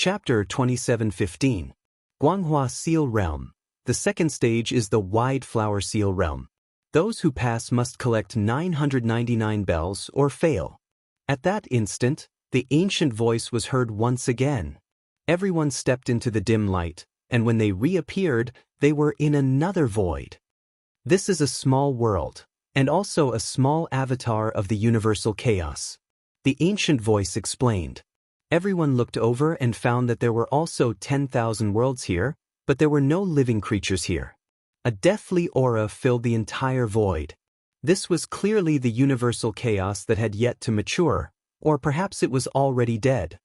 Chapter 27:15. Guanghua Seal Realm. The second stage is the Wide Flower Seal Realm. Those who pass must collect 999 bells or fail. At that instant, the ancient voice was heard once again. Everyone stepped into the dim light, and when they reappeared, they were in another void. This is a small world, and also a small avatar of the universal chaos. The ancient voice explained. Everyone looked over and found that there were also 10,000 worlds here, but there were no living creatures here. A deathly aura filled the entire void. This was clearly the universal chaos that had yet to mature, or perhaps it was already dead.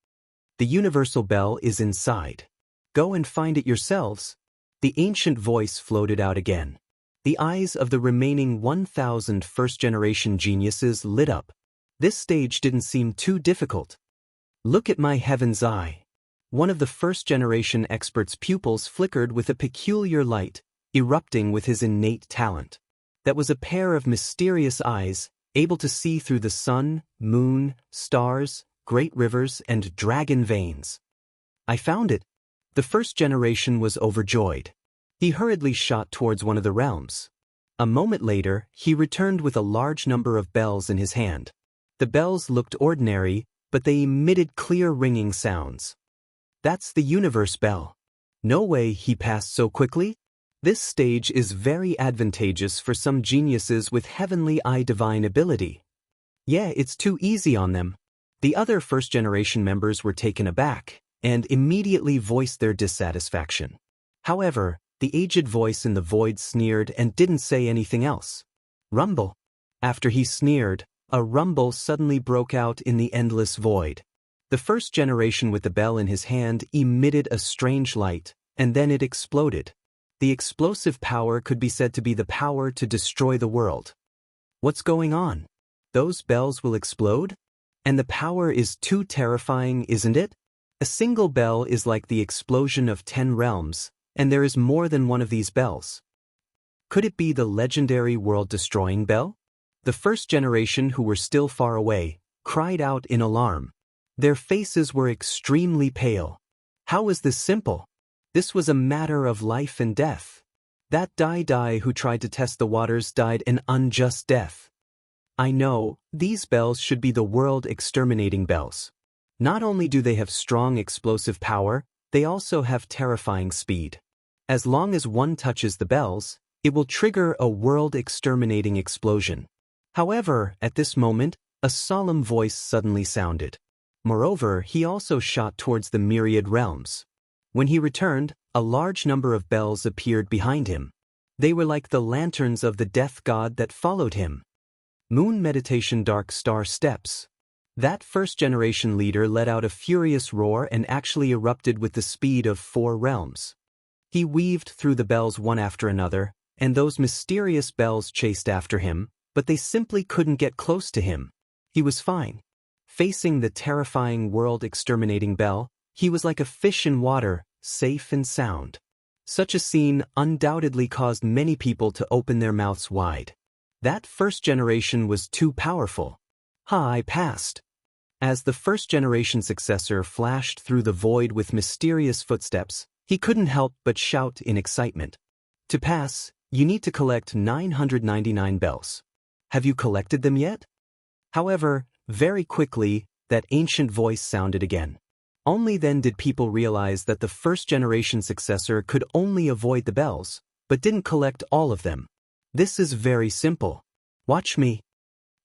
The universal bell is inside. Go and find it yourselves. The ancient voice floated out again. The eyes of the remaining 1,000 first-generation geniuses lit up. This stage didn't seem too difficult. Look at my heaven's eye. One of the first-generation expert's pupils flickered with a peculiar light, erupting with his innate talent. That was a pair of mysterious eyes, able to see through the sun, moon, stars, great rivers, and dragon veins. I found it. The first generation was overjoyed. He hurriedly shot towards one of the realms. A moment later, he returned with a large number of bells in his hand. The bells looked ordinary, but they emitted clear ringing sounds. That's the universe bell. No way he passed so quickly. This stage is very advantageous for some geniuses with heavenly eye divine ability. Yeah, it's too easy on them. The other first-generation members were taken aback and immediately voiced their dissatisfaction. However, the aged voice in the void sneered and didn't say anything else. Rumble. After he sneered, a rumble suddenly broke out in the endless void. The first generation with the bell in his hand emitted a strange light, and then it exploded. The explosive power could be said to be the power to destroy the world. What's going on? Those bells will explode? And the power is too terrifying, isn't it? A single bell is like the explosion of 10 realms, and there is more than one of these bells. Could it be the legendary world-destroying bell? The first generation, who were still far away, cried out in alarm. Their faces were extremely pale. How was this simple? This was a matter of life and death. That Dai who tried to test the waters died an unjust death. I know, these bells should be the world-exterminating bells. Not only do they have strong explosive power, they also have terrifying speed. As long as one touches the bells, it will trigger a world-exterminating explosion. However, at this moment, a solemn voice suddenly sounded. Moreover, he also shot towards the myriad realms. When he returned, a large number of bells appeared behind him. They were like the lanterns of the death god that followed him. Moon Meditation Dark Star Steps. That first-generation leader let out a furious roar and actually erupted with the speed of 4 realms. He weaved through the bells one after another, and those mysterious bells chased after him, but they simply couldn't get close to him. He was fine. Facing the terrifying world-exterminating bell, he was like a fish in water, safe and sound. Such a scene undoubtedly caused many people to open their mouths wide. That first generation was too powerful. I passed. As the first-generation successor flashed through the void with mysterious footsteps, he couldn't help but shout in excitement. To pass, you need to collect 999 bells. Have you collected them yet? However, very quickly, that ancient voice sounded again. Only then did people realize that the first-generation successor could only avoid the bells, but didn't collect all of them. This is very simple. Watch me.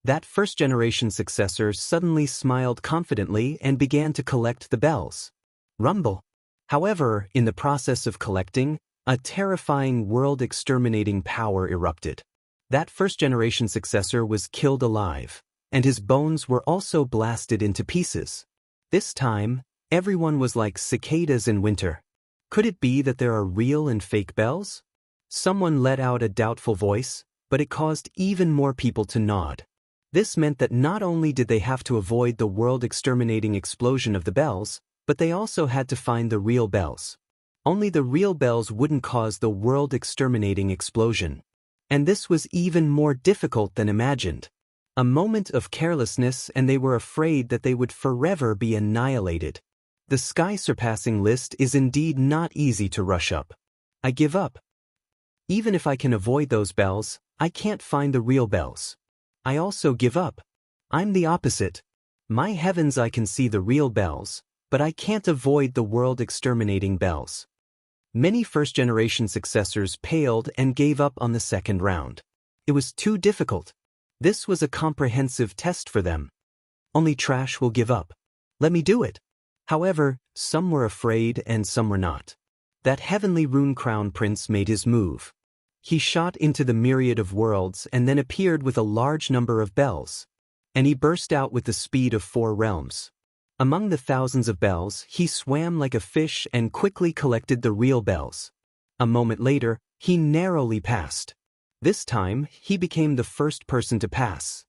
That first-generation successor suddenly smiled confidently and began to collect the bells. Rumble. However, in the process of collecting, a terrifying world-exterminating power erupted. That first-generation successor was killed alive, and his bones were also blasted into pieces. This time, everyone was like cicadas in winter. Could it be that there are real and fake bells? Someone let out a doubtful voice, but it caused even more people to nod. This meant that not only did they have to avoid the world-exterminating explosion of the bells, but they also had to find the real bells. Only the real bells wouldn't cause the world-exterminating explosion. And this was even more difficult than imagined. A moment of carelessness and they were afraid that they would forever be annihilated. The sky-surpassing list is indeed not easy to rush up. I give up. Even if I can avoid those bells, I can't find the real bells. I also give up. I'm the opposite. My heavens, I can see the real bells, but I can't avoid the world-exterminating bells. Many first-generation successors paled and gave up on the second round. It was too difficult. This was a comprehensive test for them. Only trash will give up. Let me do it. However, some were afraid and some were not. That heavenly rune crown prince made his move. He shot into the myriad of worlds and then appeared with a large number of bells. And he burst out with the speed of 4 realms. Among the thousands of bells, he swam like a fish and quickly collected the real bells. A moment later, he narrowly passed. This time, he became the first person to pass.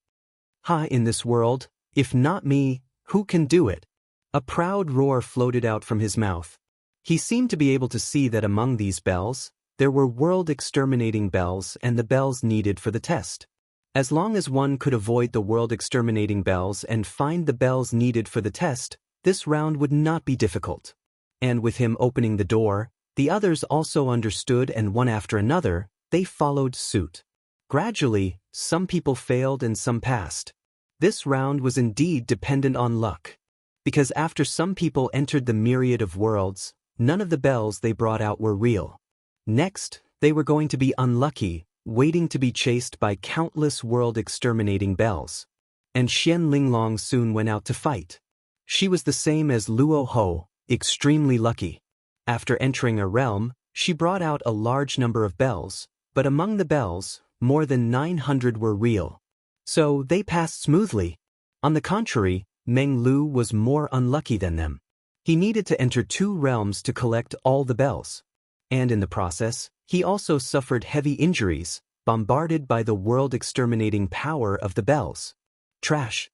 In this world, if not me, who can do it? A proud roar floated out from his mouth. He seemed to be able to see that among these bells, there were world-exterminating bells and the bells needed for the test. As long as one could avoid the world-exterminating bells and find the bells needed for the test, this round would not be difficult. And with him opening the door, the others also understood, and one after another, they followed suit. Gradually, some people failed and some passed. This round was indeed dependent on luck. Because after some people entered the myriad of worlds, none of the bells they brought out were real. Next, they were going to be unlucky, waiting to be chased by countless world-exterminating bells. And Xian Linglong soon went out to fight. She was the same as Luo Ho, extremely lucky. After entering a realm, she brought out a large number of bells, but among the bells, more than 900 were real. So they passed smoothly. On the contrary, Meng Lu was more unlucky than them. He needed to enter 2 realms to collect all the bells. And in the process, he also suffered heavy injuries, bombarded by the world-exterminating power of the bells. Trash.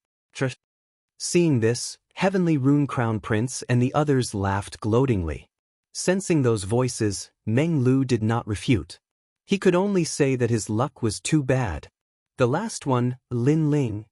Seeing this, Heavenly Rune Crown Prince and the others laughed gloatingly. Sensing those voices, Meng Lu did not refute. He could only say that his luck was too bad. The last one, Lin Ling.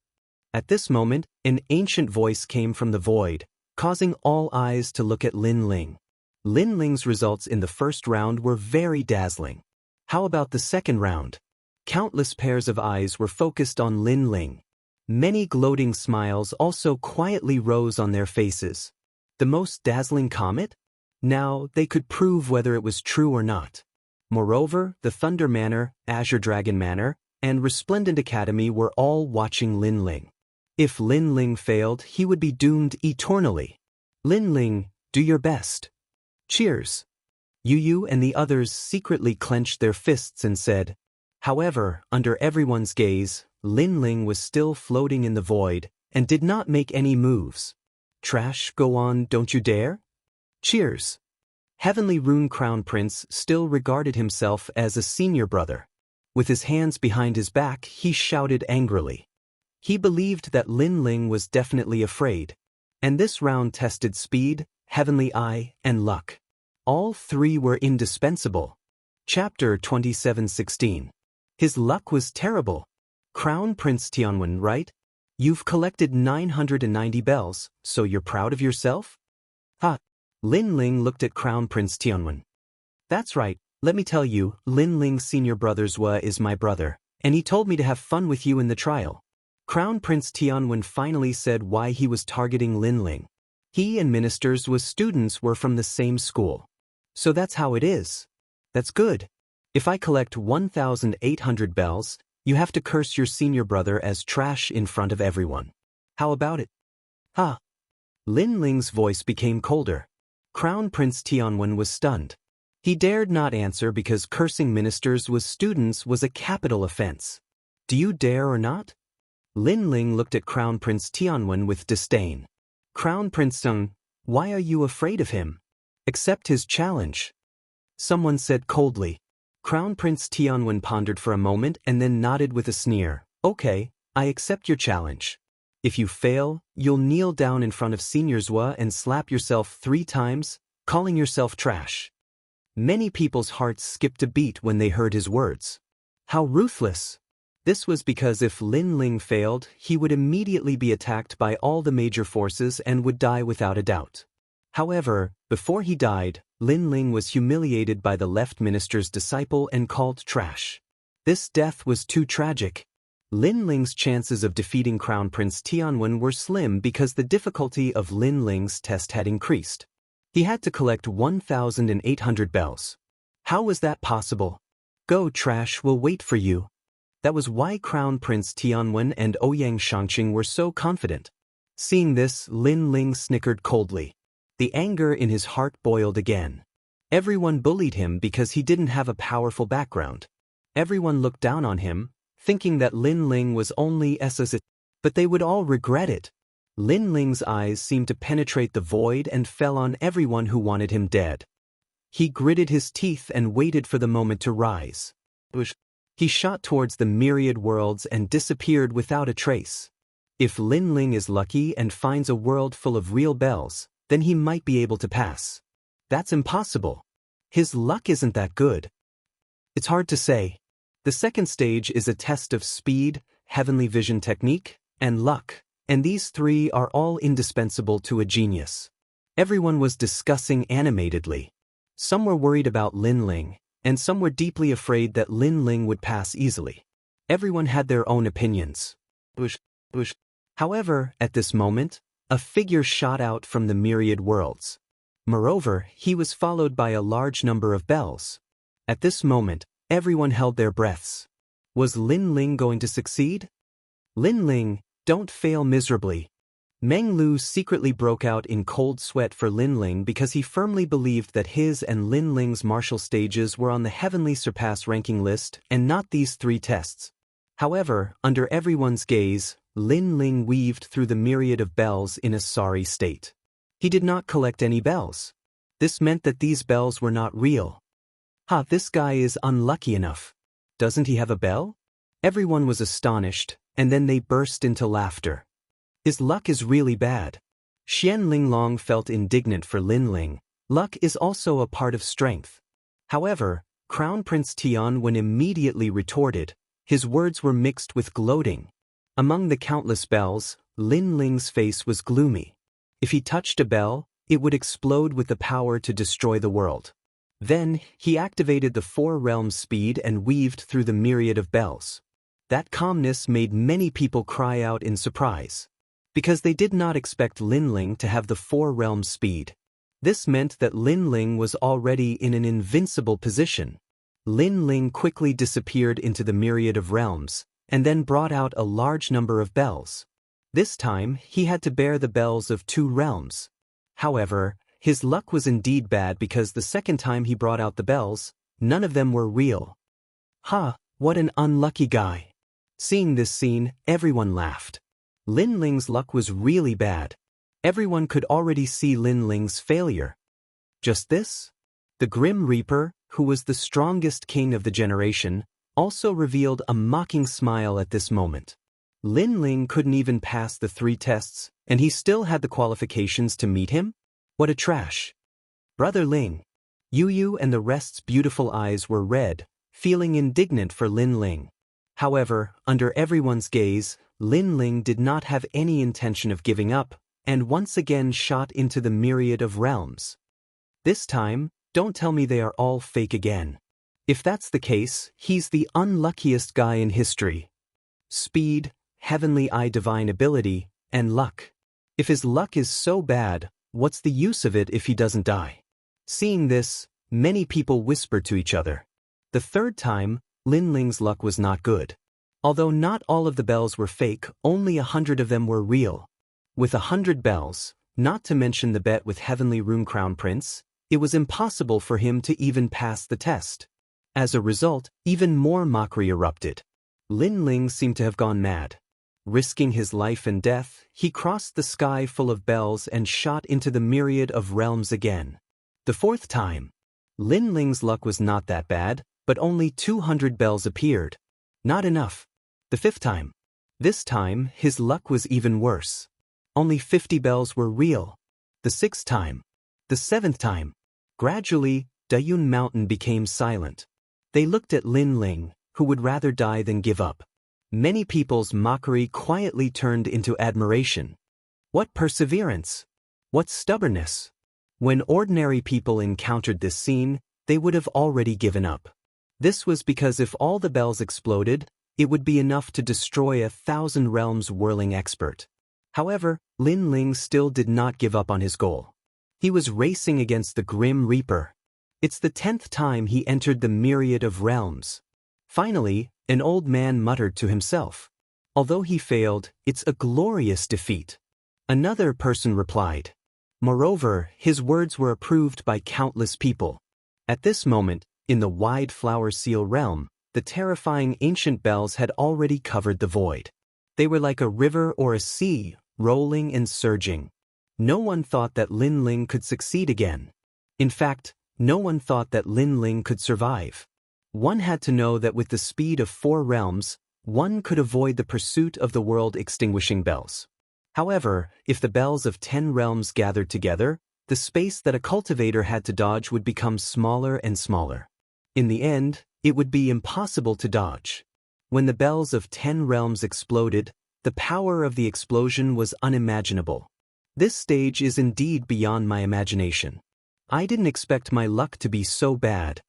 At this moment, an ancient voice came from the void, causing all eyes to look at Lin Ling. Lin Ling's results in the first round were very dazzling. How about the second round? Countless pairs of eyes were focused on Lin Ling. Many gloating smiles also quietly rose on their faces. The most dazzling comet? Now they could prove whether it was true or not. Moreover, the Thunder Manor, Azure Dragon Manor, and Resplendent Academy were all watching Lin Ling. If Lin Ling failed, he would be doomed eternally. Lin Ling, do your best. Cheers. Yu and the others secretly clenched their fists and said. However, under everyone's gaze, Lin Ling was still floating in the void and did not make any moves. Trash, go on, don't you dare? Cheers. Heavenly Rune Crown Prince still regarded himself as a senior brother. With his hands behind his back, he shouted angrily. He believed that Lin Ling was definitely afraid. And this round tested speed, heavenly eye, and luck. All 3 were indispensable. Chapter 27:16. His luck was terrible. Crown Prince Tianwen, right? You've collected 990 bells, so you're proud of yourself? Lin Ling looked at Crown Prince Tianwen. That's right, let me tell you, Lin Ling's senior brother Zhua is my brother, and he told me to have fun with you in the trial. Crown Prince Tianwen finally said why he was targeting Lin Ling. He and ministers with students were from the same school. So that's how it is. That's good. If I collect 1,800 bells, you have to curse your senior brother as trash in front of everyone. How about it? Lin Ling's voice became colder. Crown Prince Tianwen was stunned. He dared not answer because cursing ministers with students was a capital offense. Do you dare or not? Lin Ling looked at Crown Prince Tianwen with disdain. Crown Prince Sung, why are you afraid of him? Accept his challenge. Someone said coldly. Crown Prince Tianwen pondered for a moment and then nodded with a sneer. Okay, I accept your challenge. If you fail, you'll kneel down in front of Senior Zhua and slap yourself 3 times, calling yourself trash. Many people's hearts skipped a beat when they heard his words. How ruthless! This was because if Lin Ling failed, he would immediately be attacked by all the major forces and would die without a doubt. However, before he died, Lin Ling was humiliated by the left minister's disciple and called trash. This death was too tragic. Lin Ling's chances of defeating Crown Prince Tianwen were slim because the difficulty of Lin Ling's test had increased. He had to collect 1,800 bells. How was that possible? Go, trash will wait for you. That was why Crown Prince Tianwen and Ouyang Shangqing were so confident. Seeing this, Lin Ling snickered coldly. The anger in his heart boiled again. Everyone bullied him because he didn't have a powerful background. Everyone looked down on him, thinking that Lin Ling was only SS, but they would all regret it. Lin Ling's eyes seemed to penetrate the void and fell on everyone who wanted him dead. He gritted his teeth and waited for the moment to rise. He shot towards the myriad worlds and disappeared without a trace. If Lin Ling is lucky and finds a world full of real bells, then he might be able to pass. That's impossible. His luck isn't that good. It's hard to say. The second stage is a test of speed, heavenly vision technique, and luck, and these three are all indispensable to a genius. Everyone was discussing animatedly. Some were worried about Lin Ling, and some were deeply afraid that Lin Ling would pass easily. Everyone had their own opinions. However, at this moment, a figure shot out from the myriad worlds. Moreover, he was followed by a large number of bells. At this moment, everyone held their breaths. Was Lin Ling going to succeed? Lin Ling, don't fail miserably. Meng Lu secretly broke out in cold sweat for Lin Ling because he firmly believed that his and Lin Ling's martial stages were on the heavenly surpass ranking list and not these three tests. However, under everyone's gaze, Lin Ling weaved through the myriad of bells in a sorry state. He did not collect any bells. This meant that these bells were not real. This guy is unlucky enough. Doesn't he have a bell? Everyone was astonished, and then they burst into laughter. His luck is really bad. Xian Linglong felt indignant for Lin Ling. Luck is also a part of strength. However, Crown Prince Tianwen immediately retorted. His words were mixed with gloating. Among the countless bells, Lin Ling's face was gloomy. If he touched a bell, it would explode with the power to destroy the world. Then, he activated the four realms speed and weaved through the myriad of bells. That calmness made many people cry out in surprise. Because they did not expect Lin Ling to have the four realms speed. This meant that Lin Ling was already in an invincible position. Lin Ling quickly disappeared into the myriad of realms, and then brought out a large number of bells. This time, he had to bear the bells of two realms. However, his luck was indeed bad because the second time he brought out the bells, none of them were real. What an unlucky guy. Seeing this scene, everyone laughed. Lin Ling's luck was really bad. Everyone could already see Lin Ling's failure. Just this? The Grim Reaper, who was the strongest king of the generation, also revealed a mocking smile at this moment. Lin Ling couldn't even pass the three tests, and he still had the qualifications to meet him? What a trash. Brother Ling. Yu and the rest's beautiful eyes were red, feeling indignant for Lin Ling. However, under everyone's gaze, Lin Ling did not have any intention of giving up, and once again shot into the myriad of realms. This time, don't tell me they are all fake again. If that's the case, he's the unluckiest guy in history. Speed, heavenly eye divine ability, and luck. If his luck is so bad, what's the use of it if he doesn't die? Seeing this, many people whispered to each other. The third time, Lin Ling's luck was not good. Although not all of the bells were fake, only 100 of them were real. With 100 bells, not to mention the bet with Heavenly Rune Crown Prince, it was impossible for him to even pass the test. As a result, even more mockery erupted. Lin Ling seemed to have gone mad. Risking his life and death, he crossed the sky full of bells and shot into the myriad of realms again. The fourth time. Lin Ling's luck was not that bad, but only 200 bells appeared. Not enough. The fifth time. This time, his luck was even worse. Only 50 bells were real. The sixth time. The seventh time. Gradually, Dayun Mountain became silent. They looked at Lin Ling, who would rather die than give up. Many people's mockery quietly turned into admiration. What perseverance! What stubbornness! When ordinary people encountered this scene, they would have already given up. This was because if all the bells exploded, it would be enough to destroy 1,000 realms whirling expert. However, Lin Ling still did not give up on his goal. He was racing against the Grim Reaper. It's the 10th time he entered the myriad of realms. Finally, an old man muttered to himself. Although he failed, it's a glorious defeat. Another person replied. Moreover, his words were approved by countless people. At this moment, in the wide flower seal realm, the terrifying ancient bells had already covered the void. They were like a river or a sea, rolling and surging. No one thought that Lin Ling could succeed again. In fact, no one thought that Lin Ling could survive. One had to know that with the speed of 4 realms, one could avoid the pursuit of the world-extinguishing bells. However, if the bells of 10 realms gathered together, the space that a cultivator had to dodge would become smaller and smaller. In the end, it would be impossible to dodge. When the bells of 10 realms exploded, the power of the explosion was unimaginable. This stage is indeed beyond my imagination. I didn't expect my luck to be so bad.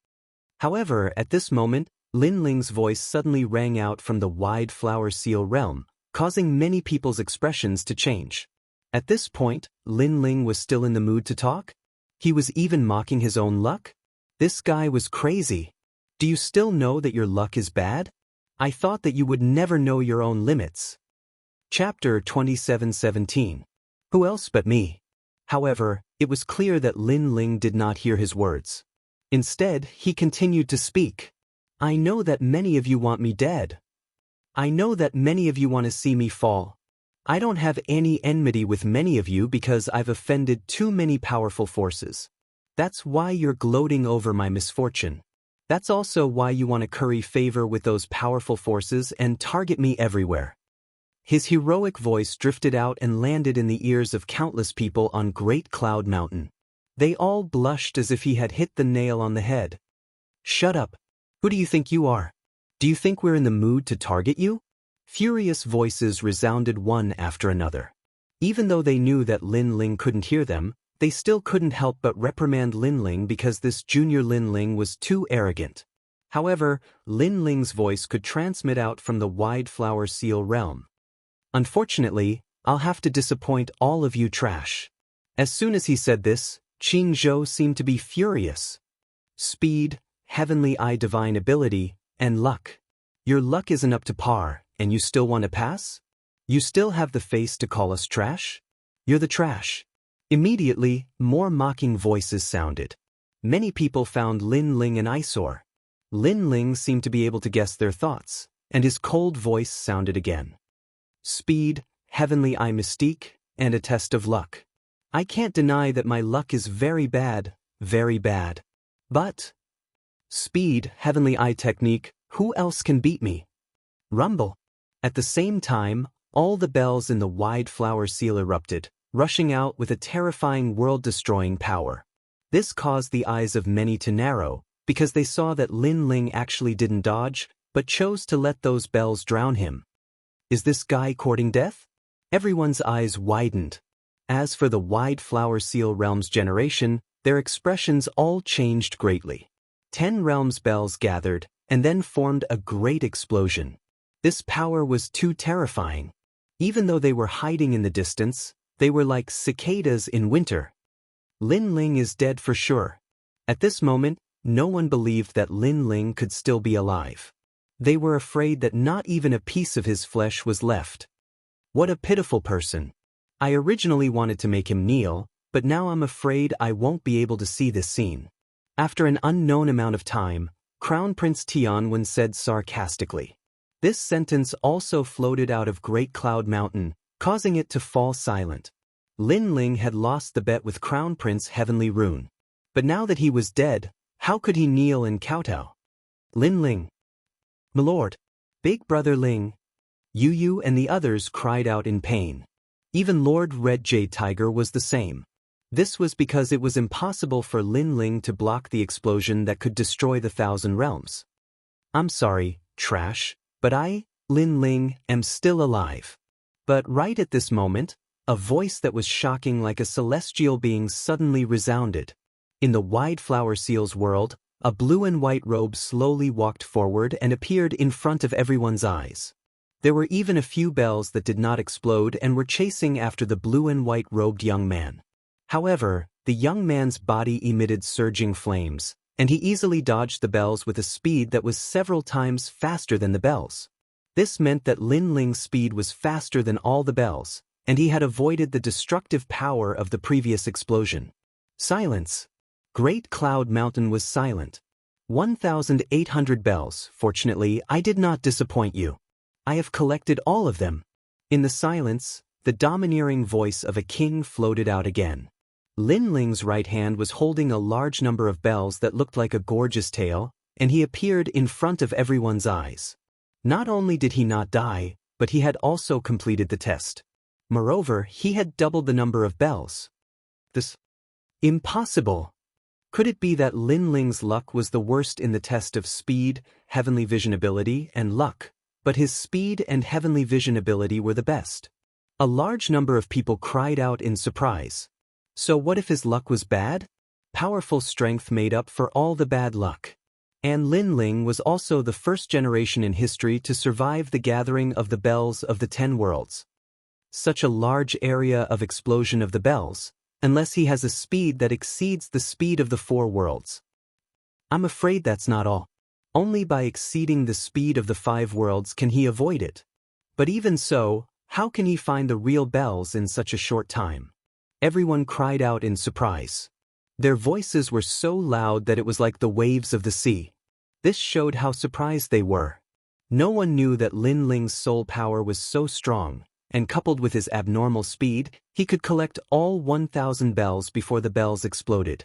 However, at this moment, Lin Ling's voice suddenly rang out from the wide flower seal realm, causing many people's expressions to change. At this point, Lin Ling was still in the mood to talk? He was even mocking his own luck? This guy was crazy. Do you still know that your luck is bad? I thought that you would never know your own limits. Chapter 27:17. Who else but me? However, it was clear that Lin Ling did not hear his words. Instead, he continued to speak. I know that many of you want me dead. I know that many of you want to see me fall. I don't have any enmity with many of you because I've offended too many powerful forces. That's why you're gloating over my misfortune. That's also why you want to curry favor with those powerful forces and target me everywhere. His heroic voice drifted out and landed in the ears of countless people on Great Cloud Mountain. They all blushed as if he had hit the nail on the head. Shut up. Who do you think you are? Do you think we're in the mood to target you? Furious voices resounded one after another. Even though they knew that Lin Ling couldn't hear them, they still couldn't help but reprimand Lin Ling because this junior Lin Ling was too arrogant. However, Lin Ling's voice could transmit out from the wide flower seal realm. Unfortunately, I'll have to disappoint all of you trash. As soon as he said this, Qing Zhou seemed to be furious. Speed, heavenly eye divine ability, and luck. Your luck isn't up to par, and you still want to pass? You still have the face to call us trash? You're the trash. Immediately, more mocking voices sounded. Many people found Lin Ling an eyesore. Lin Ling seemed to be able to guess their thoughts, and his cold voice sounded again. Speed, heavenly eye mystique, and a test of luck. I can't deny that my luck is very bad, very bad. But speed, heavenly eye technique, who else can beat me? Rumble. At the same time, all the bells in the wide flower seal erupted, rushing out with a terrifying world-destroying power. This caused the eyes of many to narrow, because they saw that Lin Ling actually didn't dodge, but chose to let those bells drown him. Is this guy courting death? Everyone's eyes widened. As for the wide flower seal realm's generation, their expressions all changed greatly. 10 realms bells gathered, and then formed a great explosion. This power was too terrifying. Even though they were hiding in the distance, they were like cicadas in winter. Lin Ling is dead for sure. At this moment, no one believed that Lin Ling could still be alive. They were afraid that not even a piece of his flesh was left. What a pitiful person. I originally wanted to make him kneel, but now I'm afraid I won't be able to see this scene. After an unknown amount of time, Crown Prince Tianwen said sarcastically. This sentence also floated out of Great Cloud Mountain, causing it to fall silent. Lin Ling had lost the bet with Crown Prince Heavenly Rune. But now that he was dead, how could he kneel and kowtow? Lin Ling. Milord. Big Brother Ling. Yu and the others cried out in pain. Even Lord Red Jade Tiger was the same. This was because it was impossible for Lin Ling to block the explosion that could destroy the 1,000 realms. I'm sorry, trash, but I, Lin Ling, am still alive. But right at this moment, A voice that was shocking like a celestial being suddenly resounded. In the wide flower seal's world, a blue and white robe slowly walked forward and appeared in front of everyone's eyes. There were even a few bells that did not explode and were chasing after the blue and white robed young man. However, the young man's body emitted surging flames, and he easily dodged the bells with a speed that was several times faster than the bells. This meant that Lin Ling's speed was faster than all the bells, and he had avoided the destructive power of the previous explosion. Silence. Great Cloud Mountain was silent. 1,800 bells. Fortunately, I did not disappoint you. I have collected all of them. In the silence, the domineering voice of a king floated out again. Lin Ling's right hand was holding a large number of bells that looked like a gorgeous tail, and he appeared in front of everyone's eyes. Not only did he not die, but he had also completed the test. Moreover, he had doubled the number of bells. This. Impossible. Could it be that Lin Ling's luck was the worst in the test of speed, heavenly vision ability, and luck, but his speed and heavenly vision ability were the best? A large number of people cried out in surprise. So what if his luck was bad? Powerful strength made up for all the bad luck. And Lin Ling was also the first generation in history to survive the gathering of the bells of the 10 worlds. Such a large area of explosion of the bells, unless he has a speed that exceeds the speed of the 4 worlds. I'm afraid that's not all. Only by exceeding the speed of the 5 worlds can he avoid it. But even so, how can he find the real bells in such a short time? Everyone cried out in surprise. Their voices were so loud that it was like the waves of the sea. This showed how surprised they were. No one knew that Lin Ling's soul power was so strong, and coupled with his abnormal speed, he could collect all 1,000 bells before the bells exploded.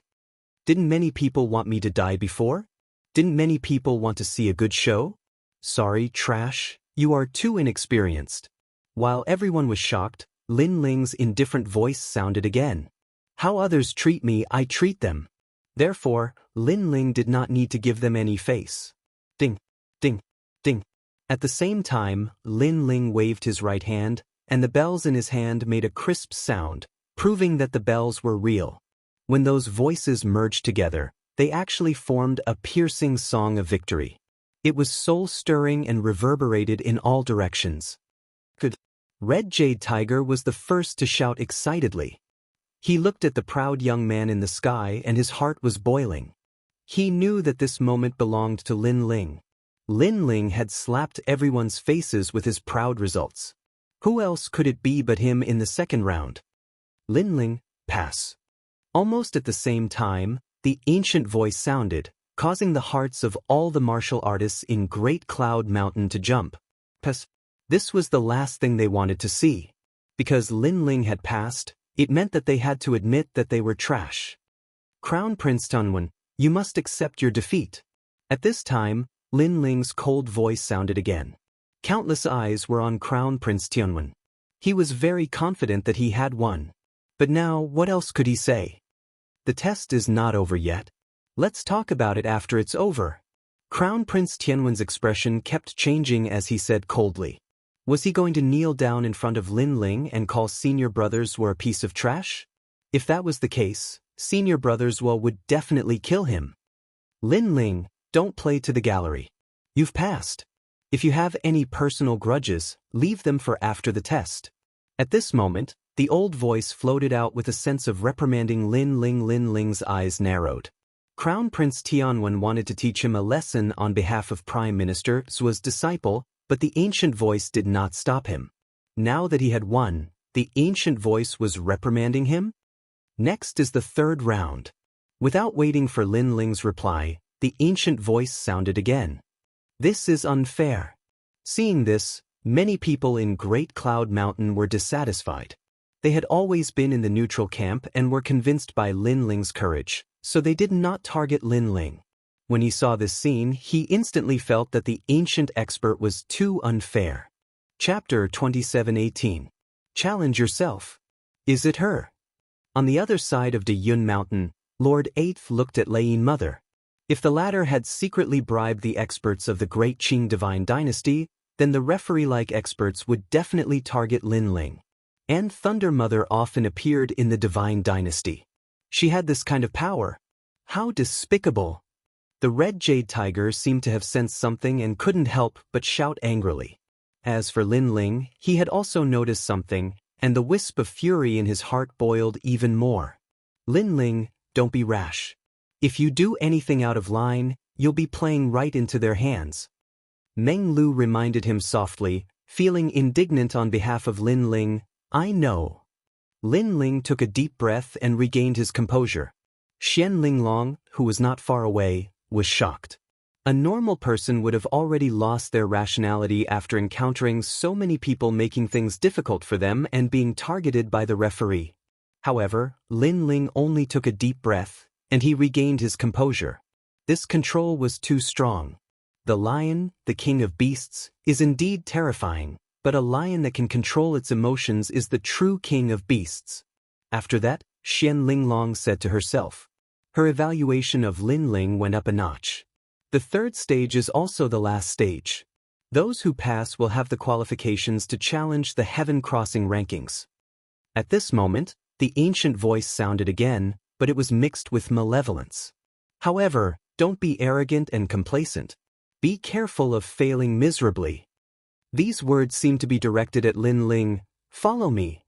Didn't many people want me to die before? Didn't many people want to see a good show? Sorry, trash, you are too inexperienced. While everyone was shocked, Lin Ling's indifferent voice sounded again. How others treat me, I treat them. Therefore, Lin Ling did not need to give them any face. Ding, ding, ding. At the same time, Lin Ling waved his right hand, and the bells in his hand made a crisp sound, proving that the bells were real. When those voices merged together, they actually formed a piercing song of victory. It was soul-stirring and reverberated in all directions. Good. Red Jade Tiger was the first to shout excitedly. He looked at the proud young man in the sky and his heart was boiling. He knew that this moment belonged to Lin Ling. Lin Ling had slapped everyone's faces with his proud results. Who else could it be but him in the second round? Lin Ling, pass. Almost at the same time, the ancient voice sounded, causing the hearts of all the martial artists in Great Cloud Mountain to jump. Pass. This was the last thing they wanted to see. Because Lin Ling had passed, it meant that they had to admit that they were trash. Crown Prince Tianwen, you must accept your defeat. At this time, Lin Ling's cold voice sounded again. Countless eyes were on Crown Prince Tianwen. He was very confident that he had won. But now, what else could he say? The test is not over yet. Let's talk about it after it's over. Crown Prince Tianwen's expression kept changing as he said coldly. Was he going to kneel down in front of Lin Ling and call senior brothers were a piece of trash? If that was the case, senior brothers would definitely kill him. Lin Ling, don't play to the gallery. You've passed. If you have any personal grudges, leave them for after the test. At this moment, the old voice floated out with a sense of reprimanding Lin Ling. Lin Ling's eyes narrowed. Crown Prince Tianwen wanted to teach him a lesson on behalf of Prime Minister Zuo's disciple, but the ancient voice did not stop him. Now that he had won, the ancient voice was reprimanding him? Next is the third round. Without waiting for Lin Ling's reply, the ancient voice sounded again. This is unfair. Seeing this, many people in Great Cloud Mountain were dissatisfied. They had always been in the neutral camp and were convinced by Lin Ling's courage, so they did not target Lin Ling. When he saw this scene, he instantly felt that the ancient expert was too unfair. Chapter 27:18. Challenge yourself. Is it her? On the other side of Deyun Mountain, Lord Eighth looked at Lei Mother. If the latter had secretly bribed the experts of the Great Qing Divine Dynasty, then the referee-like experts would definitely target Lin Ling. And Thunder Mother often appeared in the divine dynasty. She had this kind of power. How despicable! The red jade tiger seemed to have sensed something and couldn't help but shout angrily. As for Lin Ling, he had also noticed something, and the wisp of fury in his heart boiled even more. Lin Ling, don't be rash. If you do anything out of line, you'll be playing right into their hands. Meng Lu reminded him softly, feeling indignant on behalf of Lin Ling. I know. Lin Ling took a deep breath and regained his composure. Xian Linglong, who was not far away, was shocked. A normal person would have already lost their rationality after encountering so many people making things difficult for them and being targeted by the referee. However, Lin Ling only took a deep breath, and he regained his composure. This control was too strong. The lion, the king of beasts, is indeed terrifying, but a lion that can control its emotions is the true king of beasts. After that, Xian Linglong said to herself. Her evaluation of Lin Ling went up a notch. The third stage is also the last stage. Those who pass will have the qualifications to challenge the heaven-crossing rankings. At this moment, the ancient voice sounded again, but it was mixed with malevolence. However, don't be arrogant and complacent. Be careful of failing miserably. These words seemed to be directed at Lin Ling. Follow me.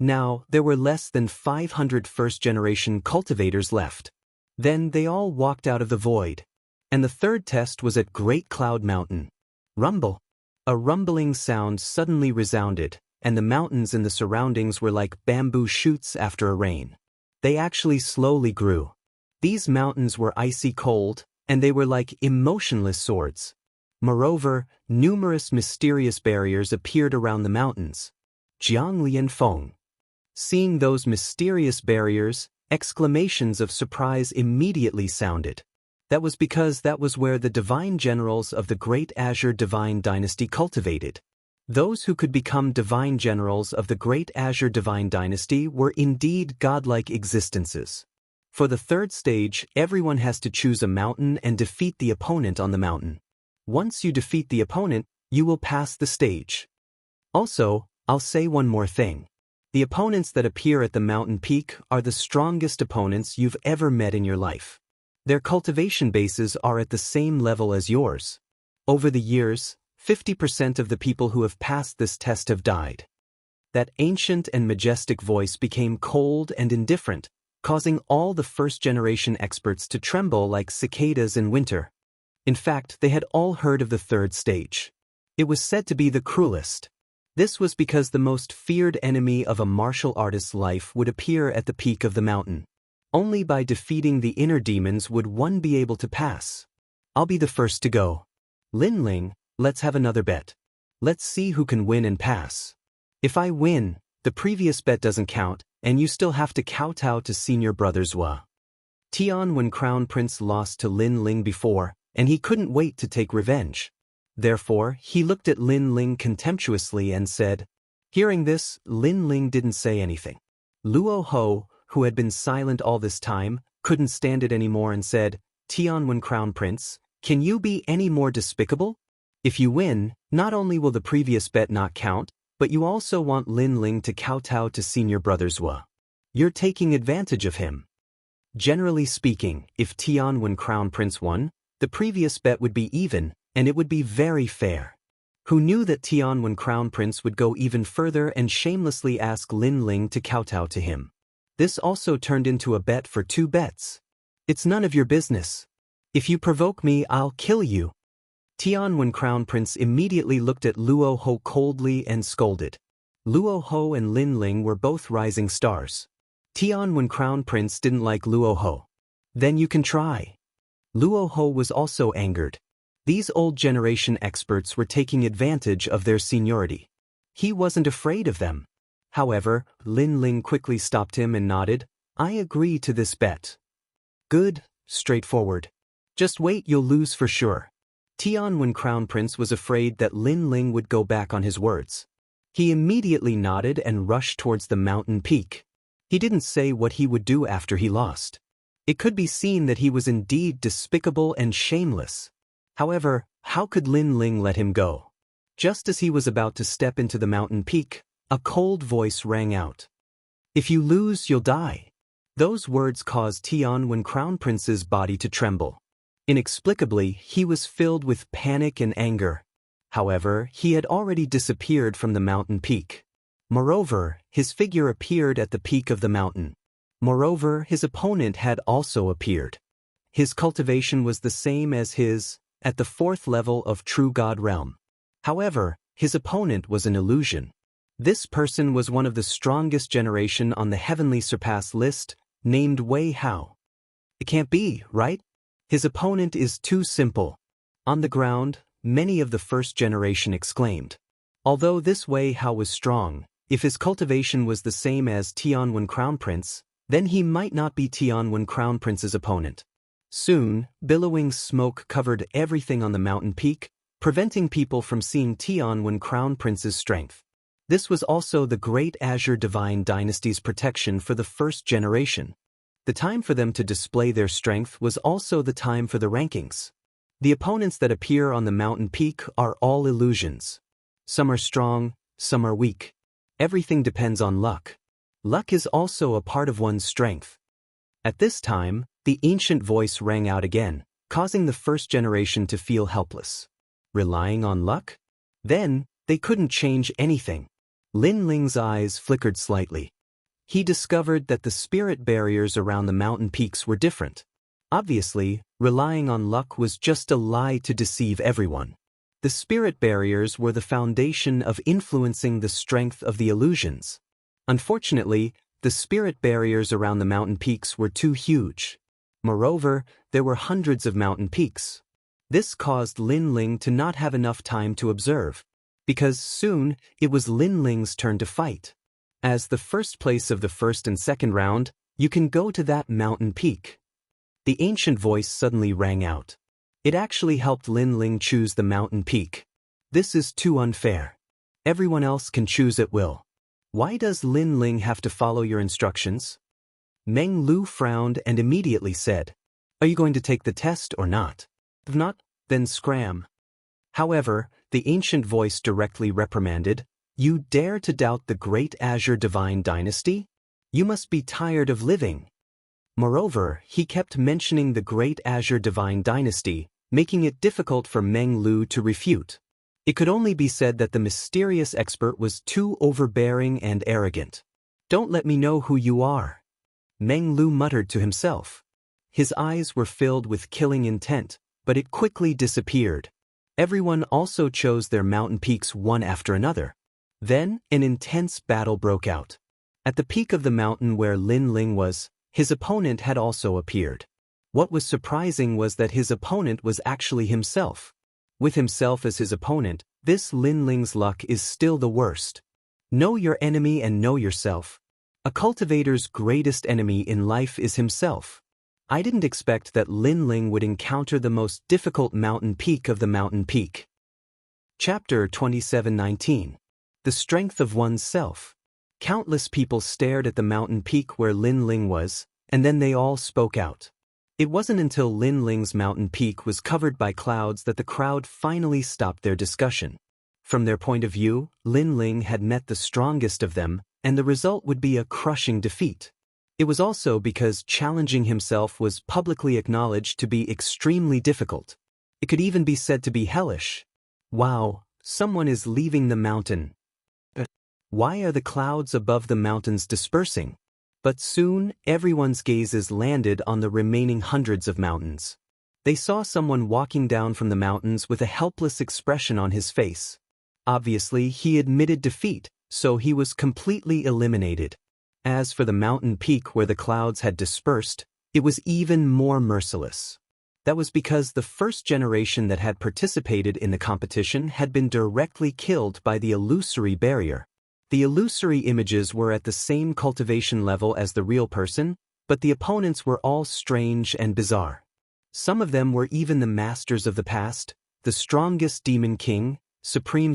Now, there were less than 500 first-generation cultivators left. Then they all walked out of the void. And the third test was at Great Cloud Mountain. Rumble. A rumbling sound suddenly resounded, and the mountains in the surroundings were like bamboo shoots after a rain. They actually slowly grew. These mountains were icy cold, and they were like emotionless swords. Moreover, numerous mysterious barriers appeared around the mountains. Jiang Lianfeng. Seeing those mysterious barriers, exclamations of surprise immediately sounded. That was because that was where the divine generals of the Great Azure Divine Dynasty cultivated. Those who could become divine generals of the Great Azure Divine Dynasty were indeed godlike existences. For the third stage, everyone has to choose a mountain and defeat the opponent on the mountain. Once you defeat the opponent, you will pass the stage. Also, I'll say one more thing. The opponents that appear at the mountain peak are the strongest opponents you've ever met in your life. Their cultivation bases are at the same level as yours. Over the years, 50% of the people who have passed this test have died. That ancient and majestic voice became cold and indifferent, causing all the first-generation experts to tremble like cicadas in winter. In fact, they had all heard of the third stage. It was said to be the cruelest. This was because the most feared enemy of a martial artist's life would appear at the peak of the mountain. Only by defeating the inner demons would one be able to pass. I'll be the first to go. Lin Ling, let's have another bet. Let's see who can win and pass. If I win, the previous bet doesn't count, and you still have to kowtow to senior brother Zhua. Tian when Crown Prince lost to Lin Ling before, and he couldn't wait to take revenge. Therefore, he looked at Lin Ling contemptuously and said. Hearing this, Lin Ling didn't say anything. Luo Ho, who had been silent all this time, couldn't stand it anymore and said, Tian when Crown Prince, can you be any more despicable? If you win, not only will the previous bet not count, but you also want Lin Ling to kowtow to senior brother Zhua. You're taking advantage of him. Generally speaking, if Tian when Crown Prince won, the previous bet would be even, and it would be very fair. Who knew that Tian when Crown Prince would go even further and shamelessly ask Lin Ling to kowtow to him? This also turned into a bet for 2 bets. It's none of your business. If you provoke me, I'll kill you. Tian when Crown Prince immediately looked at Luo Ho coldly and scolded. Luo Ho and Lin Ling were both rising stars. Tian when Crown Prince didn't like Luo Ho. Then you can try. Luo Ho was also angered. These old generation experts were taking advantage of their seniority. He wasn't afraid of them. However, Lin Ling quickly stopped him and nodded. I agree to this bet. Good, straightforward. Just wait, you'll lose for sure. Tian when Crown Prince was afraid that Lin Ling would go back on his words. He immediately nodded and rushed towards the mountain peak. He didn't say what he would do after he lost. It could be seen that he was indeed despicable and shameless. However, how could Lin Ling let him go? Just as he was about to step into the mountain peak, A cold voice rang out. If you lose, you'll die. Those words caused Tianwen Crown Prince's body to tremble. Inexplicably, he was filled with panic and anger. However, he had already disappeared from the mountain peak. Moreover, his figure appeared at the peak of the mountain. Moreover, his opponent had also appeared. His cultivation was the same as his, at the 4th level of True God Realm. However, his opponent was an illusion. This person was one of the strongest generation on the Heavenly Surpass list, named Wei Hao. It can't be, right? His opponent is too simple. On the ground, many of the first generation exclaimed. Although this Wei Hao was strong, if his cultivation was the same as Tianwen Crown Prince, then he might not be Tianwen Crown Prince's opponent. Soon, billowing smoke covered everything on the mountain peak, preventing people from seeing Tianwen Crown Prince's strength. This was also the Great Azure Divine Dynasty's protection for the first generation. The time for them to display their strength was also the time for the rankings. The opponents that appear on the mountain peak are all illusions. Some are strong, some are weak. Everything depends on luck. Luck is also a part of one's strength. At this time, the ancient voice rang out again, causing the first generation to feel helpless. Relying on luck? Then, they couldn't change anything. Lin Ling's eyes flickered slightly. He discovered that the spirit barriers around the mountain peaks were different. Obviously, relying on luck was just a lie to deceive everyone. The spirit barriers were the foundation of influencing the strength of the illusions. Unfortunately, the spirit barriers around the mountain peaks were too huge. Moreover, there were hundreds of mountain peaks. This caused Lin Ling to not have enough time to observe, because soon it was Lin Ling's turn to fight. As the first place of the first and second round, you can go to that mountain peak. The ancient voice suddenly rang out. It actually helped Lin Ling choose the mountain peak. This is too unfair. Everyone else can choose at will. Why does Lin Ling have to follow your instructions? Meng Lu frowned and immediately said, Are you going to take the test or not? If not, then scram. However, the ancient voice directly reprimanded, You dare to doubt the Great Azure Divine Dynasty? You must be tired of living. Moreover, he kept mentioning the Great Azure Divine Dynasty, making it difficult for Meng Lu to refute. It could only be said that the mysterious expert was too overbearing and arrogant. Don't let me know who you are. Meng Lu muttered to himself. His eyes were filled with killing intent, but it quickly disappeared. Everyone also chose their mountain peaks one after another. Then, an intense battle broke out. At the peak of the mountain where Lin Ling was, his opponent had also appeared. What was surprising was that his opponent was actually himself. With himself as his opponent, this Lin Ling's luck is still the worst. Know your enemy and know yourself. A cultivator's greatest enemy in life is himself. I didn't expect that Lin Ling would encounter the most difficult mountain peak of the mountain peak. Chapter 27:19. The Strength of One's Self. Countless people stared at the mountain peak where Lin Ling was, and then they all spoke out. It wasn't until Lin Ling's mountain peak was covered by clouds that the crowd finally stopped their discussion. From their point of view, Lin Ling had met the strongest of them, and the result would be a crushing defeat. It was also because challenging himself was publicly acknowledged to be extremely difficult. It could even be said to be hellish. Wow, someone is leaving the mountain. Why are the clouds above the mountains dispersing? But soon, everyone's gazes landed on the remaining hundreds of mountains. They saw someone walking down from the mountains with a helpless expression on his face. Obviously, he admitted defeat, so he was completely eliminated. As for the mountain peak where the clouds had dispersed, it was even more merciless. That was because the first generation that had participated in the competition had been directly killed by the illusory barrier. The illusory images were at the same cultivation level as the real person, but the opponents were all strange and bizarre. Some of them were even the masters of the past, the strongest demon king, supreme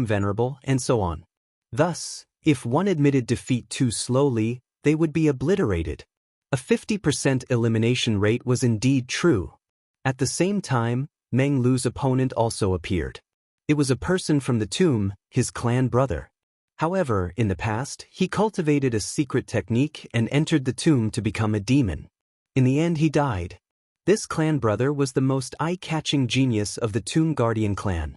venerable, and so on. Thus, if one admitted defeat too slowly, they would be obliterated. A 50% elimination rate was indeed true. At the same time, Meng Lu's opponent also appeared. It was a person from the tomb, his clan brother. However, in the past, he cultivated a secret technique and entered the tomb to become a demon. In the end, he died. This clan brother was the most eye-catching genius of the Tomb Guardian clan.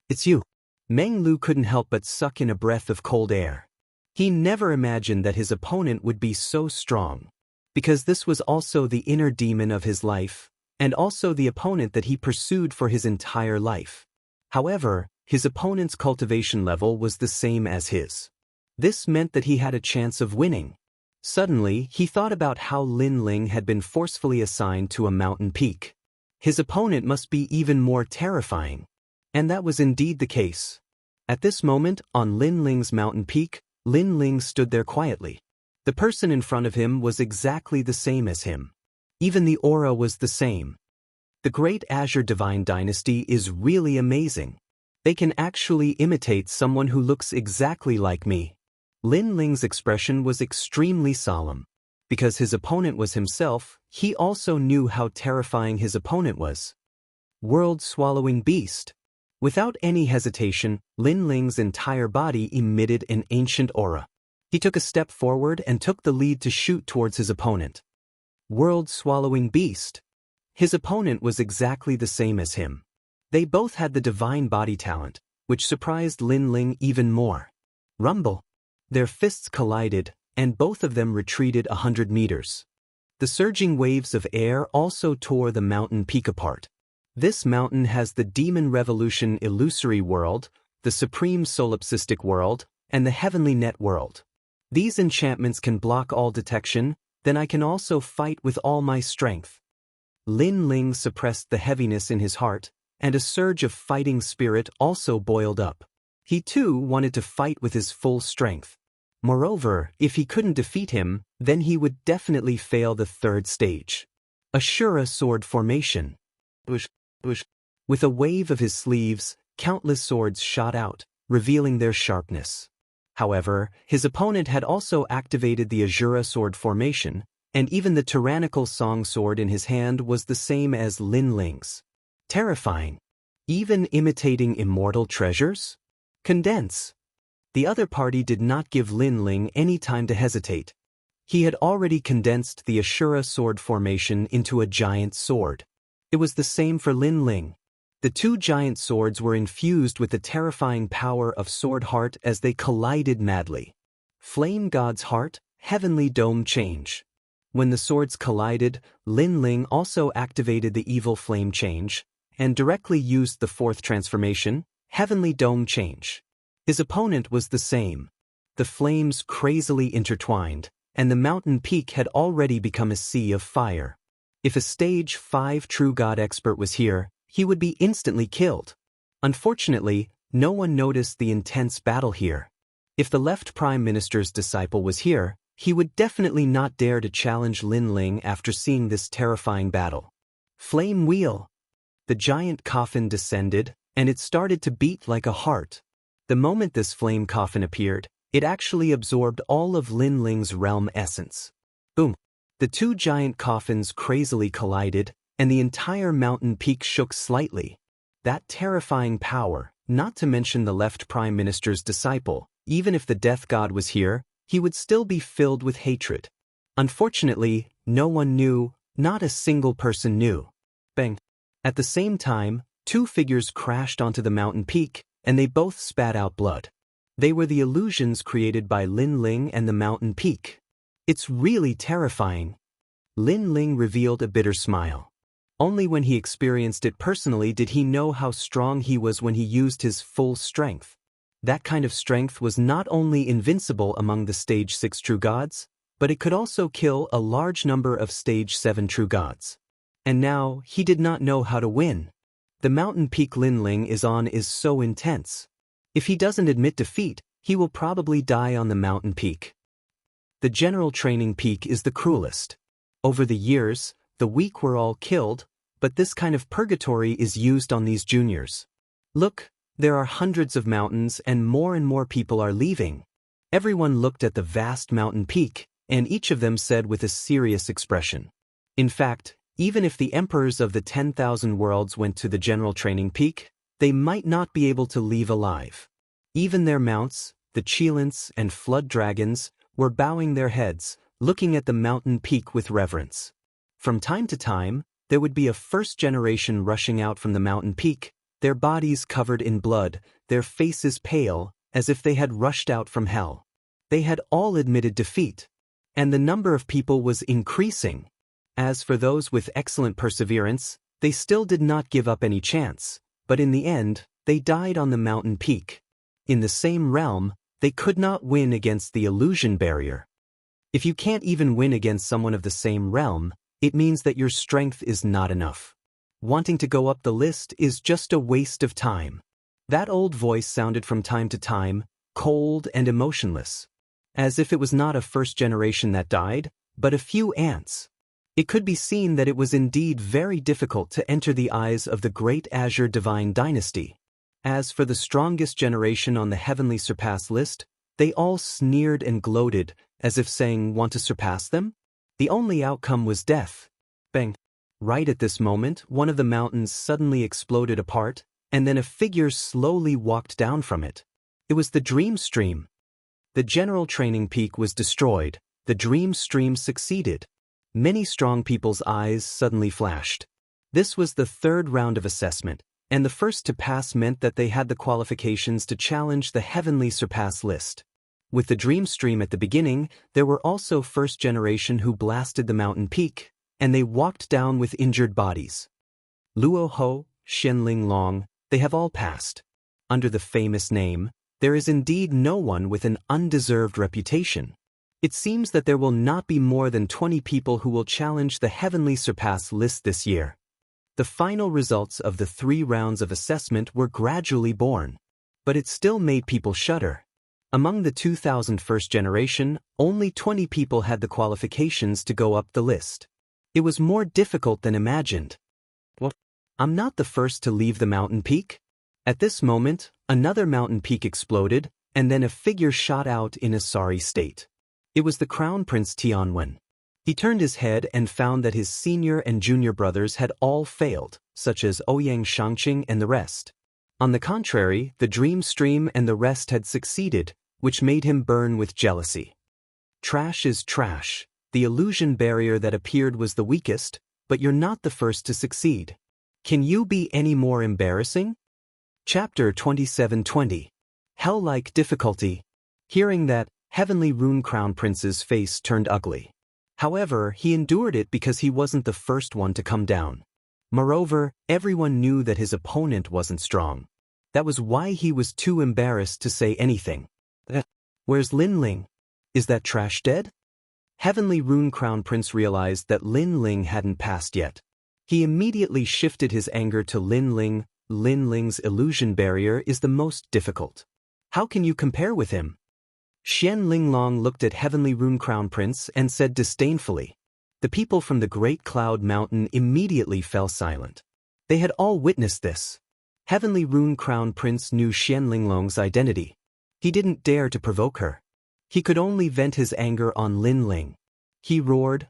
It's you. Meng Lu couldn't help but suck in a breath of cold air. He never imagined that his opponent would be so strong, because this was also the inner demon of his life, and also the opponent that he pursued for his entire life. However, his opponent's cultivation level was the same as his. This meant that he had a chance of winning. Suddenly, he thought about how Lin Ling had been forcefully assigned to a mountain peak. His opponent must be even more terrifying. And that was indeed the case. At this moment, on Lin Ling's mountain peak, Lin Ling stood there quietly. The person in front of him was exactly the same as him. Even the aura was the same. The Great Azure Divine Dynasty is really amazing. They can actually imitate someone who looks exactly like me. Lin Ling's expression was extremely solemn. Because his opponent was himself, he also knew how terrifying his opponent was. World-swallowing beast. Without any hesitation, Lin Ling's entire body emitted an ancient aura. He took a step forward and took the lead to shoot towards his opponent. World-swallowing beast. His opponent was exactly the same as him. They both had the divine body talent, which surprised Lin Ling even more. Rumble. Their fists collided, and both of them retreated 100 meters. The surging waves of air also tore the mountain peak apart. This mountain has the Demon Revolution illusory world, the Supreme Solipsistic world, and the Heavenly Net world. These enchantments can block all detection, then I can also fight with all my strength. Lin Ling suppressed the heaviness in his heart, and a surge of fighting spirit also boiled up. He too wanted to fight with his full strength. Moreover, if he couldn't defeat him, then he would definitely fail the third stage. Ashura sword formation. With a wave of his sleeves, countless swords shot out, revealing their sharpness. However, his opponent had also activated the Ashura sword formation, and even the tyrannical song sword in his hand was the same as Lin Ling's. Terrifying. Even imitating immortal treasures? Condense. The other party did not give Lin Ling any time to hesitate. He had already condensed the Ashura sword formation into a giant sword. It was the same for Lin Ling. The two giant swords were infused with the terrifying power of Sword Heart as they collided madly. Flame God's Heart, Heavenly Dome Change. When the swords collided, Lin Ling also activated the Evil Flame Change, and directly used the fourth transformation, Heavenly Dome Change. His opponent was the same. The flames crazily intertwined, and the mountain peak had already become a sea of fire. If a Stage 5 True God expert was here, he would be instantly killed. Unfortunately, no one noticed the intense battle here. If the left Prime Minister's disciple was here, he would definitely not dare to challenge Lin Ling after seeing this terrifying battle. Flame Wheel. The giant coffin descended, and it started to beat like a heart. The moment this flame coffin appeared, it actually absorbed all of Lin Ling's realm essence. Boom. The two giant coffins crazily collided, and the entire mountain peak shook slightly. That terrifying power, not to mention the left Prime Minister's disciple, even if the Death God was here, he would still be filled with hatred. Unfortunately, no one knew, not a single person knew. Bang. At the same time, two figures crashed onto the mountain peak, and they both spat out blood. They were the illusions created by Lin Ling and the mountain peak. It's really terrifying. Lin Ling revealed a bitter smile. Only when he experienced it personally did he know how strong he was when he used his full strength. That kind of strength was not only invincible among the Stage 6 True Gods, but it could also kill a large number of Stage 7 True Gods. And now, he did not know how to win. The mountain peak Lin Ling is on is so intense. If he doesn't admit defeat, he will probably die on the mountain peak. The general training peak is the cruelest. Over the years, the weak were all killed, but this kind of purgatory is used on these juniors. Look, there are hundreds of mountains and more people are leaving. Everyone looked at the vast mountain peak, and each of them said with a serious expression. In fact, even if the emperors of the 10,000 worlds went to the general training peak, they might not be able to leave alive. Even their mounts, the Cheelants and flood dragons, were bowing their heads, looking at the mountain peak with reverence. From time to time, there would be a first generation rushing out from the mountain peak, their bodies covered in blood, their faces pale, as if they had rushed out from hell. They had all admitted defeat, and the number of people was increasing. As for those with excellent perseverance, they still did not give up any chance, but in the end, they died on the mountain peak. In the same realm, they could not win against the illusion barrier. If you can't even win against someone of the same realm, it means that your strength is not enough. Wanting to go up the list is just a waste of time. That old voice sounded from time to time, cold and emotionless, as if it was not a first generation that died, but a few ants. It could be seen that it was indeed very difficult to enter the eyes of the great Azure Divine Dynasty. As for the strongest generation on the Heavenly Surpass list, they all sneered and gloated, as if saying, "Want to surpass them?" The only outcome was death. Bang! Right at this moment, one of the mountains suddenly exploded apart, and then a figure slowly walked down from it. It was the Dream Stream. The general training peak was destroyed. The Dream Stream succeeded. Many strong people's eyes suddenly flashed. This was the third round of assessment, and the first to pass meant that they had the qualifications to challenge the Heavenly Surpass list. With the Dream Stream at the beginning, there were also first generation who blasted the mountain peak, and they walked down with injured bodies. Luo Ho, Xianling Long, they have all passed. Under the famous name, there is indeed no one with an undeserved reputation. It seems that there will not be more than 20 people who will challenge the Heavenly Surpass list this year. The final results of the 3 rounds of assessment were gradually born, but it still made people shudder. Among the 2000 first generation, only 20 people had the qualifications to go up the list. It was more difficult than imagined. What? I'm not the first to leave the mountain peak? At this moment, another mountain peak exploded, and then a figure shot out in a sorry state. It was the Crown Prince Tianwen. He turned his head and found that his senior and junior brothers had all failed, such as Ouyang Shangqing and the rest. On the contrary, the Dream Stream and the rest had succeeded, which made him burn with jealousy. Trash is trash. The illusion barrier that appeared was the weakest, but you're not the first to succeed. Can you be any more embarrassing? Chapter 2720. Hell-like difficulty. Hearing that, Heavenly Rune Crown Prince's face turned ugly. However, he endured it because he wasn't the first one to come down. Moreover, everyone knew that his opponent wasn't strong. That was why he was too embarrassed to say anything. Where's Lin Ling? Is that trash dead? Heavenly Rune Crown Prince realized that Lin Ling hadn't passed yet. He immediately shifted his anger to Lin Ling. Lin Ling's illusion barrier is the most difficult. How can you compare with him? Xian Linglong looked at Heavenly Rune Crown Prince and said disdainfully. The people from the Great Cloud Mountain immediately fell silent. They had all witnessed this. Heavenly Rune Crown Prince knew Xian Linglong's identity. He didn't dare to provoke her. He could only vent his anger on Lin Ling. He roared,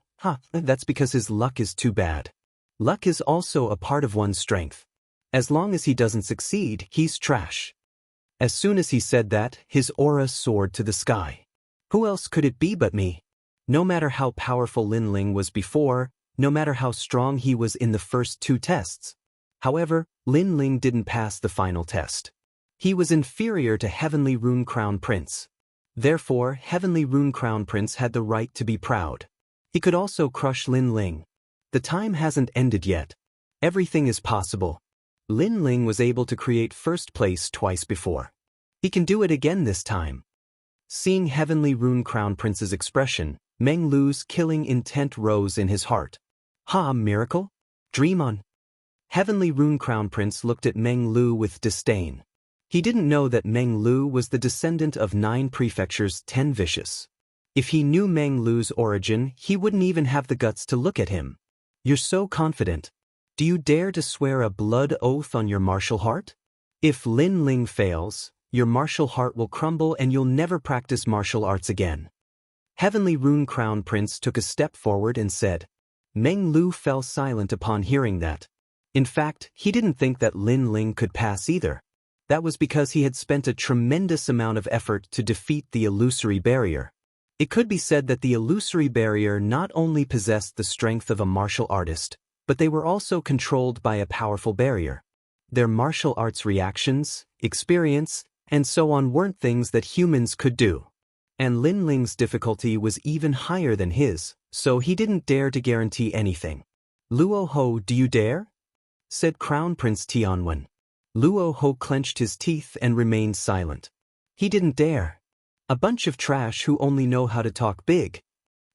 that's because his luck is too bad. Luck is also a part of one's strength. As long as he doesn't succeed, he's trash. As soon as he said that, his aura soared to the sky. Who else could it be but me? No matter how powerful Lin Ling was before, no matter how strong he was in the first 2 tests. However, Lin Ling didn't pass the final test. He was inferior to Heavenly Rune Crown Prince. Therefore, Heavenly Rune Crown Prince had the right to be proud. He could also crush Lin Ling. The time hasn't ended yet. Everything is possible. Lin Ling was able to create first place twice before. He can do it again this time. Seeing Heavenly Rune Crown Prince's expression, Meng Lu's killing intent rose in his heart. Miracle? Dream on. Heavenly Rune Crown Prince looked at Meng Lu with disdain. He didn't know that Meng Lu was the descendant of 9 prefectures 10 vicious. If he knew Meng Lu's origin, he wouldn't even have the guts to look at him. You're so confident. Do you dare to swear a blood oath on your martial heart? If Lin Ling fails, your martial heart will crumble and you'll never practice martial arts again. Heavenly Rune Crown Prince took a step forward and said. Meng Lu fell silent upon hearing that. In fact, he didn't think that Lin Ling could pass either. That was because he had spent a tremendous amount of effort to defeat the illusory barrier. It could be said that the illusory barrier not only possessed the strength of a martial artist, but they were also controlled by a powerful barrier. Their martial arts reactions, experience, and so on weren't things that humans could do. And Lin Ling's difficulty was even higher than his, so he didn't dare to guarantee anything. "Luo Ho, do you dare?" said Crown Prince Tianwen. Luo Ho clenched his teeth and remained silent. He didn't dare. A bunch of trash who only know how to talk big.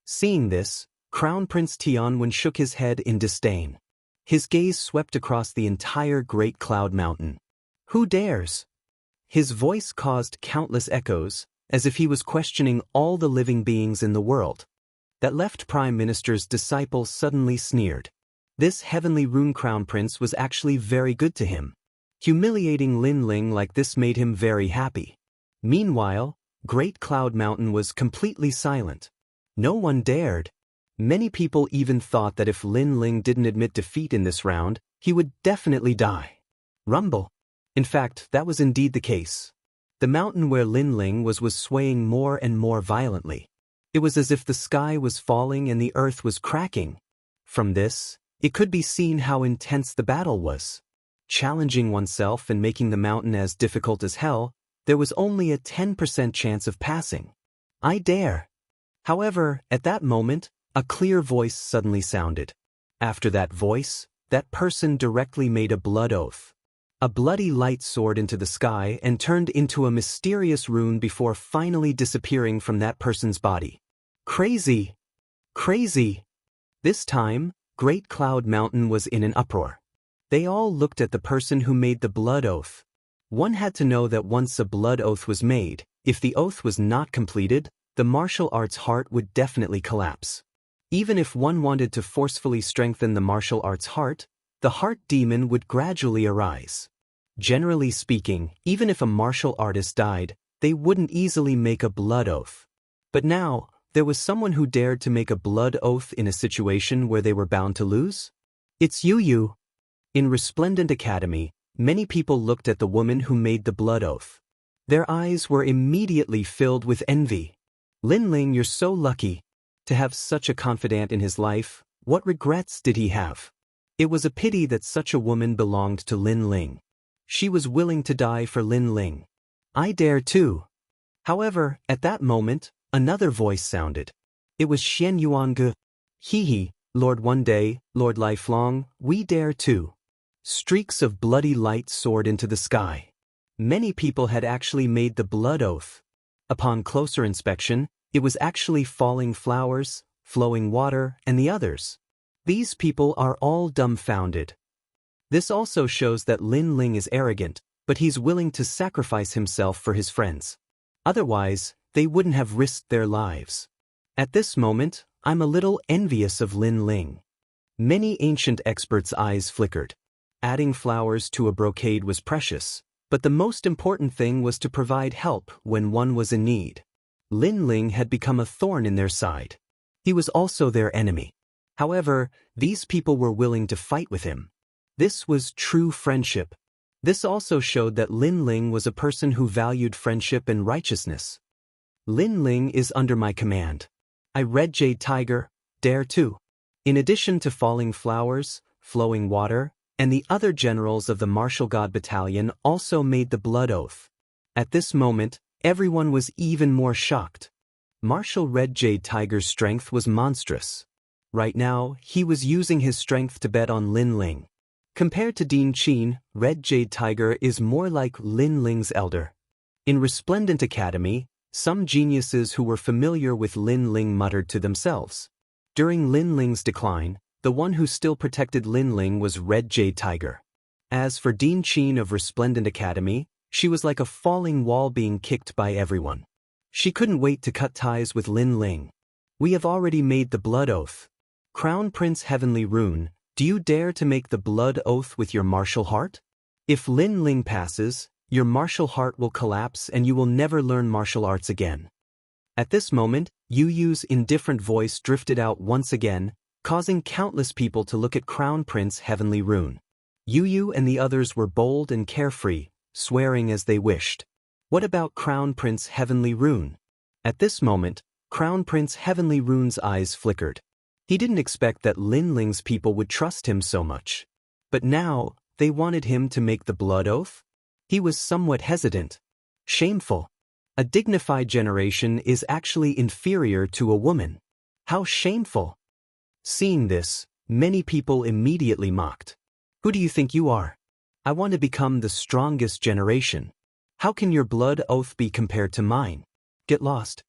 Seeing this, Crown Prince Tianwen shook his head in disdain. His gaze swept across the entire Great Cloud Mountain. "Who dares?" His voice caused countless echoes, as if he was questioning all the living beings in the world. That left Prime Minister's disciple suddenly sneered. This heavenly rune crown prince was actually very good to him. Humiliating Lin Ling like this made him very happy. Meanwhile, Great Cloud Mountain was completely silent. No one dared. Many people even thought that if Lin Ling didn't admit defeat in this round, he would definitely die. Rumble. In fact, that was indeed the case. The mountain where Lin Ling was swaying more and more violently. It was as if the sky was falling and the earth was cracking. From this, it could be seen how intense the battle was. Challenging oneself and making the mountain as difficult as hell, there was only a 10% chance of passing. "I dare." However, at that moment, a clear voice suddenly sounded. After that voice, that person directly made a blood oath. A bloody light soared into the sky and turned into a mysterious rune before finally disappearing from that person's body. Crazy! Crazy! This time, Great Cloud Mountain was in an uproar. They all looked at the person who made the blood oath. One had to know that once a blood oath was made, if the oath was not completed, the martial arts heart would definitely collapse. Even if one wanted to forcefully strengthen the martial arts heart, the heart demon would gradually arise. Generally speaking, even if a martial artist died, they wouldn't easily make a blood oath. But now, there was someone who dared to make a blood oath in a situation where they were bound to lose? It's Yu. In Resplendent Academy, many people looked at the woman who made the blood oath. Their eyes were immediately filled with envy. "Lin Ling, you're so lucky. To have such a confidant in his life, what regrets did he have?" It was a pity that such a woman belonged to Lin Ling. She was willing to die for Lin Ling. "I dare too." However, at that moment, another voice sounded. It was Xian Yuange. "He, Lord One Day, Lord Lifelong, we dare too." Streaks of bloody light soared into the sky. Many people had actually made the blood oath. Upon closer inspection, it was actually falling flowers, flowing water, and the others. These people are all dumbfounded. This also shows that Lin Ling is arrogant, but he's willing to sacrifice himself for his friends. Otherwise, they wouldn't have risked their lives. At this moment, I'm a little envious of Lin Ling. Many ancient experts' eyes flickered. Adding flowers to a brocade was precious, but the most important thing was to provide help when one was in need. Lin Ling had become a thorn in their side. He was also their enemy. However, these people were willing to fight with him. This was true friendship. This also showed that Lin Ling was a person who valued friendship and righteousness. "Lin Ling is under my command. I, Red Jade Tiger, dare too." In addition to falling flowers, flowing water, and the other generals of the Martial God Battalion also made the blood oath. At this moment, everyone was even more shocked. Martial Red Jade Tiger's strength was monstrous. Right now, he was using his strength to bet on Lin Ling. Compared to Dean Qin, Red Jade Tiger is more like Lin Ling's elder. In Resplendent Academy, some geniuses who were familiar with Lin Ling muttered to themselves. During Lin Ling's decline, the one who still protected Lin Ling was Red Jade Tiger. As for Dean Qin of Resplendent Academy, she was like a falling wall being kicked by everyone. She couldn't wait to cut ties with Lin Ling. "We have already made the blood oath. Crown Prince Heavenly Rune, do you dare to make the blood oath with your martial heart? If Lin Ling passes, your martial heart will collapse and you will never learn martial arts again." At this moment, Yu Yu's indifferent voice drifted out once again, causing countless people to look at Crown Prince Heavenly Rune. Yu Yu and the others were bold and carefree, swearing as they wished. What about Crown Prince Heavenly Rune? At this moment, Crown Prince Heavenly Rune's eyes flickered. He didn't expect that Lin Ling's people would trust him so much. But now, they wanted him to make the blood oath? He was somewhat hesitant. Shameful. A dignified generation is actually inferior to a woman. How shameful. Seeing this, many people immediately mocked. Who do you think you are? I want to become the strongest generation. How can your blood oath be compared to mine? Get lost.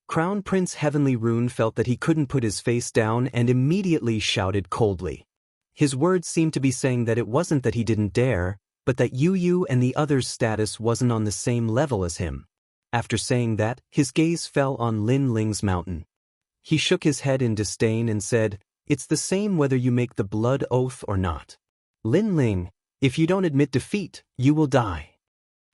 Crown Prince Heavenly Rune felt that he couldn't put his face down and immediately shouted coldly. His words seemed to be saying that it wasn't that he didn't dare, but that Yu and the others' status wasn't on the same level as him. After saying that, his gaze fell on Lin Ling's mountain. He shook his head in disdain and said, "It's the same whether you make the blood oath or not. Lin Ling, if you don't admit defeat, you will die."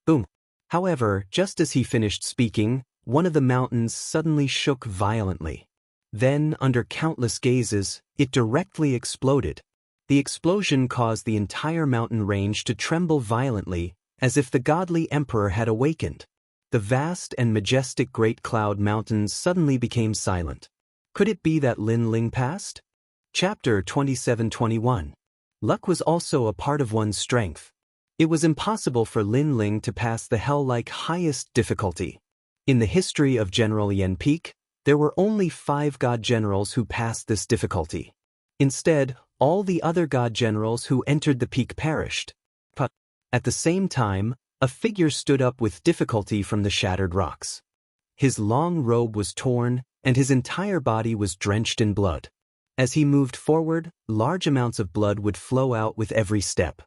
Boom. However, just as he finished speaking, one of the mountains suddenly shook violently. Then, under countless gazes, it directly exploded. The explosion caused the entire mountain range to tremble violently, as if the godly emperor had awakened. The vast and majestic Great Cloud Mountains suddenly became silent. Could it be that Lin Ling passed? Chapter 27-21. Luck was also a part of one's strength. It was impossible for Lin Ling to pass the hell-like highest difficulty. In the history of General Yan Peak, there were only 5 god generals who passed this difficulty. Instead, all the other god generals who entered the peak perished. But at the same time, a figure stood up with difficulty from the shattered rocks. His long robe was torn, and his entire body was drenched in blood. As he moved forward, large amounts of blood would flow out with every step.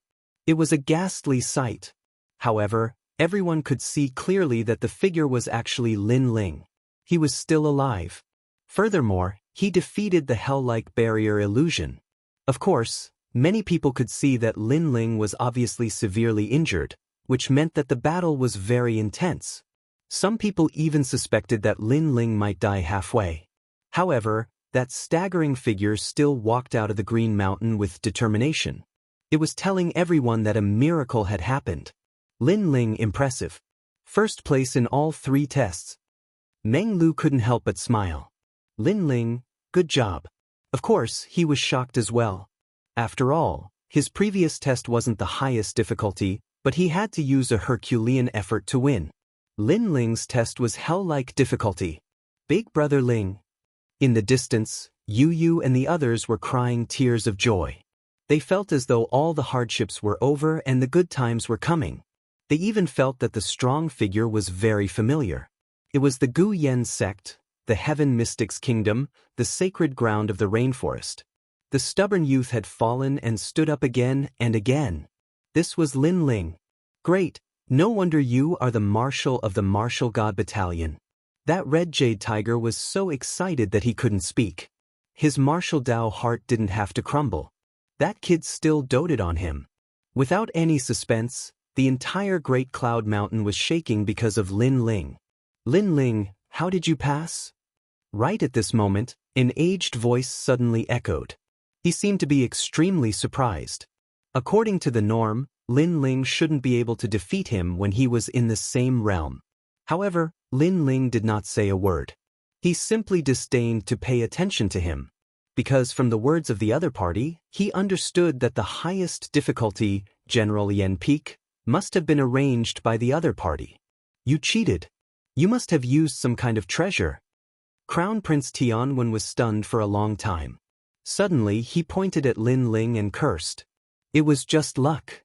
It was a ghastly sight. However, everyone could see clearly that the figure was actually Lin Ling. He was still alive. Furthermore, he defeated the hell-like barrier illusion. Of course, many people could see that Lin Ling was obviously severely injured, which meant that the battle was very intense. Some people even suspected that Lin Ling might die halfway. However, that staggering figure still walked out of the Green Mountain with determination. It was telling everyone that a miracle had happened. Lin Ling impressive. First place in all 3 tests. Meng Lu couldn't help but smile. Lin Ling, good job. Of course, he was shocked as well. After all, his previous test wasn't the highest difficulty, but he had to use a Herculean effort to win. Lin Ling's test was hell-like difficulty. Big Brother Ling. In the distance, Yu and the others were crying tears of joy. They felt as though all the hardships were over and the good times were coming. They even felt that the strong figure was very familiar. It was the Gu Yen sect, the Heaven Mystics Kingdom, the sacred ground of the rainforest. The stubborn youth had fallen and stood up again and again. This was Lin Ling. Great, no wonder you are the Marshal of the Martial God Battalion. That red jade tiger was so excited that he couldn't speak. His martial Dao heart didn't have to crumble. That kid still doted on him. Without any suspense, the entire Great Cloud Mountain was shaking because of Lin Ling. Lin Ling, how did you pass? Right at this moment, an aged voice suddenly echoed. He seemed to be extremely surprised. According to the norm, Lin Ling shouldn't be able to defeat him when he was in the same realm. However, Lin Ling did not say a word. He simply disdained to pay attention to him. Because from the words of the other party, he understood that the highest difficulty, General Yan Peak, must have been arranged by the other party. You cheated. You must have used some kind of treasure. Crown Prince Tianwen was stunned for a long time. Suddenly, he pointed at Lin Ling and cursed. It was just luck.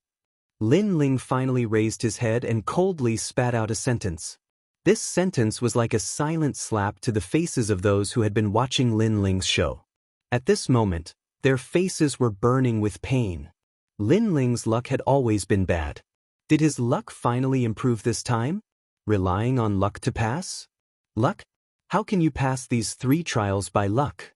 Lin Ling finally raised his head and coldly spat out a sentence. This sentence was like a silent slap to the faces of those who had been watching Lin Ling's show. At this moment, their faces were burning with pain. Lin Ling's luck had always been bad. Did his luck finally improve this time? Relying on luck to pass? Luck? How can you pass these 3 trials by luck?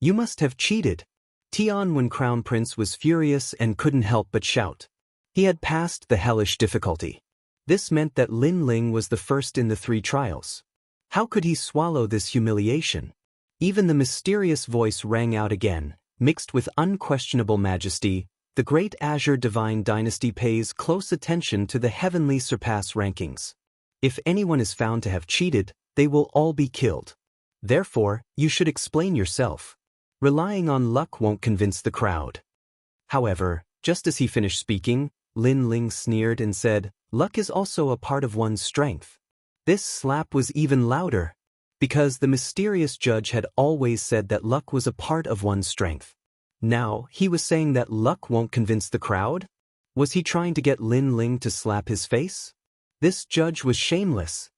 You must have cheated. Tianwen Crown Prince was furious and couldn't help but shout. He had passed the hellish difficulty. This meant that Lin Ling was the first in the 3 trials. How could he swallow this humiliation? Even the mysterious voice rang out again, mixed with unquestionable majesty. The Great Azure Divine Dynasty pays close attention to the heavenly surpass rankings. If anyone is found to have cheated, they will all be killed. Therefore, you should explain yourself. Relying on luck won't convince the crowd. However, just as he finished speaking, Lin Ling sneered and said, "Luck is also a part of one's strength." This slap was even louder, because the mysterious judge had always said that luck was a part of one's strength. Now, he was saying that luck won't convince the crowd? Was he trying to get Lin Ling to slap his face? This judge was shameless.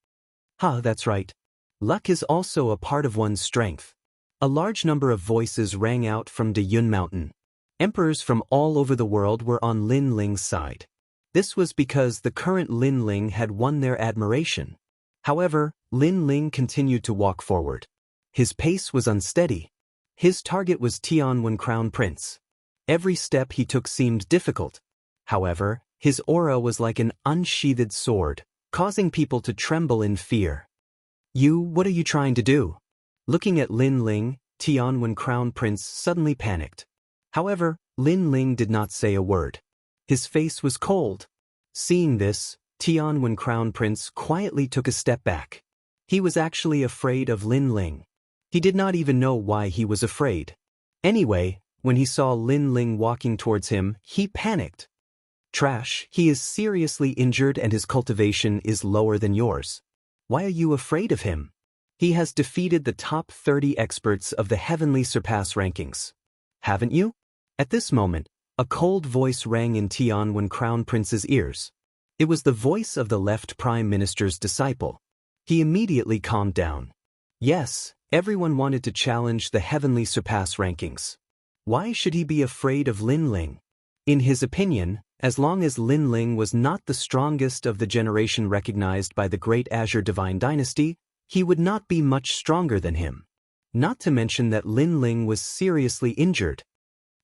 That's right. Luck is also a part of one's strength. A large number of voices rang out from De Yun Mountain. Emperors from all over the world were on Lin Ling's side. This was because the current Lin Ling had won their admiration. However, Lin Ling continued to walk forward. His pace was unsteady. His target was Tianwen Crown Prince. Every step he took seemed difficult. However, his aura was like an unsheathed sword, causing people to tremble in fear. What are you trying to do?" Looking at Lin Ling, Tianwen Crown Prince suddenly panicked. However, Lin Ling did not say a word. His face was cold. Seeing this, Tianwen Crown Prince quietly took a step back. He was actually afraid of Lin Ling. He did not even know why he was afraid. Anyway, when he saw Lin Ling walking towards him, he panicked. "Trash, he is seriously injured and his cultivation is lower than yours. Why are you afraid of him? He has defeated the top 30 experts of the heavenly surpass rankings. Haven't you?" At this moment, a cold voice rang in Tianwen Crown Prince's ears. It was the voice of the left Prime Minister's disciple. He immediately calmed down. Yes, everyone wanted to challenge the heavenly surpass rankings. Why should he be afraid of Lin Ling? In his opinion, as long as Lin Ling was not the strongest of the generation recognized by the Great Azure Divine Dynasty, he would not be much stronger than him. Not to mention that Lin Ling was seriously injured.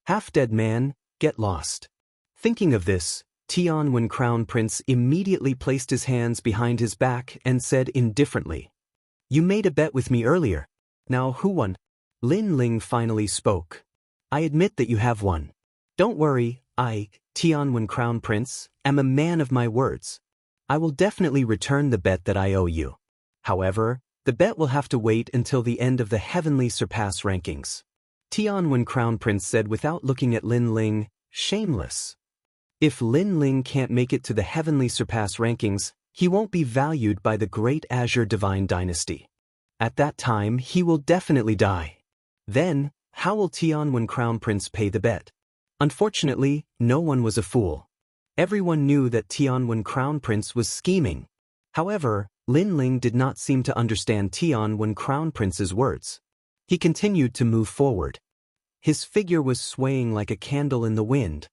Half-dead man, get lost. Thinking of this, Tianwen Crown Prince immediately placed his hands behind his back and said indifferently, "You made a bet with me earlier. Now who won?" Lin Ling finally spoke. "I admit that you have won. Don't worry, I, Tianwen Crown Prince, am a man of my words. I will definitely return the bet that I owe you. However, the bet will have to wait until the end of the heavenly surpass rankings." Tianwen Crown Prince said without looking at Lin Ling, shameless. If Lin Ling can't make it to the heavenly surpass rankings, he won't be valued by the Great Azure Divine Dynasty. At that time, he will definitely die. Then, how will Tianwen Crown Prince pay the bet? Unfortunately, no one was a fool. Everyone knew that Tianwen Crown Prince was scheming. However, Lin Ling did not seem to understand Tianwen Crown Prince's words. He continued to move forward. His figure was swaying like a candle in the wind.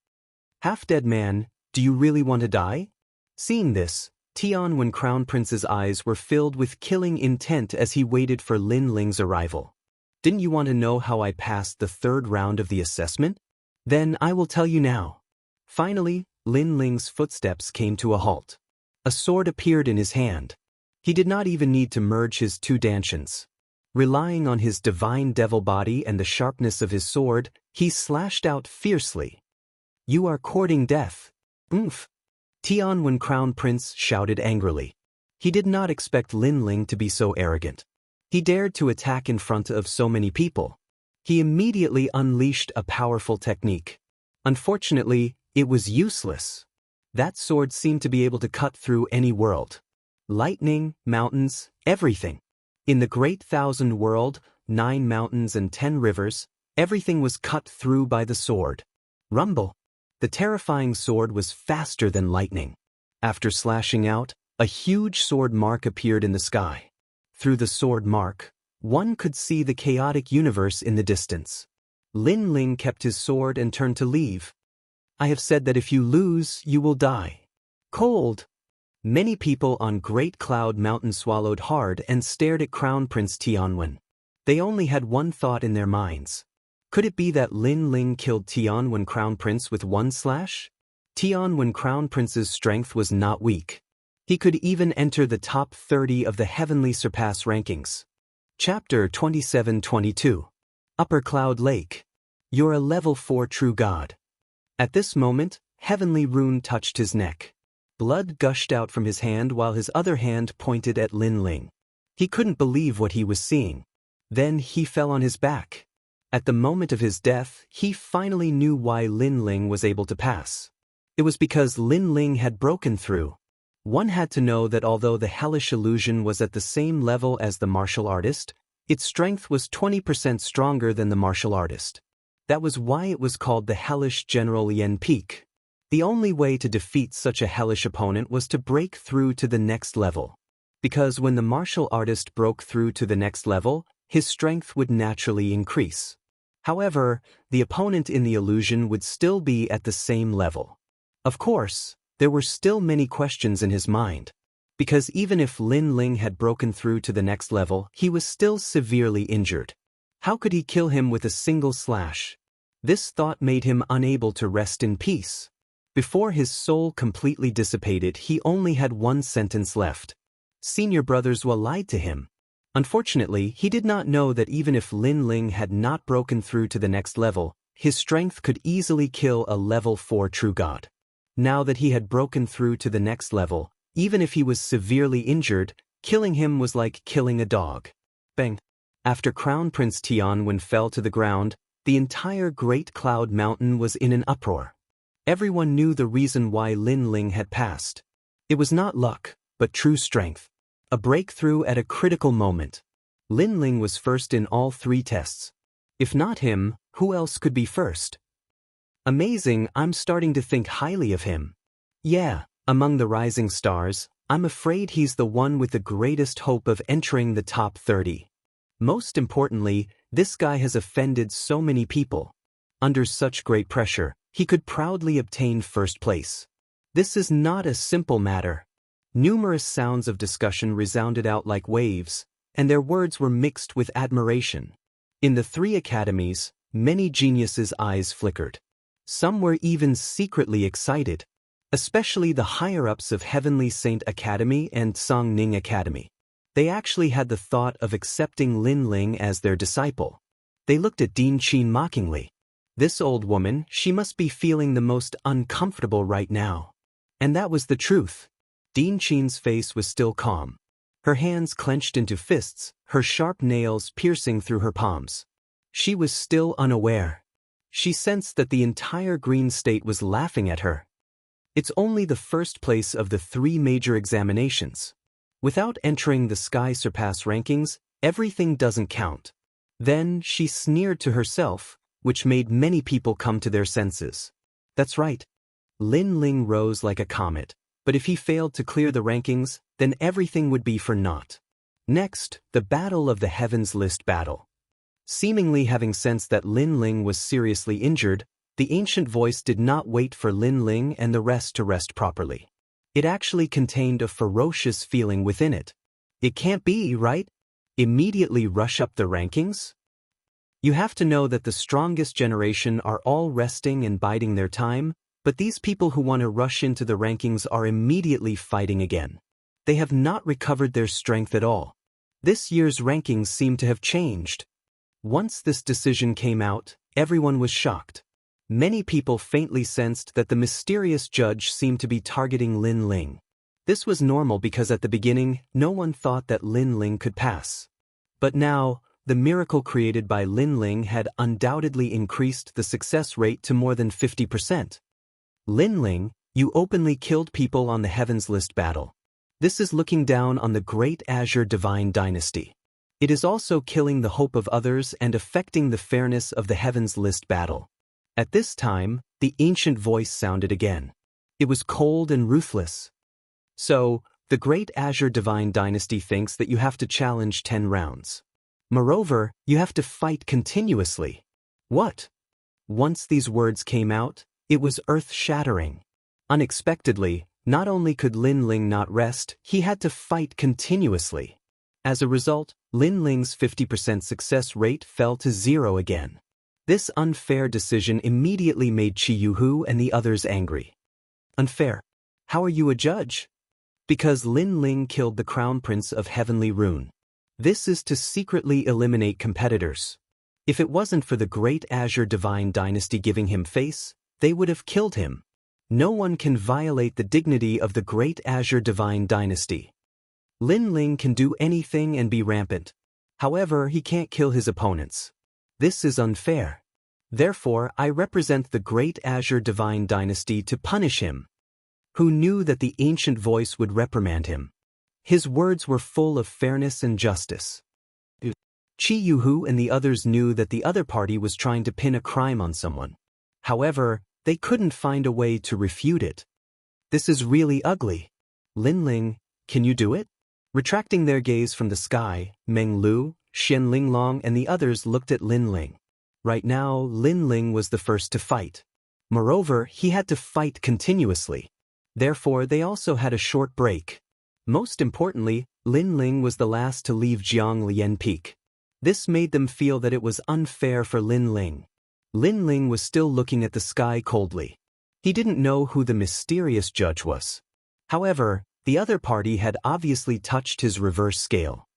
"Half-dead man, do you really want to die?" Seeing this, Tianwen Crown Prince's eyes were filled with killing intent as he waited for Lin Ling's arrival. "Didn't you want to know how I passed the third round of the assessment? Then I will tell you now." Finally, Lin Ling's footsteps came to a halt. A sword appeared in his hand. He did not even need to merge his two dantians. Relying on his divine devil body and the sharpness of his sword, he slashed out fiercely. "You are courting death." "Oomph!" Tianwen Crown Prince shouted angrily. He did not expect Lin Ling to be so arrogant. He dared to attack in front of so many people. He immediately unleashed a powerful technique. Unfortunately, it was useless. That sword seemed to be able to cut through any world. Lightning, mountains, everything. In the Great Thousand World, 9 mountains and 10 rivers, everything was cut through by the sword. Rumble. The terrifying sword was faster than lightning. After slashing out, a huge sword mark appeared in the sky. Through the sword mark, one could see the chaotic universe in the distance. Lin Ling kept his sword and turned to leave. "I have said that if you lose, you will die." Cold. Many people on Great Cloud Mountain swallowed hard and stared at Crown Prince Tianwen. They only had one thought in their minds. Could it be that Lin Ling killed Tianwen Crown Prince with one slash? Tianwen Crown Prince's strength was not weak. He could even enter the top 30 of the heavenly surpass rankings. Chapter 27-22. Upper Cloud Lake. You're a level 4 true god. At this moment, Heavenly Rune touched his neck. Blood gushed out from his hand while his other hand pointed at Lin Ling. He couldn't believe what he was seeing. Then he fell on his back. At the moment of his death, he finally knew why Lin Ling was able to pass. It was because Lin Ling had broken through. One had to know that although the hellish illusion was at the same level as the martial artist, its strength was 20% stronger than the martial artist. That was why it was called the hellish General Yen Peak. The only way to defeat such a hellish opponent was to break through to the next level. Because when the martial artist broke through to the next level, his strength would naturally increase. However, the opponent in the illusion would still be at the same level. Of course, there were still many questions in his mind. Because even if Lin Ling had broken through to the next level, he was still severely injured. How could he kill him with a single slash? This thought made him unable to rest in peace. Before his soul completely dissipated, he only had one sentence left. Senior brothers lied to him. Unfortunately, he did not know that even if Lin Ling had not broken through to the next level, his strength could easily kill a level 4 true god. Now that he had broken through to the next level, even if he was severely injured, killing him was like killing a dog. Bang! After Crown Prince Tianwen fell to the ground, the entire Great Cloud Mountain was in an uproar. Everyone knew the reason why Lin Ling had passed. It was not luck, but true strength. A breakthrough at a critical moment. Lin Ling was first in all 3 tests. If not him, who else could be first? Amazing, I'm starting to think highly of him. Yeah, among the rising stars, I'm afraid he's the one with the greatest hope of entering the top 30. Most importantly, this guy has offended so many people. Under such great pressure, he could proudly obtain first place. This is not a simple matter. Numerous sounds of discussion resounded out like waves, and their words were mixed with admiration. In the 3 academies, many geniuses' eyes flickered. Some were even secretly excited, especially the higher-ups of Heavenly Saint Academy and Songning Academy. They actually had the thought of accepting Lin Ling as their disciple. They looked at Dean Qin mockingly. This old woman, she must be feeling the most uncomfortable right now. And that was the truth. Dean Qin's face was still calm. Her hands clenched into fists, her sharp nails piercing through her palms. She was still unaware. She sensed that the entire Green State was laughing at her. It's only the first place of the 3 major examinations. Without entering the Sky Surpass rankings, everything doesn't count. Then she sneered to herself, which made many people come to their senses. That's right. Lin Ling rose like a comet, but if he failed to clear the rankings, then everything would be for naught. Next, the Battle of the Heavens List battle. Seemingly having sensed that Lin Ling was seriously injured, the ancient voice did not wait for Lin Ling and the rest to rest properly. It actually contained a ferocious feeling within it. It can't be, right? Immediately rush up the rankings? You have to know that the strongest generation are all resting and biding their time, but these people who want to rush into the rankings are immediately fighting again. They have not recovered their strength at all. This year's rankings seem to have changed. Once this decision came out, everyone was shocked. Many people faintly sensed that the mysterious judge seemed to be targeting Lin Ling. This was normal because at the beginning, no one thought that Lin Ling could pass. But now, the miracle created by Lin Ling had undoubtedly increased the success rate to more than 50%. Lin Ling, you openly killed people on the Heavens List battle. This is looking down on the Great Azure Divine Dynasty. It is also killing the hope of others and affecting the fairness of the Heavens List battle. At this time, the ancient voice sounded again. It was cold and ruthless. So, the Great Azure Divine Dynasty thinks that you have to challenge 10 rounds. Moreover, you have to fight continuously. What? Once these words came out, it was earth-shattering. Unexpectedly, not only could Lin Ling not rest, he had to fight continuously. As a result, Lin Ling's 50% success rate fell to 0 again. This unfair decision immediately made Jianghu and the others angry. Unfair? How are you a judge? Because Lin Ling killed the Crown Prince of Heavenly Rune. This is to secretly eliminate competitors. If it wasn't for the Great Azure Divine Dynasty giving him face, they would have killed him. No one can violate the dignity of the great Azure Divine Dynasty. Lin Ling can do anything and be rampant. However, he can't kill his opponents. This is unfair. Therefore, I represent the great Azure Divine Dynasty to punish him. Who knew that the ancient voice would reprimand him? His words were full of fairness and justice. Jianghu and the others knew that the other party was trying to pin a crime on someone. However, they couldn't find a way to refute it. This is really ugly. Lin Ling, can you do it? Retracting their gaze from the sky, Meng Lu, Xian Linglong and the others looked at Lin Ling. Right now, Lin Ling was the first to fight. Moreover, he had to fight continuously. Therefore, they also had a short break. Most importantly, Lin Ling was the last to leave Jianghu Peak. This made them feel that it was unfair for Lin Ling. Lin Ling was still looking at the sky coldly. He didn't know who the mysterious judge was. However, the other party had obviously touched his reverse scale.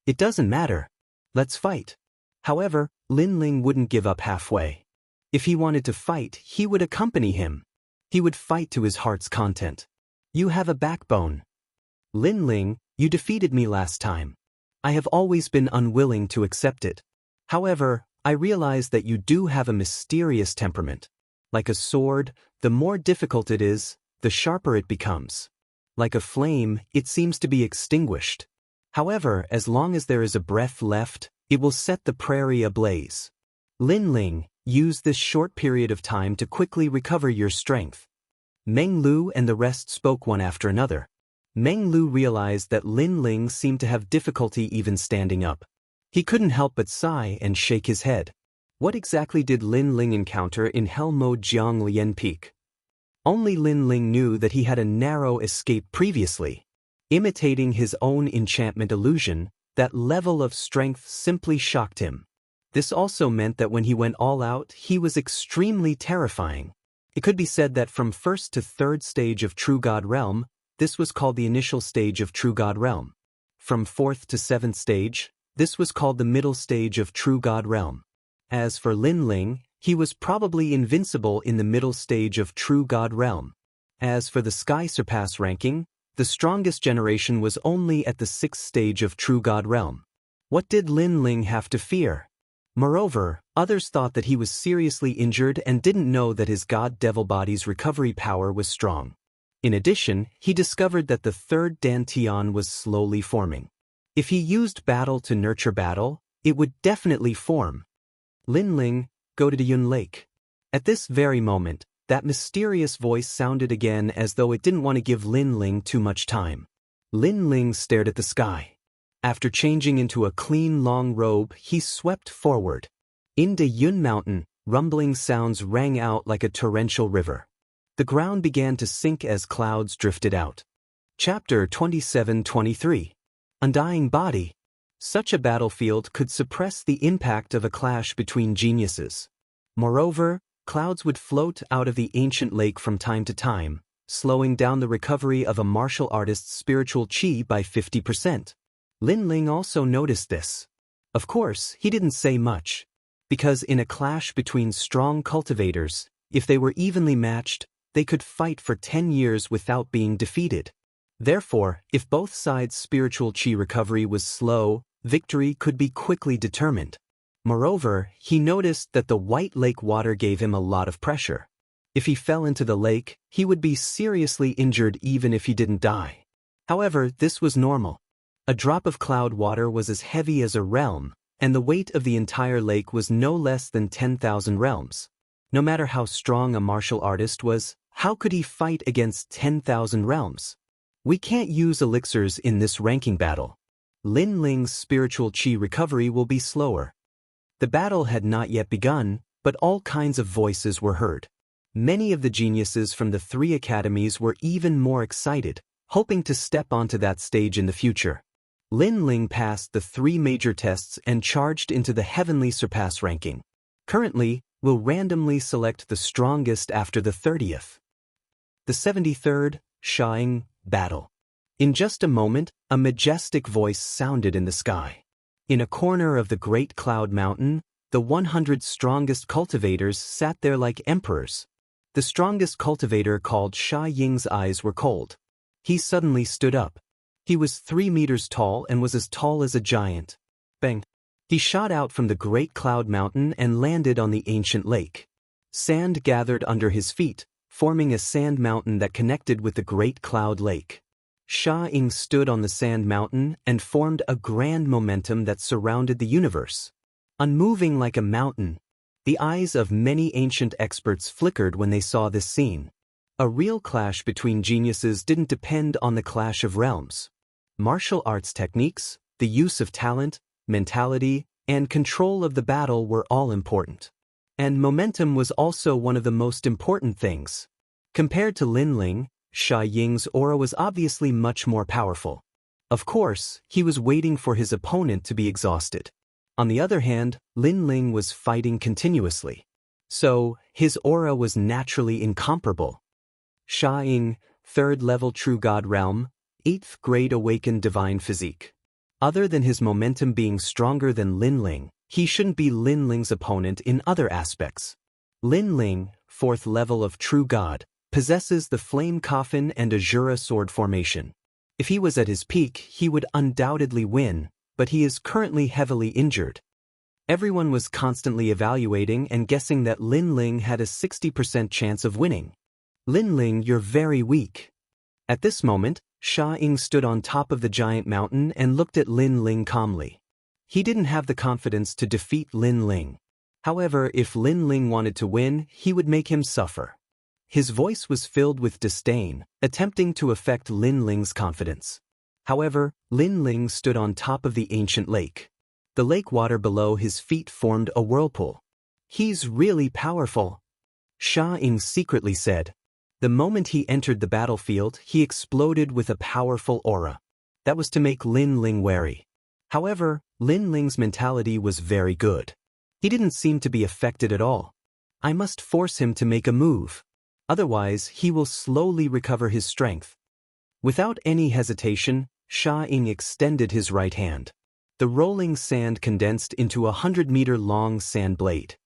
It doesn't matter. Let's fight. However, Lin Ling wouldn't give up halfway. If he wanted to fight, he would accompany him. He would fight to his heart's content. You have a backbone. Lin Ling, you defeated me last time. I have always been unwilling to accept it. However, I realize that you do have a mysterious temperament. Like a sword, the more difficult it is, the sharper it becomes. Like a flame, it seems to be extinguished. However, as long as there is a breath left, it will set the prairie ablaze. Lin Ling, use this short period of time to quickly recover your strength. Meng Lu and the rest spoke one after another. Meng Lu realized that Lin Ling seemed to have difficulty even standing up. He couldn't help but sigh and shake his head. What exactly did Lin Ling encounter in Hell Mode Jianghu Peak? Only Lin Ling knew that he had a narrow escape previously. Imitating his own enchantment illusion, that level of strength simply shocked him. This also meant that when he went all out, he was extremely terrifying. It could be said that from first to third stage of True God Realm, this was called the initial stage of True God Realm. From fourth to seventh stage, this was called the middle stage of True God Realm. As for Lin Ling, he was probably invincible in the middle stage of True God Realm. As for the Sky Surpass ranking, the strongest generation was only at the sixth stage of True God Realm. What did Lin Ling have to fear? Moreover, others thought that he was seriously injured and didn't know that his God-Devil body's recovery power was strong. In addition, he discovered that the third Dantian was slowly forming. If he used battle to nurture battle, it would definitely form. Lin Ling, go to Yun Lake. At this very moment, that mysterious voice sounded again as though it didn't want to give Lin Ling too much time. Lin Ling stared at the sky. After changing into a clean long robe, he swept forward. In the Yun Mountain, rumbling sounds rang out like a torrential river. The ground began to sink as clouds drifted out. Chapter 27-23. Undying Body. Such a battlefield could suppress the impact of a clash between geniuses. Moreover, clouds would float out of the ancient lake from time to time, slowing down the recovery of a martial artist's spiritual chi by 50%. Lin Ling also noticed this. Of course, he didn't say much. Because in a clash between strong cultivators, if they were evenly matched, they could fight for 10 years without being defeated. Therefore, if both sides' spiritual chi recovery was slow, victory could be quickly determined. Moreover, he noticed that the White Lake water gave him a lot of pressure. If he fell into the lake, he would be seriously injured even if he didn't die. However, this was normal. A drop of cloud water was as heavy as a realm, and the weight of the entire lake was no less than 10,000 realms. No matter how strong a martial artist was, how could he fight against 10,000 realms? We can't use elixirs in this ranking battle. Lin Ling's spiritual chi recovery will be slower. The battle had not yet begun, but all kinds of voices were heard. Many of the geniuses from the 3 academies were even more excited, hoping to step onto that stage in the future. Lin Ling passed the 3 major tests and charged into the Heavenly Surpass ranking. Currently, we'll randomly select the strongest after the 30th. The 73rd, Shang, battle. In just a moment, a majestic voice sounded in the sky. In a corner of the Great Cloud Mountain, the 100 strongest cultivators sat there like emperors. The strongest cultivator called Sha Ying's eyes were cold. He suddenly stood up. He was 3 meters tall and was as tall as a giant. Bang! He shot out from the great cloud mountain and landed on the ancient lake. Sand gathered under his feet, forming a sand mountain that connected with the great cloud lake. Sha Ying stood on the sand mountain and formed a grand momentum that surrounded the universe. Unmoving like a mountain, the eyes of many ancient experts flickered when they saw this scene. A real clash between geniuses didn't depend on the clash of realms. Martial arts techniques, the use of talent, mentality, and control of the battle were all important. And momentum was also one of the most important things. Compared to Lin Ling, Sha Ying's aura was obviously much more powerful. Of course, he was waiting for his opponent to be exhausted. On the other hand, Lin Ling was fighting continuously. So, his aura was naturally incomparable. Sha Ying, 3rd level True God Realm, 8th grade Awakened Divine Physique. Other than his momentum being stronger than Lin Ling, he shouldn't be Lin Ling's opponent in other aspects. Lin Ling, 4th level of True God, possesses the Flame Coffin and Azura Sword formation. If he was at his peak, he would undoubtedly win, but he is currently heavily injured. Everyone was constantly evaluating and guessing that Lin Ling had a 60% chance of winning. Lin Ling, you're very weak. At this moment, Sha Ying stood on top of the giant mountain and looked at Lin Ling calmly. He didn't have the confidence to defeat Lin Ling. However, if Lin Ling wanted to win, he would make him suffer. His voice was filled with disdain, attempting to affect Lin Ling's confidence. However, Lin Ling stood on top of the ancient lake. The lake water below his feet formed a whirlpool. He's really powerful, Sha Ying secretly said. The moment he entered the battlefield, he exploded with a powerful aura. That was to make Lin Ling wary. However, Lin Ling's mentality was very good. He didn't seem to be affected at all. I must force him to make a move. Otherwise, he will slowly recover his strength. Without any hesitation, Sha Ying extended his right hand. The rolling sand condensed into a 100-meter-long sand blade.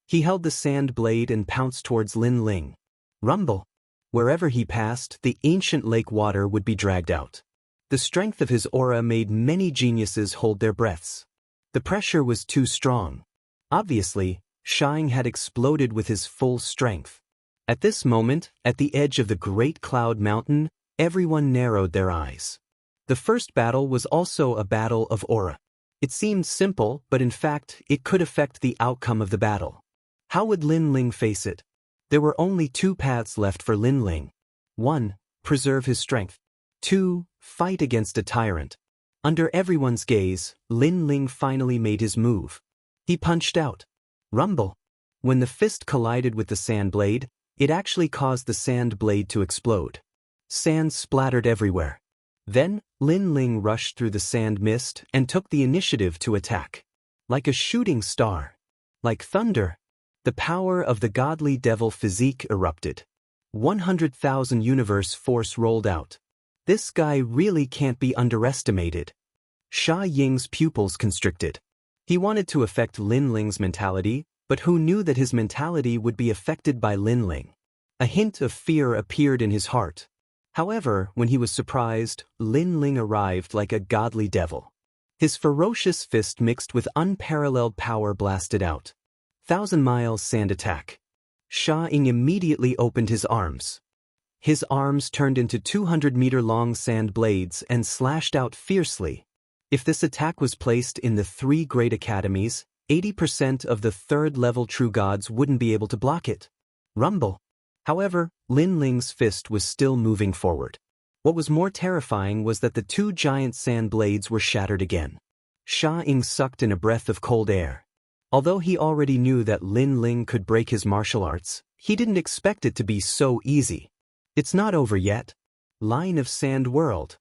He held the sand blade and pounced towards Lin Ling. Rumble! Wherever he passed, the ancient lake water would be dragged out. The strength of his aura made many geniuses hold their breaths. The pressure was too strong. Obviously, Sha Ying had exploded with his full strength. At this moment, at the edge of the great cloud mountain, everyone narrowed their eyes. The first battle was also a battle of aura. It seemed simple, but in fact, it could affect the outcome of the battle. How would Lin Ling face it? There were only 2 paths left for Lin Ling. 1. Preserve his strength. 2. Fight against a tyrant. Under everyone's gaze, Lin Ling finally made his move. He punched out. Rumble! When the fist collided with the sand blade, it actually caused the sand blade to explode. Sand splattered everywhere. Then, Lin Ling rushed through the sand mist and took the initiative to attack. Like a shooting star. Like thunder. The power of the godly devil physique erupted. 100,000 universe force rolled out. This guy really can't be underestimated. Sha Ying's pupils constricted. He wanted to affect Lin Ling's mentality, but who knew that his mentality would be affected by Lin Ling? A hint of fear appeared in his heart. However, when he was surprised, Lin Ling arrived like a godly devil. His ferocious fist mixed with unparalleled power blasted out. 1,000-mile sand attack. Sha Ying immediately opened his arms. His arms turned into 200-meter-long sand blades and slashed out fiercely. If this attack was placed in the 3 great academies, 80% of the 3rd-level true gods wouldn't be able to block it. Rumble! However, Lin Ling's fist was still moving forward. What was more terrifying was that the 2 giant sand blades were shattered again. Sha Ying sucked in a breath of cold air. Although he already knew that Lin Ling could break his martial arts, he didn't expect it to be so easy. It's not over yet. Line of Sand World.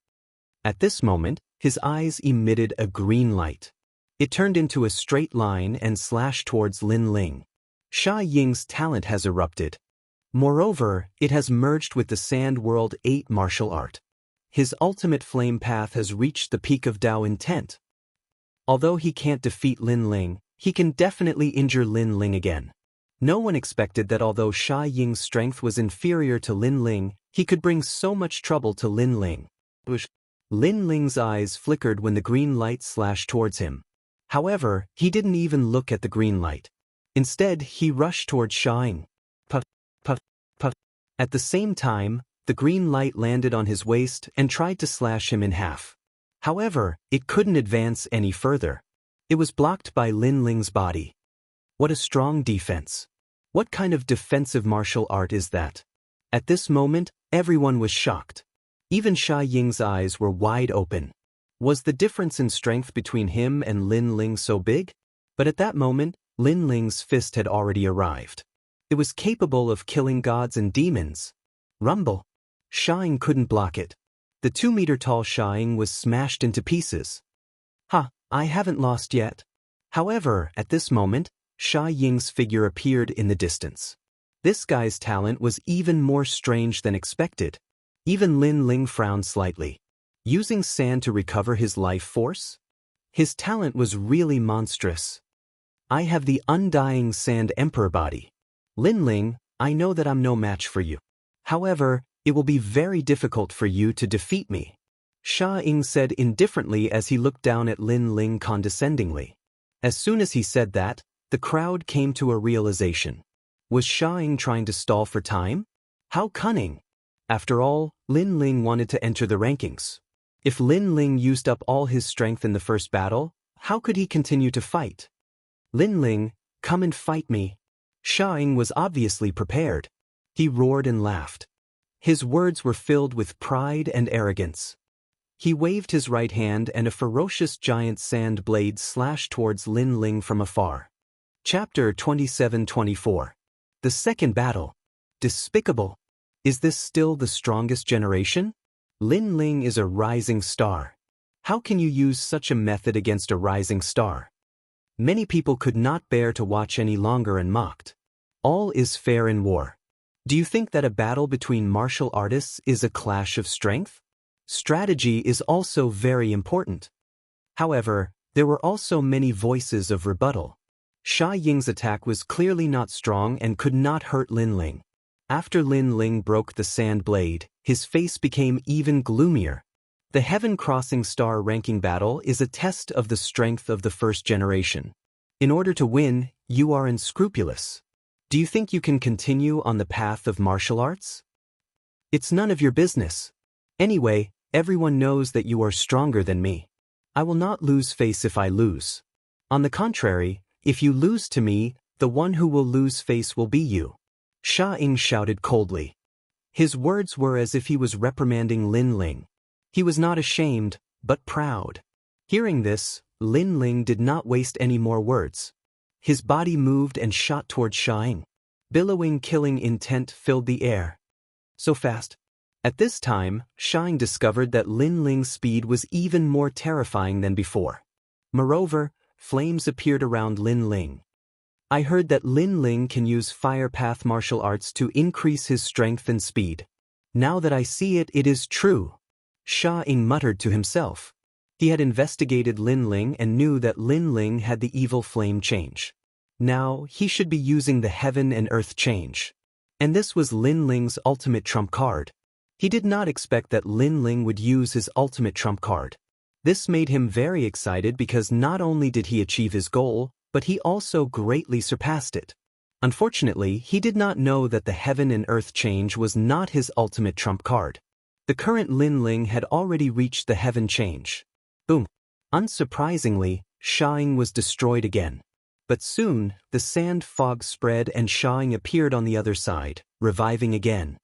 At this moment, his eyes emitted a green light. It turned into a straight line and slashed towards Lin Ling. Sha Ying's talent has erupted. Moreover, it has merged with the Sand World 8 martial art. His ultimate flame path has reached the peak of Dao intent. Although he can't defeat Lin Ling, he can definitely injure Lin Ling again. No one expected that although Sha Ying's strength was inferior to Lin Ling, he could bring so much trouble to Lin Ling. Lin Ling's eyes flickered when the green light slashed towards him. However, he didn't even look at the green light. Instead, he rushed towards Sha Ying. Puff, puff, puff. At the same time, the green light landed on his waist and tried to slash him in half. However, it couldn't advance any further. It was blocked by Lin Ling's body. What a strong defense. What kind of defensive martial art is that? At this moment, everyone was shocked. Even Sha Ying's eyes were wide open. Was the difference in strength between him and Lin Ling so big? But at that moment, Lin Ling's fist had already arrived. It was capable of killing gods and demons. Rumble. Sha Ying couldn't block it. The 2-meter-tall Sha Ying was smashed into pieces. I haven't lost yet. However, at this moment, Sha Ying's figure appeared in the distance. This guy's talent was even more strange than expected. Even Lin Ling frowned slightly. Using sand to recover his life force? His talent was really monstrous. I have the undying Sand Emperor body. Lin Ling, I know that I'm no match for you. However, it will be very difficult for you to defeat me. Sha Ying said indifferently as he looked down at Lin Ling condescendingly. As soon as he said that, the crowd came to a realization. Was Sha Ying trying to stall for time? How cunning! After all, Lin Ling wanted to enter the rankings. If Lin Ling used up all his strength in the first battle, how could he continue to fight? Lin Ling, come and fight me. Sha Ying was obviously prepared. He roared and laughed. His words were filled with pride and arrogance. He waved his right hand and a ferocious giant sand blade slashed towards Lin Ling from afar. Chapter 27-24. The second battle. Despicable. Is this still the strongest generation? Lin Ling is a rising star. How can you use such a method against a rising star? Many people could not bear to watch any longer and mocked. All is fair in war. Do you think that a battle between martial artists is a clash of strength? Strategy is also very important. However, there were also many voices of rebuttal. Sha Ying's attack was clearly not strong and could not hurt Lin Ling. After Lin Ling broke the sand blade, his face became even gloomier. The heaven-crossing star ranking battle is a test of the strength of the first generation. In order to win, you are unscrupulous. Do you think you can continue on the path of martial arts? It's none of your business. Anyway, everyone knows that you are stronger than me. I will not lose face if I lose. On the contrary, if you lose to me, the one who will lose face will be you. Sha Ying shouted coldly. His words were as if he was reprimanding Lin Ling. He was not ashamed, but proud. Hearing this, Lin Ling did not waste any more words. His body moved and shot towards Sha Ying. Billowing killing intent filled the air. So fast. At this time, Sha Ying discovered that Lin Ling's speed was even more terrifying than before. Moreover, flames appeared around Lin Ling. I heard that Lin Ling can use fire path martial arts to increase his strength and speed. Now that I see it, it is true. Sha Ying muttered to himself. He had investigated Lin Ling and knew that Lin Ling had the evil flame change. Now, he should be using the heaven and earth change. And this was Lin Ling's ultimate trump card. He did not expect that Lin Ling would use his ultimate trump card. This made him very excited because not only did he achieve his goal, but he also greatly surpassed it. Unfortunately, he did not know that the heaven and earth change was not his ultimate trump card. The current Lin Ling had already reached the heaven change. Boom. Unsurprisingly, Sha Ying was destroyed again. But soon, the sand fog spread and Sha Ying appeared on the other side, reviving again.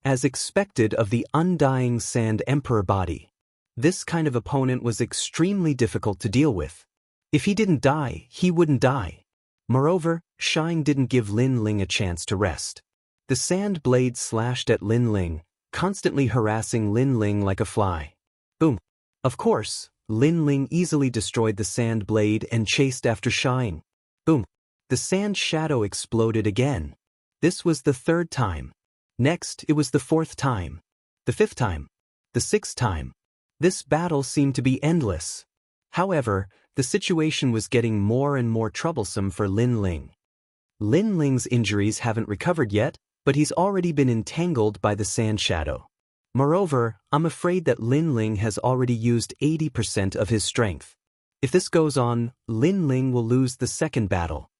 As expected of the undying Sand Emperor body. This kind of opponent was extremely difficult to deal with. If he didn't die, he wouldn't die. Moreover, Sha Ying didn't give Lin Ling a chance to rest. The sand blade slashed at Lin Ling, constantly harassing Lin Ling like a fly. Boom. Of course, Lin Ling easily destroyed the sand blade and chased after Sha Ying. Boom. The sand shadow exploded again. This was the third time. Next, it was the fourth time. The fifth time. The sixth time. This battle seemed to be endless. However, the situation was getting more and more troublesome for Lin Ling. Lin Ling's injuries haven't recovered yet, but he's already been entangled by the sand shadow. Moreover, I'm afraid that Lin Ling has already used 80% of his strength. If this goes on, Lin Ling will lose the second battle.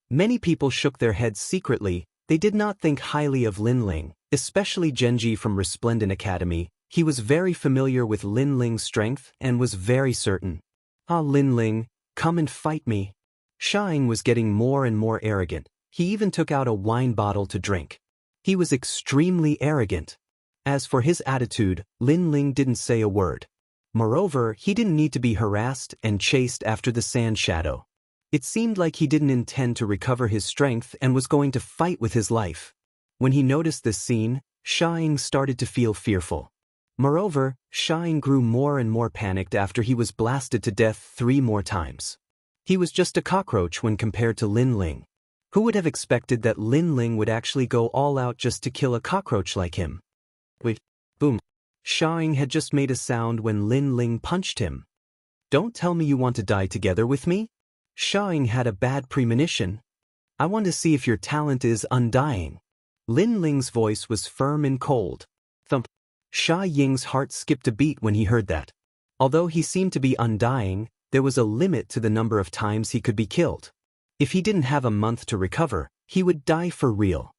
Many people shook their heads secretly. They did not think highly of Lin Ling, especially Genji from Resplendent Academy. He was very familiar with Lin Ling's strength and was very certain. Ah, Lin Ling, come and fight me. Shang was getting more and more arrogant. He even took out a wine bottle to drink. He was extremely arrogant. As for his attitude, Lin Ling didn't say a word. Moreover, he didn't need to be harassed and chased after the sand shadow. It seemed like he didn't intend to recover his strength and was going to fight with his life. When he noticed this scene, Shang started to feel fearful. Moreover, Shang grew more and more panicked after he was blasted to death 3 more times. He was just a cockroach when compared to Lin Ling. Who would have expected that Lin Ling would actually go all out just to kill a cockroach like him? Wait, boom. Shang had just made a sound when Lin Ling punched him. Don't tell me you want to die together with me? Shang had a bad premonition. I want to see if your talent is undying. Lin Ling's voice was firm and cold. Thump. Sha Ying's heart skipped a beat when he heard that. Although he seemed to be undying, there was a limit to the number of times he could be killed. If he didn't have a month to recover, he would die for real.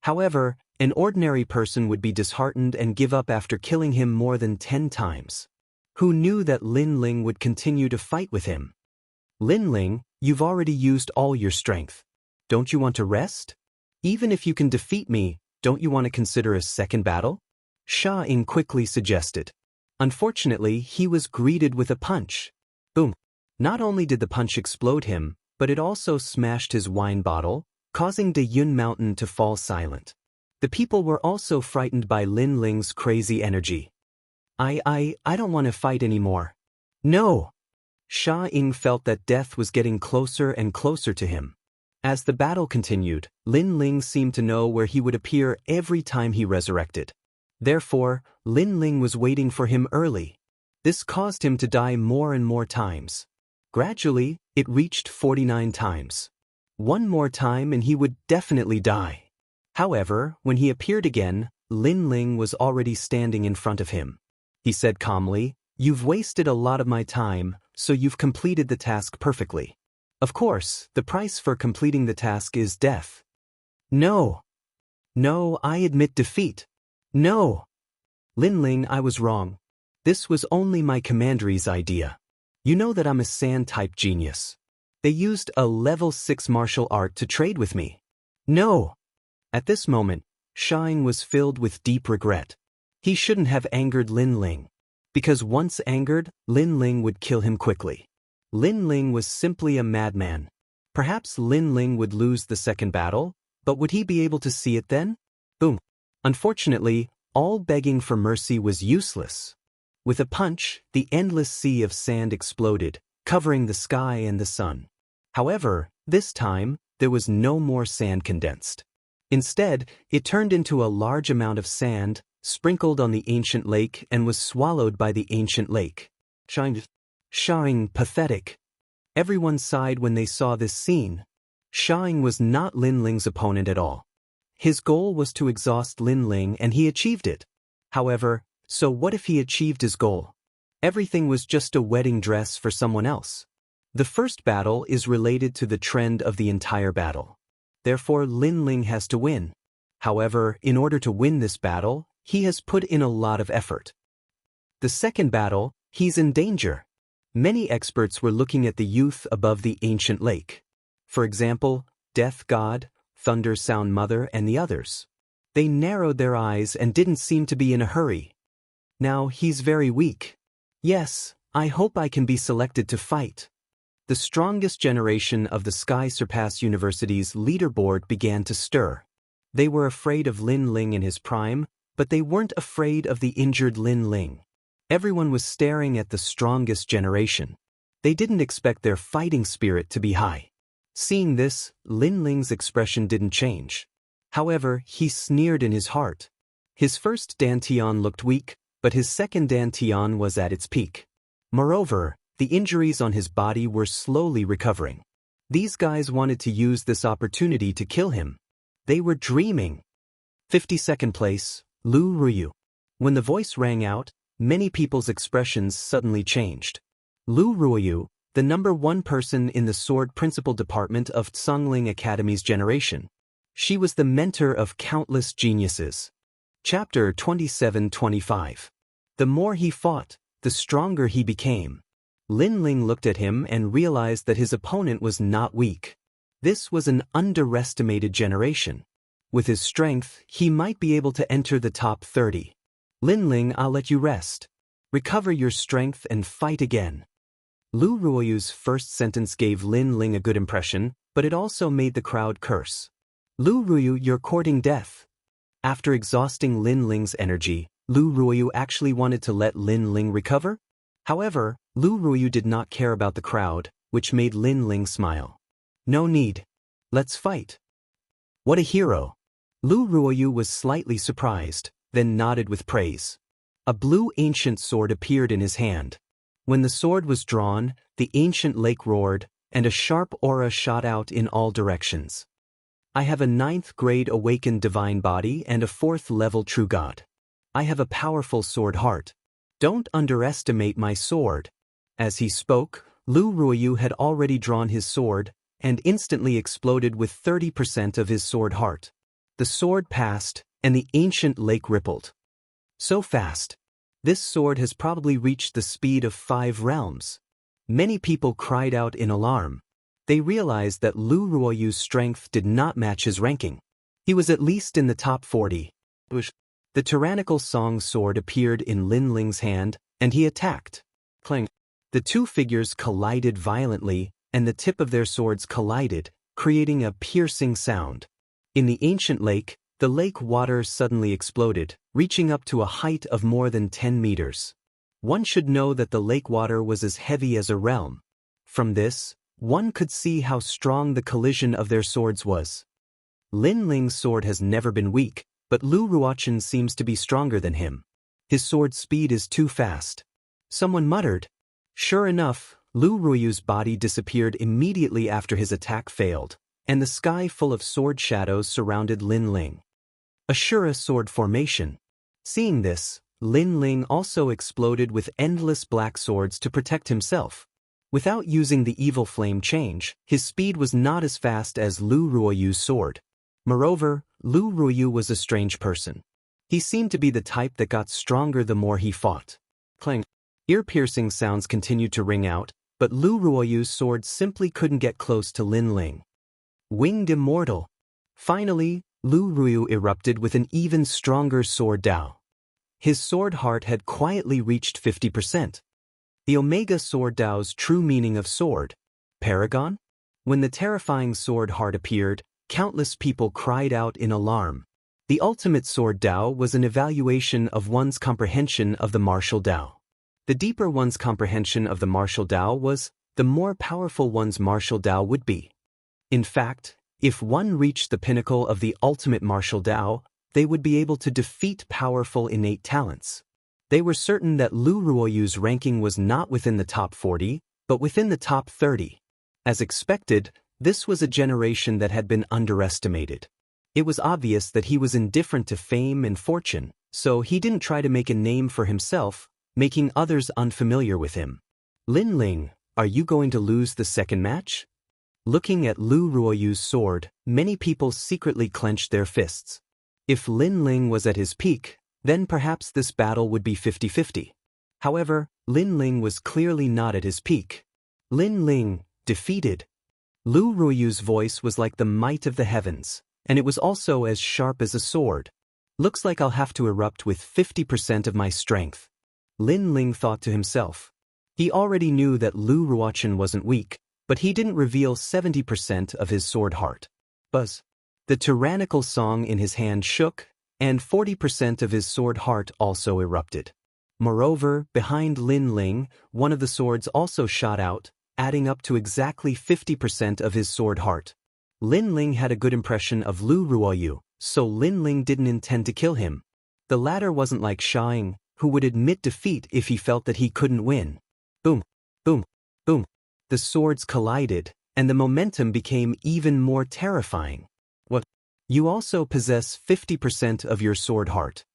However, an ordinary person would be disheartened and give up after killing him more than 10 times. Who knew that Lin Ling would continue to fight with him? Lin Ling, you've already used all your strength. Don't you want to rest? Even if you can defeat me, don't you want to consider a second battle? Sha Ying quickly suggested. Unfortunately, he was greeted with a punch. Boom. Not only did the punch explode him, but it also smashed his wine bottle, causing De Yun Mountain to fall silent. The people were also frightened by Lin Ling's crazy energy. I don't want to fight anymore. No! Sha Ying felt that death was getting closer and closer to him. As the battle continued, Lin Ling seemed to know where he would appear every time he resurrected. Therefore, Lin Ling was waiting for him early. This caused him to die more and more times. Gradually, it reached 49 times. One more time and he would definitely die. However, when he appeared again, Lin Ling was already standing in front of him. He said calmly, "You've wasted a lot of my time, so you've completed the task perfectly. Of course, the price for completing the task is death." No. No, I admit defeat. No. Lin Ling, I was wrong. This was only my commandery's idea. You know that I'm a sand-type genius. They used a level 6 martial art to trade with me. No. At this moment, Shang was filled with deep regret. He shouldn't have angered Lin Ling. Because once angered, Lin Ling would kill him quickly. Lin Ling was simply a madman. Perhaps Lin Ling would lose the second battle, but would he be able to see it then? Boom. Unfortunately, all begging for mercy was useless. With a punch, the endless sea of sand exploded, covering the sky and the sun. However, this time, there was no more sand condensed. Instead, it turned into a large amount of sand, sprinkled on the ancient lake and was swallowed by the ancient lake. Shang, pathetic. Everyone sighed when they saw this scene. Shang was not Lin Ling's opponent at all. His goal was to exhaust Lin Ling and he achieved it. However, so what if he achieved his goal? Everything was just a wedding dress for someone else. The first battle is related to the trend of the entire battle. Therefore, Lin Ling has to win. However, in order to win this battle, he has put in a lot of effort. The second battle, he's in danger. Many experts were looking at the youth above the ancient lake. For example, Death God, Thunder Sound Mother and the others. They narrowed their eyes and didn't seem to be in a hurry. Now he's very weak. Yes, I hope I can be selected to fight. The strongest generation of the Sky Surpass University's leaderboard began to stir. They were afraid of Lin Ling in his prime, but they weren't afraid of the injured Lin Ling. Everyone was staring at the strongest generation. They didn't expect their fighting spirit to be high. Seeing this, Lin Ling's expression didn't change. However, he sneered in his heart. His first dantian looked weak, but his second dantian was at its peak. Moreover, the injuries on his body were slowly recovering. These guys wanted to use this opportunity to kill him. They were dreaming. 52nd place, Lu Ruyu. When the voice rang out, many people's expressions suddenly changed. Lu Ruyu, the #1 person in the sword principal department of Tsangling Academy's generation. She was the mentor of countless geniuses. Chapter 27-25. The more he fought, the stronger he became. Lin Ling looked at him and realized that his opponent was not weak. This was an underestimated generation. With his strength, he might be able to enter the top 30. Lin Ling, I'll let you rest. Recover your strength and fight again. Lu Ruoyu's first sentence gave Lin Ling a good impression, but it also made the crowd curse. Lu Ruoyu, you're courting death. After exhausting Lin Ling's energy, Lu Ruoyu actually wanted to let Lin Ling recover. However, Lu Ruoyu did not care about the crowd, which made Lin Ling smile. No need. Let's fight. What a hero. Lu Ruoyu was slightly surprised, then nodded with praise. A blue ancient sword appeared in his hand. When the sword was drawn, the ancient lake roared, and a sharp aura shot out in all directions. I have a 9th grade awakened divine body and a 4th level true god. I have a powerful sword heart. Don't underestimate my sword. As he spoke, Lu Ruoyu had already drawn his sword, and instantly exploded with 30% of his sword heart. The sword passed, and the ancient lake rippled. So fast. This sword has probably reached the speed of 5 realms. Many people cried out in alarm. They realized that Lu Ruoyu's strength did not match his ranking. He was at least in the top 40. The tyrannical song sword appeared in Lin Ling's hand, and he attacked. Clang. The two figures collided violently, and the tip of their swords collided, creating a piercing sound. In the ancient lake, the lake water suddenly exploded, reaching up to a height of more than 10 meters. One should know that the lake water was as heavy as a realm. From this, one could see how strong the collision of their swords was. Lin Ling's sword has never been weak, but Lu Ruochen seems to be stronger than him. His sword speed is too fast. Someone muttered. Sure enough, Lu Ruoyu's body disappeared immediately after his attack failed, and the sky full of sword shadows surrounded Lin Ling. Ashura sword formation. Seeing this, Lin Ling also exploded with endless black swords to protect himself. Without using the evil flame change, his speed was not as fast as Lu Ruoyu's sword. Moreover, Lu Ruoyu was a strange person. He seemed to be the type that got stronger the more he fought. Clang. Ear-piercing sounds continued to ring out, but Lu Ruoyu's sword simply couldn't get close to Lin Ling. Winged Immortal. Finally, Lu Ruoyu erupted with an even stronger sword Dao. His sword heart had quietly reached 50%. The Omega Sword Dao's true meaning of sword. Paragon? When the terrifying sword heart appeared, countless people cried out in alarm. The ultimate sword Dao was an evaluation of one's comprehension of the martial Dao. The deeper one's comprehension of the martial Dao was, the more powerful one's martial Dao would be. In fact, if one reached the pinnacle of the ultimate martial Dao, they would be able to defeat powerful innate talents. They were certain that Lu Ruoyu's ranking was not within the top 40, but within the top 30. As expected, this was a generation that had been underestimated. It was obvious that he was indifferent to fame and fortune, so he didn't try to make a name for himself, making others unfamiliar with him. Lin Ling, are you going to lose the second match? Looking at Lu Ruoyu's sword, many people secretly clenched their fists. If Lin Ling was at his peak, then perhaps this battle would be 50-50. However, Lin Ling was clearly not at his peak. Lin Ling, defeated. Lu Ruoyu's voice was like the might of the heavens, and it was also as sharp as a sword. Looks like I'll have to erupt with 50% of my strength. Lin Ling thought to himself. He already knew that Lu Ruochen wasn't weak, but he didn't reveal 70% of his sword heart. Buzz. The tyrannical song in his hand shook, and 40% of his sword heart also erupted. Moreover, behind Lin Ling, one of the swords also shot out, adding up to exactly 50% of his sword heart. Lin Ling had a good impression of Lu Ruoyu, so Lin Ling didn't intend to kill him. The latter wasn't like Shang, who would admit defeat if he felt that he couldn't win. Boom, boom, boom. The swords collided, and the momentum became even more terrifying. What? You also possess 50% of your sword heart.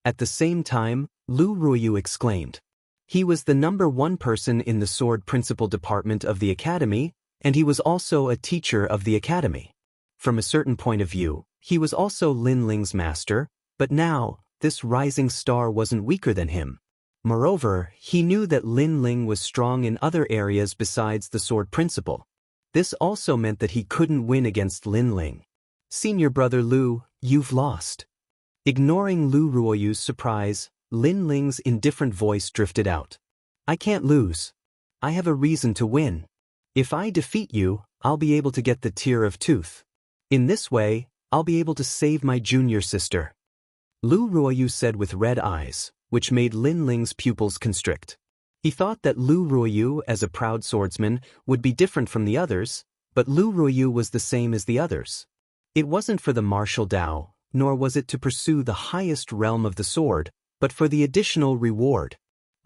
At the same time, Lu Ruoyu exclaimed. He was the #1 person in the sword principal department of the academy, and he was also a teacher of the academy. From a certain point of view, he was also Lin Ling's master, but now, this rising star wasn't weaker than him. Moreover, he knew that Lin Ling was strong in other areas besides the sword principle. This also meant that he couldn't win against Lin Ling. Senior brother Lu, you've lost. Ignoring Lu Ruoyu's surprise, Lin Ling's indifferent voice drifted out. I can't lose. I have a reason to win. If I defeat you, I'll be able to get the Tear of Tooth. In this way, I'll be able to save my junior sister. Lu Ruoyu said with red eyes, which made Lin Ling's pupils constrict. He thought that Lu Ruoyu, as a proud swordsman, would be different from the others, but Lu Ruoyu was the same as the others. It wasn't for the martial Tao, nor was it to pursue the highest realm of the sword, but for the additional reward.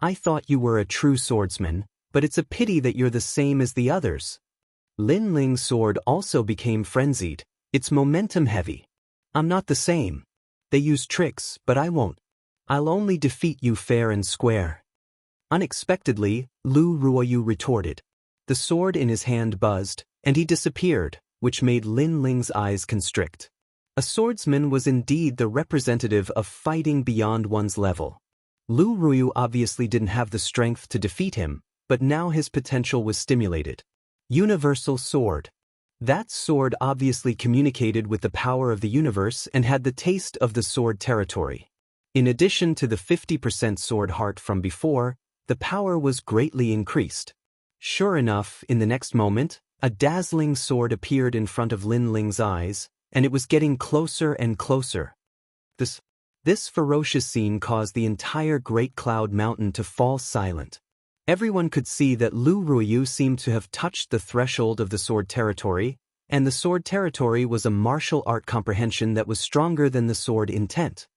I thought you were a true swordsman, but it's a pity that you're the same as the others. Lin Ling's sword also became frenzied, its momentum heavy. I'm not the same. They use tricks, but I won't. I'll only defeat you fair and square. Unexpectedly, Lu Ruoyu retorted. The sword in his hand buzzed, and he disappeared, which made Lin Ling's eyes constrict. A swordsman was indeed the representative of fighting beyond one's level. Lu Ruoyu obviously didn't have the strength to defeat him, but now his potential was stimulated. Universal sword. That sword obviously communicated with the power of the universe and had the taste of the sword territory. In addition to the 50% sword heart from before, the power was greatly increased. Sure enough, in the next moment, a dazzling sword appeared in front of Lin Ling's eyes, and it was getting closer and closer. This ferocious scene caused the entire Great Cloud Mountain to fall silent. Everyone could see that Lu Ruoyu seemed to have touched the threshold of the sword territory, and the sword territory was a martial art comprehension that was stronger than the sword intent.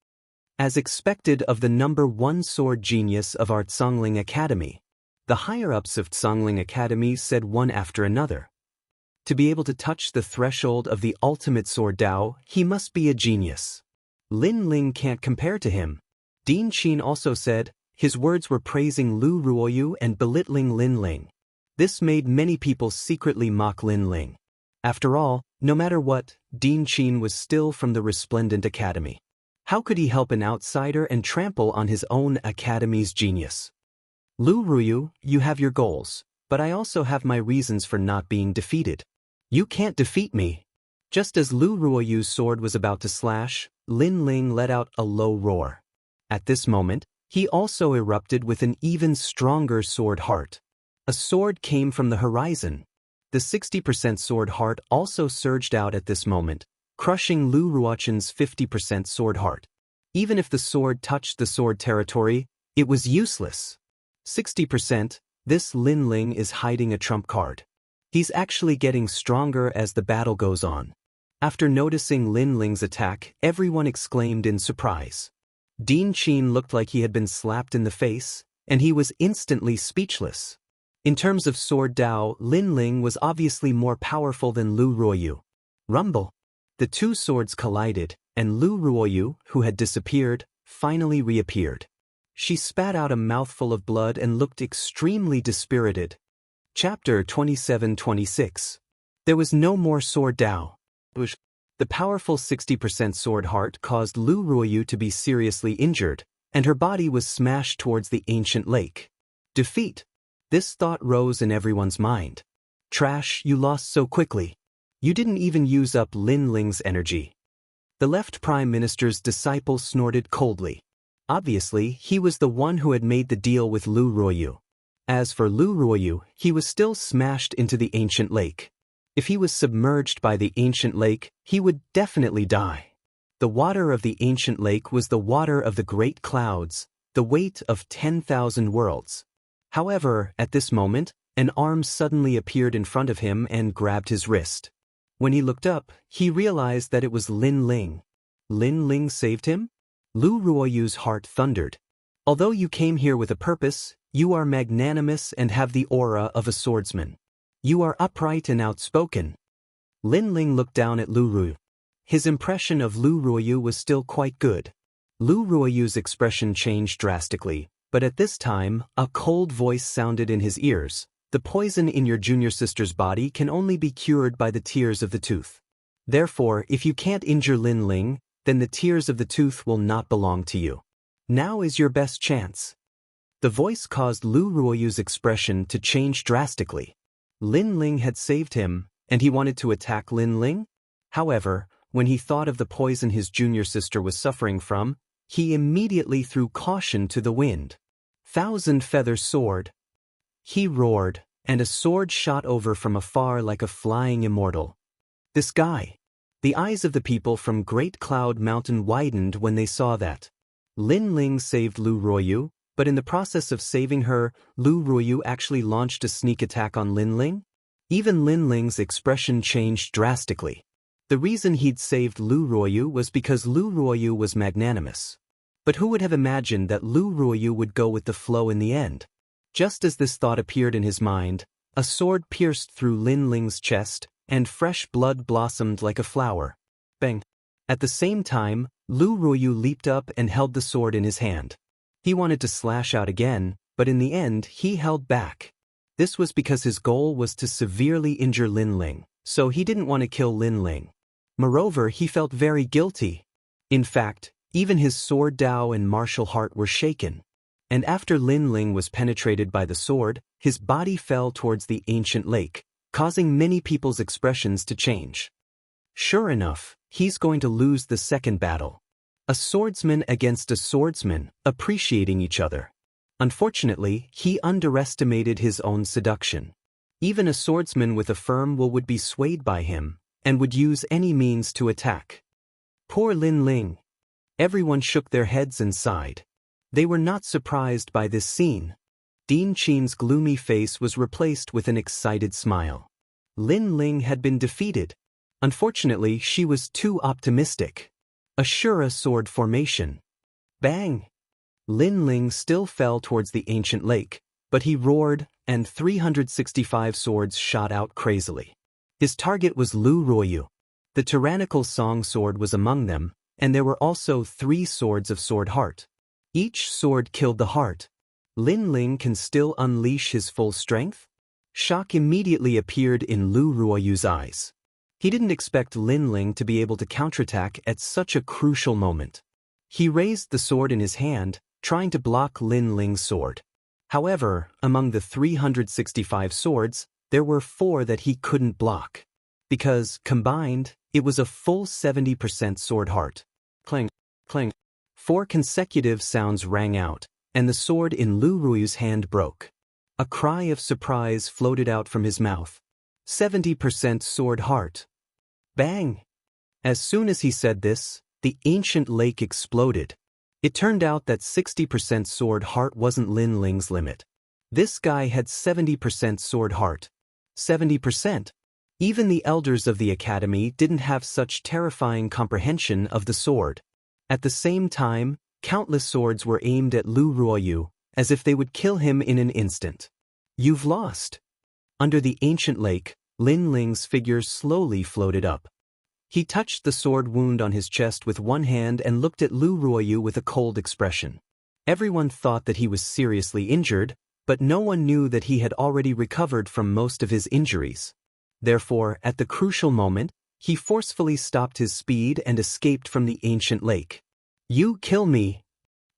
As expected of the #1 sword genius of our Tsangling Academy, the higher-ups of Tsangling Academy said one after another. To be able to touch the threshold of the ultimate sword Tao, he must be a genius. Lin Ling can't compare to him. Dean Qin also said. His words were praising Lu Ruoyu and belittling Lin Ling. This made many people secretly mock Lin Ling. After all, no matter what, Dean Qin was still from the resplendent academy. How could he help an outsider and trample on his own academy's genius? Lu Ruoyu, you have your goals, but I also have my reasons for not being defeated. You can't defeat me. Just as Lu Ruoyu's sword was about to slash, Lin Ling let out a low roar. At this moment, he also erupted with an even stronger sword heart. A sword came from the horizon. The 60% sword heart also surged out at this moment, crushing Lu Ruochun's 50% sword heart. Even if the sword touched the sword territory, it was useless. 60%, this Lin Ling is hiding a trump card. He's actually getting stronger as the battle goes on. After noticing Lin Ling's attack, everyone exclaimed in surprise. Dean Qin looked like he had been slapped in the face, and he was instantly speechless. In terms of sword Tao, Lin Ling was obviously more powerful than Lu Ruoyu. Rumble. The two swords collided, and Lu Ruoyu, who had disappeared, finally reappeared. She spat out a mouthful of blood and looked extremely dispirited. Chapter 27-26. There was no more sword Tao. The powerful 60% sword heart caused Lu Ruoyu to be seriously injured, and her body was smashed towards the ancient lake. Defeat. This thought rose in everyone's mind. Trash, you lost so quickly. You didn't even use up Lin Ling's energy. The left prime minister's disciple snorted coldly. Obviously, he was the one who had made the deal with Lu Ruoyu. As for Lu Ruoyu, he was still smashed into the ancient lake. If he was submerged by the ancient lake, he would definitely die. The water of the ancient lake was the water of the great clouds, the weight of 10,000 worlds. However, at this moment, an arm suddenly appeared in front of him and grabbed his wrist. When he looked up, he realized that it was Lin Ling. Lin Ling saved him? Lu Ruoyu's heart thundered. Although you came here with a purpose, you are magnanimous and have the aura of a swordsman. You are upright and outspoken. Lin Ling looked down at Lu Ruoyu. His impression of Lu Ruoyu was still quite good. Lu Ruoyu's expression changed drastically, but at this time, a cold voice sounded in his ears. The poison in your junior sister's body can only be cured by the tears of the tooth. Therefore, if you can't injure Lin Ling, then the tears of the tooth will not belong to you. Now is your best chance. The voice caused Lu Ruoyu's expression to change drastically. Lin Ling had saved him, and he wanted to attack Lin Ling? However, when he thought of the poison his junior sister was suffering from, he immediately threw caution to the wind. Thousand Feather Sword. He roared, and a sword shot over from afar like a flying immortal. This guy. The eyes of the people from Great Cloud Mountain widened when they saw that. Lin Ling saved Lu Ruoyu, but in the process of saving her, Lu Ruoyu actually launched a sneak attack on Lin Ling? Even Lin Ling's expression changed drastically. The reason he'd saved Lu Ruoyu was because Lu Ruoyu was magnanimous. But who would have imagined that Lu Ruoyu would go with the flow in the end? Just as this thought appeared in his mind, a sword pierced through Lin Ling's chest, and fresh blood blossomed like a flower. Bang! At the same time, Lu Ruoyu leaped up and held the sword in his hand. He wanted to slash out again, but in the end he held back. This was because his goal was to severely injure Lin Ling, so he didn't want to kill Lin Ling. Moreover, he felt very guilty. In fact, even his sword Dao and martial heart were shaken. And after Lin Ling was penetrated by the sword, his body fell towards the ancient lake, causing many people's expressions to change. Sure enough, he's going to lose the second battle. A swordsman against a swordsman, appreciating each other. Unfortunately, he underestimated his own seduction. Even a swordsman with a firm will would be swayed by him, and would use any means to attack. Poor Lin Ling. Everyone shook their heads and sighed. They were not surprised by this scene. Dean Qin's gloomy face was replaced with an excited smile. Lin Ling had been defeated. Unfortunately, she was too optimistic. Ashura sword formation. Bang! Lin Ling still fell towards the ancient lake, but he roared, and 365 swords shot out crazily. His target was Lu Ruoyu. The tyrannical song sword was among them, and there were also 3 swords of sword heart. Each sword killed the heart. Lin Ling can still unleash his full strength? Shock immediately appeared in Lu Ruoyu's eyes. He didn't expect Lin Ling to be able to counterattack at such a crucial moment. He raised the sword in his hand, trying to block Lin Ling's sword. However, among the 365 swords, there were 4 that he couldn't block. Because, combined, it was a full 70% sword heart. Clang, clang. 4 consecutive sounds rang out, and the sword in Lu Ruoyu's hand broke. A cry of surprise floated out from his mouth. 70% sword heart. Bang! As soon as he said this, the ancient lake exploded. It turned out that 60% sword heart wasn't Lin Ling's limit. This guy had 70% sword heart. 70%. Even the elders of the academy didn't have such terrifying comprehension of the sword. At the same time, countless swords were aimed at Lu Ruoyu, as if they would kill him in an instant. You've lost. Under the ancient lake, Lin Ling's figure slowly floated up. He touched the sword wound on his chest with one hand and looked at Lu Ruoyu with a cold expression. Everyone thought that he was seriously injured, but no one knew that he had already recovered from most of his injuries. Therefore, at the crucial moment, he forcefully stopped his speed and escaped from the ancient lake. You kill me.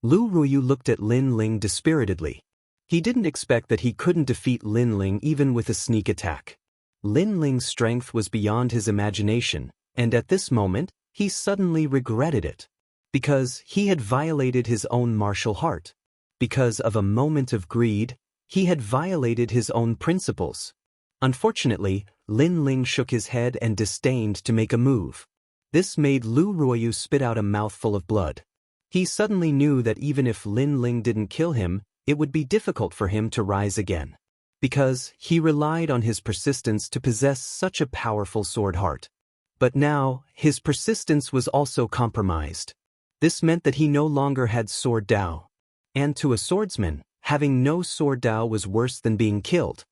Lu Ruoyu looked at Lin Ling dispiritedly. He didn't expect that he couldn't defeat Lin Ling even with a sneak attack. Lin Ling's strength was beyond his imagination, and at this moment, he suddenly regretted it. Because he had violated his own martial heart. Because of a moment of greed, he had violated his own principles. Unfortunately, Lin Ling shook his head and disdained to make a move. This made Lu Ruoyu spit out a mouthful of blood. He suddenly knew that even if Lin Ling didn't kill him, it would be difficult for him to rise again. Because he relied on his persistence to possess such a powerful sword heart. But now, his persistence was also compromised. This meant that he no longer had sword Dao. And to a swordsman, having no sword Dao was worse than being killed.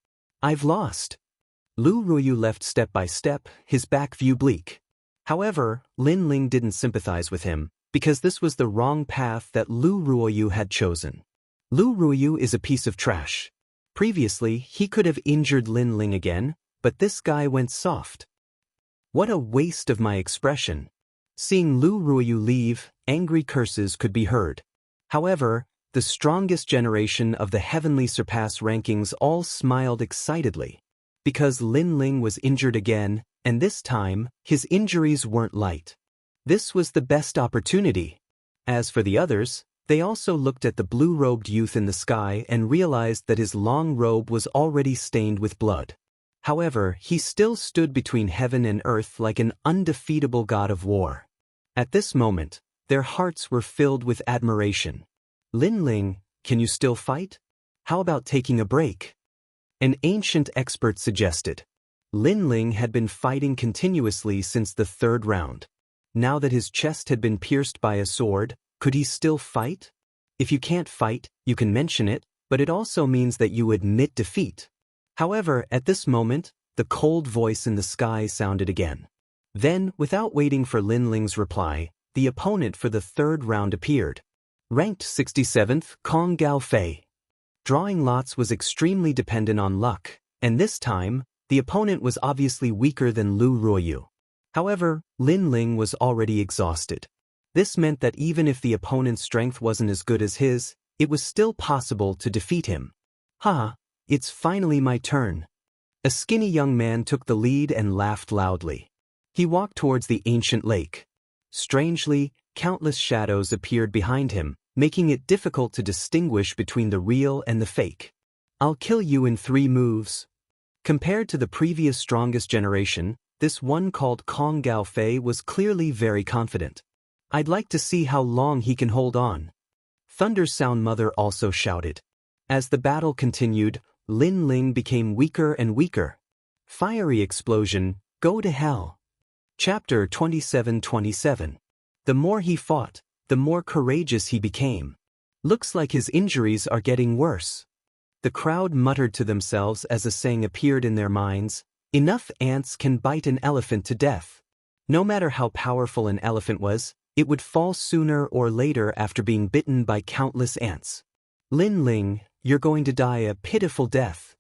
I've lost. Lu Ruoyu left step by step, his back view bleak. However, Lin Ling didn't sympathize with him, because this was the wrong path that Lu Ruoyu had chosen. Lu Ruoyu is a piece of trash. Previously, he could have injured Lin Ling again, but this guy went soft. What a waste of my expression. Seeing Lu Ruoyu leave, angry curses could be heard. However, the strongest generation of the heavenly surpass rankings all smiled excitedly. Because Lin Ling was injured again, and this time, his injuries weren't light. This was the best opportunity. As for the others, they also looked at the blue-robed youth in the sky and realized that his long robe was already stained with blood. However, he still stood between heaven and earth like an undefeatable god of war. At this moment, their hearts were filled with admiration. Lin Ling, can you still fight? How about taking a break? An ancient expert suggested. Lin Ling had been fighting continuously since the third round. Now that his chest had been pierced by a sword, could he still fight? If you can't fight, you can mention it, but it also means that you admit defeat. However, at this moment, the cold voice in the sky sounded again. Then, without waiting for Lin Ling's reply, the opponent for the third round appeared. Ranked 67th, Kong Gao Fei. Drawing lots was extremely dependent on luck, and this time, the opponent was obviously weaker than Lu Ruoyu. However, Lin Ling was already exhausted. This meant that even if the opponent's strength wasn't as good as his, it was still possible to defeat him. It's finally my turn. A skinny young man took the lead and laughed loudly. He walked towards the ancient lake. Strangely, countless shadows appeared behind him, making it difficult to distinguish between the real and the fake. I'll kill you in 3 moves. Compared to the previous strongest generation, this one called Kong Gao Fei was clearly very confident. I'd like to see how long he can hold on. Thunder's Sound Mother also shouted. As the battle continued, Lin Ling became weaker and weaker. Fiery explosion, go to hell. Chapter 27:27. The more he fought, the more courageous he became. Looks like his injuries are getting worse. The crowd muttered to themselves as a saying appeared in their minds, enough ants can bite an elephant to death. No matter how powerful an elephant was, it would fall sooner or later after being bitten by countless ants. Lin Ling, you're going to die a pitiful death.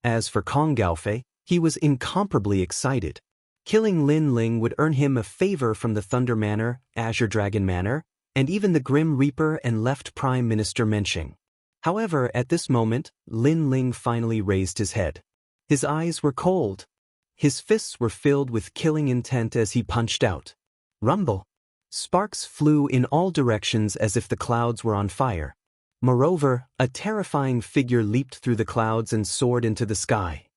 As for Kong Gaofei, he was incomparably excited. Killing Lin Ling would earn him a favor from the Thunder Manor, Azure Dragon Manor, and even the Grim Reaper and Left Prime Minister Menshing. However, at this moment, Lin Ling finally raised his head. His eyes were cold. His fists were filled with killing intent as he punched out. Rumble. Sparks flew in all directions as if the clouds were on fire. Moreover, a terrifying figure leaped through the clouds and soared into the sky.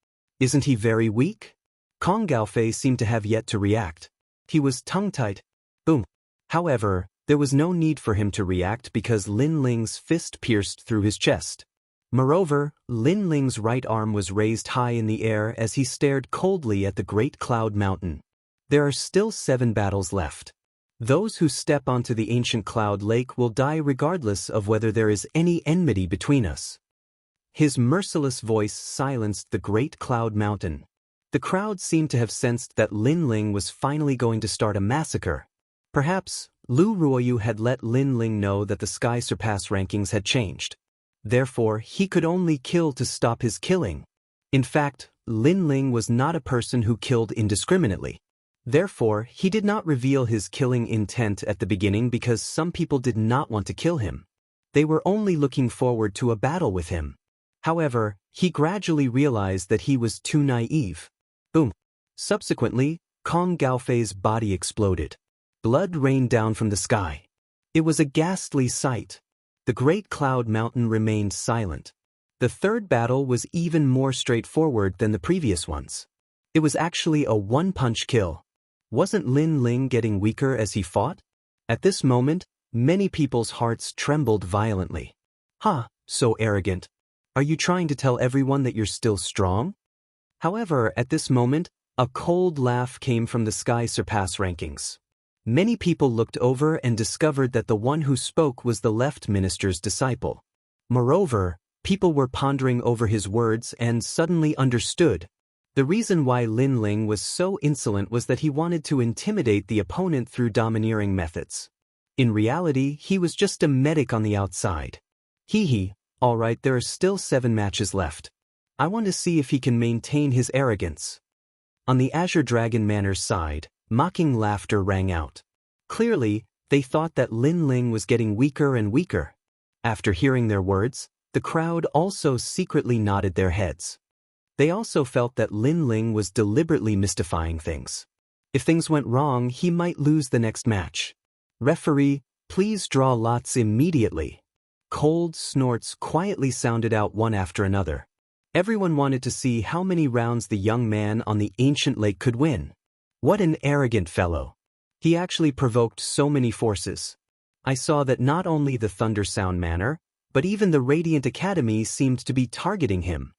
Isn't he very weak? Kong Gaofei seemed to have yet to react. He was tongue-tied. Boom. However, there was no need for him to react because Lin Ling's fist pierced through his chest. Moreover, Lin Ling's right arm was raised high in the air as he stared coldly at the Great Cloud Mountain. There are still 7 battles left. Those who step onto the ancient cloud lake will die regardless of whether there is any enmity between us. His merciless voice silenced the Great Cloud Mountain. The crowd seemed to have sensed that Lin Ling was finally going to start a massacre. Perhaps, Lu Ruoyu had let Lin Ling know that the Sky Surpass rankings had changed. Therefore, he could only kill to stop his killing. In fact, Lin Ling was not a person who killed indiscriminately. Therefore, he did not reveal his killing intent at the beginning because some people did not want to kill him. They were only looking forward to a battle with him. However, he gradually realized that he was too naive. Boom. Subsequently, Kong Gaofei's body exploded. Blood rained down from the sky. It was a ghastly sight. The Great Cloud Mountain remained silent. The third battle was even more straightforward than the previous ones. It was actually a one-punch kill. Wasn't Lin Ling getting weaker as he fought? At this moment, many people's hearts trembled violently. So arrogant. Are you trying to tell everyone that you're still strong? However, at this moment, a cold laugh came from the Sky Surpass rankings. Many people looked over and discovered that the one who spoke was the left minister's disciple. Moreover, people were pondering over his words and suddenly understood. The reason why Lin Ling was so insolent was that he wanted to intimidate the opponent through domineering methods. In reality, he was just a medic on the outside. Hee, alright, there are still 7 matches left. I want to see if he can maintain his arrogance. On the Azure Dragon Manor's side, mocking laughter rang out. Clearly, they thought that Lin Ling was getting weaker and weaker. After hearing their words, the crowd also secretly nodded their heads. They also felt that Lin Ling was deliberately mystifying things. If things went wrong, he might lose the next match. Referee, please draw lots immediately. Cold snorts quietly sounded out one after another. Everyone wanted to see how many rounds the young man on the ancient lake could win. What an arrogant fellow. He actually provoked so many forces. I saw that not only the Thunder Sound Manor, but even the Radiant Academy seemed to be targeting him.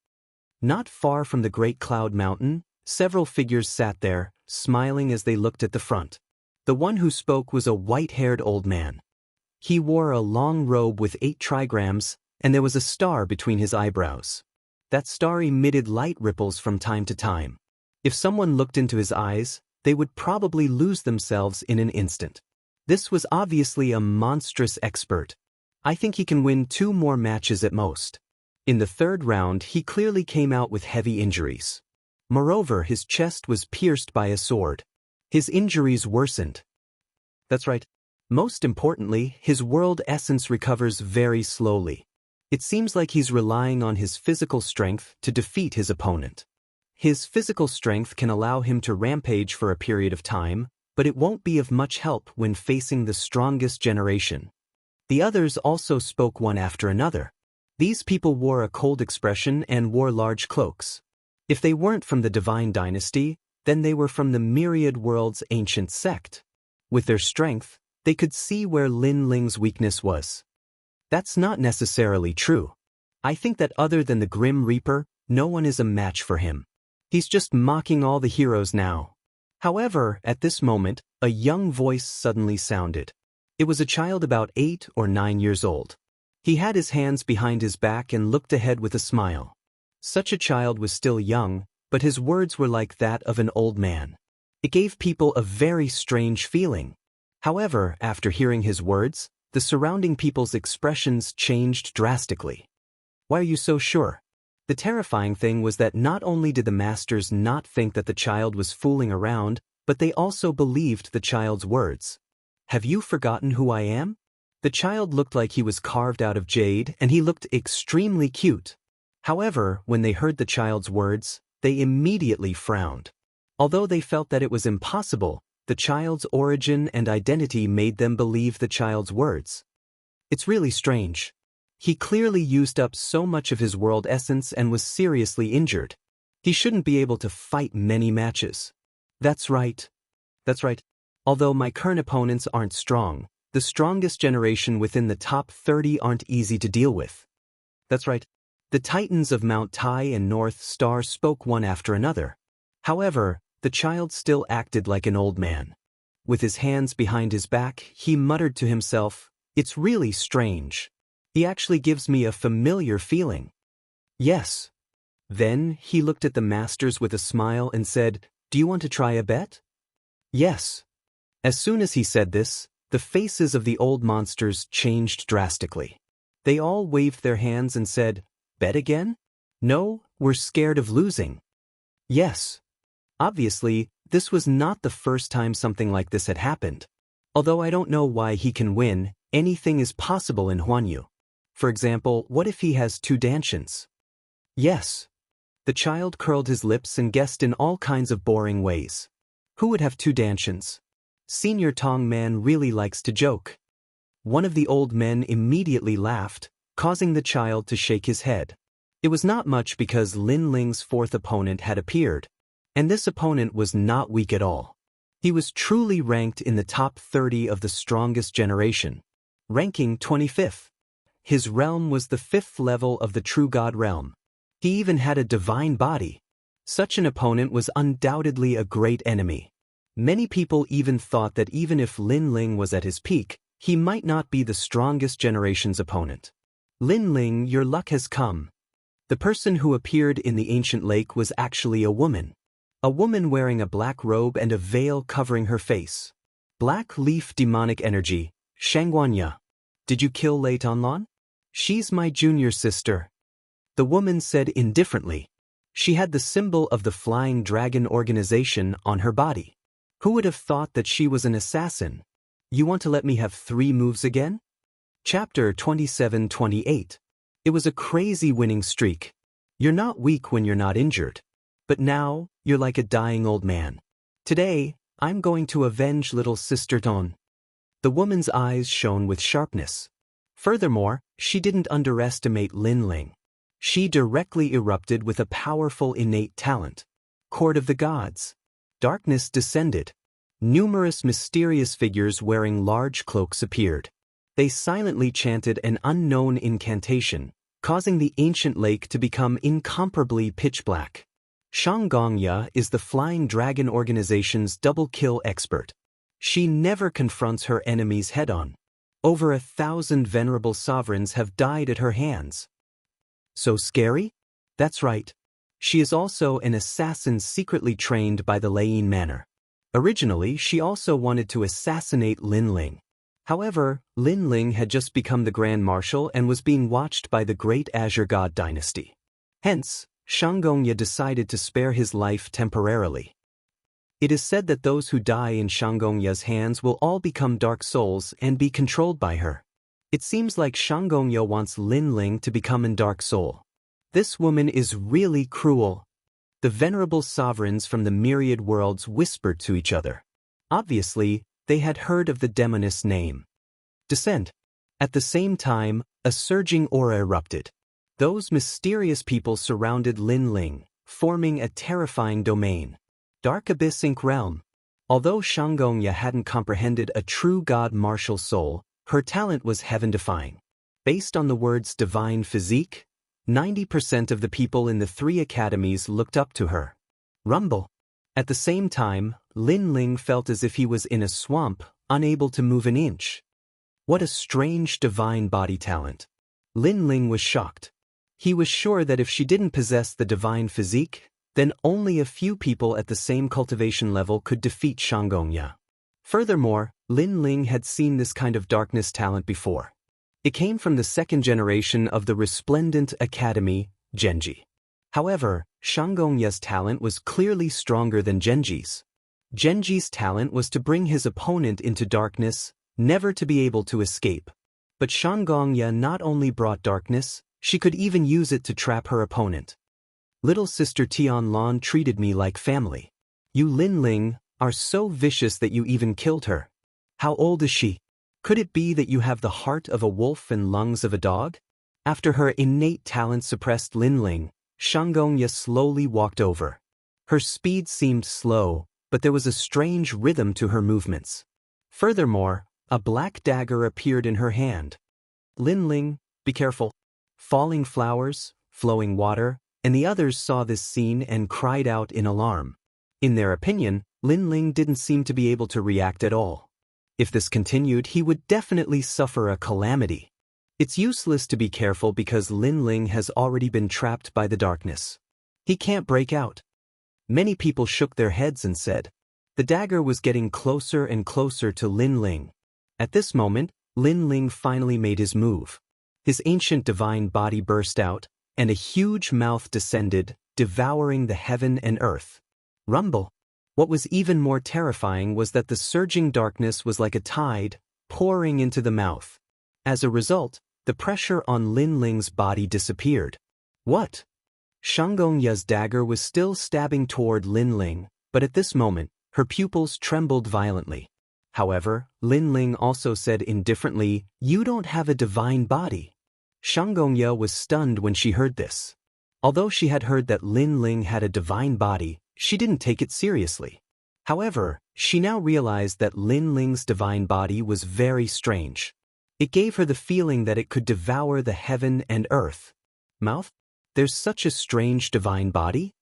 Not far from the Great Cloud Mountain, several figures sat there, smiling as they looked at the front. The one who spoke was a white-haired old man. He wore a long robe with 8 trigrams, and there was a star between his eyebrows. That star emitted light ripples from time to time. If someone looked into his eyes, they would probably lose themselves in an instant. This was obviously a monstrous expert. I think he can win 2 more matches at most. In the 3rd round, he clearly came out with heavy injuries. Moreover, his chest was pierced by a sword. His injuries worsened. That's right. Most importantly, his world essence recovers very slowly. It seems like he's relying on his physical strength to defeat his opponent. His physical strength can allow him to rampage for a period of time, but it won't be of much help when facing the strongest generation. The others also spoke one after another. These people wore a cold expression and wore large cloaks. If they weren't from the Divine Dynasty, then they were from the Myriad World's ancient sect. With their strength, they could see where Lin Ling's weakness was. That's not necessarily true. I think that other than the Grim Reaper, no one is a match for him. He's just mocking all the heroes now. However, at this moment, a young voice suddenly sounded. It was a child about 8 or 9 years old. He had his hands behind his back and looked ahead with a smile. Such a child was still young, but his words were like that of an old man. It gave people a very strange feeling. However, after hearing his words, the surrounding people's expressions changed drastically. Why are you so sure? The terrifying thing was that not only did the masters not think that the child was fooling around, but they also believed the child's words. Have you forgotten who I am? The child looked like he was carved out of jade, and he looked extremely cute. However, when they heard the child's words, they immediately frowned. Although they felt that it was impossible, the child's origin and identity made them believe the child's words. It's really strange. He clearly used up so much of his world essence and was seriously injured. He shouldn't be able to fight many matches. That's right. That's right. Although my current opponents aren't strong, the strongest generation within the top 30 aren't easy to deal with. That's right. The Titans of Mount Tai and North Star spoke one after another. However, the child still acted like an old man. With his hands behind his back, he muttered to himself, "It's really strange. He actually gives me a familiar feeling." Yes. Then he looked at the masters with a smile and said, "Do you want to try a bet?" Yes. As soon as he said this, the faces of the old monsters changed drastically. They all waved their hands and said, "Bet again? No, we're scared of losing." Yes. Obviously, this was not the first time something like this had happened. Although I don't know why he can win, anything is possible in Huanyu. For example, what if he has 2 dantians? Yes. The child curled his lips and guessed in all kinds of boring ways. Who would have 2 dantians? Senior Tong Man really likes to joke. One of the old men immediately laughed, causing the child to shake his head. It was not much because Lin Ling's 4th opponent had appeared, and this opponent was not weak at all. He was truly ranked in the top 30 of the strongest generation, ranking 25th. His realm was the 5th level of the True God realm. He even had a divine body. Such an opponent was undoubtedly a great enemy. Many people even thought that even if Lin Ling was at his peak, he might not be the strongest generation's opponent. Lin Ling, your luck has come. The person who appeared in the ancient lake was actually a woman. A woman wearing a black robe and a veil covering her face. Black leaf demonic energy, Shangguanya. Did you kill Lei Tanlan? She's my junior sister. The woman said indifferently. She had the symbol of the Flying Dragon organization on her body. Who would have thought that she was an assassin? You want to let me have 3 moves again? Chapter 27-28. It was a crazy winning streak. You're not weak when you're not injured. But now, you're like a dying old man. Today, I'm going to avenge little sister Ton. The woman's eyes shone with sharpness. Furthermore, she didn't underestimate Lin Ling. She directly erupted with a powerful innate talent. Court of the Gods. Darkness descended. Numerous mysterious figures wearing large cloaks appeared. They silently chanted an unknown incantation, causing the ancient lake to become incomparably pitch black. Shangguanya is the Flying Dragon organization's double-kill expert. She never confronts her enemies head-on. Over 1,000 venerable sovereigns have died at her hands. So scary? That's right. She is also an assassin secretly trained by the Leiyin Manor. Originally, she also wanted to assassinate Lin Ling. However, Lin Ling had just become the Grand Marshal and was being watched by the Great Azure God dynasty. Hence, Shangguanya decided to spare his life temporarily. It is said that those who die in Shangguanya's hands will all become dark souls and be controlled by her. It seems like Shangguanya wants Lin Ling to become a dark soul. This woman is really cruel. The venerable sovereigns from the myriad worlds whispered to each other. Obviously, they had heard of the demoness name. Descent. At the same time, a surging aura erupted. Those mysterious people surrounded Lin Ling, forming a terrifying domain. Dark Abyss Inc. Realm. Although Shangguanya hadn't comprehended a true god martial soul, her talent was heaven-defying. Based on the words divine physique, 90% of the people in the 3 academies looked up to her. Rumble. At the same time, Lin Ling felt as if he was in a swamp, unable to move an inch. What a strange divine body talent. Lin Ling was shocked. He was sure that if she didn't possess the divine physique, then only a few people at the same cultivation level could defeat Shangguanya. Furthermore, Lin Ling had seen this kind of darkness talent before. It came from the 2nd generation of the Resplendent Academy, Genji. However, Shangguanya's talent was clearly stronger than Genji's. Genji's talent was to bring his opponent into darkness, never to be able to escape. But Shangguanya not only brought darkness, she could even use it to trap her opponent. Little sister Tianlan treated me like family. You Lin Ling are so vicious that you even killed her. How old is she? Could it be that you have the heart of a wolf and lungs of a dog? After her innate talent suppressed Lin Ling, Shangguanya slowly walked over. Her speed seemed slow, but there was a strange rhythm to her movements. Furthermore, a black dagger appeared in her hand. Lin Ling, be careful. Falling flowers, flowing water, and the others saw this scene and cried out in alarm. In their opinion, Lin Ling didn't seem to be able to react at all. If this continued, he would definitely suffer a calamity. It's useless to be careful because Lin Ling has already been trapped by the darkness. He can't break out. Many people shook their heads and said. The dagger was getting closer and closer to Lin Ling. At this moment, Lin Ling finally made his move. His ancient divine body burst out, and a huge mouth descended, devouring the heaven and earth. Rumble. What was even more terrifying was that the surging darkness was like a tide, pouring into the mouth. As a result, the pressure on Lin Ling's body disappeared. What? Shangguanya's dagger was still stabbing toward Lin Ling, but at this moment, her pupils trembled violently. However, Lin Ling also said indifferently, "You don't have a divine body." Shangguanya was stunned when she heard this. Although she had heard that Lin Ling had a divine body, she didn't take it seriously. However, she now realized that Lin Ling's divine body was very strange. It gave her the feeling that it could devour the heaven and earth. Mouth? There's such a strange divine body?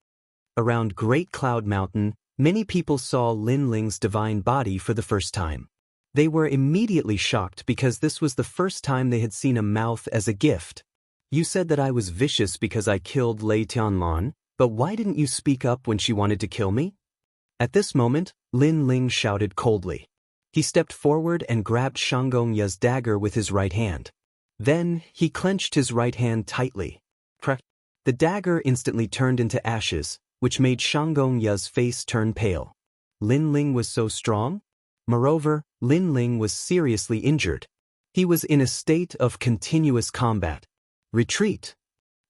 Around Great Cloud Mountain, many people saw Lin Ling's divine body for the first time. They were immediately shocked because this was the first time they had seen a mouth as a gift. You said that I was vicious because I killed Lei Tianlan, but why didn't you speak up when she wanted to kill me? At this moment, Lin Ling shouted coldly. He stepped forward and grabbed Shang Gongya's dagger with his right hand. Then, he clenched his right hand tightly. Crack! The dagger instantly turned into ashes, which made Shang Gongya's face turn pale. Lin Ling was so strong? Moreover, Lin Ling was seriously injured. He was in a state of continuous combat. Retreat!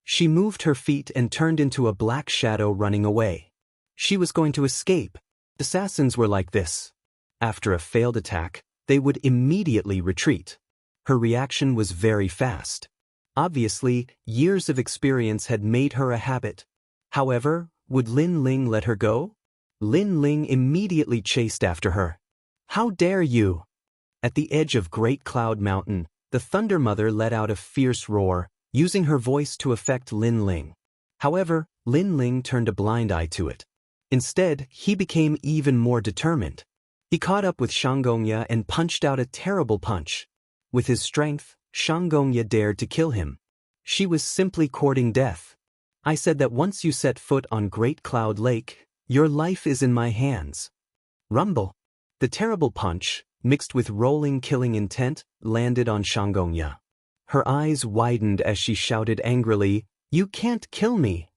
She moved her feet and turned into a black shadow running away. She was going to escape. Assassins were like this. After a failed attack, they would immediately retreat. Her reaction was very fast. Obviously, years of experience had made her a habit. However, would Lin Ling let her go? Lin Ling immediately chased after her. How dare you! At the edge of Great Cloud Mountain, the Thunder Mother let out a fierce roar, using her voice to affect Lin Ling. However, Lin Ling turned a blind eye to it. Instead, he became even more determined. He caught up with Shang Gongya and punched out a terrible punch. With his strength, Shang Gongya dared to kill him. She was simply courting death. I said that once you set foot on Great Cloud Lake, your life is in my hands. Rumble. The terrible punch, mixed with rolling killing intent, landed on Shang Gongya. Her eyes widened as she shouted angrily, "You can't kill me!"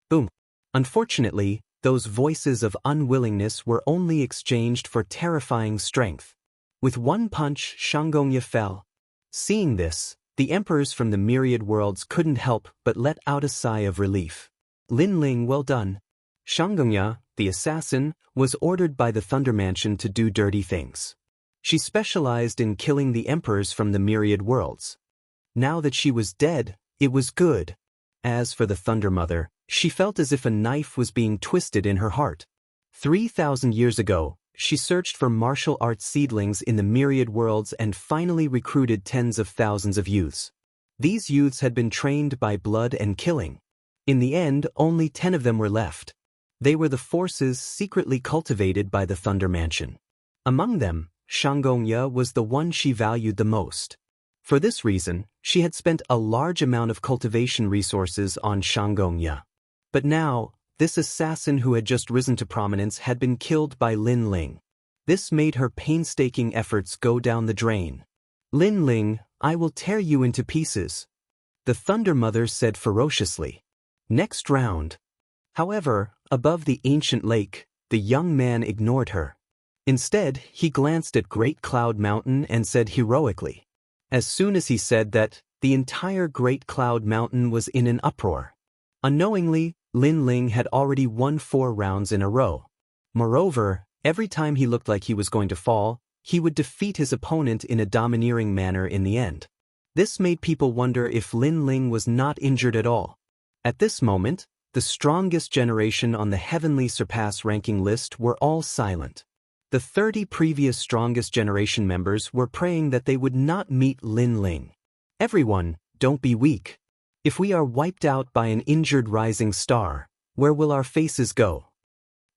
Boom. Unfortunately, those voices of unwillingness were only exchanged for terrifying strength. With one punch, Shang Gongya fell. Seeing this, the emperors from the myriad worlds couldn't help but let out a sigh of relief. Lin Ling, well done. Shang Gongya, the assassin, was ordered by the Thunder Mansion to do dirty things. She specialized in killing the emperors from the myriad worlds. Now that she was dead, it was good. As for the Thunder Mother, she felt as if a knife was being twisted in her heart. 3,000 years ago, she searched for martial arts seedlings in the myriad worlds and finally recruited tens of thousands of youths. These youths had been trained by blood and killing. In the end, only 10 of them were left. They were the forces secretly cultivated by the Thunder Mansion. Among them, Shang Gongya was the one she valued the most. For this reason, she had spent a large amount of cultivation resources on Shang Gongya. But now, this assassin who had just risen to prominence had been killed by Lin Ling. This made her painstaking efforts go down the drain. Lin Ling, I will tear you into pieces, the Thunder Mother said ferociously. Next round. However, above the ancient lake, the young man ignored her. Instead, he glanced at Great Cloud Mountain and said heroically. As soon as he said that, the entire Great Cloud Mountain was in an uproar. Unknowingly, Lin Ling had already won 4 rounds in a row. Moreover, every time he looked like he was going to fall, he would defeat his opponent in a domineering manner in the end. This made people wonder if Lin Ling was not injured at all. At this moment, the strongest generation on the Heavenly Surpass ranking list were all silent. The 30 previous strongest generation members were praying that they would not meet Lin Ling. Everyone, don't be weak. If we are wiped out by an injured rising star, where will our faces go?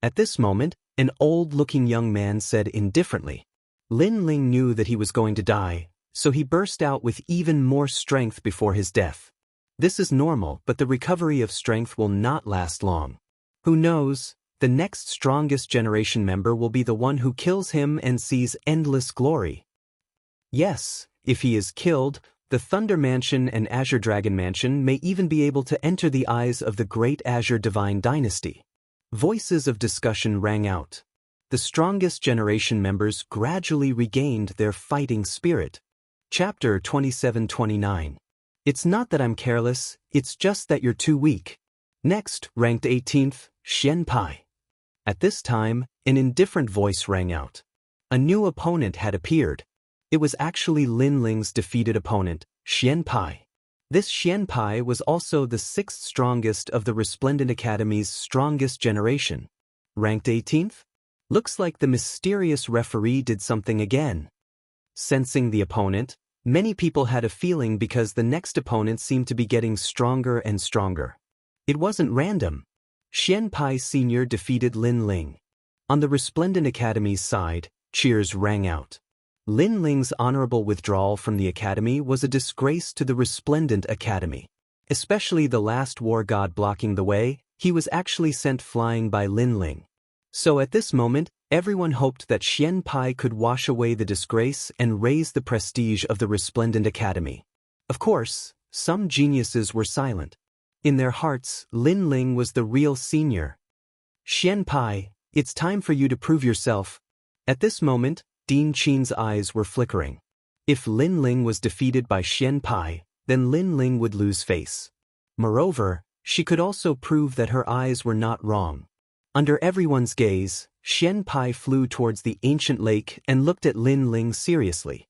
At this moment, an old-looking young man said indifferently. Lin Ling knew that he was going to die, so he burst out with even more strength before his death. This is normal, but the recovery of strength will not last long. Who knows, the next strongest generation member will be the one who kills him and sees endless glory. Yes, if he is killed, the Thunder Mansion and Azure Dragon Mansion may even be able to enter the eyes of the great Azure Divine Dynasty. Voices of discussion rang out. The strongest generation members gradually regained their fighting spirit. Chapter 27-29. It's not that I'm careless, it's just that you're too weak. Next, ranked 18th, Xian Pai. At this time, an indifferent voice rang out. A new opponent had appeared. It was actually Lin Ling's defeated opponent, Xian Pai. This Xian Pai was also the 6th strongest of the Resplendent Academy's strongest generation. Ranked 18th? Looks like the mysterious referee did something again. Sensing the opponent, many people had a feeling because the next opponent seemed to be getting stronger and stronger. It wasn't random. Xian Pai Sr. defeated Lin Ling. On the Resplendent Academy's side, cheers rang out. Lin Ling's honorable withdrawal from the academy was a disgrace to the Resplendent Academy. Especially the last war god blocking the way, he was actually sent flying by Lin Ling. So at this moment, everyone hoped that Xian Pai could wash away the disgrace and raise the prestige of the resplendent academy. Of course, some geniuses were silent. In their hearts, Lin Ling was the real senior. Xian Pai, it's time for you to prove yourself. At this moment, Din Qin's eyes were flickering. If Lin Ling was defeated by Xian Pai, then Lin Ling would lose face. Moreover, she could also prove that her eyes were not wrong. Under everyone's gaze, Xian Pai flew towards the ancient lake and looked at Lin Ling seriously.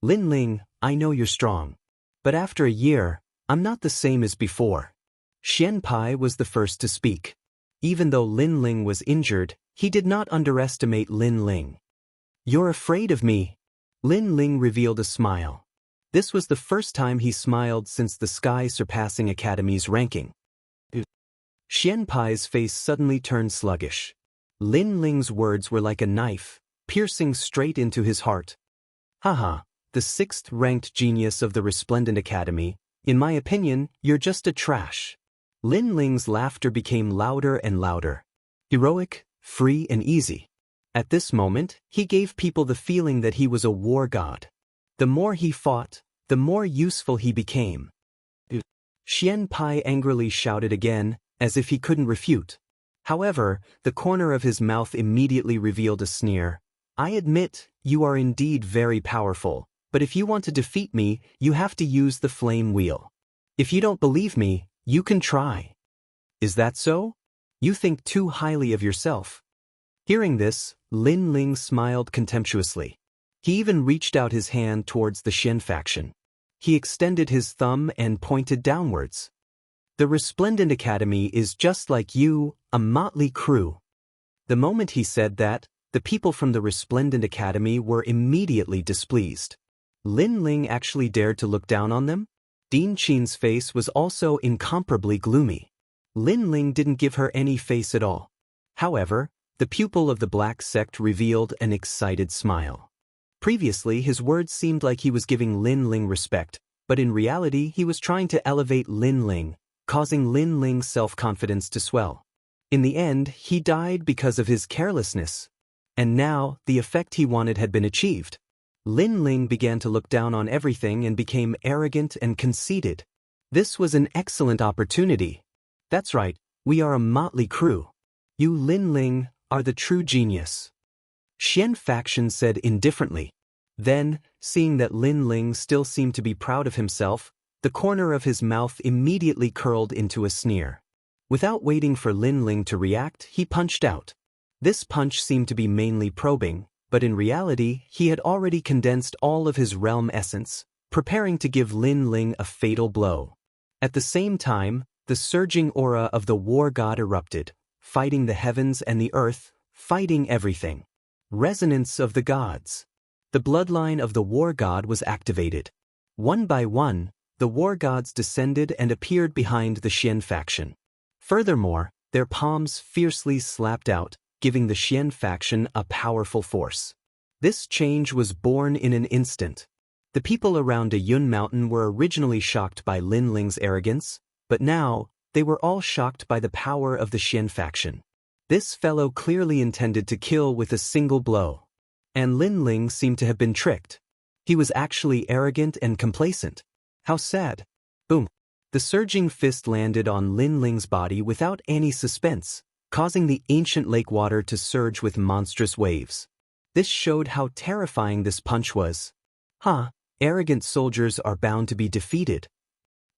Lin Ling, I know you're strong. But after a year, I'm not the same as before. Xian Pai was the first to speak. Even though Lin Ling was injured, he did not underestimate Lin Ling. You're afraid of me? Lin Ling revealed a smile. This was the first time he smiled since the Sky Surpassing Academy's ranking. Xian Pai's face suddenly turned sluggish. Lin Ling's words were like a knife, piercing straight into his heart. Haha, the 6th-ranked genius of the Resplendent Academy, in my opinion, you're just a trash. Lin Ling's laughter became louder and louder. Heroic, free and easy. At this moment, he gave people the feeling that he was a war god. The more he fought, the more useful he became. Xian Pai angrily shouted again, as if he couldn't refute. However, the corner of his mouth immediately revealed a sneer. I admit, you are indeed very powerful, but if you want to defeat me, you have to use the flame wheel. If you don't believe me, you can try. Is that so? You think too highly of yourself. Hearing this, Lin Ling smiled contemptuously. He even reached out his hand towards the Xian faction. He extended his thumb and pointed downwards. The Resplendent Academy is just like you, a motley crew. The moment he said that, the people from the Resplendent Academy were immediately displeased. Lin Ling actually dared to look down on them? Din Qin's face was also incomparably gloomy. Lin Ling didn't give her any face at all. However, the pupil of the Black Sect revealed an excited smile. Previously, his words seemed like he was giving Lin Ling respect, but in reality he was trying to elevate Lin Ling, causing Lin Ling's self-confidence to swell. In the end, he died because of his carelessness. And now, the effect he wanted had been achieved. Lin Ling began to look down on everything and became arrogant and conceited. This was an excellent opportunity. That's right, we are a motley crew. You Lin Ling are the true genius. Xian faction said indifferently. Then, seeing that Lin Ling still seemed to be proud of himself, the corner of his mouth immediately curled into a sneer. Without waiting for Lin Ling to react, he punched out. This punch seemed to be mainly probing, but in reality, he had already condensed all of his realm essence, preparing to give Lin Ling a fatal blow. At the same time, the surging aura of the war god erupted, fighting the heavens and the earth, fighting everything. Resonance of the gods. The bloodline of the war god was activated. One by one, the war gods descended and appeared behind the Xian faction. Furthermore, their palms fiercely slapped out, giving the Xian faction a powerful force. This change was born in an instant. The people around Yun Mountain were originally shocked by Lin Ling's arrogance, but now, they were all shocked by the power of the Xian faction. This fellow clearly intended to kill with a single blow. And Lin Ling seemed to have been tricked. He was actually arrogant and complacent. How sad. Boom. The surging fist landed on Lin Ling's body without any suspense, causing the ancient lake water to surge with monstrous waves. This showed how terrifying this punch was. Arrogant soldiers are bound to be defeated.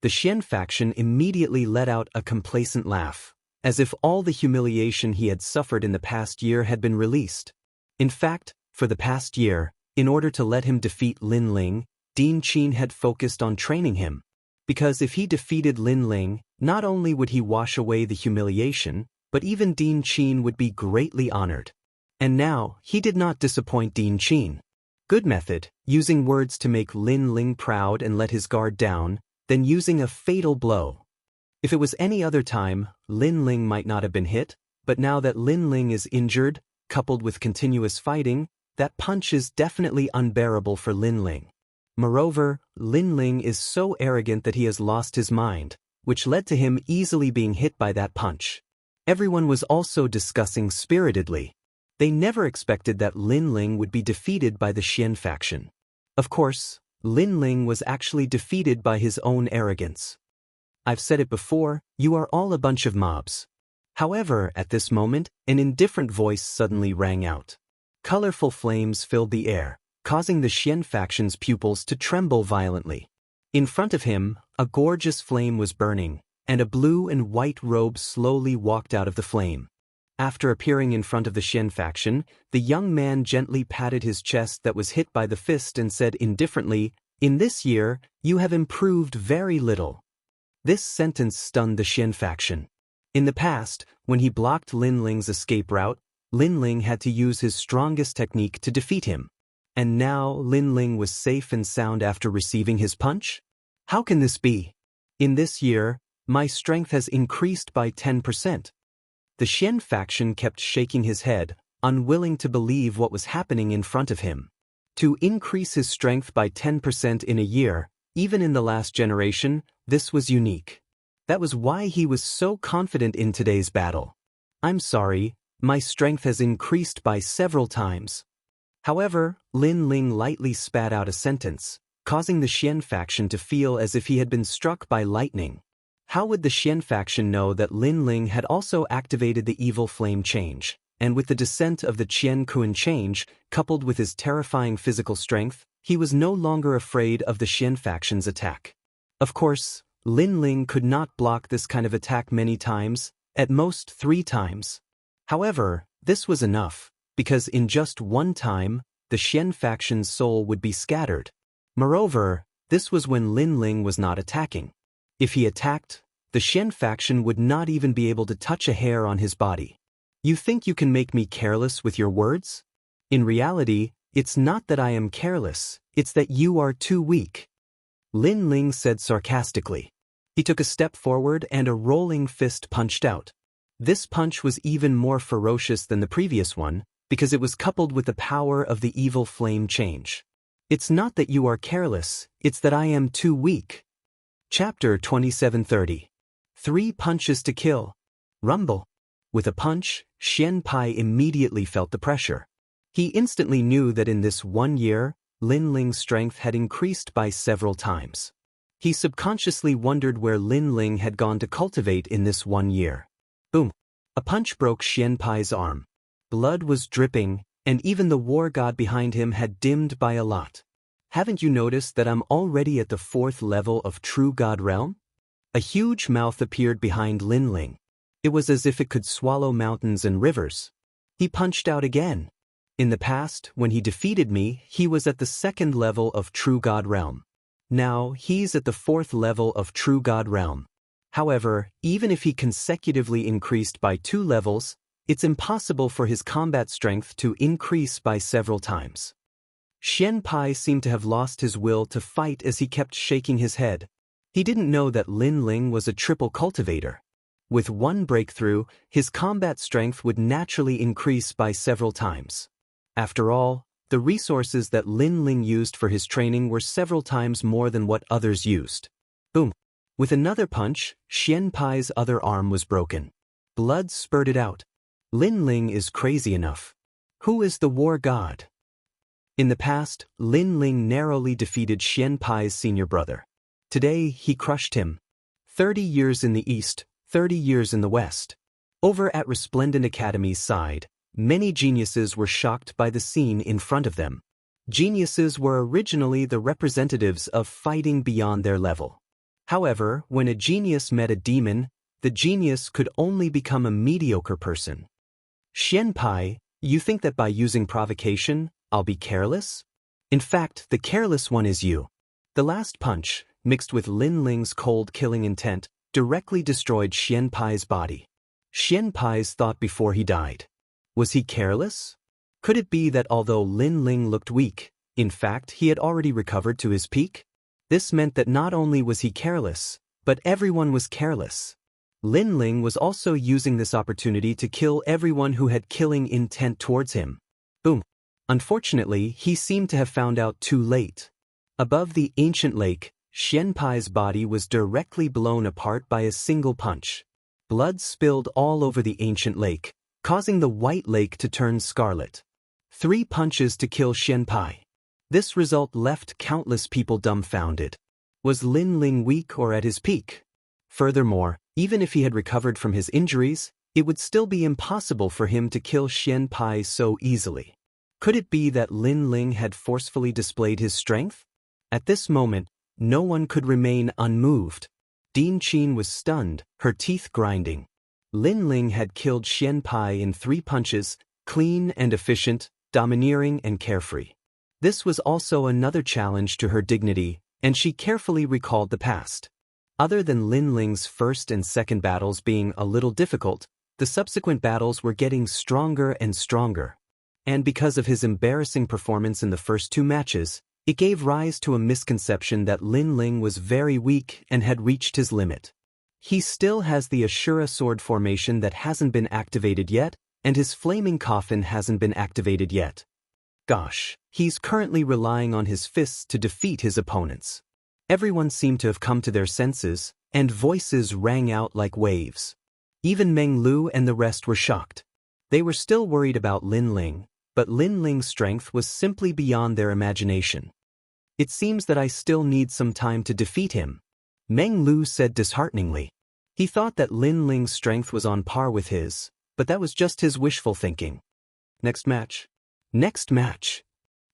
The Xian faction immediately let out a complacent laugh, as if all the humiliation he had suffered in the past year had been released. In fact, for the past year, in order to let him defeat Lin Ling, Din Qin had focused on training him. Because if he defeated Lin Ling, not only would he wash away the humiliation, but even Din Qin would be greatly honored. And now, he did not disappoint Din Qin. Good method, using words to make Lin Ling proud and let his guard down, then using a fatal blow. If it was any other time, Lin Ling might not have been hit, but now that Lin Ling is injured, coupled with continuous fighting, that punch is definitely unbearable for Lin Ling. Moreover, Lin Ling is so arrogant that he has lost his mind. which led to him easily being hit by that punch. Everyone was also discussing spiritedly. They never expected that Lin Ling would be defeated by the Xian faction. Of course, Lin Ling was actually defeated by his own arrogance. I've said it before, you are all a bunch of mobs. However, at this moment, an indifferent voice suddenly rang out. Colorful flames filled the air, causing the Xian faction's pupils to tremble violently. In front of him, a gorgeous flame was burning, and a blue and white robe slowly walked out of the flame. After appearing in front of the Xian faction, the young man gently patted his chest that was hit by the fist and said indifferently, "In this year, you have improved very little." This sentence stunned the Xian faction. In the past, when he blocked Lin Ling's escape route, Lin Ling had to use his strongest technique to defeat him. And now Lin Ling was safe and sound after receiving his punch? How can this be? In this year, my strength has increased by 10%. The Xian faction kept shaking his head, unwilling to believe what was happening in front of him. To increase his strength by 10% in a year, even in the last generation, this was unique. That was why he was so confident in today's battle. I'm sorry, my strength has increased by several times. However, Lin Ling lightly spat out a sentence, causing the Xian faction to feel as if he had been struck by lightning. How would the Xian faction know that Lin Ling had also activated the evil flame change, and with the descent of the Qian Kun change, coupled with his terrifying physical strength, he was no longer afraid of the Xian faction's attack. Of course, Lin Ling could not block this kind of attack many times, at most 3 times. However, this was enough, because in just one time, the Xian faction's soul would be scattered. Moreover, this was when Lin Ling was not attacking. If he attacked, the Xian faction would not even be able to touch a hair on his body. You think you can make me careless with your words? In reality, it's not that I am careless, it's that you are too weak. Lin Ling said sarcastically. He took a step forward and a rolling fist punched out. This punch was even more ferocious than the previous one, because it was coupled with the power of the evil flame change. It's not that you are careless, it's that I am too weak. Chapter 2730. 3 punches to kill. Rumble. With a punch, Xian Pai immediately felt the pressure. He instantly knew that in this 1 year, Lin Ling's strength had increased by several times. He subconsciously wondered where Lin Ling had gone to cultivate in this 1 year. Boom. A punch broke Xian Pai's arm. Blood was dripping, and even the war god behind him had dimmed by a lot. Haven't you noticed that I'm already at the 4th level of True God Realm? A huge mouth appeared behind Lin Ling. It was as if it could swallow mountains and rivers. He punched out again. In the past, when he defeated me, he was at the 2nd level of True God Realm. Now, he's at the 4th level of True God Realm. However, even if he consecutively increased by 2 levels, it's impossible for his combat strength to increase by several times. Xian Pai seemed to have lost his will to fight as he kept shaking his head. He didn't know that Lin Ling was a triple cultivator. With one breakthrough, his combat strength would naturally increase by several times. After all, the resources that Lin Ling used for his training were several times more than what others used. Boom. With another punch, Xian Pai's other arm was broken. Blood spurted out. Lin Ling is crazy enough. Who is the war god? In the past, Lin Ling narrowly defeated Xian Pai's senior brother. Today, he crushed him. 30 years in the east, 30 years in the west. Over at Resplendent Academy's side, many geniuses were shocked by the scene in front of them. Geniuses were originally the representatives of fighting beyond their level. However, when a genius met a demon, the genius could only become a mediocre person. Xian Pai, you think that by using provocation, I'll be careless? In fact, the careless one is you. The last punch, mixed with Lin Ling's cold killing intent, directly destroyed Xian Pai's body. Xian Pai's thought before he died. Was he careless? Could it be that although Lin Ling looked weak, in fact he had already recovered to his peak? This meant that not only was he careless, but everyone was careless. Lin Ling was also using this opportunity to kill everyone who had killing intent towards him. Boom. Unfortunately, he seemed to have found out too late. Above the ancient lake, Xianpai's body was directly blown apart by a single punch. Blood spilled all over the ancient lake, causing the white lake to turn scarlet. 3 punches to kill Xianpai. This result left countless people dumbfounded. Was Lin Ling weak or at his peak? Furthermore, even if he had recovered from his injuries, it would still be impossible for him to kill Xianpai so easily. Could it be that Lin Ling had forcefully displayed his strength? At this moment, no one could remain unmoved. Din Qin was stunned, her teeth grinding. Lin Ling had killed Xianpai in 3 punches, clean and efficient, domineering and carefree. This was also another challenge to her dignity, and she carefully recalled the past. Other than Lin Ling's first and second battles being a little difficult, the subsequent battles were getting stronger and stronger. And because of his embarrassing performance in the first 2 matches, it gave rise to a misconception that Lin Ling was very weak and had reached his limit. He still has the Ashura sword formation that hasn't been activated yet, and his flaming coffin hasn't been activated yet. Gosh, he's currently relying on his fists to defeat his opponents. Everyone seemed to have come to their senses, and voices rang out like waves. Even Meng Lu and the rest were shocked. They were still worried about Lin Ling, but Lin Ling's strength was simply beyond their imagination. It seems that I still need some time to defeat him, Meng Lu said dishearteningly. He thought that Lin Ling's strength was on par with his, but that was just his wishful thinking. Next match. Next match.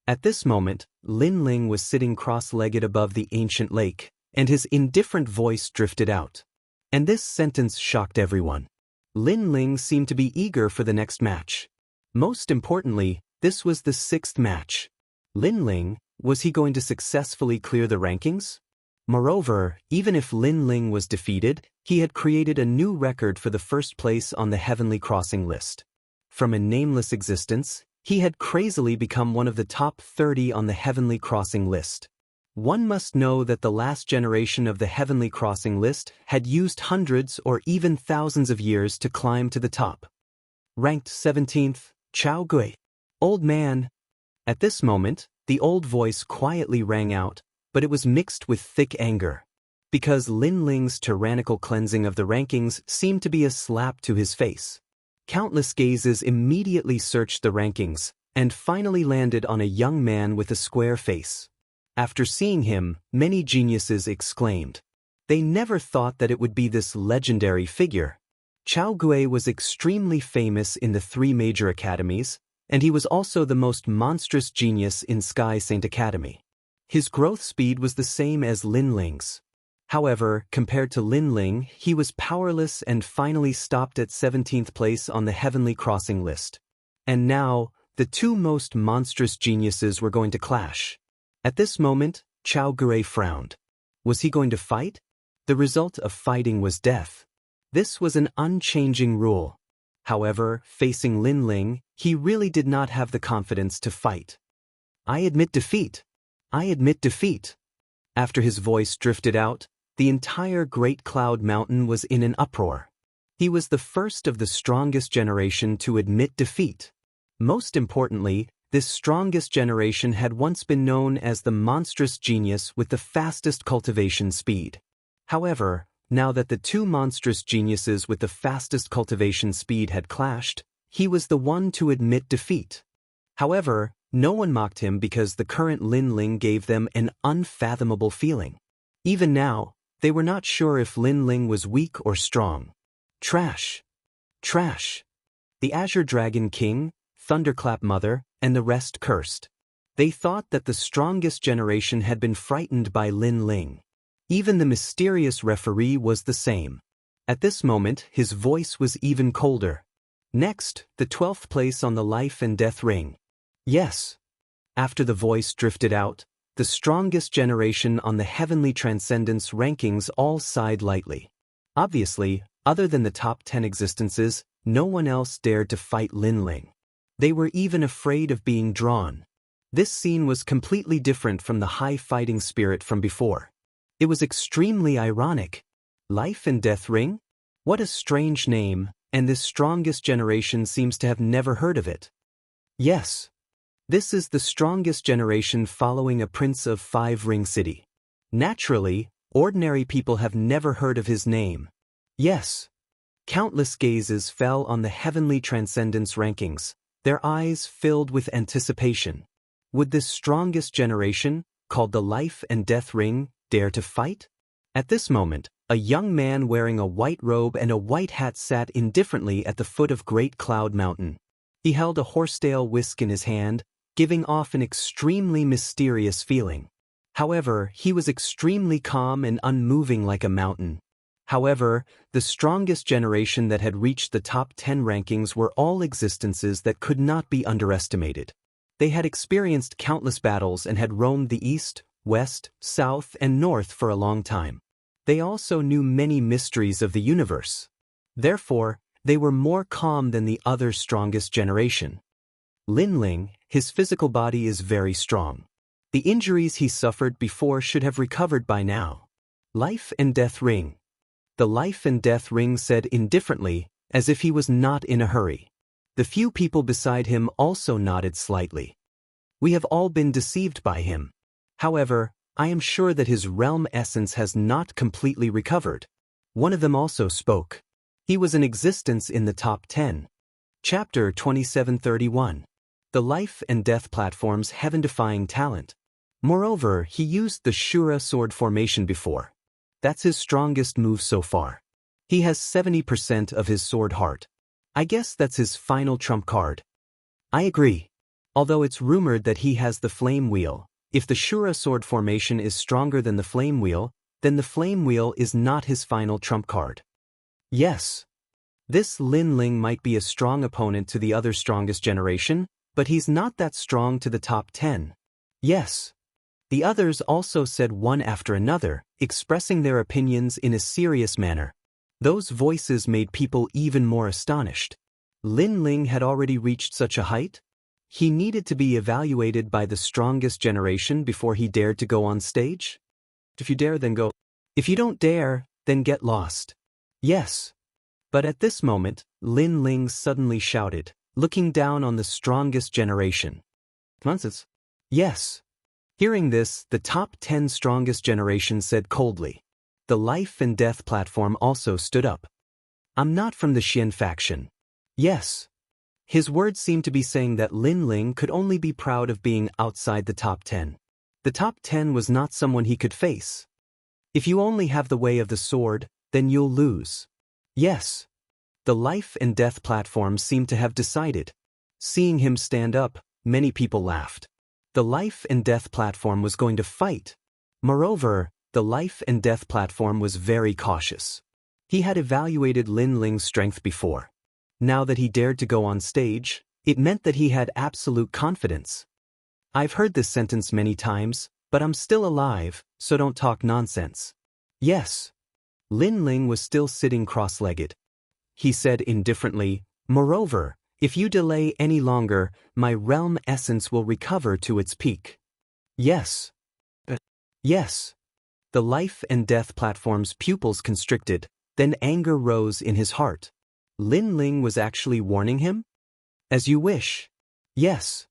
At this moment, Lin Ling was sitting cross-legged above the ancient lake, and his indifferent voice drifted out. And this sentence shocked everyone. Lin Ling seemed to be eager for the next match. Most importantly, this was the 6th match. Lin Ling, was he going to successfully clear the rankings? Moreover, even if Lin Ling was defeated, he had created a new record for the first place on the Heavenly Crossing list. From a nameless existence, he had crazily become one of the top 30 on the Heavenly Crossing list. One must know that the last generation of the Heavenly Crossing list had used hundreds or even thousands of years to climb to the top. Ranked 17th, Chao Gui. Old man. At this moment, the old voice quietly rang out, but it was mixed with thick anger. Because Lin Ling's tyrannical cleansing of the rankings seemed to be a slap to his face. Countless gazes immediately searched the rankings, and finally landed on a young man with a square face. After seeing him, many geniuses exclaimed. They never thought that it would be this legendary figure. Chao Gui was extremely famous in the 3 major academies, and he was also the most monstrous genius in Sky Saint Academy. His growth speed was the same as Lin Ling's. However, compared to Lin Ling, he was powerless and finally stopped at 17th place on the Heavenly Crossing list. And now, the 2 most monstrous geniuses were going to clash. At this moment, Chao Gui frowned. Was he going to fight? The result of fighting was death. This was an unchanging rule. However, facing Lin Ling, he really did not have the confidence to fight. I admit defeat. I admit defeat. After his voice drifted out, the entire Great Cloud Mountain was in an uproar. He was the first of the strongest generation to admit defeat. Most importantly, this strongest generation had once been known as the monstrous genius with the fastest cultivation speed. However, now that the 2 monstrous geniuses with the fastest cultivation speed had clashed, he was the one to admit defeat. However, no one mocked him because the current Lin Ling gave them an unfathomable feeling. Even now, they were not sure if Lin Ling was weak or strong. Trash. Trash. The Azure Dragon King, Thunderclap Mother, and the rest cursed. They thought that the strongest generation had been frightened by Lin Ling. Even the mysterious referee was the same. At this moment, his voice was even colder. Next, the 12th place on the Life and Death Ring. Yes. After the voice drifted out, the strongest generation on the Heavenly Transcendence rankings all sighed lightly. Obviously, other than the top 10 existences, no one else dared to fight Lin Ling. They were even afraid of being drawn. This scene was completely different from the high fighting spirit from before. It was extremely ironic. Life and Death Ring? What a strange name, and this strongest generation seems to have never heard of it. Yes. This is the strongest generation following a prince of 5 Ring City. Naturally, ordinary people have never heard of his name. Yes. Countless gazes fell on the heavenly transcendence rankings, their eyes filled with anticipation. Would this strongest generation, called the Life and Death Ring, dare to fight? At this moment, a young man wearing a white robe and a white hat sat indifferently at the foot of Great Cloud Mountain. He held a horsetail whisk in his hand, giving off an extremely mysterious feeling. However, he was extremely calm and unmoving like a mountain. However, the strongest generation that had reached the top 10 rankings were all existences that could not be underestimated. They had experienced countless battles and had roamed the east, west, south, and north for a long time. They also knew many mysteries of the universe. Therefore, they were more calm than the other strongest generation. Linling, his physical body is very strong. The injuries he suffered before should have recovered by now. Life and Death Ring. The Life and Death Ring said indifferently, as if he was not in a hurry. The few people beside him also nodded slightly. We have all been deceived by him. However, I am sure that his realm essence has not completely recovered. One of them also spoke. He was in existence in the top 10. Chapter 2731. The Life and Death Platform's heaven-defying talent. Moreover, he used the Shura sword formation before. That's his strongest move so far. He has 70% of his sword heart. I guess that's his final trump card. I agree. Although it's rumored that he has the Flame Wheel, if the Shura sword formation is stronger than the Flame Wheel, then the Flame Wheel is not his final trump card. Yes. This Linling might be a strong opponent to the other strongest generation, but he's not that strong to the top 10. Yes. The others also said one after another, expressing their opinions in a serious manner. Those voices made people even more astonished. Linling had already reached such a height? He needed to be evaluated by the strongest generation before he dared to go on stage? If you dare, then go. If you don't dare, then get lost. Yes. But at this moment, Linling suddenly shouted, looking down on the strongest generation. Nonsense. Yes. Hearing this, the top 10 strongest generation said coldly. The Life and Death platform also stood up. I'm not from the Xian faction. Yes. His words seemed to be saying that Linling could only be proud of being outside the top 10. The top 10 was not someone he could face. If you only have the way of the sword, then you'll lose. Yes. The Life and Death platform seemed to have decided. Seeing him stand up, many people laughed. The Life and Death platform was going to fight. Moreover, the Life and Death platform was very cautious. He had evaluated Linling's strength before. Now that he dared to go on stage, it meant that he had absolute confidence. I've heard this sentence many times, but I'm still alive, so don't talk nonsense. Yes. Linling was still sitting cross-legged. He said indifferently, moreover, if you delay any longer, my realm essence will recover to its peak. Yes. Yes. The Life and Death platform's pupils constricted, then anger rose in his heart. Linling was actually warning him? As you wish. Yes.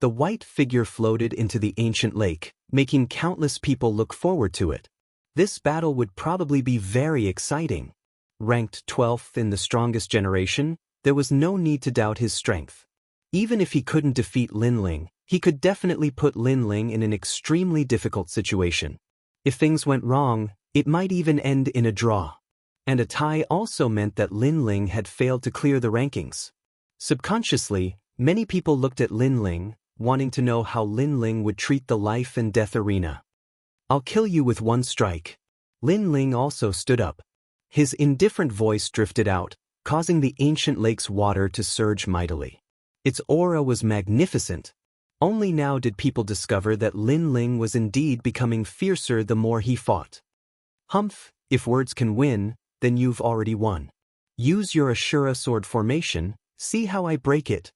The white figure floated into the ancient lake, making countless people look forward to it. This battle would probably be very exciting. Ranked 12th in the strongest generation, there was no need to doubt his strength. Even if he couldn't defeat Linling, he could definitely put Linling in an extremely difficult situation. If things went wrong, it might even end in a draw. And a tie also meant that Linling had failed to clear the rankings. Subconsciously, many people looked at Linling, wanting to know how Linling would treat the Life and Death arena. I'll kill you with one strike. Linling also stood up. His indifferent voice drifted out, causing the ancient lake's water to surge mightily. Its aura was magnificent. Only now did people discover that Linling was indeed becoming fiercer the more he fought. Humph, if words can win, then you've already won. Use your Ashura sword formation, see how I break it.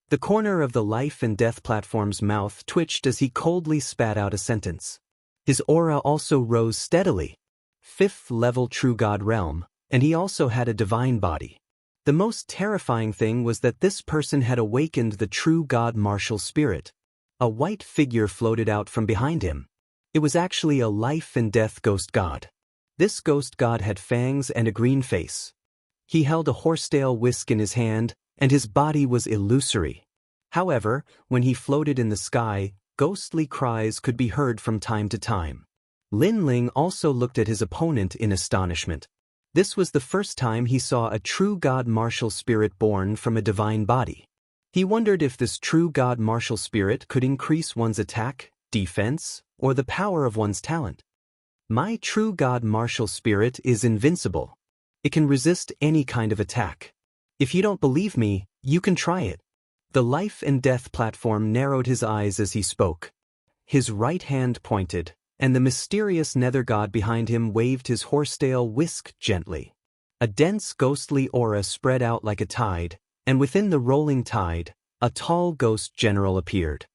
The corner of the Life and Death platform's mouth twitched as he coldly spat out a sentence. His aura also rose steadily. 5th level True God realm, and he also had a divine body. The most terrifying thing was that this person had awakened the true God martial spirit. A white figure floated out from behind him. It was actually a life and death ghost god. This ghost god had fangs and a green face. He held a horsetail whisk in his hand, and his body was illusory. However, when he floated in the sky, ghostly cries could be heard from time to time. Lin Ling also looked at his opponent in astonishment. This was the first time he saw a true god martial spirit born from a divine body. He wondered if this true god martial spirit could increase one's attack, defense, or the power of one's talent. My true god martial spirit is invincible. It can resist any kind of attack. If you don't believe me, you can try it. The life and death platform narrowed his eyes as he spoke. His right hand pointed, and the mysterious nether god behind him waved his horsetail whisk gently. A dense ghostly aura spread out like a tide, and within the rolling tide, a tall ghost general appeared.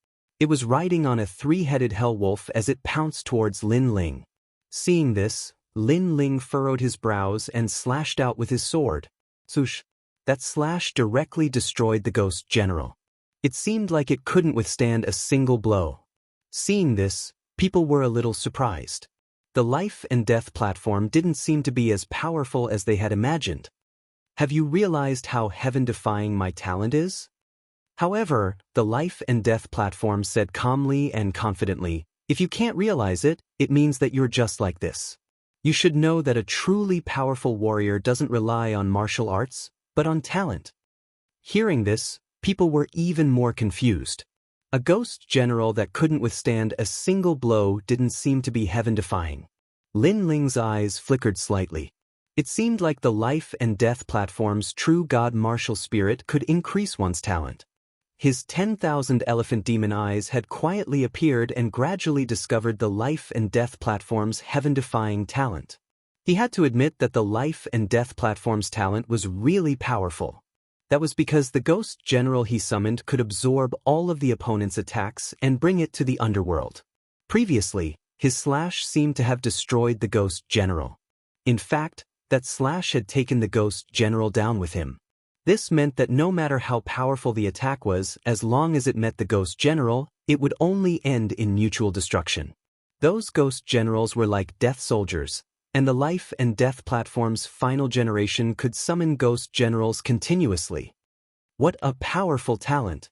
It was riding on a three-headed hellwolf as it pounced towards Lin Ling. Seeing this, Lin Ling furrowed his brows and slashed out with his sword. Swoosh! That slash directly destroyed the ghost general. It seemed like it couldn't withstand a single blow. Seeing this, people were a little surprised. The life and death platform didn't seem to be as powerful as they had imagined. Have you realized how heaven-defying my talent is? However, the life and death platform said calmly and confidently, if you can't realize it, it means that you're just like this. You should know that a truly powerful warrior doesn't rely on martial arts, but on talent. Hearing this, people were even more confused. A ghost general that couldn't withstand a single blow didn't seem to be heaven-defying. Lin Ling's eyes flickered slightly. It seemed like the life and death platform's true god martial spirit could increase one's talent. His 10,000 elephant demon eyes had quietly appeared and gradually discovered the life and death platform's heaven-defying talent. He had to admit that the life and death platform's talent was really powerful. That was because the ghost general he summoned could absorb all of the opponent's attacks and bring it to the underworld. Previously, his slash seemed to have destroyed the ghost general. In fact, that slash had taken the ghost general down with him. This meant that no matter how powerful the attack was, as long as it met the ghost general, it would only end in mutual destruction. Those ghost generals were like death soldiers, and the life and death platform's final generation could summon ghost generals continuously. What a powerful talent!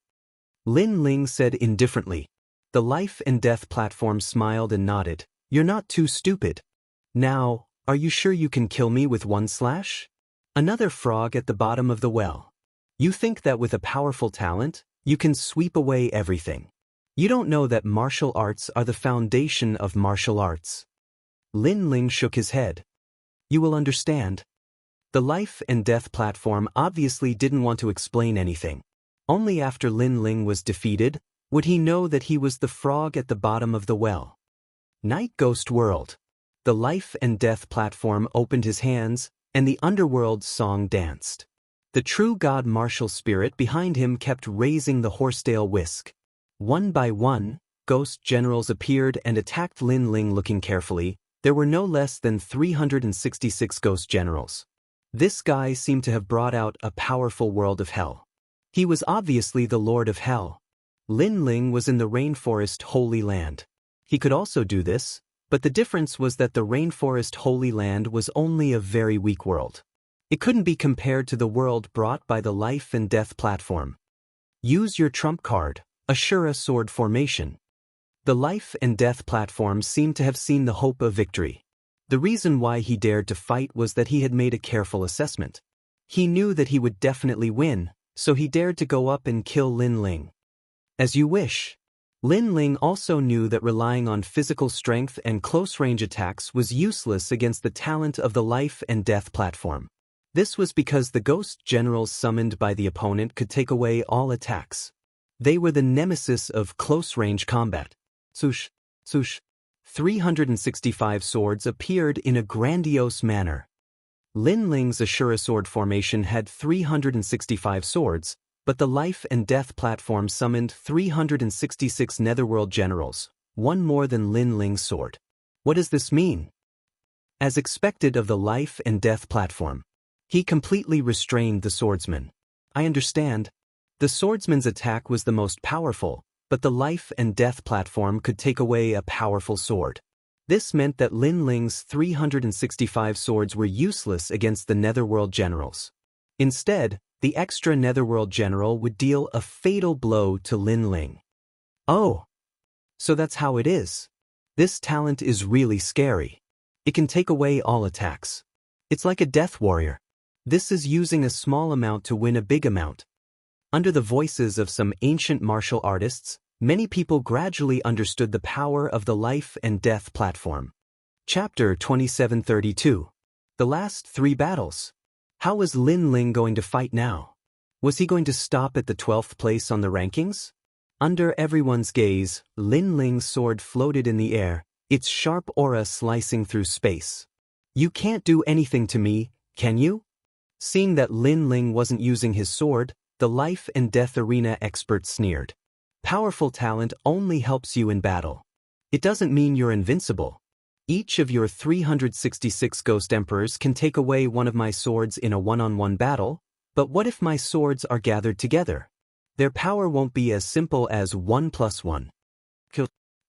Lin Ling said indifferently. The life and death platform smiled and nodded. You're not too stupid. Now, are you sure you can kill me with one slash? Another frog at the bottom of the well. You think that with a powerful talent, you can sweep away everything. You don't know that martial arts are the foundation of martial arts. Lin Ling shook his head. You will understand. The life and death platform obviously didn't want to explain anything. Only after Lin Ling was defeated, would he know that he was the frog at the bottom of the well. Night Ghost World. The life and death platform opened his hands, and the underworld song danced. The true god martial spirit behind him kept raising the horsetail whisk. One by one, ghost generals appeared and attacked Lin Ling. Looking carefully, there were no less than 366 ghost generals. This guy seemed to have brought out a powerful world of hell. He was obviously the Lord of Hell. Lin Ling was in the Rainforest Holy Land. He could also do this, but the difference was that the Rainforest Holy Land was only a very weak world. It couldn't be compared to the world brought by the life and death platform. Use your trump card, Ashura Sword Formation. The life and death platform seemed to have seen the hope of victory. The reason why he dared to fight was that he had made a careful assessment. He knew that he would definitely win, so he dared to go up and kill Lin Ling. As you wish. Lin Ling also knew that relying on physical strength and close-range attacks was useless against the talent of the life and death platform. This was because the ghost generals summoned by the opponent could take away all attacks. They were the nemesis of close-range combat. Swoosh, swoosh. 365 swords appeared in a grandiose manner. Lin Ling's Ashura Sword Formation had 365 swords, but the life and death platform summoned 366 netherworld generals, one more than Lin Ling's sword. What does this mean? As expected of the life and death platform, he completely restrained the swordsman. I understand. The swordsman's attack was the most powerful, but the life and death platform could take away a powerful sword. This meant that Lin Ling's 365 swords were useless against the Netherworld generals. Instead, the extra Netherworld general would deal a fatal blow to Lin Ling. Oh, so that's how it is. This talent is really scary. It can take away all attacks. It's like a death warrior. This is using a small amount to win a big amount. Under the voices of some ancient martial artists, many people gradually understood the power of the life and death platform. Chapter 2732. The last 3 battles. How was Lin Ling going to fight now? Was he going to stop at the 12th place on the rankings? Under everyone's gaze, Lin Ling's sword floated in the air, its sharp aura slicing through space. You can't do anything to me, can you? Seeing that Lin Ling wasn't using his sword, the life and death arena expert sneered. Powerful talent only helps you in battle. It doesn't mean you're invincible. Each of your 366 Ghost Emperors can take away one of my swords in a one-on-one battle, but what if my swords are gathered together? Their power won't be as simple as 1 + 1.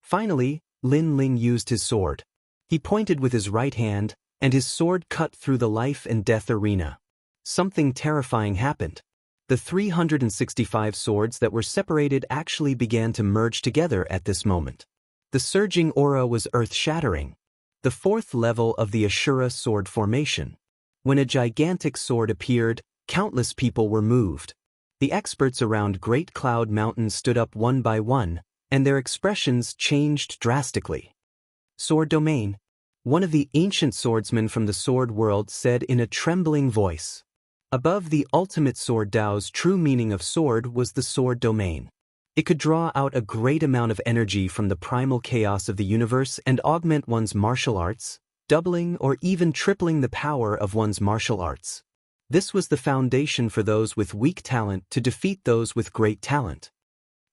Finally, Lin Ling used his sword. He pointed with his right hand, and his sword cut through the life and death arena. Something terrifying happened. The 365 swords that were separated actually began to merge together at this moment. The surging aura was earth-shattering. The 4th level of the Ashura sword formation. When a gigantic sword appeared, countless people were moved. The experts around Great Cloud Mountain stood up one by one, and their expressions changed drastically. Sword domain. One of the ancient swordsmen from the sword world said in a trembling voice. Above the ultimate sword Dao's true meaning of sword was the sword domain. It could draw out a great amount of energy from the primal chaos of the universe and augment one's martial arts, doubling or even tripling the power of one's martial arts. This was the foundation for those with weak talent to defeat those with great talent.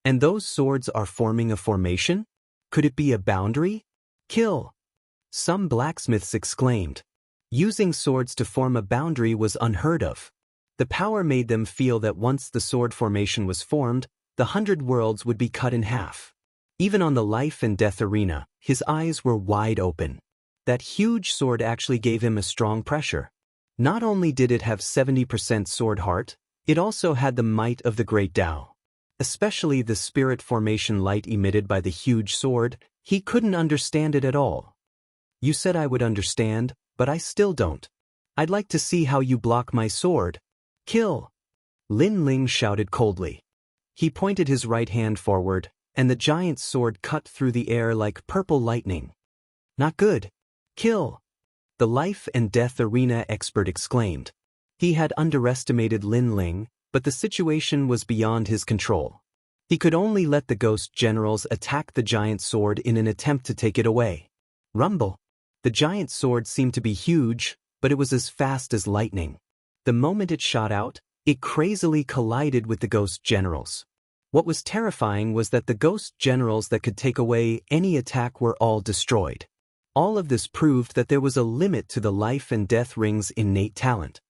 And those swords are forming a formation? Could it be a boundary? Kill! Some blacksmiths exclaimed. Using swords to form a boundary was unheard of. The power made them feel that once the sword formation was formed, the 100 worlds would be cut in half. Even on the life and death arena, his eyes were wide open. That huge sword actually gave him a strong pressure. Not only did it have 70% sword heart, it also had the might of the great Tao. Especially the spirit formation light emitted by the huge sword, he couldn't understand it at all. You said I would understand, but I still don't. I'd like to see how you block my sword. Kill! Lin Ling shouted coldly. He pointed his right hand forward, and the giant's sword cut through the air like purple lightning. Not good. Kill! The life and death arena expert exclaimed. He had underestimated Lin Ling, but the situation was beyond his control. He could only let the ghost generals attack the giant sword in an attempt to take it away. Rumble! The giant sword seemed to be huge, but it was as fast as lightning. The moment it shot out, it crazily collided with the ghost generals. What was terrifying was that the ghost generals that could take away any attack were all destroyed. All of this proved that there was a limit to the life and death ring's innate talent.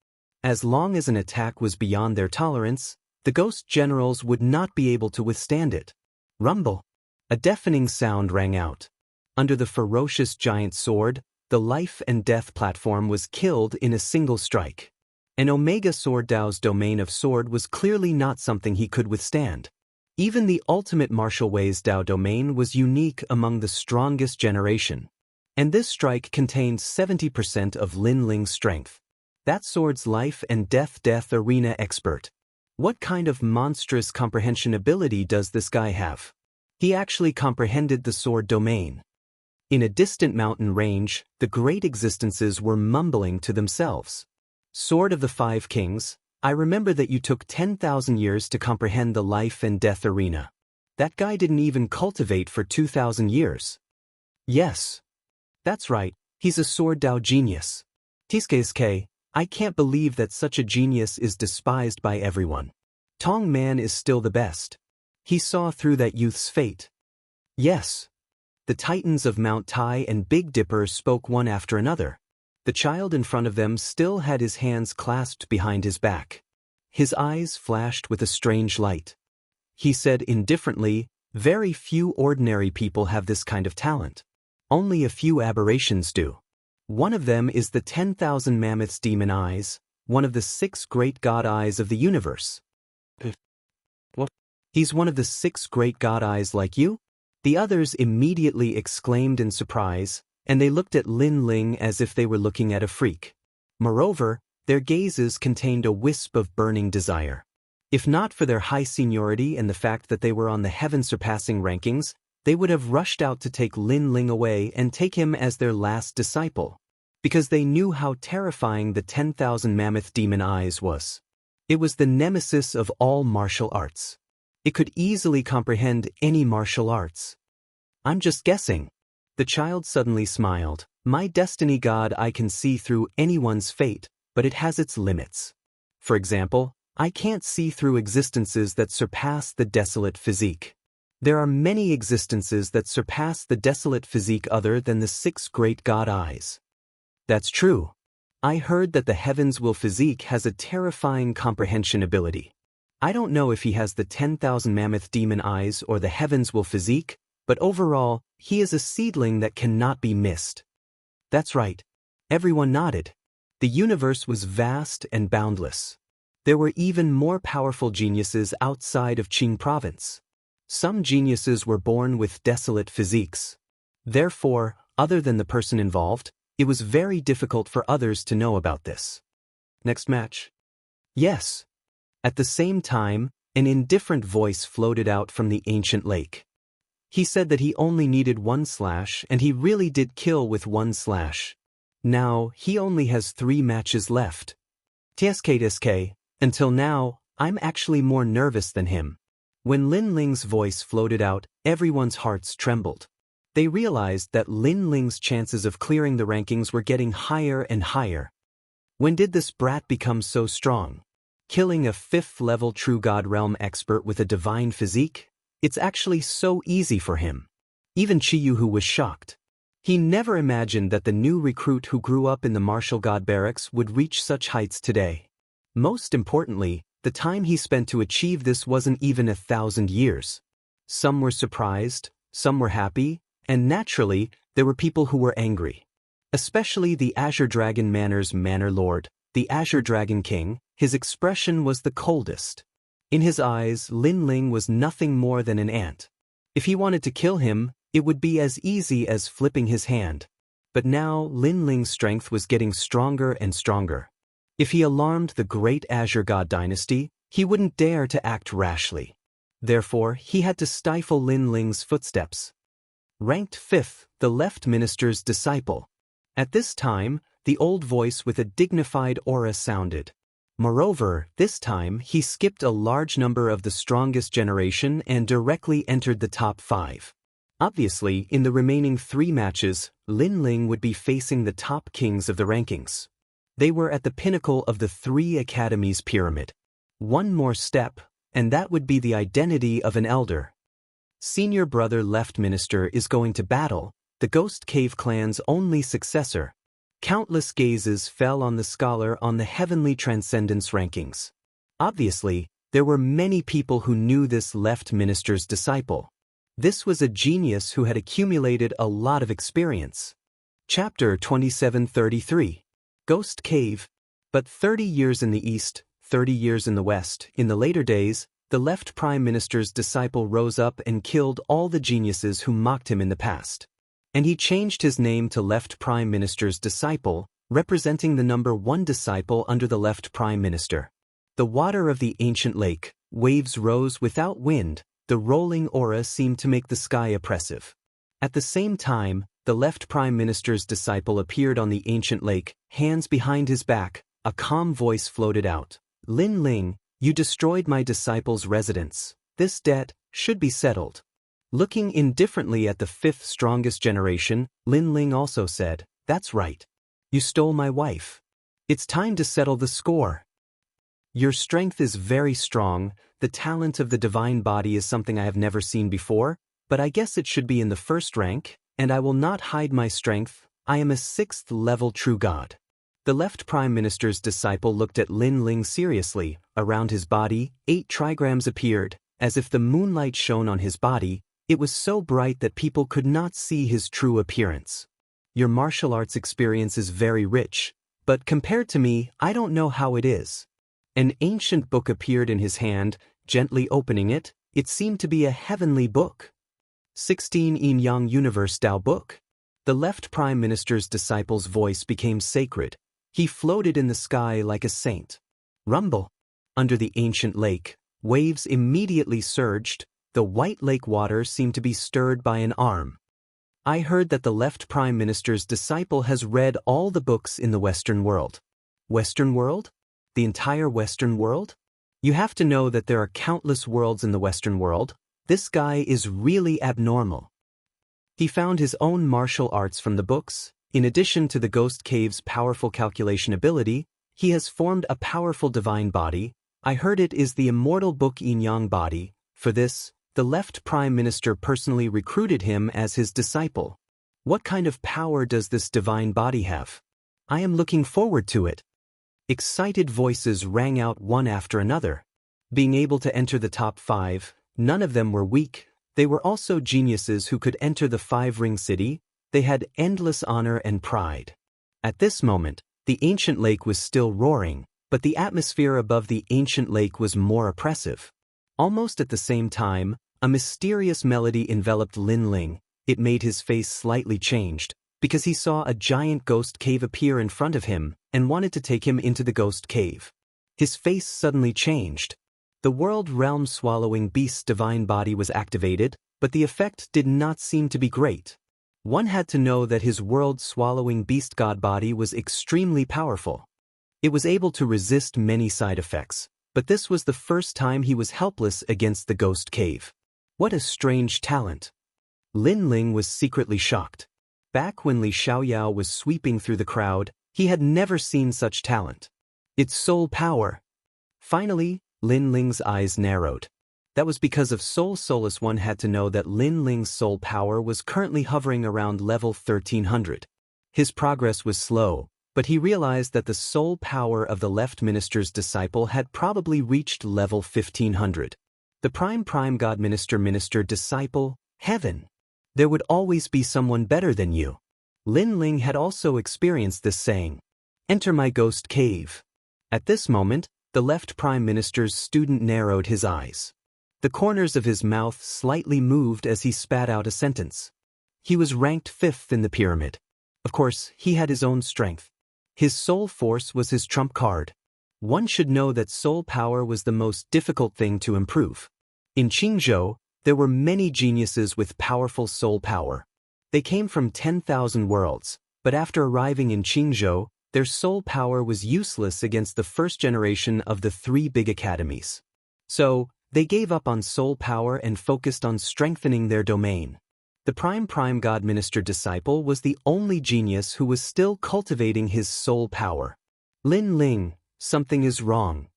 As long as an attack was beyond their tolerance, the ghost generals would not be able to withstand it. Rumble! A deafening sound rang out. Under the ferocious giant sword, the life and death platform was killed in a single strike. An Omega Sword Dao's domain of sword was clearly not something he could withstand. Even the ultimate martial ways Dao domain was unique among the strongest generation. And this strike contained 70% of Lin Ling's strength. That sword's life and death arena expert. What kind of monstrous comprehension ability does this guy have? He actually comprehended the sword domain. In a distant mountain range, the great existences were mumbling to themselves. Sword of the 5 Kings, I remember that you took 10,000 years to comprehend the life and death arena. That guy didn't even cultivate for 2,000 years. Yes. That's right, he's a sword Dao genius. Tiske, I can't believe that such a genius is despised by everyone. Tong Man is still the best. He saw through that youth's fate. Yes. The titans of Mount Tai and Big Dipper spoke one after another. The child in front of them still had his hands clasped behind his back. His eyes flashed with a strange light. He said indifferently, Very few ordinary people have this kind of talent. Only a few aberrations do. One of them is the 10,000 mammoths' demon eyes, one of the 6 great god eyes of the universe. What? He's one of the 6 great god eyes like you? The others immediately exclaimed in surprise, and they looked at Lin Ling as if they were looking at a freak. Moreover, their gazes contained a wisp of burning desire. If not for their high seniority and the fact that they were on the heaven-surpassing rankings, they would have rushed out to take Lin Ling away and take him as their last disciple, because they knew how terrifying the 10,000 mammoth demon eyes was. It was the nemesis of all martial arts. It could easily comprehend any martial arts. I'm just guessing. The child suddenly smiled. My destiny god, I can see through anyone's fate, but it has its limits. For example, I can't see through existences that surpass the desolate physique. There are many existences that surpass the desolate physique other than the 6 great god eyes. That's true. I heard that the heavens will physique has a terrifying comprehension ability. I don't know if he has the 10,000 mammoth demon eyes or the heavens will physique, but overall, he is a seedling that cannot be missed. That's right. Everyone nodded. The universe was vast and boundless. There were even more powerful geniuses outside of Qing province. Some geniuses were born with desolate physiques. Therefore, other than the person involved, it was very difficult for others to know about this. Next match. Yes. At the same time, an indifferent voice floated out from the ancient lake. He said that he only needed 1 slash and he really did kill with 1 slash. Now, he only has 3 matches left. TSK, until now, I'm actually more nervous than him. When Lin Ling's voice floated out, everyone's hearts trembled. They realized that Lin Ling's chances of clearing the rankings were getting higher and higher. When did this brat become so strong? Killing a 5th-level True God Realm expert with a divine physique? It's actually so easy for him. Even Jianghu was shocked. He never imagined that the new recruit who grew up in the martial god barracks would reach such heights today. Most importantly, the time he spent to achieve this wasn't even 1,000 years. Some were surprised, some were happy, and naturally, there were people who were angry. Especially the Azure Dragon Manor's Manor Lord, the Azure Dragon King. His expression was the coldest. In his eyes, Lin Ling was nothing more than an ant. If he wanted to kill him, it would be as easy as flipping his hand. But now, Lin Ling's strength was getting stronger and stronger. If he alarmed the great Azure God dynasty, he wouldn't dare to act rashly. Therefore, he had to stifle Lin Ling's footsteps. Ranked 5th, the left minister's disciple. At this time, the old voice with a dignified aura sounded. Moreover, this time he skipped a large number of the strongest generation and directly entered the top 5. Obviously, in the remaining 3 matches, Lin Ling would be facing the top kings of the rankings. They were at the pinnacle of the 3 academies pyramid. One more step, and that would be the identity of an elder. Senior brother left minister is going to battle, the Ghost Cave clan's only successor. Countless gazes fell on the scholar on the heavenly transcendence rankings. Obviously, there were many people who knew this left minister's disciple. This was a genius who had accumulated a lot of experience. Chapter 2733. Ghost Cave. But 30 years in the east, 30 years in the west, in the later days, the left prime minister's disciple rose up and killed all the geniuses who mocked him in the past. And he changed his name to left prime minister's disciple, representing the number 1 disciple under the left prime minister. The water of the ancient lake, waves rose without wind, the rolling aura seemed to make the sky oppressive. At the same time, the left prime minister's disciple appeared on the ancient lake, hands behind his back, a calm voice floated out. Lin Ling, you destroyed my disciple's residence. This debt should be settled. Looking indifferently at the 5th strongest generation, Lin Ling also said, that's right. You stole my wife. It's time to settle the score. Your strength is very strong, the talent of the divine body is something I have never seen before, but I guess it should be in the 1st rank, and I will not hide my strength, I am a 6th-level true god. The left prime minister's disciple looked at Lin Ling seriously. Around his body, 8 trigrams appeared, as if the moonlight shone on his body. It was so bright that people could not see his true appearance. Your martial arts experience is very rich, but compared to me, I don't know how it is. An ancient book appeared in his hand. Gently opening it, it seemed to be a heavenly book. 16 Yin Yang Universe Tao Book. The left Prime Minister's disciple's voice became sacred. He floated in the sky like a saint. Rumble. Under the ancient lake, waves immediately surged. The white lake water seemed to be stirred by an arm. I heard that the left Prime Minister's disciple has read all the books in the Western world. Western world? The entire Western world? You have to know that there are countless worlds in the Western world. This guy is really abnormal. He found his own martial arts from the books. In addition to the Ghost Cave's powerful calculation ability, he has formed a powerful divine body. I heard it is the Immortal Book Yin Yang body. For this, the left Prime Minister personally recruited him as his disciple. What kind of power does this divine body have? I am looking forward to it. Excited voices rang out one after another. Being able to enter the top 5, none of them were weak. They were also geniuses who could enter the 5-ring city. They had endless honor and pride. At this moment, the ancient lake was still roaring, but the atmosphere above the ancient lake was more oppressive. Almost at the same time, a mysterious melody enveloped Lin Ling. It made his face slightly changed, because he saw a giant ghost cave appear in front of him and wanted to take him into the ghost cave. His face suddenly changed. The world realm swallowing beast's divine body was activated, but the effect did not seem to be great. One had to know that his world swallowing beast god body was extremely powerful. It was able to resist many side effects, but this was the first time he was helpless against the ghost cave. What a strange talent. Lin Ling was secretly shocked. Back when Li Xiaoyao was sweeping through the crowd, he had never seen such talent. It's soul power. Finally, Lin Ling's eyes narrowed. That was because of Soul Solus. One had to know that Lin Ling's soul power was currently hovering around level 1300. His progress was slow, but he realized that the soul power of the left minister's disciple had probably reached level 1500. The Prime God Minister disciple, heaven. There would always be someone better than you. Lin Ling had also experienced this saying. Enter my ghost cave. At this moment, the left Prime Minister's student narrowed his eyes. The corners of his mouth slightly moved as he spat out a sentence. He was ranked 5th in the pyramid. Of course, he had his own strength. His soul force was his trump card. One should know that soul power was the most difficult thing to improve. In Jianghu, there were many geniuses with powerful soul power. They came from 10,000 worlds, but after arriving in Jianghu, their soul power was useless against the first generation of the 3 big academies. So, they gave up on soul power and focused on strengthening their domain. The Prime God Minister disciple was the only genius who was still cultivating his soul power. Lin Ling, something is wrong.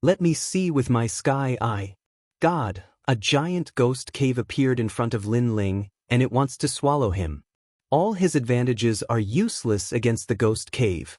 Let me see with my sky eye. God, a giant ghost cave appeared in front of Lin Ling, and it wants to swallow him. All his advantages are useless against the ghost cave.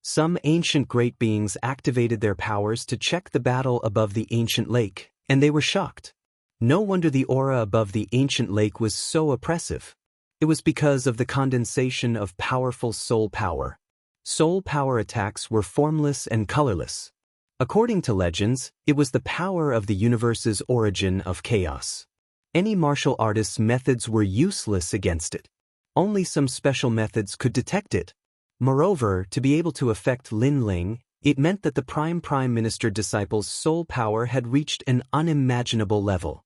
Some ancient great beings activated their powers to check the battle above the ancient lake, and they were shocked. No wonder the aura above the ancient lake was so oppressive. It was because of the condensation of powerful soul power. Soul power attacks were formless and colorless. According to legends, it was the power of the universe's origin of chaos. Any martial artist's methods were useless against it. Only some special methods could detect it. Moreover, to be able to affect Lin Ling, it meant that the Prime Minister disciple's soul power had reached an unimaginable level.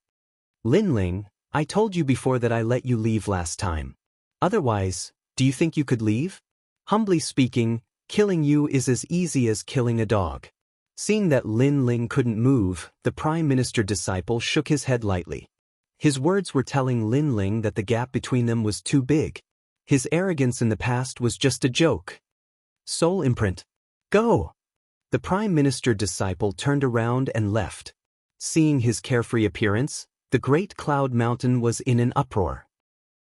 Lin Ling, I told you before that I let you leave last time. Otherwise, do you think you could leave? Humbly speaking, killing you is as easy as killing a dog. Seeing that Lin Ling couldn't move, the Prime Minister disciple shook his head lightly. His words were telling Lin Ling that the gap between them was too big. His arrogance in the past was just a joke. Soul imprint. Go! The Prime Minister disciple turned around and left. Seeing his carefree appearance, the great cloud mountain was in an uproar.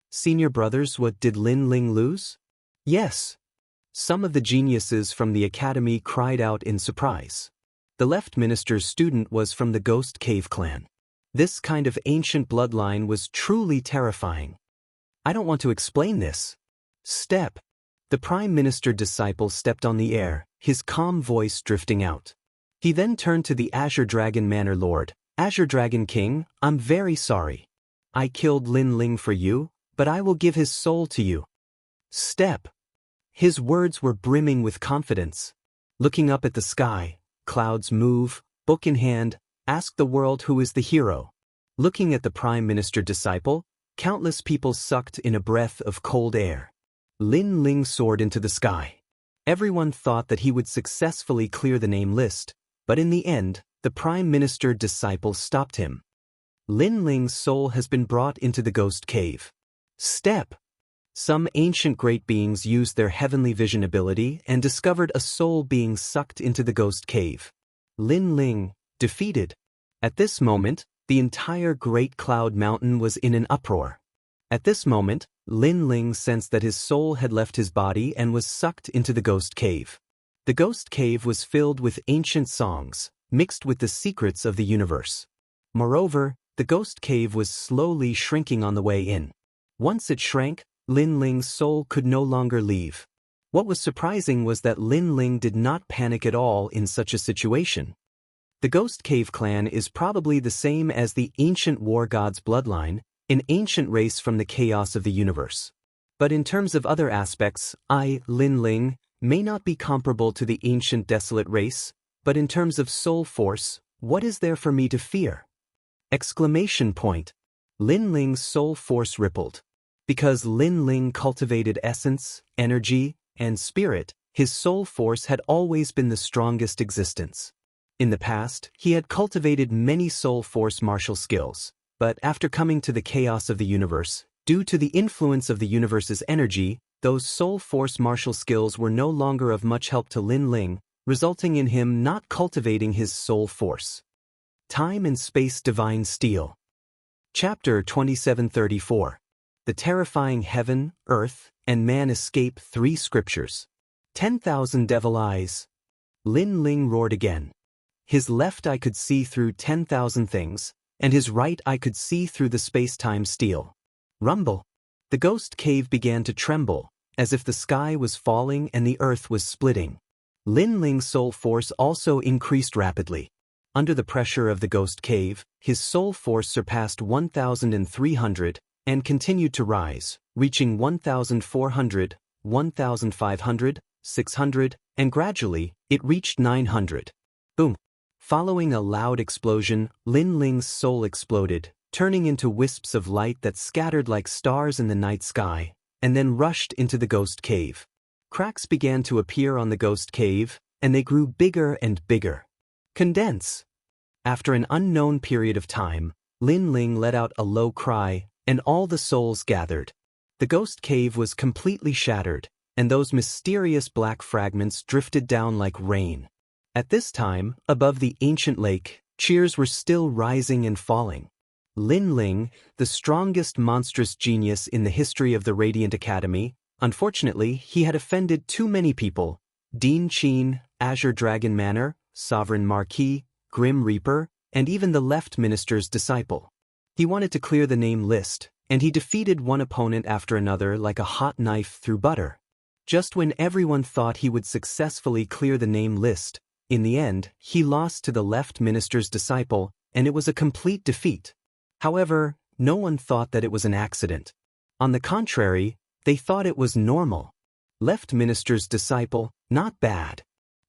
Senior brothers, what did Lin Ling lose? Yes. Some of the geniuses from the academy cried out in surprise. The left minister's student was from the Ghost Cave clan. This kind of ancient bloodline was truly terrifying. I don't want to explain this. Step. The Prime Minister disciple stepped on the air, his calm voice drifting out. He then turned to the Azure Dragon Manor Lord. Azure Dragon King, I'm very sorry. I killed Lin Ling for you, but I will give his soul to you. Step. His words were brimming with confidence. Looking up at the sky, clouds move, book in hand, ask the world who is the hero. Looking at the Prime Minister disciple, countless people sucked in a breath of cold air. Lin Ling soared into the sky. Everyone thought that he would successfully clear the name list, but in the end, the Prime Minister disciple stopped him. Lin Ling's soul has been brought into the ghost cave. Step. Some ancient great beings used their heavenly vision ability and discovered a soul being sucked into the ghost cave. Lin Ling, defeated. At this moment, the entire Great Cloud Mountain was in an uproar. At this moment, Lin Ling sensed that his soul had left his body and was sucked into the ghost cave. The ghost cave was filled with ancient songs, mixed with the secrets of the universe. Moreover, the ghost cave was slowly shrinking on the way in. Once it shrank, Lin Ling's soul could no longer leave. What was surprising was that Lin Ling did not panic at all in such a situation. The Ghost Cave clan is probably the same as the ancient war gods bloodline, an ancient race from the chaos of the universe. But in terms of other aspects, Lin Ling, may not be comparable to the ancient desolate race, but in terms of soul force, what is there for me to fear? Exclamation point. Lin Ling's soul force rippled. Because Lin Ling cultivated essence, energy, and spirit, his soul force had always been the strongest existence. In the past, he had cultivated many soul force martial skills, but after coming to the chaos of the universe, due to the influence of the universe's energy, those soul force martial skills were no longer of much help to Lin Ling, resulting in him not cultivating his soul force. Time and Space Divine Steel. Chapter 2734. The Terrifying Heaven, Earth, and Man Escape 3 Scriptures. 10,000 Devil Eyes. Lin Ling roared again. His left eye could see through 10,000 things, and his right eye could see through the space-time steel. Rumble. The ghost cave began to tremble, as if the sky was falling and the earth was splitting. Lin Ling's soul force also increased rapidly. Under the pressure of the ghost cave, his soul force surpassed 1,300 and continued to rise, reaching 1,400, 1,500, 600, and gradually, it reached 900. Boom. Following a loud explosion, Lin Ling's soul exploded, turning into wisps of light that scattered like stars in the night sky, and then rushed into the ghost cave. Cracks began to appear on the ghost cave, and they grew bigger and bigger. Condense. After an unknown period of time, Lin Ling let out a low cry, and all the souls gathered. The ghost cave was completely shattered, and those mysterious black fragments drifted down like rain. At this time, above the ancient lake, cheers were still rising and falling. Lin Ling, the strongest monstrous genius in the history of the Radiant Academy, unfortunately, he had offended too many people: Dean Qin, Azure Dragon Manor, Sovereign Marquis, Grim Reaper, and even the Left Minister's disciple. He wanted to clear the name list, and he defeated one opponent after another like a hot knife through butter. Just when everyone thought he would successfully clear the name list, in the end, he lost to the Left Minister's disciple, and it was a complete defeat. However, no one thought that it was an accident. On the contrary, they thought it was normal. Left Minister's disciple, not bad.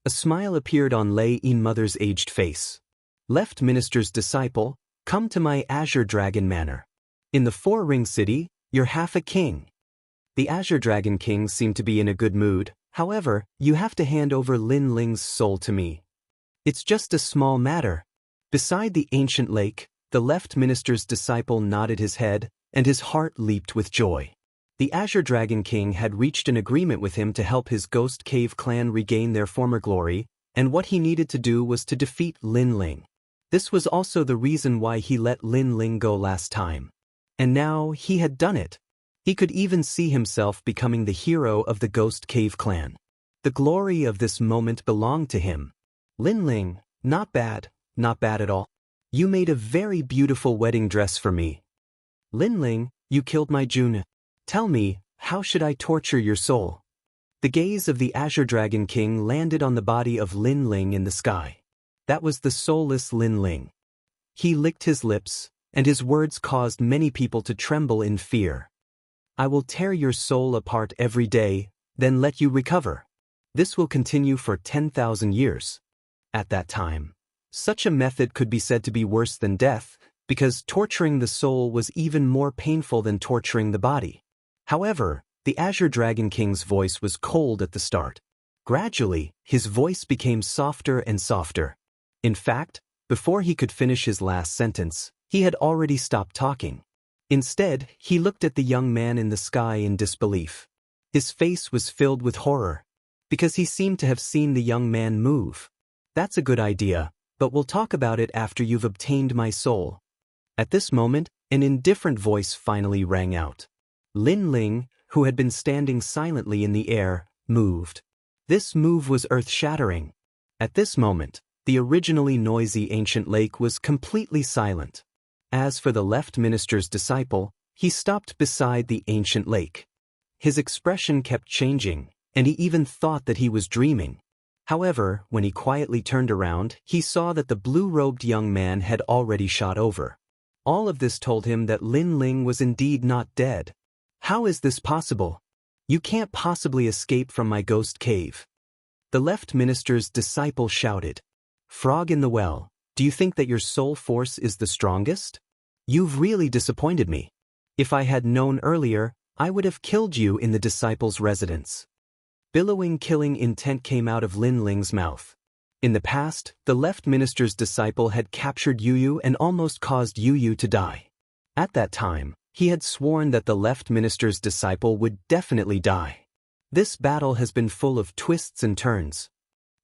A smile appeared on Lei Yin Mother's aged face. Left Minister's disciple, come to my Azure Dragon Manor. In the Four-Ring City, you're half a king. The Azure Dragon King seemed to be in a good mood. However, you have to hand over Lin Ling's soul to me. It's just a small matter. Beside the ancient lake, the Left Minister's disciple nodded his head, and his heart leaped with joy. The Azure Dragon King had reached an agreement with him to help his Ghost Cave clan regain their former glory, and what he needed to do was to defeat Lin Ling. This was also the reason why he let Lin Ling go last time. And now he had done it. He could even see himself becoming the hero of the Ghost Cave clan. The glory of this moment belonged to him. Lin Ling, not bad at all. You made a very beautiful wedding dress for me. Lin Ling, you killed my June. Tell me, how should I torture your soul? The gaze of the Azure Dragon King landed on the body of Lin Ling in the sky. That was the soulless Lin Ling. He licked his lips, and his words caused many people to tremble in fear. I will tear your soul apart every day, then let you recover. This will continue for 10,000 years. At that time, such a method could be said to be worse than death, because torturing the soul was even more painful than torturing the body. However, the Azure Dragon King's voice was cold at the start. Gradually, his voice became softer and softer. In fact, before he could finish his last sentence, he had already stopped talking. Instead, he looked at the young man in the sky in disbelief. His face was filled with horror, because he seemed to have seen the young man move. That's a good idea, but we'll talk about it after you've obtained my soul. At this moment, an indifferent voice finally rang out. Lin Ling, who had been standing silently in the air, moved. This move was earth-shattering. At this moment, the originally noisy ancient lake was completely silent. As for the left minister's disciple, he stopped beside the ancient lake. His expression kept changing, and he even thought that he was dreaming. However, when he quietly turned around, he saw that the blue-robed young man had already shot over. All of this told him that Lin Ling was indeed not dead. How is this possible? You can't possibly escape from my ghost cave. The left minister's disciple shouted. Frog in the well, do you think that your soul force is the strongest? You've really disappointed me. If I had known earlier, I would have killed you in the disciple's residence. Billowing killing intent came out of Lin Ling's mouth. In the past, the left minister's disciple had captured Yu and almost caused Yu to die. At that time, he had sworn that the left minister's disciple would definitely die. This battle has been full of twists and turns.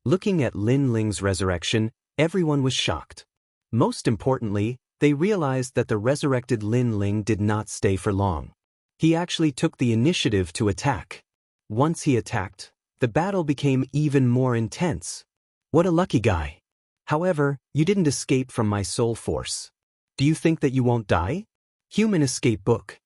Looking at Lin Ling's resurrection, everyone was shocked. Most importantly, they realized that the resurrected Lin Ling did not stay for long. He actually took the initiative to attack. Once he attacked, the battle became even more intense. What a lucky guy. However, you didn't escape from my soul force. Do you think that you won't die? Human Escape Book.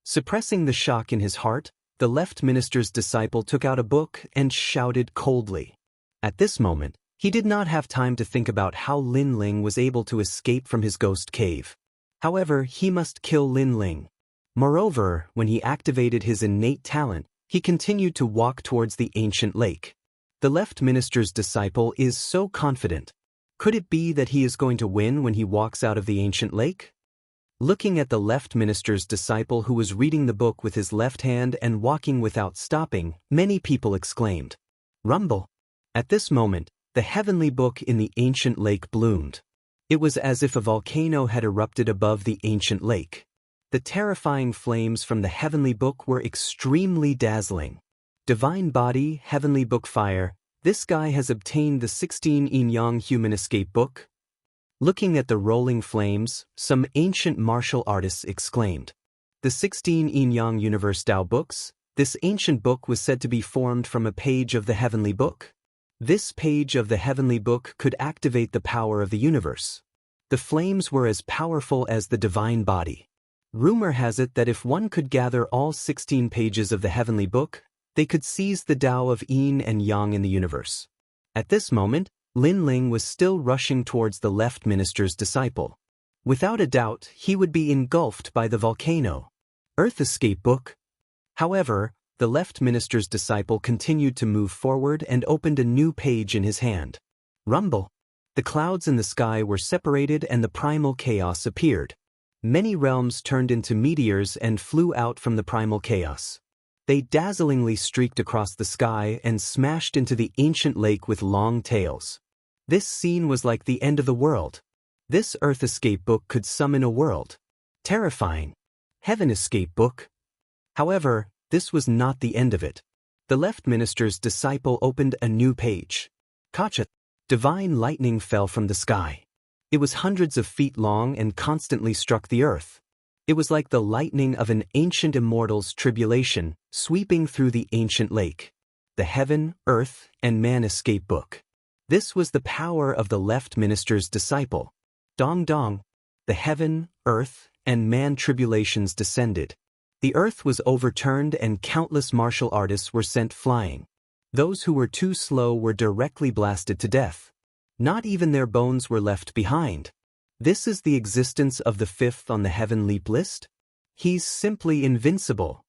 Suppressing the shock in his heart, the left minister's disciple took out a book and shouted coldly. At this moment, he did not have time to think about how Lin Ling was able to escape from his ghost cave. However, he must kill Lin Ling. Moreover, when he activated his innate talent, he continued to walk towards the ancient lake. The left minister's disciple is so confident. Could it be that he is going to win when he walks out of the ancient lake? Looking at the left minister's disciple who was reading the book with his left hand and walking without stopping, many people exclaimed, "Rumble!" At this moment, the heavenly book in the ancient lake bloomed. It was as if a volcano had erupted above the ancient lake. The terrifying flames from the heavenly book were extremely dazzling. Divine Body, Heavenly Book Fire, this guy has obtained the 16 Yin-Yang Human Escape Book. Looking at the rolling flames, some ancient martial artists exclaimed. The 16 Yin-Yang Universe Tao books, this ancient book was said to be formed from a page of the Heavenly Book. This page of the Heavenly Book could activate the power of the universe. The flames were as powerful as the Divine Body. Rumor has it that if one could gather all 16 pages of the Heavenly Book, they could seize the Tao of Yin and Yang in the universe. At this moment, Lin Ling was still rushing towards the left minister's disciple. Without a doubt, he would be engulfed by the volcano. Earth Escape Book. However, the left minister's disciple continued to move forward and opened a new page in his hand. Rumble. The clouds in the sky were separated and the primal chaos appeared. Many realms turned into meteors and flew out from the primal chaos. They dazzlingly streaked across the sky and smashed into the ancient lake with long tails. This scene was like the end of the world. This Earth Escape Book could summon a world. Terrifying. Heaven Escape Book. However, this was not the end of it. The left minister's disciple opened a new page. Kacha. Divine lightning fell from the sky. It was hundreds of feet long and constantly struck the earth. It was like the lightning of an ancient immortal's tribulation, sweeping through the ancient lake. The Heaven, Earth, and Man Escape Book. This was the power of the left minister's disciple. Dong dong. The heaven, earth, and man tribulations descended. The earth was overturned and countless martial artists were sent flying. Those who were too slow were directly blasted to death. Not even their bones were left behind. This is the existence of the fifth on the heaven leap list? He's simply invincible.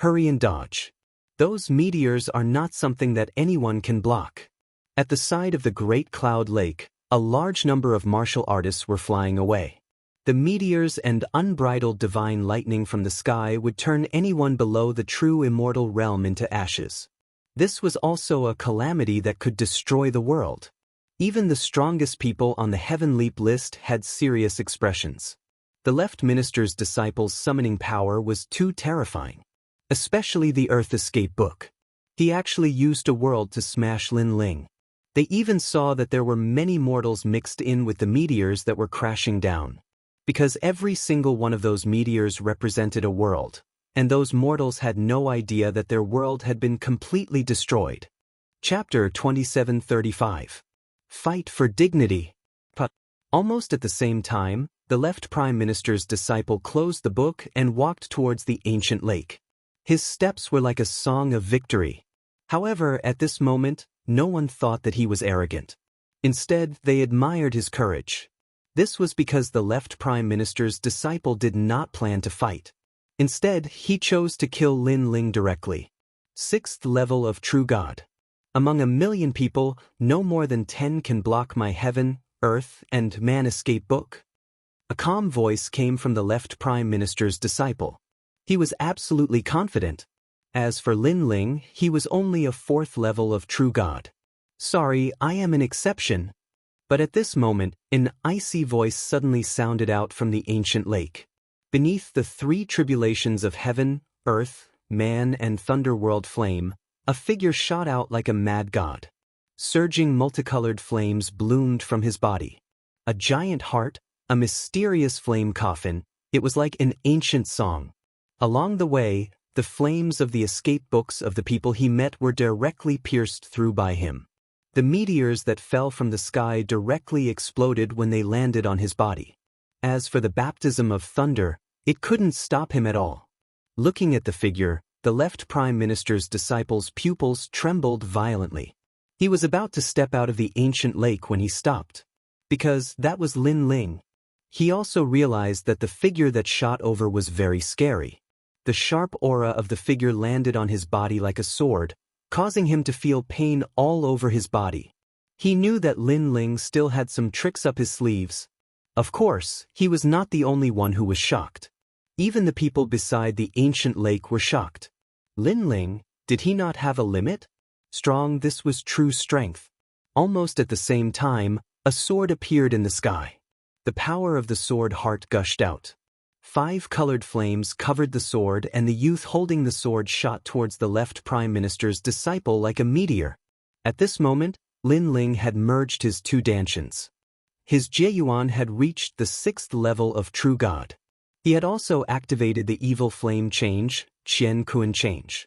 Hurry and dodge. Those meteors are not something that anyone can block. At the side of the Great Cloud Lake, a large number of martial artists were flying away. The meteors and unbridled divine lightning from the sky would turn anyone below the true immortal realm into ashes. This was also a calamity that could destroy the world. Even the strongest people on the Heaven Leap list had serious expressions. The left minister's disciples' summoning power was too terrifying. Especially the Earth Escape book. He actually used a world to smash Lin Ling. They even saw that there were many mortals mixed in with the meteors that were crashing down. Because every single one of those meteors represented a world, and those mortals had no idea that their world had been completely destroyed. Chapter 2735. Fight for Dignity. Almost at the same time, the left prime minister's disciple closed the book and walked towards the ancient lake. His steps were like a song of victory. However, at this moment, no one thought that he was arrogant. Instead, they admired his courage. This was because the left prime minister's disciple did not plan to fight. Instead, he chose to kill Lin Ling directly. 6th level of True God. Among 1,000,000 people, no more than 10 can block my heaven, earth, and man escape book. A calm voice came from the left prime minister's disciple. He was absolutely confident. As for Lin Ling, he was only a 4th level of True God. Sorry, I am an exception. But at this moment, an icy voice suddenly sounded out from the ancient lake. Beneath the 3 tribulations of heaven, earth, man, and thunderworld flame, a figure shot out like a mad god. Surging multicolored flames bloomed from his body. A giant heart, a mysterious flame coffin, it was like an ancient song. Along the way, the flames of the escape books of the people he met were directly pierced through by him. The meteors that fell from the sky directly exploded when they landed on his body. As for the baptism of thunder, it couldn't stop him at all. Looking at the figure, the left prime minister's disciple's pupils trembled violently. He was about to step out of the ancient lake when he stopped. Because that was Lin Ling. He also realized that the figure that shot over was very scary. The sharp aura of the figure landed on his body like a sword, causing him to feel pain all over his body. He knew that Lin Ling still had some tricks up his sleeves. Of course, he was not the only one who was shocked. Even the people beside the ancient lake were shocked. Lin Ling, did he not have a limit? Strong, this was true strength. Almost at the same time, a sword appeared in the sky. The power of the sword heart gushed out. 5 colored flames covered the sword, and the youth holding the sword shot towards the left prime minister's disciple like a meteor. At this moment, Lin Ling had merged his 2 dantians. His Jieyuan had reached the 6th level of True God. He had also activated the evil flame change, Qian Kuan change.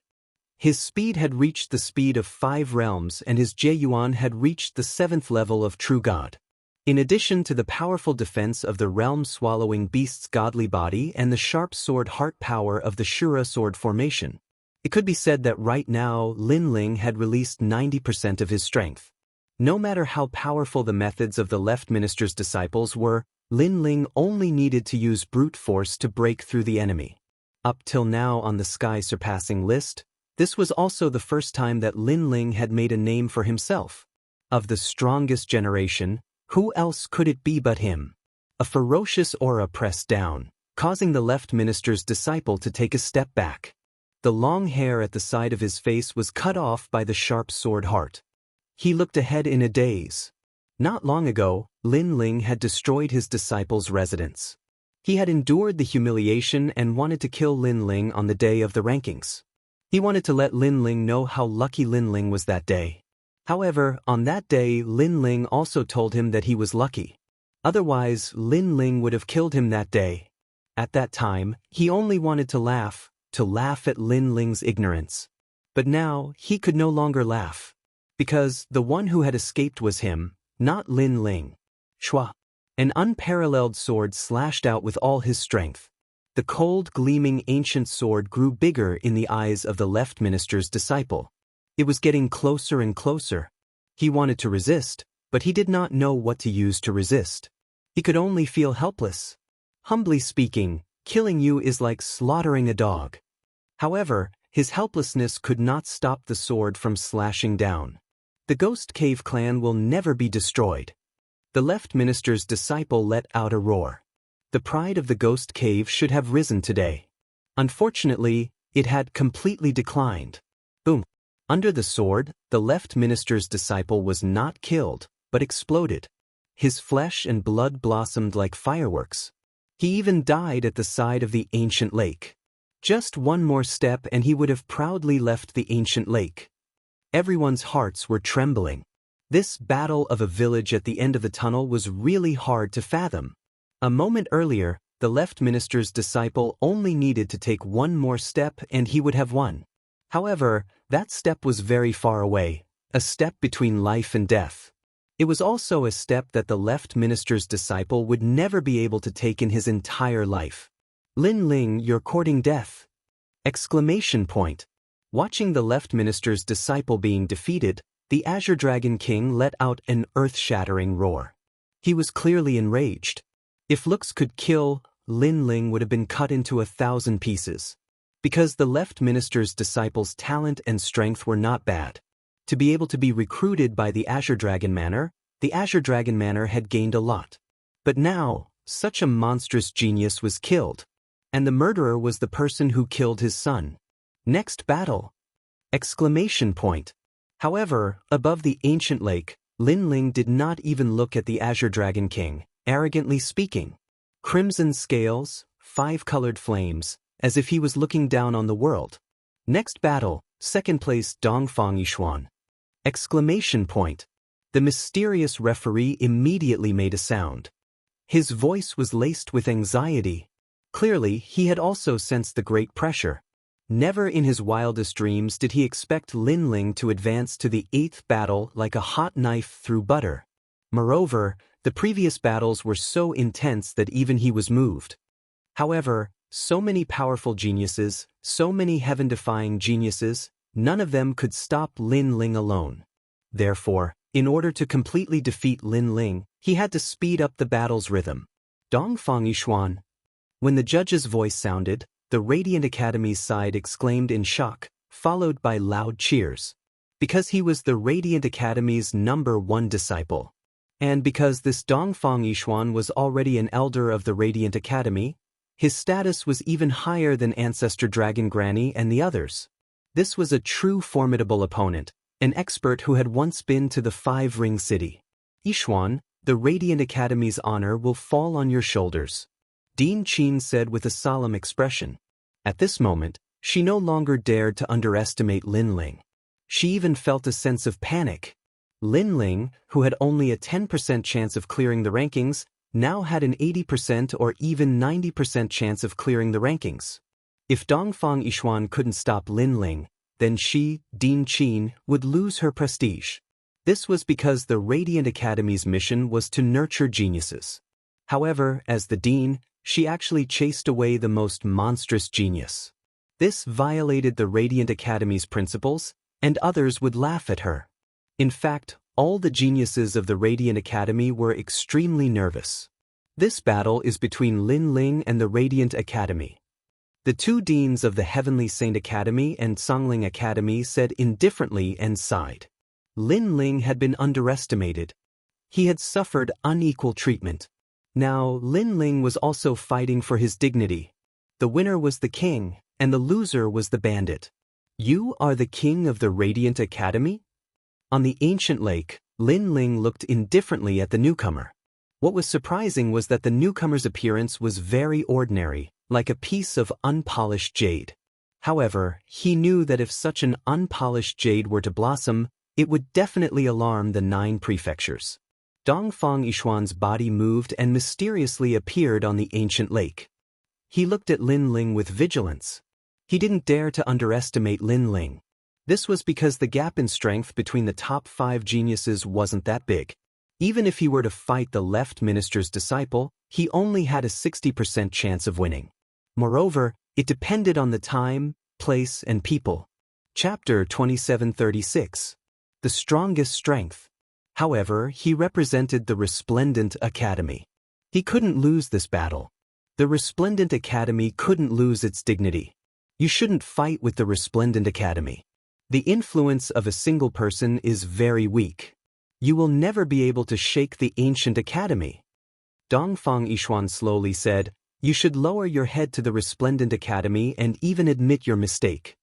His speed had reached the speed of 5 realms, and his Jieyuan had reached the 7th level of True God. In addition to the powerful defense of the realm-swallowing beast's godly body and the sharp sword heart power of the Shura sword formation, it could be said that right now Lin Ling had released 90% of his strength. No matter how powerful the methods of the left minister's disciples were, Lin Ling only needed to use brute force to break through the enemy. Up till now on the sky-surpassing list, this was also the first time that Lin Ling had made a name for himself. Of the strongest generation, who else could it be but him? A ferocious aura pressed down, causing the left minister's disciple to take a step back. The long hair at the side of his face was cut off by the sharp sword heart. He looked ahead in a daze. Not long ago, Lin Ling had destroyed his disciple's residence. He had endured the humiliation and wanted to kill Lin Ling on the day of the rankings. He wanted to let Lin Ling know how lucky Lin Ling was that day. However, on that day Lin Ling also told him that he was lucky. Otherwise, Lin Ling would have killed him that day. At that time, he only wanted to laugh at Lin Ling's ignorance. But now, he could no longer laugh. Because the one who had escaped was him, not Lin Ling. Shua. An unparalleled sword slashed out with all his strength. The cold, gleaming ancient sword grew bigger in the eyes of the left minister's disciple. It was getting closer and closer. He wanted to resist, but he did not know what to use to resist. He could only feel helpless. Humbly speaking, killing you is like slaughtering a dog. However, his helplessness could not stop the sword from slashing down. The Ghost Cave clan will never be destroyed. The left minister's disciple let out a roar. The pride of the Ghost Cave should have risen today. Unfortunately, it had completely declined. Boom! Under the sword, the left minister's disciple was not killed, but exploded. His flesh and blood blossomed like fireworks. He even died at the side of the ancient lake. Just one more step and he would have proudly left the ancient lake. Everyone's hearts were trembling. This battle of a village at the end of the tunnel was really hard to fathom. A moment earlier, the left minister's disciple only needed to take one more step and he would have won. However, that step was very far away, a step between life and death. It was also a step that the left minister's disciple would never be able to take in his entire life. Lin Ling, you're courting death! Exclamation point. Watching the left minister's disciple being defeated, the Azure Dragon King let out an earth-shattering roar. He was clearly enraged. If looks could kill, Lin Ling would have been cut into 1,000 pieces. Because the left minister's disciple's talent and strength were not bad. To be able to be recruited by the Azure Dragon Manor, the Azure Dragon Manor had gained a lot. But now, such a monstrous genius was killed. And the murderer was the person who killed his son. Next battle! Exclamation point. However, above the ancient lake, Lin Ling did not even look at the Azure Dragon King, arrogantly speaking. Crimson scales, 5 colored flames, as if he was looking down on the world. Next battle, second place Dongfang Yishuan. Exclamation point. The mysterious referee immediately made a sound. His voice was laced with anxiety. Clearly, he had also sensed the great pressure. Never in his wildest dreams did he expect Lin Ling to advance to the 8th battle like a hot knife through butter. Moreover, the previous battles were so intense that even he was moved. However, so many powerful geniuses, so many heaven-defying geniuses, none of them could stop Lin Ling alone. Therefore, in order to completely defeat Lin Ling, he had to speed up the battle's rhythm. Dongfang Yishuan. When the judge's voice sounded, the Radiant Academy's side exclaimed in shock, followed by loud cheers. Because he was the Radiant Academy's #1 disciple. And because this Dongfang Yishuan was already an elder of the Radiant Academy, his status was even higher than Ancestor Dragon Granny and the others. This was a true formidable opponent, an expert who had once been to the 5-Ring City. Yishuan, the Radiant Academy's honor will fall on your shoulders. Dean Qin said with a solemn expression. At this moment, she no longer dared to underestimate Lin Ling. She even felt a sense of panic. Lin Ling, who had only a 10% chance of clearing the rankings, now had an 80% or even 90% chance of clearing the rankings. If Dongfang Yishuan couldn't stop Lin Ling, then she, Dean Qin, would lose her prestige. This was because the Radiant Academy's mission was to nurture geniuses. However, as the dean, she actually chased away the most monstrous genius. This violated the Radiant Academy's principles, and others would laugh at her. In fact, all the geniuses of the Radiant Academy were extremely nervous. This battle is between Lin Ling and the Radiant Academy. The two deans of the Heavenly Saint Academy and Songling Academy said indifferently and sighed. Lin Ling had been underestimated. He had suffered unequal treatment. Now, Lin Ling was also fighting for his dignity. The winner was the king, and the loser was the bandit. You are the king of the Radiant Academy? On the ancient lake, Lin Ling looked indifferently at the newcomer. What was surprising was that the newcomer's appearance was very ordinary, like a piece of unpolished jade. However, he knew that if such an unpolished jade were to blossom, it would definitely alarm the 9 prefectures. Dongfang Yishuan's body moved and mysteriously appeared on the ancient lake. He looked at Lin Ling with vigilance. He didn't dare to underestimate Lin Ling. This was because the gap in strength between the top 5 geniuses wasn't that big. Even if he were to fight the left minister's disciple, he only had a 60% chance of winning. Moreover, it depended on the time, place, and people. Chapter 2736. The Strongest Strength. However, he represented the Resplendent Academy. He couldn't lose this battle. The Resplendent Academy couldn't lose its dignity. You shouldn't fight with the Resplendent Academy. The influence of a single person is very weak. You will never be able to shake the ancient academy. Dongfang Yishuan slowly said, "You should lower your head to the Resplendent Academy and even admit your mistake.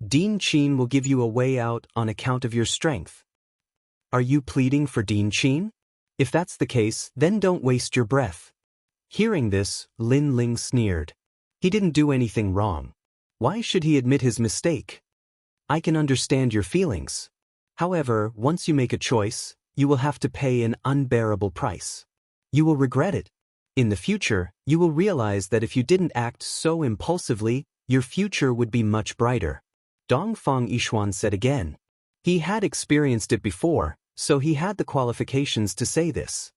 Din Qin will give you a way out on account of your strength." Are you pleading for Din Qin? If that's the case, then don't waste your breath. Hearing this, Lin Ling sneered. He didn't do anything wrong. Why should he admit his mistake? I can understand your feelings. However, once you make a choice, you will have to pay an unbearable price. You will regret it. In the future, you will realize that if you didn't act so impulsively, your future would be much brighter. Dongfang Yishuan said again. He had experienced it before, so he had the qualifications to say this.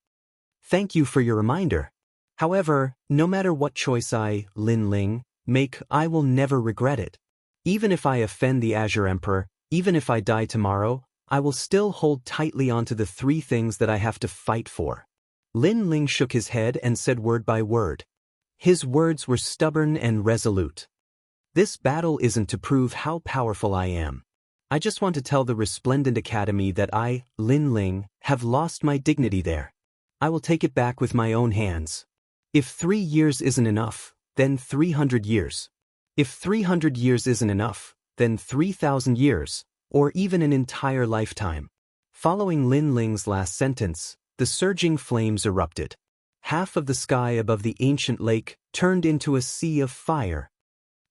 Thank you for your reminder. However, no matter what choice I, Lin Ling, make, I will never regret it. Even if I offend the Azure Emperor, even if I die tomorrow, I will still hold tightly onto the 3 things that I have to fight for. Lin Ling shook his head and said word by word. His words were stubborn and resolute. This battle isn't to prove how powerful I am. I just want to tell the Resplendent Academy that I, Lin Ling, have lost my dignity there. I will take it back with my own hands. If 3 years isn't enough, then 300 years. If 300 years isn't enough, then 3,000 years, or even an entire lifetime. Following Lin Ling's last sentence, the surging flames erupted. Half of the sky above the ancient lake turned into a sea of fire.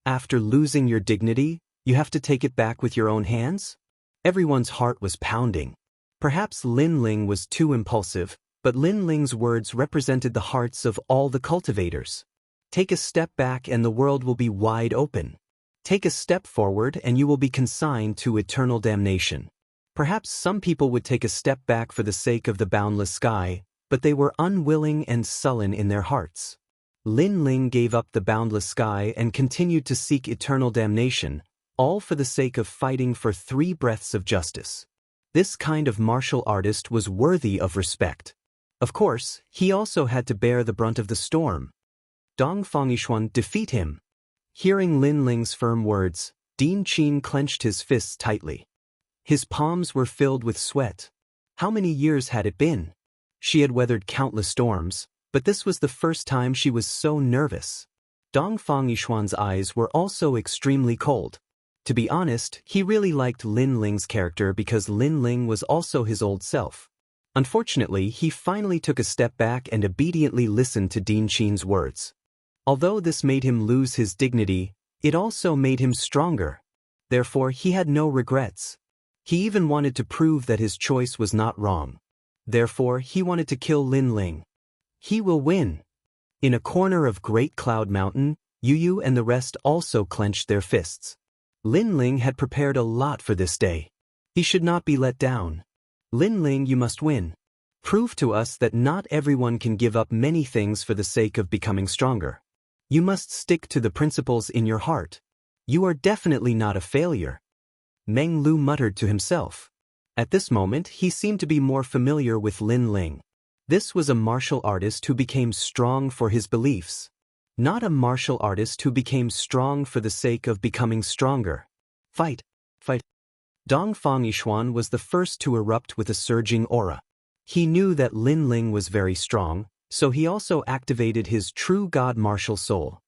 After losing your dignity, you have to take it back with your own hands? Everyone's heart was pounding. Perhaps Lin Ling was too impulsive, but Lin Ling's words represented the hearts of all the cultivators. Take a step back and the world will be wide open. Take a step forward and you will be consigned to eternal damnation. Perhaps some people would take a step back for the sake of the boundless sky, but they were unwilling and sullen in their hearts. Lin Ling gave up the boundless sky and continued to seek eternal damnation, all for the sake of fighting for 3 breaths of justice. This kind of martial artist was worthy of respect. Of course, he also had to bear the brunt of the storm. Dongfang Yishuan defeat him. Hearing Lin Ling's firm words, Din Qin clenched his fists tightly. His palms were filled with sweat. How many years had it been? She had weathered countless storms, but this was the first time she was so nervous. Dongfang Yishuan's eyes were also extremely cold. To be honest, he really liked Lin Ling's character because Lin Ling was also his old self. Unfortunately, he finally took a step back and obediently listened to Din Qin's words. Although this made him lose his dignity, it also made him stronger. Therefore, he had no regrets. He even wanted to prove that his choice was not wrong. Therefore, he wanted to kill Lin Ling. He will win. In a corner of Great Cloud Mountain, Yu and the rest also clenched their fists. Lin Ling had prepared a lot for this day. He should not be let down. Lin Ling, you must win. Prove to us that not everyone can give up many things for the sake of becoming stronger. You must stick to the principles in your heart. You are definitely not a failure. Meng Lu muttered to himself. At this moment, he seemed to be more familiar with Lin Ling. This was a martial artist who became strong for his beliefs. Not a martial artist who became strong for the sake of becoming stronger. Fight, fight. Dongfang Yishuan was the first to erupt with a surging aura. He knew that Lin Ling was very strong, so he also activated his true God martial soul.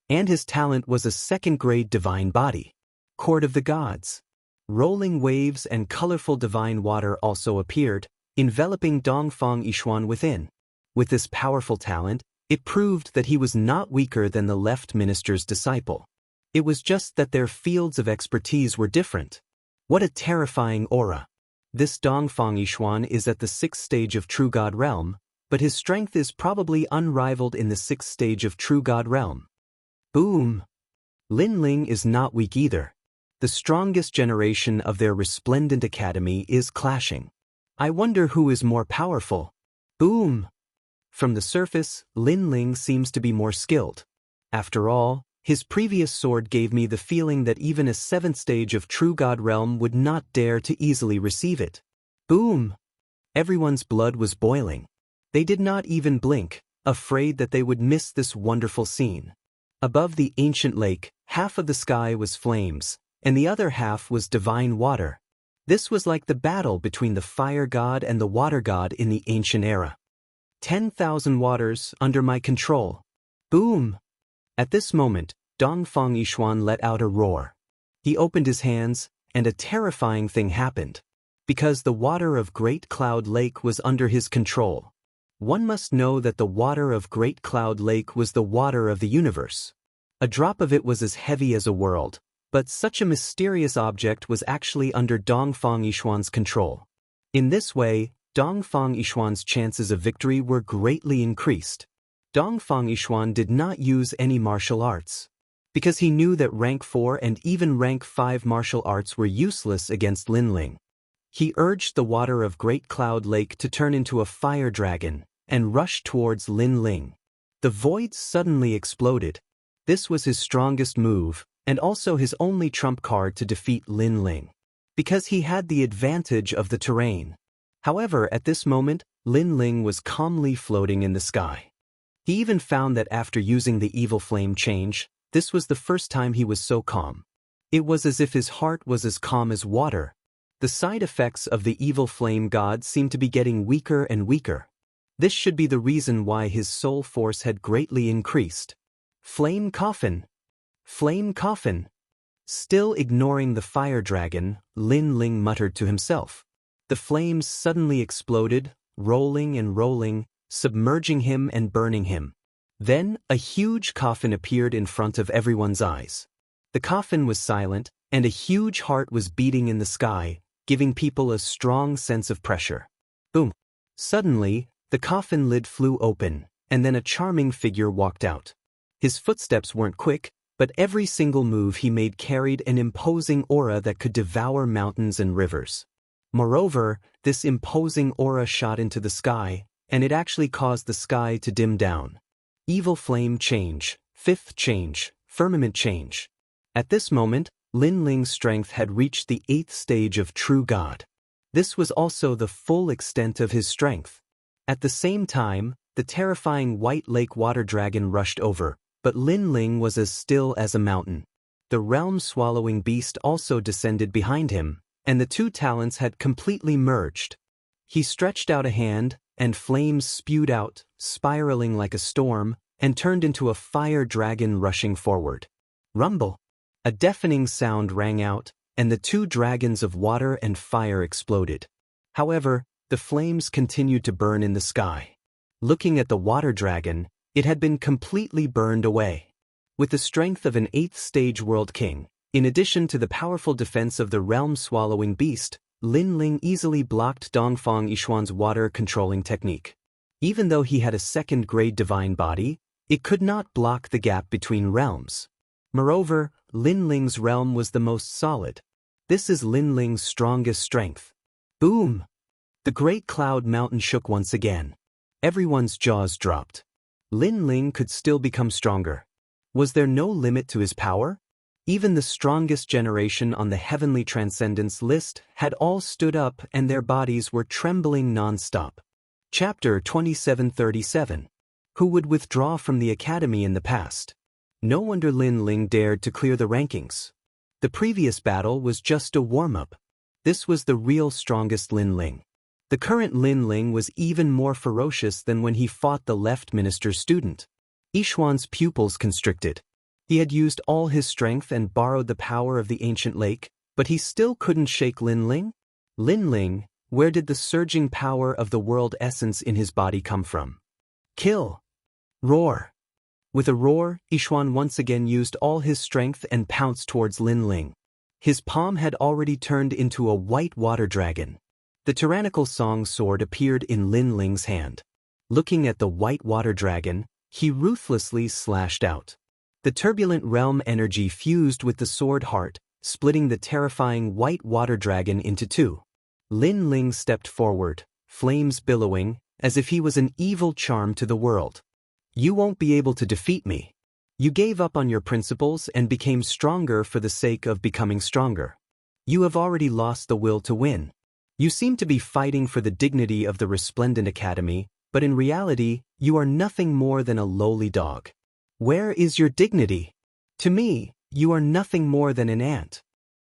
And his talent was a second-grade divine body. Court of the Gods. Rolling waves and colorful divine water also appeared, enveloping Dongfang Yishuan within. With this powerful talent, it proved that he was not weaker than the left minister's disciple. It was just that their fields of expertise were different. What a terrifying aura! This Dongfang Yishuan is at the 6th stage of True God Realm, but his strength is probably unrivaled in the 6th stage of True God Realm. Boom! Lin Ling is not weak either. The strongest generation of their Resplendent Academy is clashing. I wonder who is more powerful. Boom! From the surface, Lin Ling seems to be more skilled. After all, his previous sword gave me the feeling that even a 7th stage of True God realm would not dare to easily receive it. Boom! Everyone's blood was boiling. They did not even blink, afraid that they would miss this wonderful scene. Above the ancient lake, half of the sky was flames, and the other half was divine water. This was like the battle between the fire god and the water god in the ancient era. 10,000 waters under my control. Boom! At this moment, Dongfang Yishuan let out a roar. He opened his hands, and a terrifying thing happened. Because the water of Great Cloud Lake was under his control. One must know that the water of Great Cloud Lake was the water of the universe. A drop of it was as heavy as a world, but such a mysterious object was actually under Dongfang Yishuan's control. In this way, Dongfang Yishuan's chances of victory were greatly increased. Dongfang Yishuan did not use any martial arts. Because he knew that rank 4 and even rank 5 martial arts were useless against Lin Ling. He urged the water of Great Cloud Lake to turn into a fire dragon, and rushed towards Lin Ling. The void suddenly exploded. This was his strongest move, and also his only trump card to defeat Lin Ling. Because he had the advantage of the terrain. However, at this moment, Lin Ling was calmly floating in the sky. He even found that after using the evil flame change, this was the first time he was so calm. It was as if his heart was as calm as water. The side effects of the evil flame god seemed to be getting weaker and weaker. This should be the reason why his soul force had greatly increased. Flame coffin! Flame coffin! Still ignoring the fire dragon, Lin Ling muttered to himself. The flames suddenly exploded, rolling and rolling, submerging him and burning him. Then, a huge coffin appeared in front of everyone's eyes. The coffin was silent, and a huge heart was beating in the sky, giving people a strong sense of pressure. Boom! Suddenly, the coffin lid flew open, and then a charming figure walked out. His footsteps weren't quick, but every single move he made carried an imposing aura that could devour mountains and rivers. Moreover, this imposing aura shot into the sky, and it actually caused the sky to dim down. Evil flame change, 5th change, firmament change. At this moment, Lin Ling's strength had reached the 8th stage of True God. This was also the full extent of his strength. At the same time, the terrifying White Lake Water Dragon rushed over, but Lin Ling was as still as a mountain. The realm-swallowing beast also descended behind him, and the two talents had completely merged. He stretched out a hand, and flames spewed out, spiraling like a storm, and turned into a fire dragon rushing forward. Rumble! A deafening sound rang out, and the two dragons of water and fire exploded. However, the flames continued to burn in the sky. Looking at the water dragon, it had been completely burned away. With the strength of an 8th stage world king, in addition to the powerful defense of the realm-swallowing beast, Lin Ling easily blocked Dongfang Yishuan's water-controlling technique. Even though he had a 2nd-grade divine body, it could not block the gap between realms. Moreover, Lin Ling's realm was the most solid. This is Lin Ling's strongest strength. Boom! The Great Cloud Mountain shook once again. Everyone's jaws dropped. Lin Ling could still become stronger. Was there no limit to his power? Even the strongest generation on the Heavenly Transcendence list had all stood up and their bodies were trembling non-stop. Chapter 2737. Who would withdraw from the academy in the past? No wonder Lin Ling dared to clear the rankings. The previous battle was just a warm-up. This was the real strongest Lin Ling. The current Lin Ling was even more ferocious than when he fought the left minister's student. Yishuan's pupils constricted. He had used all his strength and borrowed the power of the ancient lake, but he still couldn't shake Lin Ling? Lin Ling, where did the surging power of the world essence in his body come from? Kill! Roar! With a roar, Yishuan once again used all his strength and pounced towards Lin Ling. His palm had already turned into a white water dragon. The tyrannical song sword appeared in Lin Ling's hand. Looking at the white water dragon, he ruthlessly slashed out. The turbulent realm energy fused with the sword heart, splitting the terrifying white water dragon into two. Lin Ling stepped forward, flames billowing, as if he was an evil charm to the world. You won't be able to defeat me. You gave up on your principles and became stronger for the sake of becoming stronger. You have already lost the will to win. You seem to be fighting for the dignity of the Resplendent Academy, but in reality, you are nothing more than a lowly dog. Where is your dignity? To me, you are nothing more than an ant.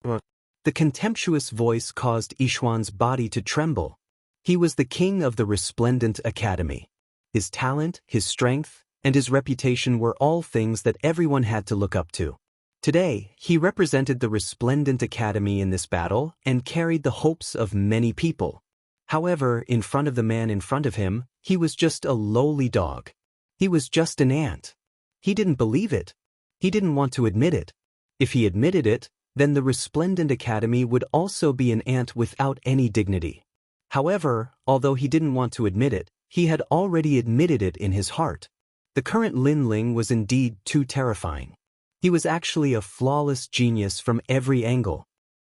The contemptuous voice caused Yixuan's body to tremble. He was the king of the Resplendent Academy. His talent, his strength, and his reputation were all things that everyone had to look up to. Today, he represented the Resplendent Academy in this battle and carried the hopes of many people. However, in front of the man in front of him, he was just a lowly dog. He was just an ant. He didn't believe it. He didn't want to admit it. If he admitted it, then the Resplendent Academy would also be an ant without any dignity. However, although he didn't want to admit it, he had already admitted it in his heart. The current Lin Ling was indeed too terrifying. He was actually a flawless genius from every angle.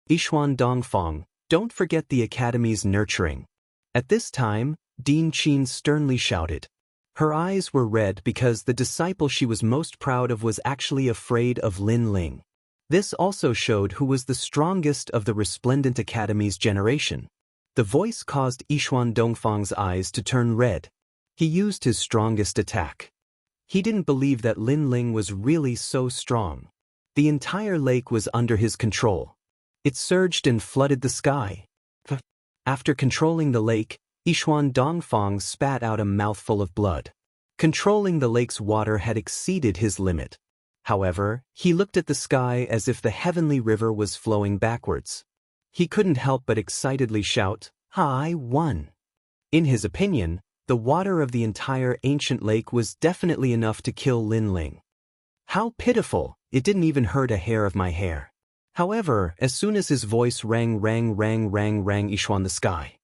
Yixuan Dongfang, don't forget the Academy's nurturing. At this time, Din Qin sternly shouted. Her eyes were red because the disciple she was most proud of was actually afraid of Lin Ling. This also showed who was the strongest of the Resplendent Academy's generation. The voice caused Yixuan Dongfang's eyes to turn red. He used his strongest attack. He didn't believe that Lin Ling was really so strong. The entire lake was under his control. It surged and flooded the sky. After controlling the lake, Yixuan Dongfang spat out a mouthful of blood. Controlling the lake's water had exceeded his limit. However, he looked at the sky as if the heavenly river was flowing backwards. He couldn't help but excitedly shout, "I won!" In his opinion, the water of the entire ancient lake was definitely enough to kill Lin Ling. How pitiful, it didn't even hurt a hair of my hair. However, as soon as his voice rang Yixuan the sky.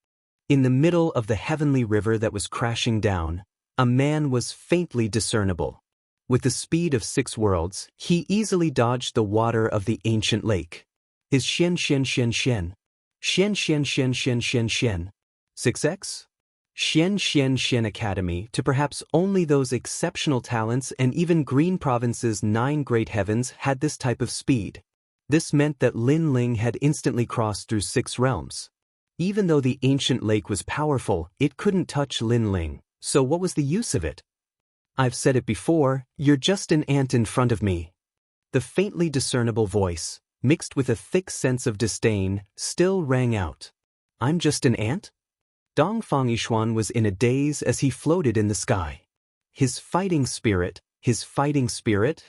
In the middle of the heavenly river that was crashing down, a man was faintly discernible. With the speed of 6 worlds, he easily dodged the water of the ancient lake. His Xian 6x? Xian Academy to perhaps only those exceptional talents, and even Green Province's 9 great heavens had this type of speed. This meant that Lin Ling had instantly crossed through 6 realms. Even though the ancient lake was powerful, it couldn't touch Lin Ling, so what was the use of it? I've said it before, you're just an ant in front of me. The faintly discernible voice, mixed with a thick sense of disdain, still rang out. I'm just an ant? Dongfang Yixuan was in a daze as he floated in the sky. His fighting spirit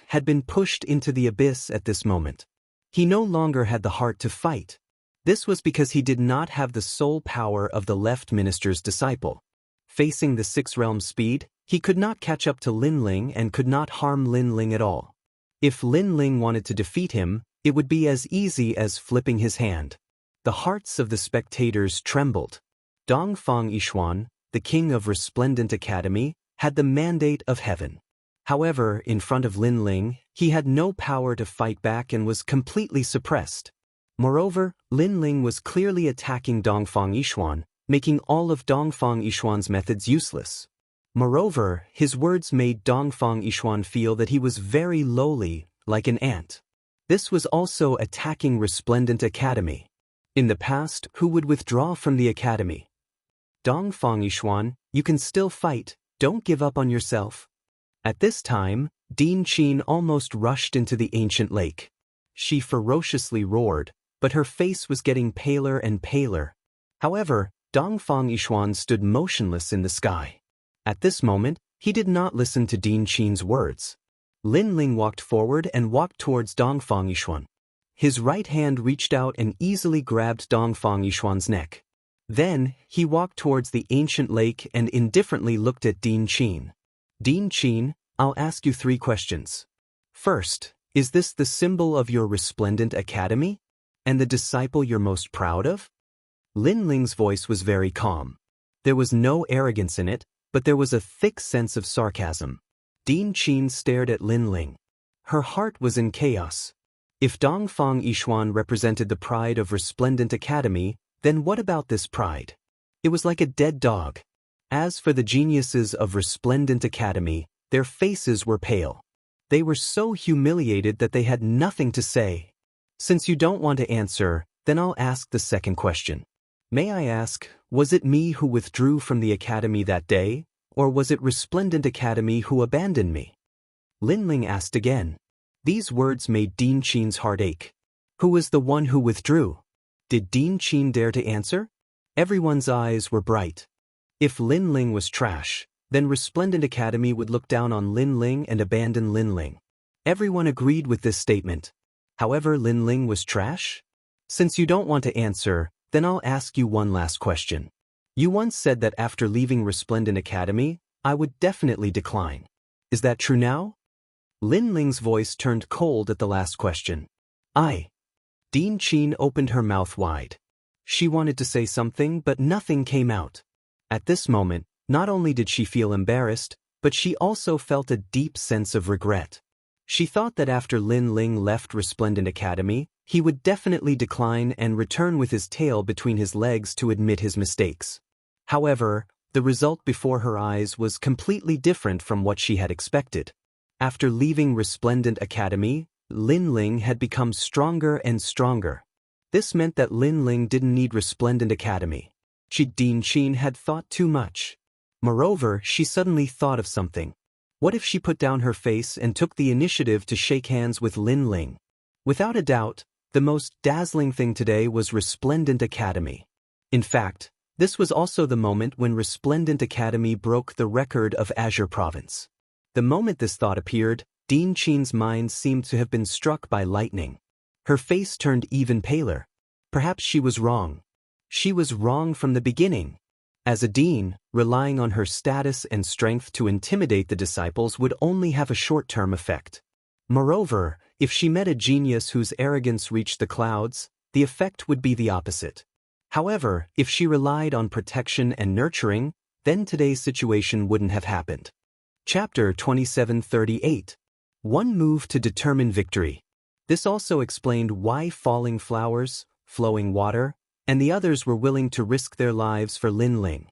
had been pushed into the abyss at this moment. He no longer had the heart to fight. This was because he did not have the soul power of the left minister's disciple. Facing the 6 realm speed, he could not catch up to Lin Ling and could not harm Lin Ling at all. If Lin Ling wanted to defeat him, it would be as easy as flipping his hand. The hearts of the spectators trembled. Dongfang Yixuan, the king of Resplendent Academy, had the mandate of heaven. However, in front of Lin Ling, he had no power to fight back and was completely suppressed. Moreover, Lin Ling was clearly attacking Dongfang Yixuan, making all of Dongfang Yixuan's methods useless. Moreover, his words made Dongfang Yixuan feel that he was very lowly, like an ant. This was also attacking Resplendent Academy. In the past, who would withdraw from the academy? Dongfang Yixuan, you can still fight, don't give up on yourself. At this time, Din Qin almost rushed into the ancient lake. She ferociously roared, but her face was getting paler and paler. However, Dongfang Yixuan stood motionless in the sky. At this moment, he did not listen to Din Qin's words. Lin Ling walked forward and walked towards Dongfang Yixuan. His right hand reached out and easily grabbed Dongfang Yixuan's neck. Then, he walked towards the ancient lake and indifferently looked at Din Qin. Din Qin, I'll ask you 3 questions. First, is this the symbol of your Resplendent Academy? And the disciple you're most proud of? Lin Ling's voice was very calm. There was no arrogance in it, but there was a thick sense of sarcasm. Din Qin stared at Lin Ling. Her heart was in chaos. If Dongfang Yixuan represented the pride of Resplendent Academy, then what about this pride? It was like a dead dog. As for the geniuses of Resplendent Academy, their faces were pale. They were so humiliated that they had nothing to say. Since you don't want to answer, then I'll ask the second question. May I ask, was it me who withdrew from the academy that day, or was it Resplendent Academy who abandoned me? Linling asked again. These words made Din Qin's heart ache. Who was the one who withdrew? Did Din Qin dare to answer? Everyone's eyes were bright. If Linling was trash, then Resplendent Academy would look down on Linling and abandon Linling. Everyone agreed with this statement. However, Linling was trash? Since you don't want to answer, then I'll ask you one last question. You once said that after leaving Resplendent Academy, I would definitely decline. Is that true now? Linling's voice turned cold at the last question. Din Qin opened her mouth wide. She wanted to say something, but nothing came out. At this moment, not only did she feel embarrassed, but she also felt a deep sense of regret. She thought that after Linling left Resplendent Academy, he would definitely decline and return with his tail between his legs to admit his mistakes. However, the result before her eyes was completely different from what she had expected. After leaving Resplendent Academy, Linling had become stronger and stronger. This meant that Linling didn't need Resplendent Academy. Din Qin had thought too much. Moreover, she suddenly thought of something. What if she put down her face and took the initiative to shake hands with Linling? Without a doubt, the most dazzling thing today was Resplendent Academy. In fact, this was also the moment when Resplendent Academy broke the record of Azure Province. The moment this thought appeared, Din Qin's mind seemed to have been struck by lightning. Her face turned even paler. Perhaps she was wrong. She was wrong from the beginning. As a dean, relying on her status and strength to intimidate the disciples would only have a short-term effect. Moreover, if she met a genius whose arrogance reached the clouds, the effect would be the opposite. However, if she relied on protection and nurturing, then today's situation wouldn't have happened. Chapter 2738. One move to determine victory. This also explained why falling flowers, flowing water, and the others were willing to risk their lives for Linling.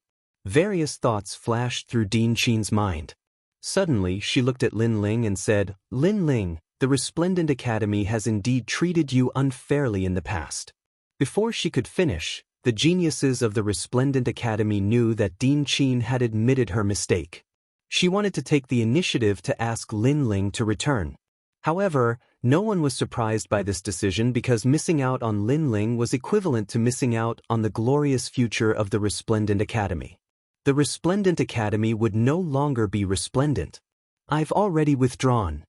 Various thoughts flashed through Din Qin's mind. Suddenly, she looked at Linling and said, Linling, the Resplendent Academy has indeed treated you unfairly in the past. Before she could finish, the geniuses of the Resplendent Academy knew that Din Qin had admitted her mistake. She wanted to take the initiative to ask Linling to return. However, no one was surprised by this decision because missing out on Linling was equivalent to missing out on the glorious future of the Resplendent Academy. The Resplendent Academy would no longer be resplendent. I've already withdrawn.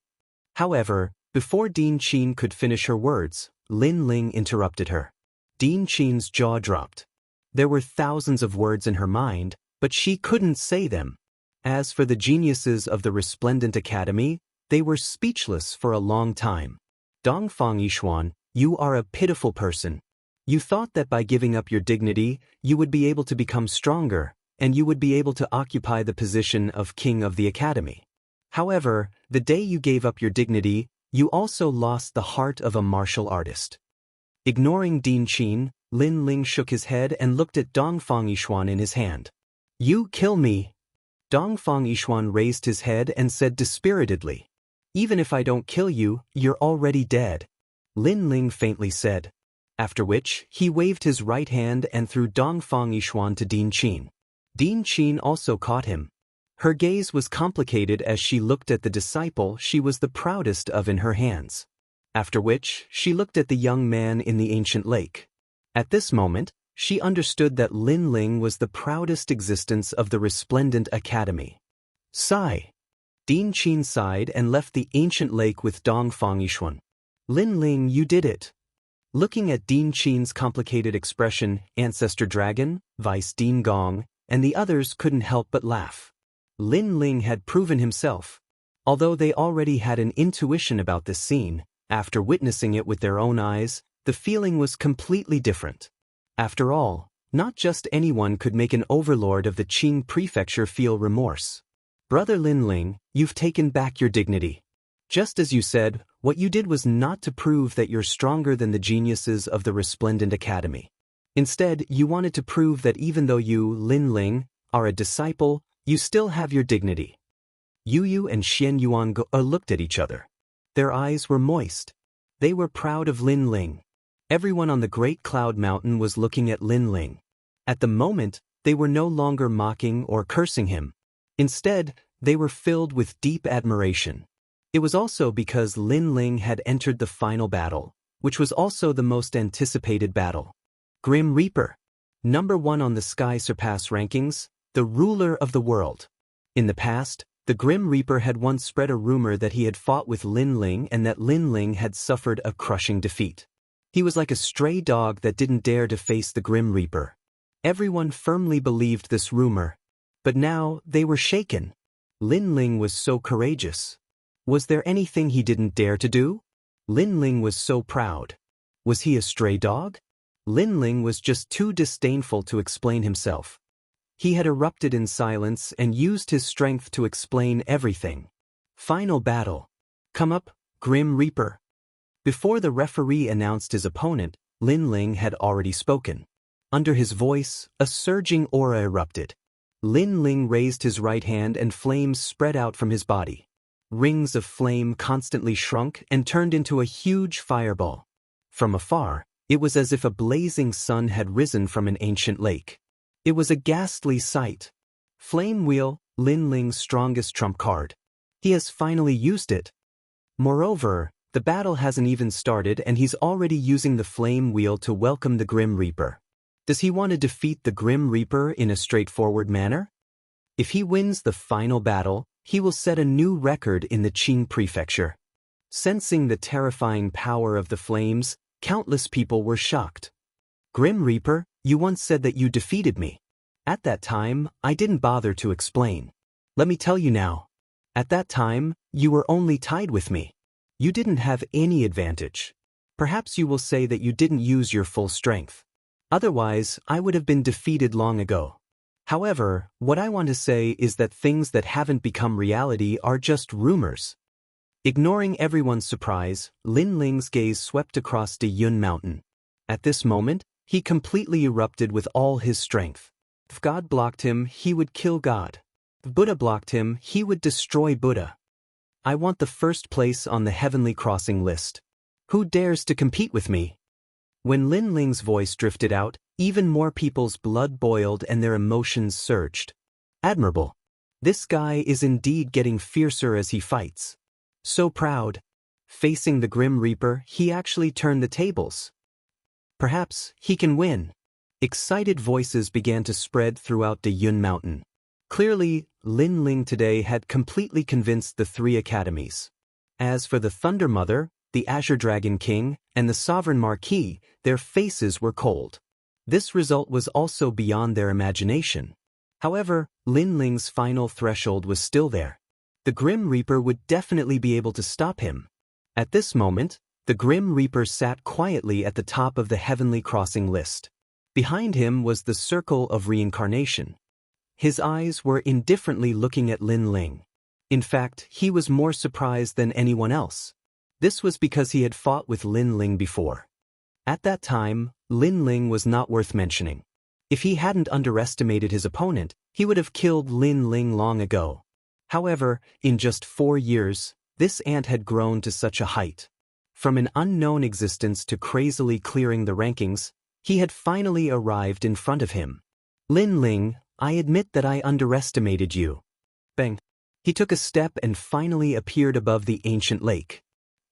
However, before Din Qin could finish her words, Linling interrupted her. Din Qin's jaw dropped. There were thousands of words in her mind, but she couldn't say them. As for the geniuses of the Resplendent Academy, they were speechless for a long time. Dongfang Yishuan, you are a pitiful person. You thought that by giving up your dignity, you would be able to become stronger, and you would be able to occupy the position of king of the academy. However, the day you gave up your dignity, you also lost the heart of a martial artist. Ignoring Din Qin, Linling shook his head and looked at Dongfang Yishuan in his hand. You kill me. Dongfang Yishuan raised his head and said dispiritedly, even if I don't kill you, you're already dead. Linling faintly said. After which, he waved his right hand and threw Dongfang Yishuan to Din Qin. Din Qin also caught him. Her gaze was complicated as she looked at the disciple she was the proudest of in her hands. After which, she looked at the young man in the ancient lake. At this moment, she understood that Linling was the proudest existence of the Resplendent Academy. Sigh. Din Qin sighed and left the ancient lake with Dongfang Yishuan. Linling, you did it. Looking at Din Qin's complicated expression, Ancestor Dragon, Vice Din Gong, and the others couldn't help but laugh. Linling had proven himself. Although they already had an intuition about this scene, after witnessing it with their own eyes, the feeling was completely different. After all, not just anyone could make an overlord of the Qing prefecture feel remorse. Brother Linling, you've taken back your dignity. Just as you said, what you did was not to prove that you're stronger than the geniuses of the Resplendent Academy. Instead, you wanted to prove that even though you, Linling, are a disciple, you still have your dignity. Yu Yu and Xian Yuan looked at each other. Their eyes were moist. They were proud of Lin Ling. Everyone on the Great Cloud Mountain was looking at Lin Ling. At the moment, they were no longer mocking or cursing him. Instead, they were filled with deep admiration. It was also because Lin Ling had entered the final battle, which was also the most anticipated battle. Grim Reaper. Number 1 on the Sky Surpass rankings, the ruler of the world. In the past, the Grim Reaper had once spread a rumor that he had fought with Lin Ling and that Lin Ling had suffered a crushing defeat. He was like a stray dog that didn't dare to face the Grim Reaper. Everyone firmly believed this rumor. But now, they were shaken. Lin Ling was so courageous. Was there anything he didn't dare to do? Lin Ling was so proud. Was he a stray dog? Lin Ling was just too disdainful to explain himself. He had erupted in silence and used his strength to explain everything. Final battle. Come up, Grim Reaper. Before the referee announced his opponent, Lin Ling had already spoken. Under his voice, a surging aura erupted. Lin Ling raised his right hand and flames spread out from his body. Rings of flame constantly shrunk and turned into a huge fireball. From afar, it was as if a blazing sun had risen from an ancient lake. It was a ghastly sight. Flame Wheel, Lin Ling's strongest trump card. He has finally used it. Moreover, the battle hasn't even started and he's already using the Flame Wheel to welcome the Grim Reaper. Does he want to defeat the Grim Reaper in a straightforward manner? If he wins the final battle, he will set a new record in the Qing prefecture. Sensing the terrifying power of the flames, countless people were shocked. Grim Reaper, you once said that you defeated me. At that time, I didn't bother to explain. Let me tell you now. At that time, you were only tied with me. You didn't have any advantage. Perhaps you will say that you didn't use your full strength. Otherwise, I would have been defeated long ago. However, what I want to say is that things that haven't become reality are just rumors. Ignoring everyone's surprise, Lin Ling's gaze swept across the Yun Mountain. At this moment, he completely erupted with all his strength. If God blocked him, he would kill God. If Buddha blocked him, he would destroy Buddha. I want the first place on the heavenly crossing list. Who dares to compete with me? When Lin Ling's voice drifted out, even more people's blood boiled and their emotions surged. Admirable. This guy is indeed getting fiercer as he fights. So proud. Facing the Grim Reaper, he actually turned the tables. Perhaps he can win. Excited voices began to spread throughout the Yun Mountain. Clearly, Lin Ling today had completely convinced the 3 academies. As for the Thunder Mother, the Azure Dragon King, and the Sovereign Marquis, their faces were cold. This result was also beyond their imagination. However, Lin Ling's final threshold was still there. The Grim Reaper would definitely be able to stop him. At this moment, the Grim Reaper sat quietly at the top of the heavenly crossing list. Behind him was the Circle of Reincarnation. His eyes were indifferently looking at Lin Ling. In fact, he was more surprised than anyone else. This was because he had fought with Lin Ling before. At that time, Lin Ling was not worth mentioning. If he hadn't underestimated his opponent, he would have killed Lin Ling long ago. However, in just 4 years, this ant had grown to such a height. From an unknown existence to crazily clearing the rankings, he had finally arrived in front of him. Lin Ling, I admit that I underestimated you. Bang. He took a step and finally appeared above the ancient lake.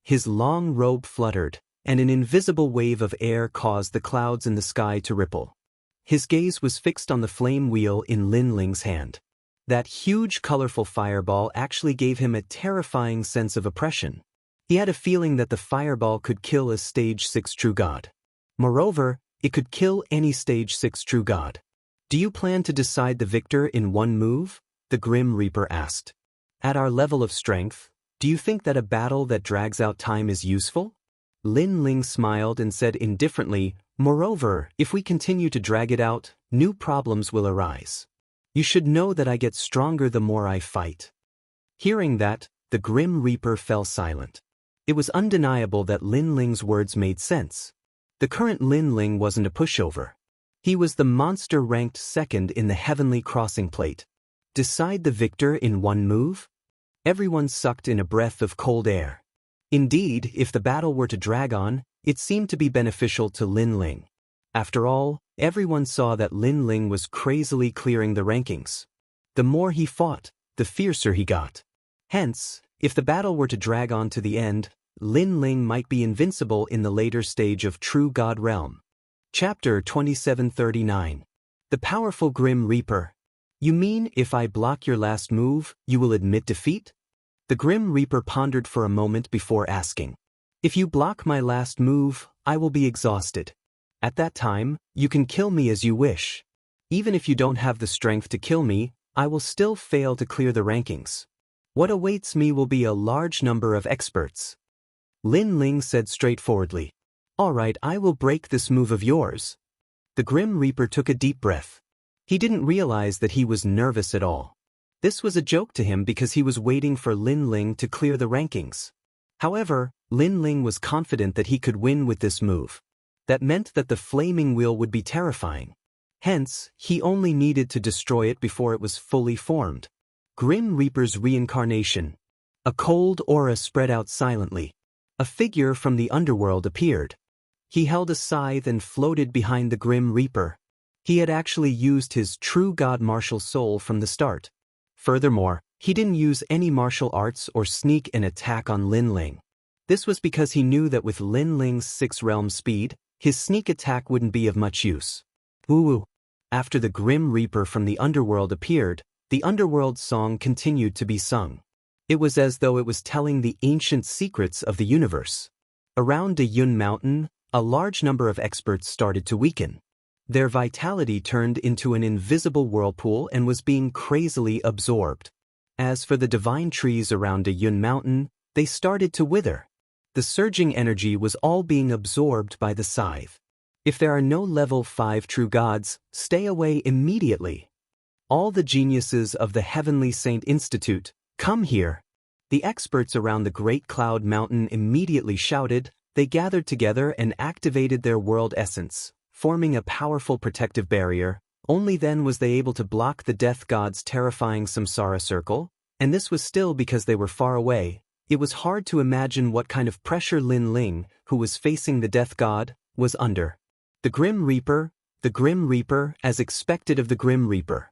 His long robe fluttered, and an invisible wave of air caused the clouds in the sky to ripple. His gaze was fixed on the flame wheel in Lin Ling's hand. That huge colorful fireball actually gave him a terrifying sense of oppression. He had a feeling that the fireball could kill a stage 6 true god. Moreover, it could kill any stage 6 true god. Do you plan to decide the victor in one move? The Grim Reaper asked. At our level of strength, do you think that a battle that drags out time is useful? Lin Ling smiled and said indifferently, Moreover, if we continue to drag it out, new problems will arise. You should know that I get stronger the more I fight. Hearing that, the Grim Reaper fell silent. It was undeniable that Lin Ling's words made sense. The current Lin Ling wasn't a pushover. He was the monster ranked second in the heavenly crossing plate. Decide the victor in one move? Everyone sucked in a breath of cold air. Indeed, if the battle were to drag on, it seemed to be beneficial to Lin Ling. After all, everyone saw that Lin Ling was crazily clearing the rankings. The more he fought, the fiercer he got. Hence, if the battle were to drag on to the end, Lin Ling might be invincible in the later stage of True God Realm. Chapter 2739. The Powerful Grim Reaper. You mean if I block your last move, you will admit defeat? The Grim Reaper pondered for a moment before asking. If you block my last move, I will be exhausted. At that time, you can kill me as you wish. Even if you don't have the strength to kill me, I will still fail to clear the rankings. What awaits me will be a large number of experts. Lin Ling said straightforwardly. All right, I will break this move of yours. The Grim Reaper took a deep breath. He didn't realize that he was nervous at all. This was a joke to him because he was waiting for Lin Ling to clear the rankings. However, Lin Ling was confident that he could win with this move. That meant that the flaming wheel would be terrifying. Hence, he only needed to destroy it before it was fully formed. Grim Reaper's reincarnation. A cold aura spread out silently. A figure from the underworld appeared. He held a scythe and floated behind the Grim Reaper. He had actually used his true god martial soul from the start. Furthermore, he didn't use any martial arts or sneak an attack on Lin Ling. This was because he knew that with Lin Ling's 6-realm speed, his sneak attack wouldn't be of much use. Woo-woo. After the Grim Reaper from the underworld appeared, the underworld song continued to be sung. It was as though it was telling the ancient secrets of the universe. Around Yun Mountain, a large number of experts started to weaken. Their vitality turned into an invisible whirlpool and was being crazily absorbed. As for the divine trees around Yun Mountain, they started to wither. The surging energy was all being absorbed by the scythe. If there are no level 5 true gods, stay away immediately. All the geniuses of the Heavenly Saint Institute, come here. The experts around the Great Cloud Mountain immediately shouted. They gathered together and activated their world essence, forming a powerful protective barrier. Only then was they able to block the death god's terrifying samsara circle, and this was still because they were far away. It was hard to imagine what kind of pressure Lin Ling, who was facing the death god, was under. The Grim Reaper, as expected of the Grim Reaper.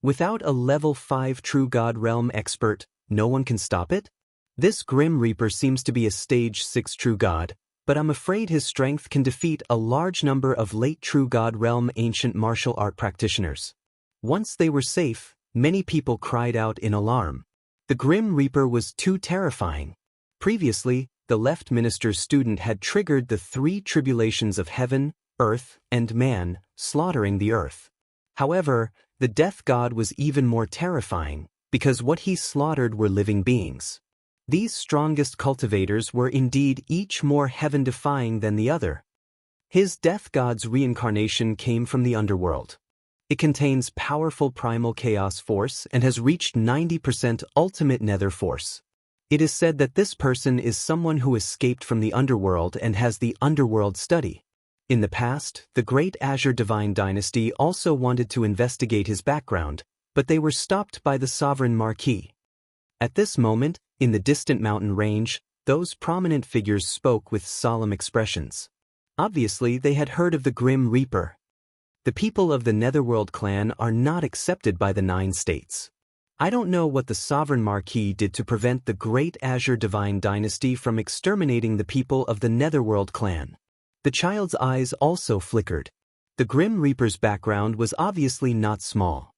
Without a level 5 true god realm expert, no one can stop it? This Grim Reaper seems to be a stage 6 true god, but I'm afraid his strength can defeat a large number of late true god realm ancient martial art practitioners. Once they were safe, many people cried out in alarm. The Grim Reaper was too terrifying. Previously, the left minister's student had triggered the 3 tribulations of heaven, earth, and man, slaughtering the earth. However, the death god was even more terrifying, because what he slaughtered were living beings. These strongest cultivators were indeed each more heaven-defying than the other. His death god's reincarnation came from the underworld. It contains powerful primal chaos force and has reached 90% ultimate nether force. It is said that this person is someone who escaped from the underworld and has the underworld study. In the past, the Great Azure Divine Dynasty also wanted to investigate his background, but they were stopped by the Sovereign Marquis. At this moment, in the distant mountain range, those prominent figures spoke with solemn expressions. Obviously, they had heard of the Grim Reaper. The people of the Netherworld clan are not accepted by the 9 states. I don't know what the Sovereign Marquis did to prevent the Great Azure Divine Dynasty from exterminating the people of the Netherworld clan. The child's eyes also flickered. The Grim Reaper's background was obviously not small.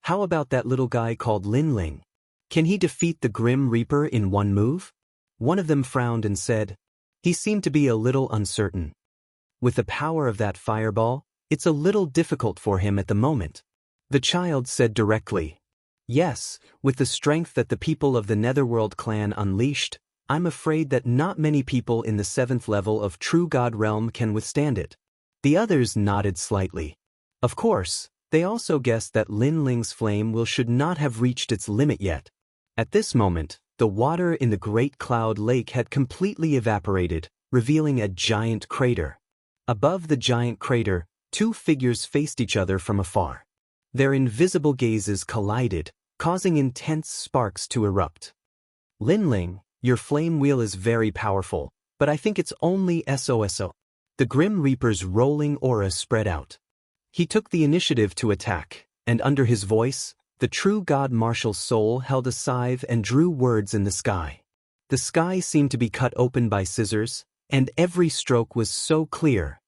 How about that little guy called Lin Ling? Can he defeat the Grim Reaper in one move? One of them frowned and said. He seemed to be a little uncertain. With the power of that fireball, it's a little difficult for him at the moment. The child said directly. Yes, with the strength that the people of the Netherworld clan unleashed, I'm afraid that not many people in the 7th level of True God Realm can withstand it. The others nodded slightly. Of course, they also guessed that Lin Ling's flame should not have reached its limit yet. At this moment, the water in the Great Cloud Lake had completely evaporated, revealing a giant crater. Above the giant crater, Two figures faced each other from afar. Their invisible gazes collided, causing intense sparks to erupt. Linling, your flame wheel is very powerful, but I think it's only SOSO. The Grim Reaper's rolling aura spread out. He took the initiative to attack, and under his voice, the true god martial soul held a scythe and drew words in the sky. The sky seemed to be cut open by scissors, and every stroke was so clear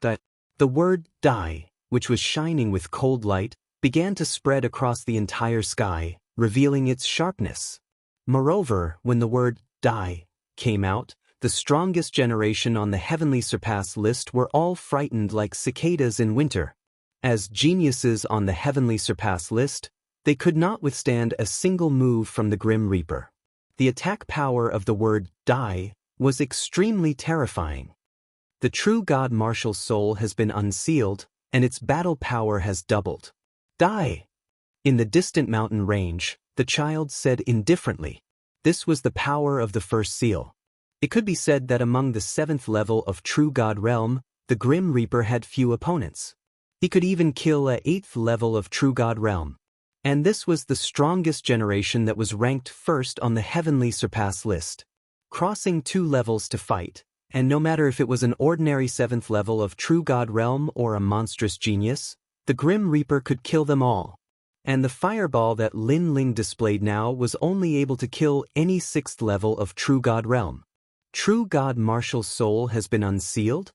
that the word die, which was shining with cold light, began to spread across the entire sky, revealing its sharpness. Moreover, when the word die came out, the strongest generation on the heavenly surpass list were all frightened like cicadas in winter. As geniuses on the heavenly surpass list, they could not withstand a single move from the Grim Reaper. The attack power of the word die was extremely terrifying. The true god martial soul has been unsealed, and its battle power has doubled. Die! In the distant mountain range, the child said indifferently. This was the power of the first seal. It could be said that among the 7th level of True God Realm, the Grim Reaper had few opponents. He could even kill a 8th level of True God Realm. And this was the strongest generation that was ranked first on the Heavenly Surpass list. Crossing 2 levels to fight, and no matter if it was an ordinary 7th level of True God Realm or a monstrous genius, the Grim Reaper could kill them all. And the fireball that Linling displayed now was only able to kill any 6th level of True God Realm. True God Martial Soul has been unsealed?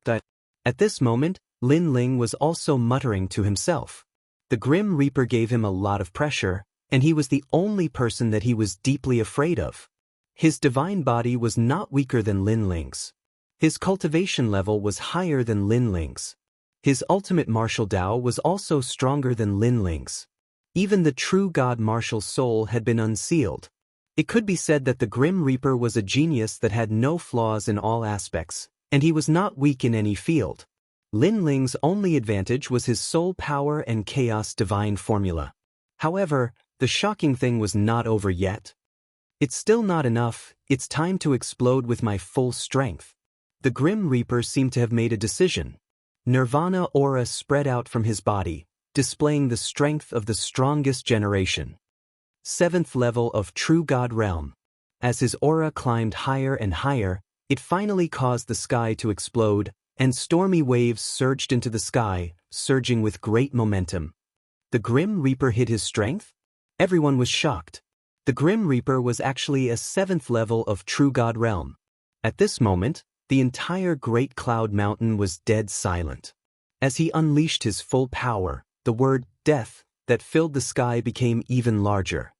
That, at this moment, Linling was also muttering to himself. The Grim Reaper gave him a lot of pressure, and he was the only person that he was deeply afraid of. His divine body was not weaker than Linling's. His cultivation level was higher than Linling's. His ultimate martial Dao was also stronger than Linling's. Even the true God martial soul had been unsealed. It could be said that the Grim Reaper was a genius that had no flaws in all aspects, and he was not weak in any field. Linling's only advantage was his soul power and chaos divine formula. However, the shocking thing was not over yet. It's still not enough, it's time to explode with my full strength. The Grim Reaper seemed to have made a decision. Nirvana aura spread out from his body, displaying the strength of the strongest generation. 7th level of True God Realm. As his aura climbed higher and higher, it finally caused the sky to explode, and stormy waves surged into the sky, surging with great momentum. The Grim Reaper hid his strength? Everyone was shocked. The Grim Reaper was actually a 7th level of True God Realm. At this moment, the entire Great Cloud Mountain was dead silent. As he unleashed his full power, the word death that filled the sky became even larger.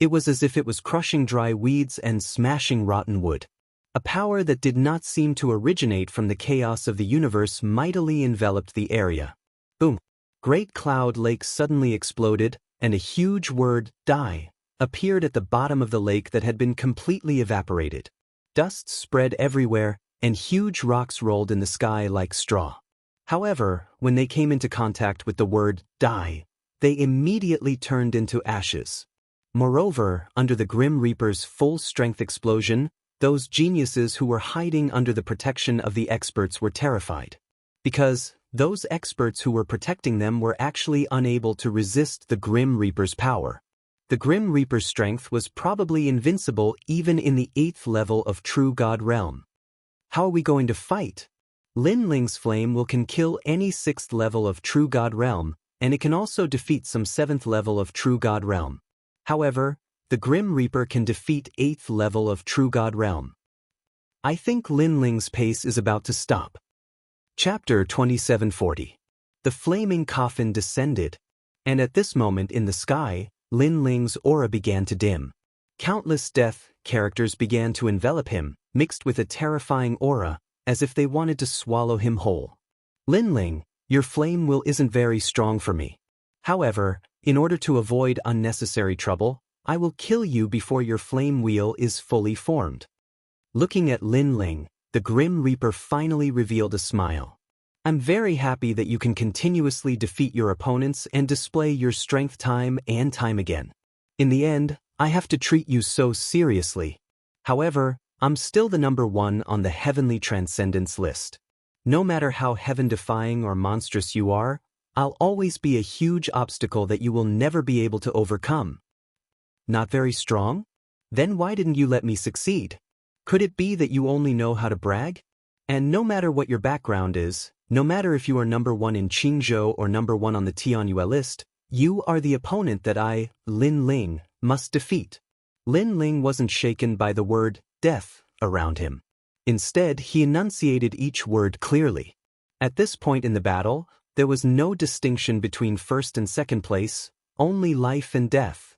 It was as if it was crushing dry weeds and smashing rotten wood. A power that did not seem to originate from the chaos of the universe mightily enveloped the area. Boom! Great Cloud Lake suddenly exploded, and a huge word, die, appeared at the bottom of the lake that had been completely evaporated. Dust spread everywhere, and huge rocks rolled in the sky like straw. However, when they came into contact with the word die, they immediately turned into ashes. Moreover, under the Grim Reaper's full-strength explosion, those geniuses who were hiding under the protection of the experts were terrified. Because those experts who were protecting them were actually unable to resist the Grim Reaper's power. The Grim Reaper's strength was probably invincible even in the 8th level of True God Realm. How are we going to fight? Linling's flame can kill any 6th level of True God Realm, and it can also defeat some 7th level of True God Realm. However, the Grim Reaper can defeat 8th level of True God Realm. I think Linling's pace is about to stop. Chapter 2740. The flaming coffin descended, and at this moment in the sky, Linling's aura began to dim. Countless death characters began to envelop him, mixed with a terrifying aura, as if they wanted to swallow him whole. Linling, your flame will isn't very strong for me. However, in order to avoid unnecessary trouble, I will kill you before your flame wheel is fully formed. Looking at Linling, the Grim Reaper finally revealed a smile. I'm very happy that you can continuously defeat your opponents and display your strength time and time again. In the end, I have to treat you so seriously. However, I'm still the number 1 on the Heavenly Transcendence list. No matter how heaven-defying or monstrous you are, I'll always be a huge obstacle that you will never be able to overcome. Not very strong? Then why didn't you let me succeed? Could it be that you only know how to brag? And no matter what your background is, no matter if you are number 1 in Qingzhou or number 1 on the Tianyue list, you are the opponent that I, Lin Ling, must defeat. Lin Ling wasn't shaken by the word death around him. Instead, he enunciated each word clearly. At this point in the battle, there was no distinction between first and second place, only life and death.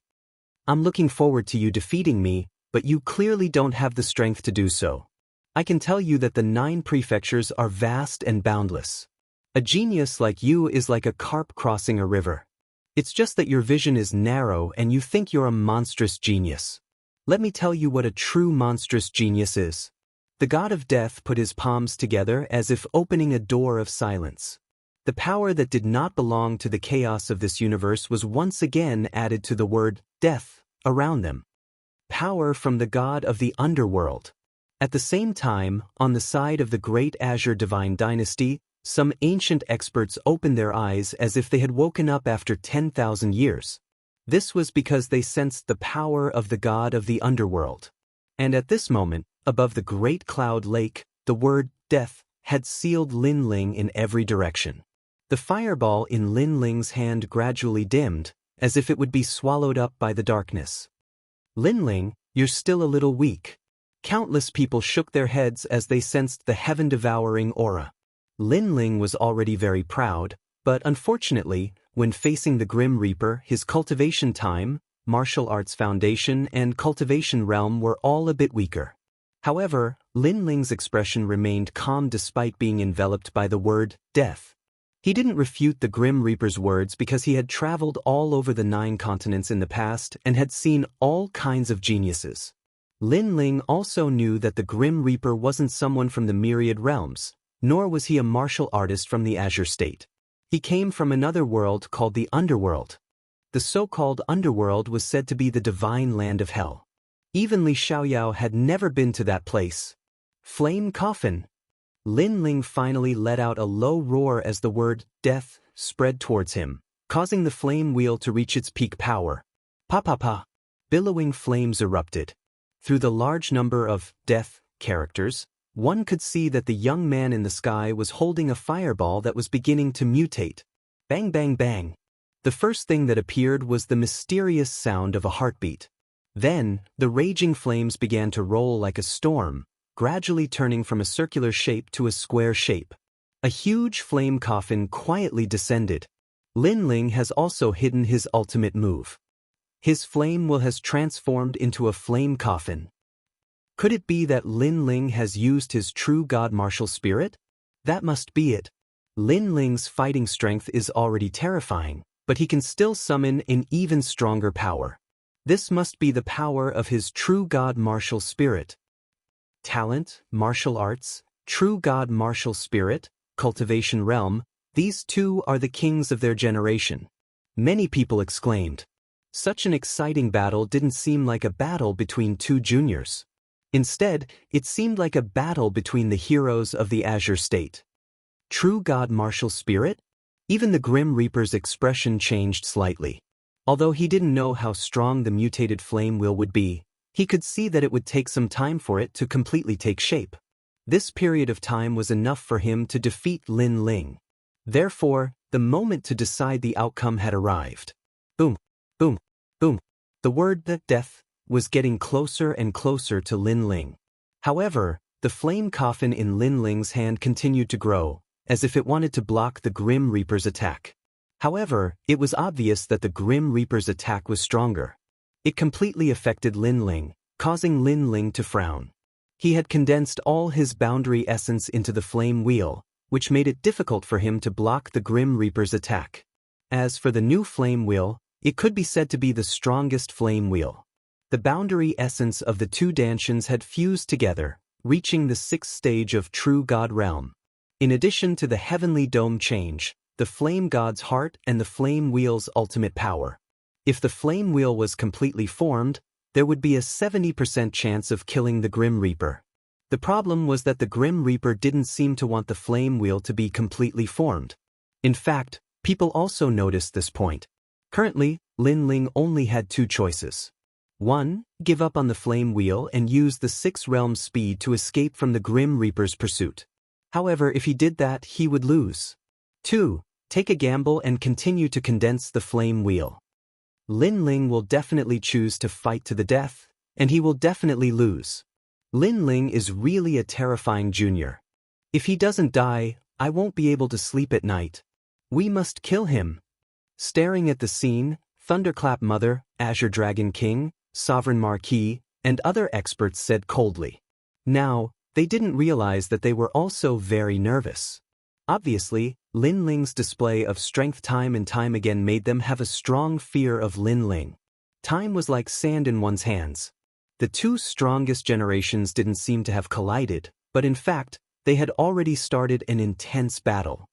I'm looking forward to you defeating me, but you clearly don't have the strength to do so. I can tell you that the 9 prefectures are vast and boundless. A genius like you is like a carp crossing a river. It's just that your vision is narrow and you think you're a monstrous genius. Let me tell you what a true monstrous genius is. The god of death put his palms together as if opening a door of silence. The power that did not belong to the chaos of this universe was once again added to the word death around them. Power from the god of the underworld. At the same time, on the side of the great Azure divine dynasty, some ancient experts opened their eyes as if they had woken up after 10,000 years. This was because they sensed the power of the god of the underworld. And at this moment, above the great cloud lake, the word death had sealed Lin Ling in every direction. The fireball in Lin Ling's hand gradually dimmed, as if it would be swallowed up by the darkness. Lin Ling, you're still a little weak. Countless people shook their heads as they sensed the heaven-devouring aura. Lin Ling was already very proud, but unfortunately, when facing the Grim Reaper, his cultivation time, martial arts foundation, and cultivation realm were all a bit weaker. However, Lin Ling's expression remained calm despite being enveloped by the word death. He didn't refute the Grim Reaper's words because he had traveled all over the 9 continents in the past and had seen all kinds of geniuses. Lin Ling also knew that the Grim Reaper wasn't someone from the myriad realms, nor was he a martial artist from the Azure State. He came from another world called the Underworld. The so-called Underworld was said to be the divine land of hell. Even Li Xiaoyao had never been to that place. Flame coffin. Lin Ling finally let out a low roar as the word death spread towards him, causing the flame wheel to reach its peak power. Pa pa pa. Billowing flames erupted. Through the large number of death characters, one could see that the young man in the sky was holding a fireball that was beginning to mutate. Bang bang bang. The first thing that appeared was the mysterious sound of a heartbeat. Then, the raging flames began to roll like a storm, gradually turning from a circular shape to a square shape. A huge flame coffin quietly descended. Lin Ling has also hidden his ultimate move. His flame will has transformed into a flame coffin. Could it be that Lin Ling has used his true god martial spirit? That must be it. Lin Ling's fighting strength is already terrifying, but he can still summon an even stronger power. This must be the power of his true god martial spirit. Talent, martial arts, true god martial spirit, cultivation realm, these 2 are the kings of their generation. Many people exclaimed. Such an exciting battle didn't seem like a battle between 2 juniors. Instead, it seemed like a battle between the heroes of the Azure State. True god martial spirit? Even the Grim Reaper's expression changed slightly. Although he didn't know how strong the mutated flame wheel would be, he could see that it would take some time for it to completely take shape. This period of time was enough for him to defeat Lin Ling. Therefore, the moment to decide the outcome had arrived. Boom, boom, boom. The word death was getting closer and closer to Lin Ling. However, the flame coffin in Lin Ling's hand continued to grow, as if it wanted to block the Grim Reaper's attack. However, it was obvious that the Grim Reaper's attack was stronger. It completely affected Lin Ling, causing Lin Ling to frown. He had condensed all his boundary essence into the flame wheel, which made it difficult for him to block the Grim Reaper's attack. As for the new flame wheel, it could be said to be the strongest flame wheel. The boundary essence of the 2 Danshians had fused together, reaching the 6th stage of True God Realm. In addition to the heavenly dome change, the flame god's heart and the flame wheel's ultimate power. If the flame wheel was completely formed, there would be a 70% chance of killing the Grim Reaper. The problem was that the Grim Reaper didn't seem to want the flame wheel to be completely formed. In fact, people also noticed this point. Currently, Lin Ling only had two choices. 1. Give up on the flame wheel and use the 6 realms speed to escape from the Grim Reaper's pursuit. However, if he did that, he would lose. 2. Take a gamble and continue to condense the flame wheel. Lin Ling will definitely choose to fight to the death, and he will definitely lose. Lin Ling is really a terrifying junior. If he doesn't die, I won't be able to sleep at night. We must kill him. Staring at the scene, Thunderclap Mother, Azure Dragon King, Sovereign Marquis, and other experts said coldly. Now, they didn't realize that they were also very nervous. Obviously, Lin Ling's display of strength time and time again made them have a strong fear of Lin Ling. Time was like sand in one's hands. The two strongest generations didn't seem to have collided, but in fact, they had already started an intense battle.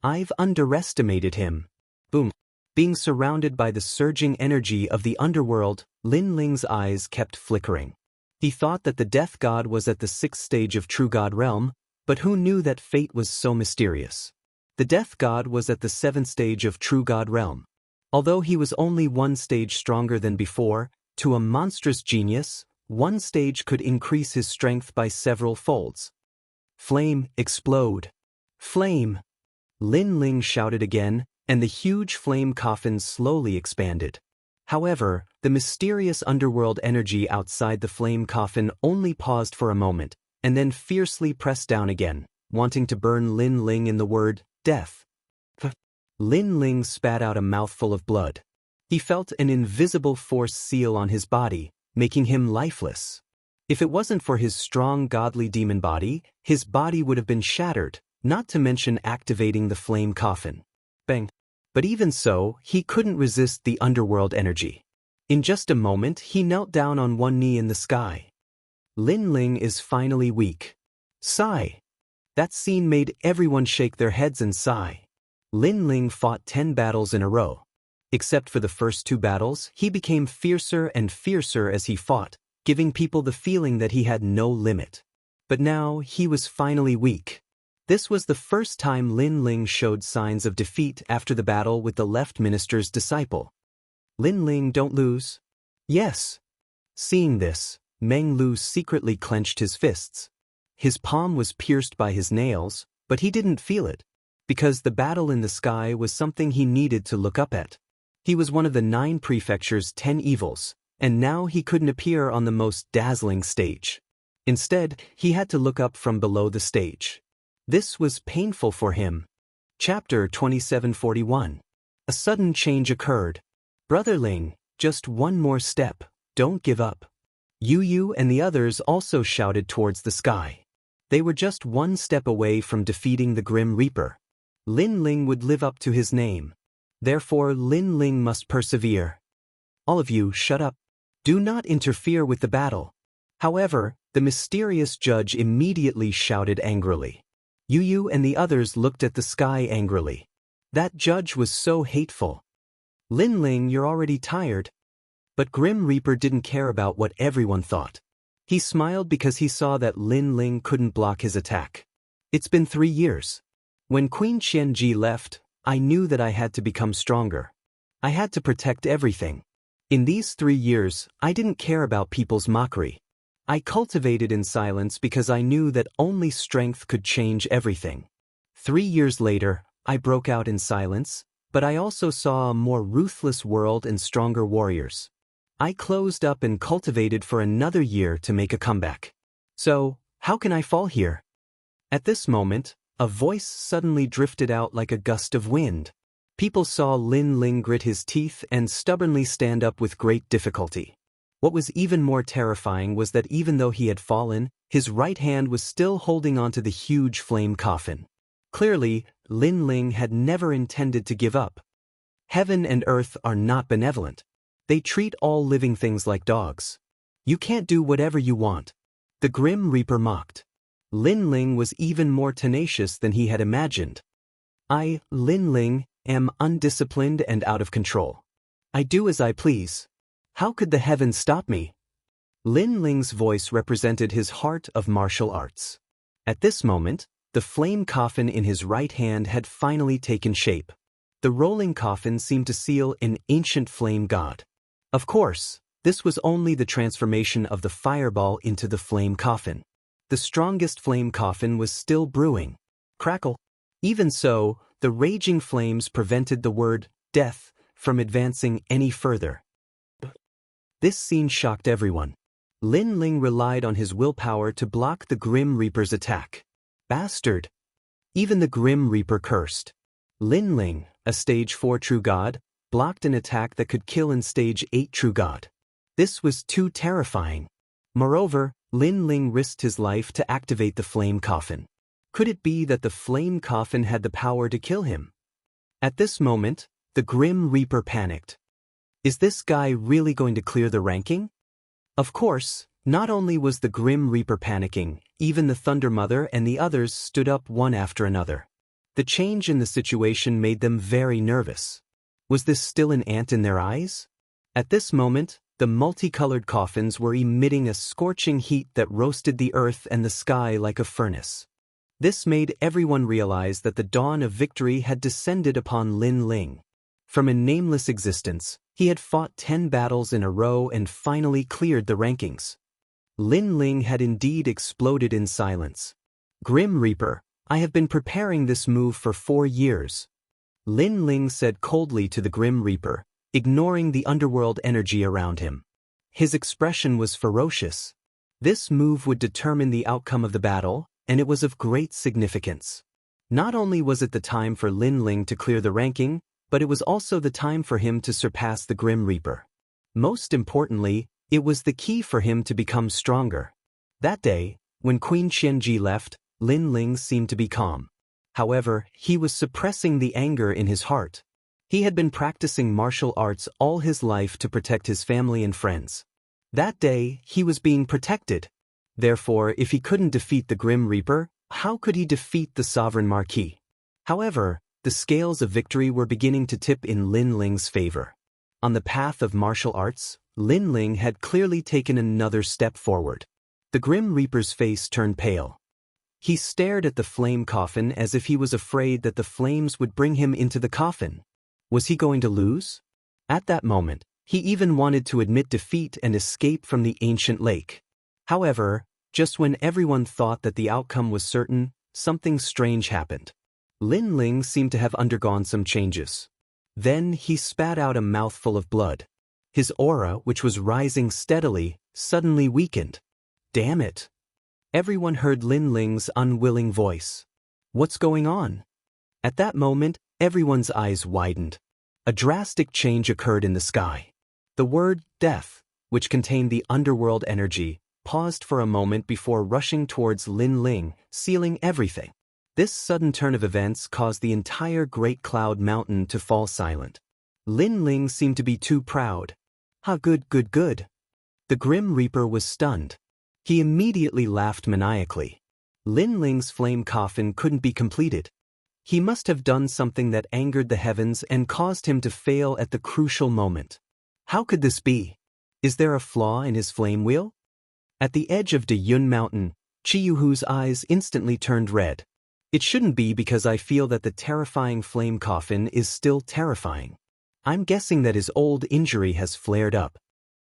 I've underestimated him. Boom. Being surrounded by the surging energy of the underworld, Lin Ling's eyes kept flickering. He thought that the Death God was at the 6th stage of True God Realm, but who knew that fate was so mysterious? The Death God was at the 7th stage of True God Realm. Although he was only 1 stage stronger than before, to a monstrous genius, 1 stage could increase his strength by several folds. Flame, explode. Flame! Lin Ling shouted again, and the huge flame coffin slowly expanded. However, the mysterious underworld energy outside the flame coffin only paused for a moment, and then fiercely pressed down again, wanting to burn Lin Ling in the word, death. Lin Ling spat out a mouthful of blood. He felt an invisible force seal on his body, making him lifeless. If it wasn't for his strong godly demon body, his body would have been shattered, not to mention activating the flame coffin. Bang. But even so, he couldn't resist the underworld energy. In just a moment, he knelt down on one knee in the sky. Lin Ling is finally weak. Sigh. That scene made everyone shake their heads and sigh. Lin Ling fought 10 battles in a row. Except for the first 2 battles, he became fiercer and fiercer as he fought, giving people the feeling that he had no limit. But now, he was finally weak. This was the first time Lin Ling showed signs of defeat after the battle with the left minister's disciple. Lin Ling, don't lose. Yes. Seeing this, Meng Lu secretly clenched his fists. His palm was pierced by his nails, but he didn't feel it, because the battle in the sky was something he needed to look up at. He was one of the 9 prefecture's 10 evils, and now he couldn't appear on the most dazzling stage. Instead, he had to look up from below the stage. This was painful for him. Chapter 2741. A sudden change occurred. Brother Ling, just one more step, don't give up. Yu Yu and the others also shouted towards the sky. They were just 1 step away from defeating the Grim Reaper. Lin Ling would live up to his name. Therefore, Lin Ling must persevere. All of you, shut up. Do not interfere with the battle. However, the mysterious judge immediately shouted angrily. Yu Yu and the others looked at the sky angrily. That judge was so hateful. Lin Ling, you're already tired. But Grim Reaper didn't care about what everyone thought. He smiled because he saw that Lin Ling couldn't block his attack. It's been 3 years. When Queen Qianji left, I knew that I had to become stronger. I had to protect everything. In these 3 years, I didn't care about people's mockery. I cultivated in silence because I knew that only strength could change everything. 3 years later, I broke out in silence, but I also saw a more ruthless world and stronger warriors. I closed up and cultivated for another year to make a comeback. So, how can I fall here? At this moment, a voice suddenly drifted out like a gust of wind. People saw Lin Ling grit his teeth and stubbornly stand up with great difficulty. What was even more terrifying was that even though he had fallen, his right hand was still holding onto the huge flame coffin. Clearly, Lin Ling had never intended to give up. Heaven and earth are not benevolent. They treat all living things like dogs. You can't do whatever you want. The Grim Reaper mocked. Lin Ling was even more tenacious than he had imagined. I, Lin Ling, am undisciplined and out of control. I do as I please. How could the heavens stop me? Lin Ling's voice represented his heart of martial arts. At this moment, the flame coffin in his right hand had finally taken shape. The rolling coffin seemed to seal an ancient flame god. Of course, this was only the transformation of the fireball into the flame coffin. The strongest flame coffin was still brewing. Crackle. Even so, the raging flames prevented the word death from advancing any further. This scene shocked everyone. Lin Ling relied on his willpower to block the Grim Reaper's attack. Bastard! Even the Grim Reaper cursed. Lin Ling, a stage 4 true god, blocked an attack that could kill an stage 8 true god. This was too terrifying. Moreover, Lin Ling risked his life to activate the flame coffin. Could it be that the flame coffin had the power to kill him? At this moment, the Grim Reaper panicked. Is this guy really going to clear the ranking? Of course, not only was the Grim Reaper panicking, even the Thunder Mother and the others stood up one after another. The change in the situation made them very nervous. Was this still an ant in their eyes? At this moment, the multicolored coffins were emitting a scorching heat that roasted the earth and the sky like a furnace. This made everyone realize that the dawn of victory had descended upon Lin Ling. From a nameless existence, he had fought 10 battles in a row and finally cleared the rankings. Lin Ling had indeed exploded in silence. Grim Reaper, I have been preparing this move for 4 years. Lin Ling said coldly to the Grim Reaper, ignoring the underworld energy around him. His expression was ferocious. This move would determine the outcome of the battle, and it was of great significance. Not only was it the time for Lin Ling to clear the ranking, but it was also the time for him to surpass the Grim Reaper. Most importantly, it was the key for him to become stronger. That day, when Queen Qianji left, Lin Ling seemed to be calm. However, he was suppressing the anger in his heart. He had been practicing martial arts all his life to protect his family and friends. That day, he was being protected. Therefore, if he couldn't defeat the Grim Reaper, how could he defeat the Sovereign Marquis? However, the scales of victory were beginning to tip in Lin Ling's favor. On the path of martial arts, Lin Ling had clearly taken another step forward. The Grim Reaper's face turned pale. He stared at the flame coffin as if he was afraid that the flames would bring him into the coffin. Was he going to lose? At that moment, he even wanted to admit defeat and escape from the ancient lake. However, just when everyone thought that the outcome was certain, something strange happened. Lin Ling seemed to have undergone some changes. Then he spat out a mouthful of blood. His aura, which was rising steadily, suddenly weakened. Damn it! Everyone heard Lin Ling's unwilling voice. What's going on? At that moment, everyone's eyes widened. A drastic change occurred in the sky. The word death, which contained the underworld energy, paused for a moment before rushing towards Lin Ling, sealing everything. This sudden turn of events caused the entire Great Cloud Mountain to fall silent. Lin Ling seemed to be too proud. Ha, good. The Grim Reaper was stunned. He immediately laughed maniacally. Lin Ling's flame coffin couldn't be completed. He must have done something that angered the heavens and caused him to fail at the crucial moment. How could this be? Is there a flaw in his flame wheel? At the edge of Yun Mountain, Jianghu's eyes instantly turned red. It shouldn't be because I feel that the terrifying flame coffin is still terrifying. I'm guessing that his old injury has flared up.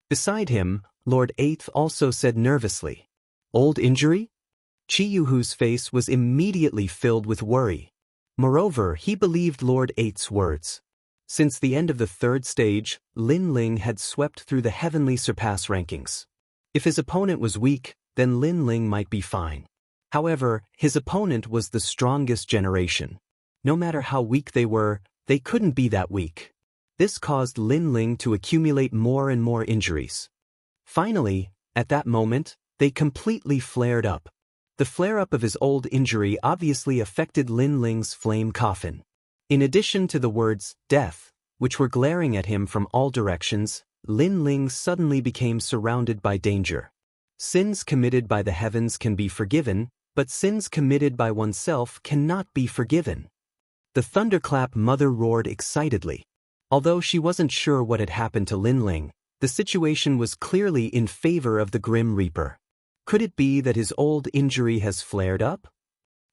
Beside him, Lord Eighth also said nervously, Old injury? Jianghu's face was immediately filled with worry. Moreover, he believed Lord Eighth's words. Since the end of the 3rd stage, Lin Ling had swept through the heavenly surpass rankings. If his opponent was weak, then Lin Ling might be fine. However, his opponent was the strongest generation. No matter how weak they were, they couldn't be that weak. This caused Lin Ling to accumulate more and more injuries. Finally, at that moment, they completely flared up. The flare-up of his old injury obviously affected Lin Ling's flame coffin. In addition to the words, death, which were glaring at him from all directions, Lin Ling suddenly became surrounded by danger. Sins committed by the heavens can be forgiven, but sins committed by oneself cannot be forgiven. The Thunderclap Mother roared excitedly. Although she wasn't sure what had happened to Lin Ling, The situation was clearly in favor of the Grim Reaper. Could it be that his old injury has flared up?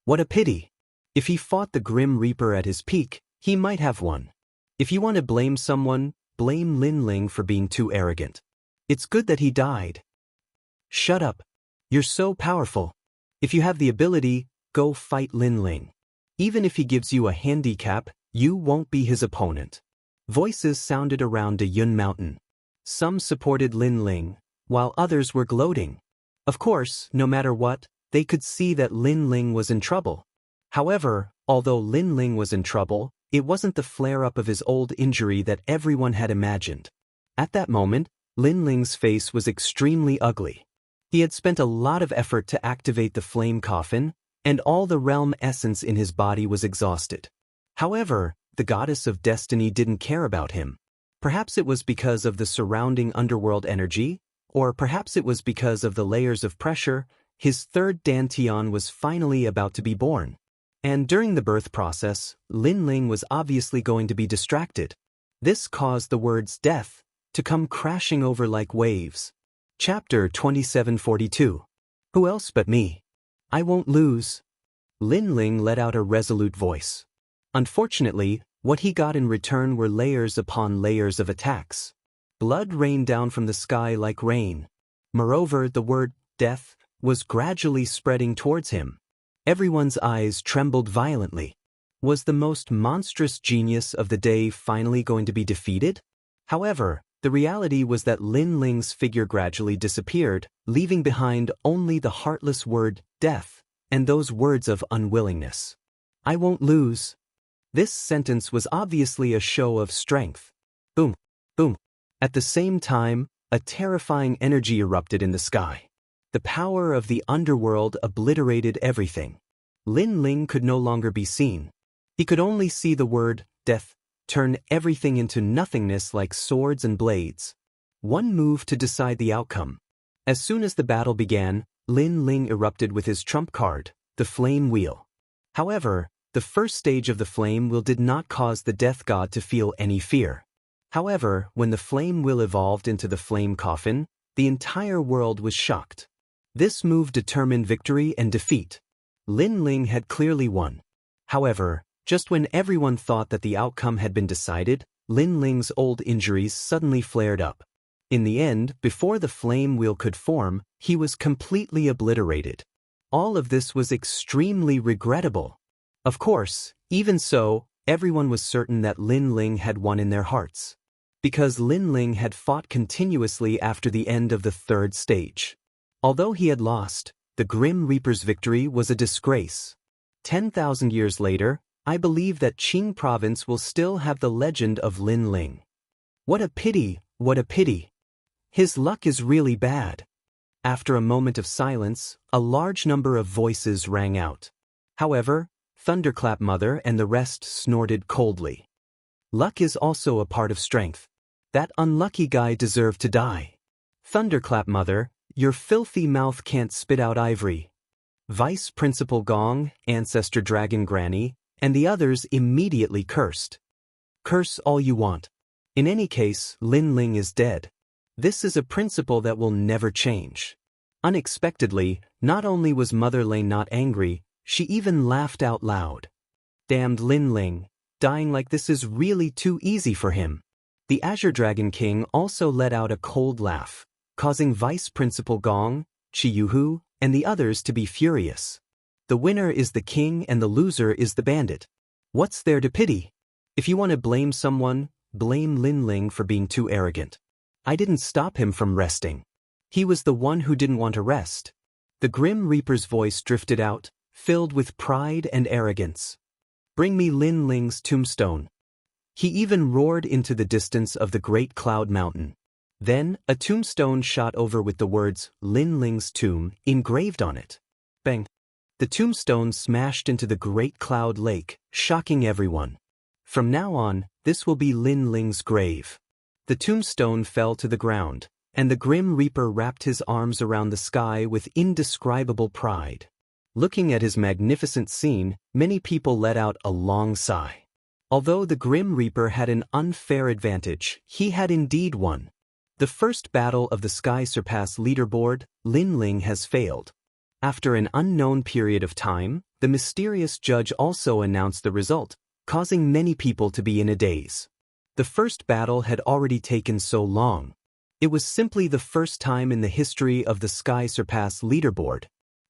What a pity. If he fought the Grim Reaper at his peak, he might have won. If you want to blame someone, blame Lin Ling for being too arrogant. It's good that he died. Shut up. You're so powerful. If you have the ability, go fight Lin Ling. Even if he gives you a handicap, you won't be his opponent. Voices sounded around the Yun Mountain. Some supported Lin Ling, while others were gloating. Of course, no matter what, they could see that Lin Ling was in trouble. However, although Lin Ling was in trouble, it wasn't the flare-up of his old injury that everyone had imagined. At that moment, Lin Ling's face was extremely ugly. He had spent a lot of effort to activate the flame coffin, and all the realm essence in his body was exhausted. However, the goddess of destiny didn't care about him. Perhaps it was because of the surrounding underworld energy, or perhaps it was because of the layers of pressure. His third Dantian was finally about to be born. And during the birth process, Lin Ling was obviously going to be distracted. This caused the words death to come crashing over like waves. Chapter 2742. Who else but me? I won't lose. Lin Ling let out a resolute voice. Unfortunately, what he got in return were layers upon layers of attacks. Blood rained down from the sky like rain. Moreover, the word death was gradually spreading towards him. Everyone's eyes trembled violently. Was the most monstrous genius of the day finally going to be defeated? However, the reality was that Lin Ling's figure gradually disappeared, leaving behind only the heartless word death and those words of unwillingness. I won't lose. This sentence was obviously a show of strength. Boom, boom. At the same time, a terrifying energy erupted in the sky. The power of the underworld obliterated everything. Lin Ling could no longer be seen. He could only see the word death turn everything into nothingness like swords and blades. One move to decide the outcome. As soon as the battle began, Lin Ling erupted with his trump card, the flame wheel. However, the first stage of the flame wheel did not cause the death god to feel any fear. However, when the flame wheel evolved into the flame coffin, the entire world was shocked. This move determined victory and defeat. Lin Ling had clearly won. However, just when everyone thought that the outcome had been decided, Lin Ling's old injuries suddenly flared up. In the end, before the flame wheel could form, he was completely obliterated. All of this was extremely regrettable. Of course, even so, everyone was certain that Lin Ling had won in their hearts. Because Lin Ling had fought continuously after the end of the third stage. Although he had lost, the Grim Reaper's victory was a disgrace. 10,000 years later, I believe that Qing province will still have the legend of Lin Ling. What a pity, what a pity. His luck is really bad. After a moment of silence, a large number of voices rang out. However, Thunderclap Mother and the rest snorted coldly. Luck is also a part of strength. That unlucky guy deserved to die. Thunderclap Mother, your filthy mouth can't spit out ivory. Vice Principal Gong, Ancestor Dragon Granny, and the others immediately cursed. Curse all you want. In any case, Lin Ling is dead. This is a principle that will never change. Unexpectedly, not only was Mother Lane not angry, she even laughed out loud. Damned Lin Ling, dying like this is really too easy for him. The Azure Dragon King also let out a cold laugh, causing Vice Principal Gong, Jianghu, and the others to be furious. The winner is the king and the loser is the bandit. What's there to pity? If you want to blame someone, blame Lin Ling for being too arrogant. I didn't stop him from resting. He was the one who didn't want to rest. The Grim Reaper's voice drifted out, filled with pride and arrogance. Bring me Lin Ling's tombstone. He even roared into the distance of the Great Cloud Mountain. Then, a tombstone shot over with the words, Lin Ling's tomb, engraved on it. Bang! The tombstone smashed into the Great Cloud Lake, shocking everyone. From now on, this will be Lin Ling's grave. The tombstone fell to the ground, and the Grim Reaper wrapped his arms around the sky with indescribable pride. Looking at his magnificent scene, many people let out a long sigh. Although the Grim Reaper had an unfair advantage, he had indeed won. The first battle of the Sky Surpass leaderboard, Lin Ling has failed. After an unknown period of time, the mysterious judge also announced the result, causing many people to be in a daze. The first battle had already taken so long. It was simply the first time in the history of the Sky Surpass leaderboard.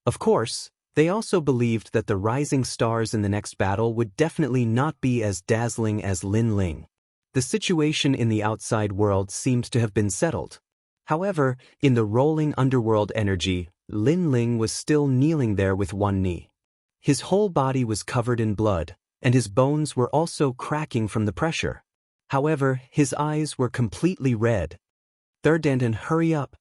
Of course, they also believed that the rising stars in the next battle would definitely not be as dazzling as Lin Ling. The situation in the outside world seemed to have been settled. However, in the rolling underworld energy, Lin Ling was still kneeling there with one knee. His whole body was covered in blood, and his bones were also cracking from the pressure. However, his eyes were completely red. Third Dantian, hurry up!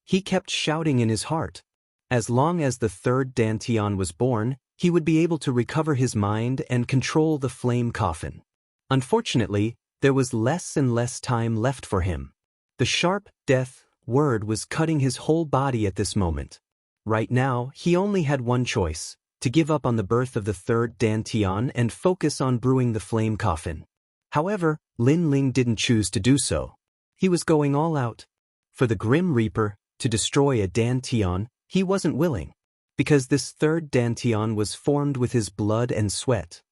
He kept shouting in his heart. As long as the third Dantian was born, he would be able to recover his mind and control the flame coffin. Unfortunately, there was less and less time left for him. The sharp death word was cutting his whole body at this moment. Right now, he only had one choice: to give up on the birth of the third Dantian and focus on brewing the flame coffin. However, Lin Ling didn't choose to do so. He was going all out. For the Grim Reaper to destroy a Dantian, he wasn't willing, because this third Dantian was formed with his blood and sweat.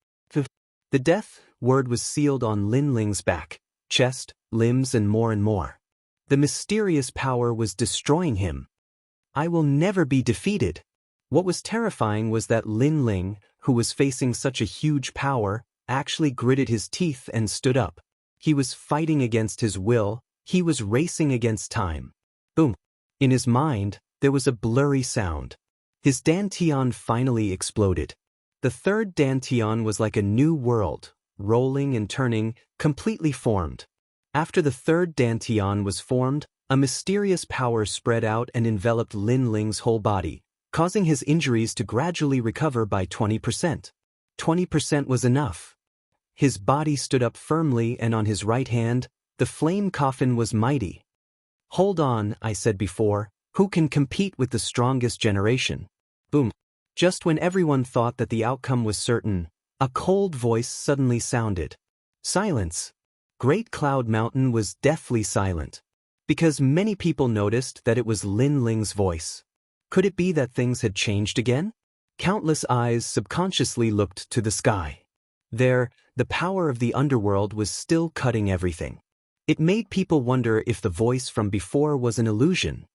The death word was sealed on Lin Ling's back, chest, limbs, and more. The mysterious power was destroying him. I will never be defeated. What was terrifying was that Lin Ling, who was facing such a huge power, actually gritted his teeth and stood up. He was fighting against his will, he was racing against time. Boom! In his mind, there was a blurry sound. His Dantian finally exploded. The third Dantian was like a new world, rolling and turning, completely formed. After the third Dantian was formed, a mysterious power spread out and enveloped Lin Ling's whole body, causing his injuries to gradually recover by 20%. 20% was enough. His body stood up firmly, and on his right hand, the flame coffin was mighty. Hold on, I said before, who can compete with the strongest generation? Boom. Just when everyone thought that the outcome was certain, a cold voice suddenly sounded. Silence. Great Cloud Mountain was deathly silent, because many people noticed that it was Lin Ling's voice. Could it be that things had changed again? Countless eyes subconsciously looked to the sky. There, the power of the underworld was still cutting everything. It made people wonder if the voice from before was an illusion.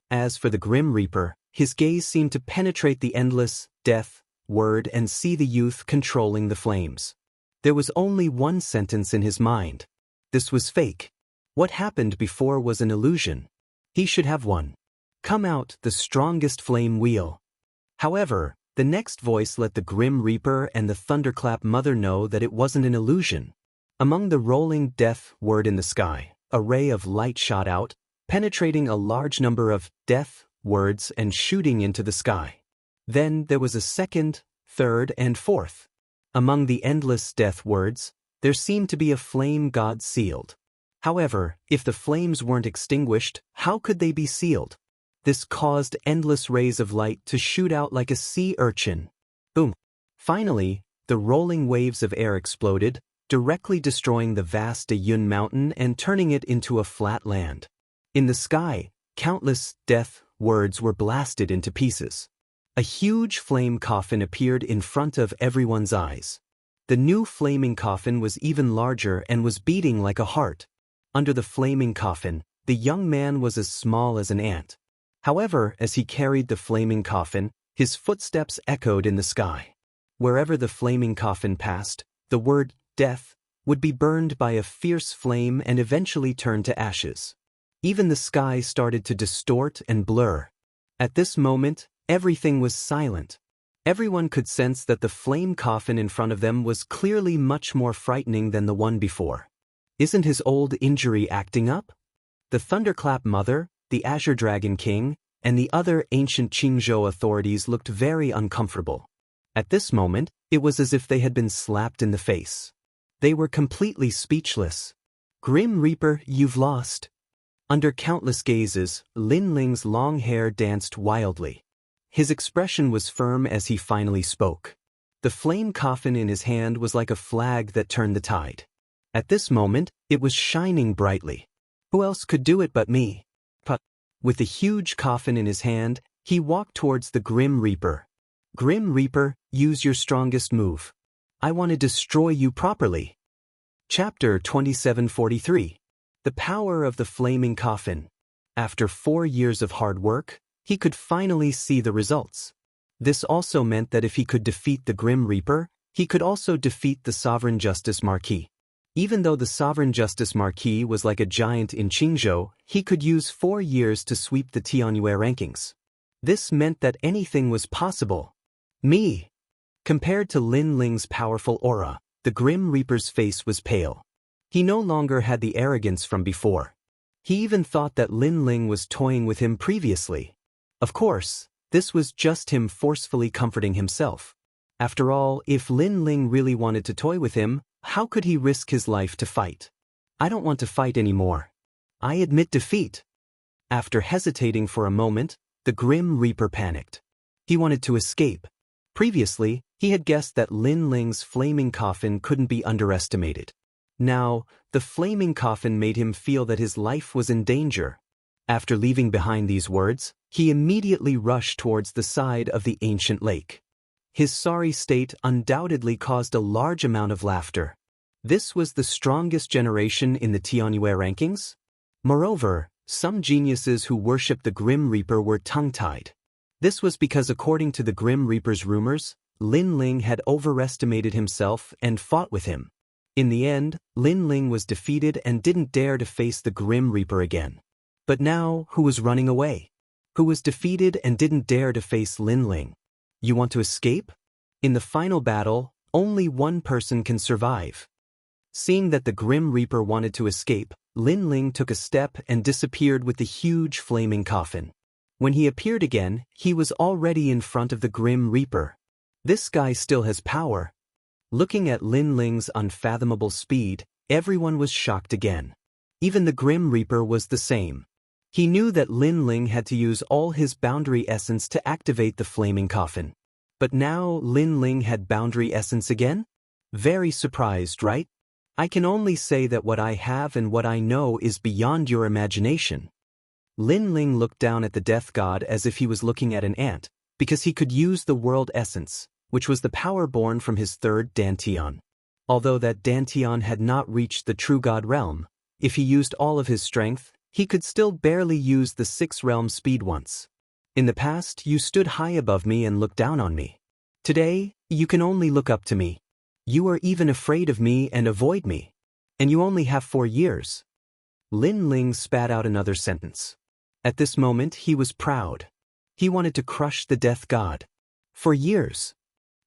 As for the Grim Reaper, his gaze seemed to penetrate the endless death word and see the youth controlling the flames. There was only one sentence in his mind. This was fake. What happened before was an illusion. He should have won. Come out, the strongest flame wheel. However, the next voice let the Grim Reaper and the Thunderclap Mother know that it wasn't an illusion. Among the rolling death word in the sky, a ray of light shot out, penetrating a large number of death words and shooting into the sky. Then there was a second, third, and fourth. Among the endless death words, there seemed to be a flame god sealed. However, if the flames weren't extinguished, how could they be sealed? This caused endless rays of light to shoot out like a sea urchin. Boom! Finally, the rolling waves of air exploded, directly destroying the vast Dayun mountain and turning it into a flat land. In the sky, countless death words were blasted into pieces. A huge flame coffin appeared in front of everyone's eyes. The new flaming coffin was even larger and was beating like a heart. Under the flaming coffin, the young man was as small as an ant. However, as he carried the flaming coffin, his footsteps echoed in the sky. Wherever the flaming coffin passed, the word death would be burned by a fierce flame and eventually turn to ashes. Even the sky started to distort and blur. At this moment, everything was silent. Everyone could sense that the flame coffin in front of them was clearly much more frightening than the one before. Isn't his old injury acting up? The Thunderclap Mother, the Azure Dragon King, and the other ancient Qingzhou authorities looked very uncomfortable. At this moment, it was as if they had been slapped in the face. They were completely speechless. Grim Reaper, you've lost. Under countless gazes, Lin Ling's long hair danced wildly. His expression was firm as he finally spoke. The flame coffin in his hand was like a flag that turned the tide. At this moment, it was shining brightly. Who else could do it but me? But with the huge coffin in his hand, he walked towards the Grim Reaper. Grim Reaper, use your strongest move. I want to destroy you properly. Chapter 2743. The Power of the Flaming Coffin. After 4 years of hard work, he could finally see the results. This also meant that if he could defeat the Grim Reaper, he could also defeat the Sovereign Justice Marquis. Even though the Sovereign Justice Marquis was like a giant in Jianghu, he could use 4 years to sweep the Tianyue rankings. This meant that anything was possible. Me. Compared to Lin Ling's powerful aura, the Grim Reaper's face was pale. He no longer had the arrogance from before. He even thought that Lin Ling was toying with him previously. Of course, this was just him forcefully comforting himself. After all, if Lin Ling really wanted to toy with him, how could he risk his life to fight? I don't want to fight anymore. I admit defeat. After hesitating for a moment, the Grim Reaper panicked. He wanted to escape. Previously, he had guessed that Lin Ling's flaming coffin couldn't be underestimated. Now, the flaming coffin made him feel that his life was in danger. After leaving behind these words, he immediately rushed towards the side of the ancient lake. His sorry state undoubtedly caused a large amount of laughter. This was the strongest generation in the Tianyue rankings? Moreover, some geniuses who worshipped the Grim Reaper were tongue-tied. This was because according to the Grim Reaper's rumors, Lin Ling had overestimated himself and fought with him. In the end, Lin Ling was defeated and didn't dare to face the Grim Reaper again. But now, who was running away? Who was defeated and didn't dare to face Lin Ling? You want to escape? In the final battle, only one person can survive. Seeing that the Grim Reaper wanted to escape, Lin Ling took a step and disappeared with the huge flaming coffin. When he appeared again, he was already in front of the Grim Reaper. This guy still has power. Looking at Lin Ling's unfathomable speed, everyone was shocked again. Even the Grim Reaper was the same. He knew that Lin Ling had to use all his boundary essence to activate the flaming coffin. But now Lin Ling had boundary essence again? Very surprised, right? I can only say that what I have and what I know is beyond your imagination. Lin Ling looked down at the death god as if he was looking at an ant, because he could use the world essence, which was the power born from his third Dantian. Although that Dantian had not reached the true god realm, if he used all of his strength, he could still barely use the 6 realm speed once. In the past, you stood high above me and looked down on me. Today, you can only look up to me. You are even afraid of me and avoid me. And you only have 4 years. Lin Ling spat out another sentence. At this moment, he was proud. He wanted to crush the death god. 4 years.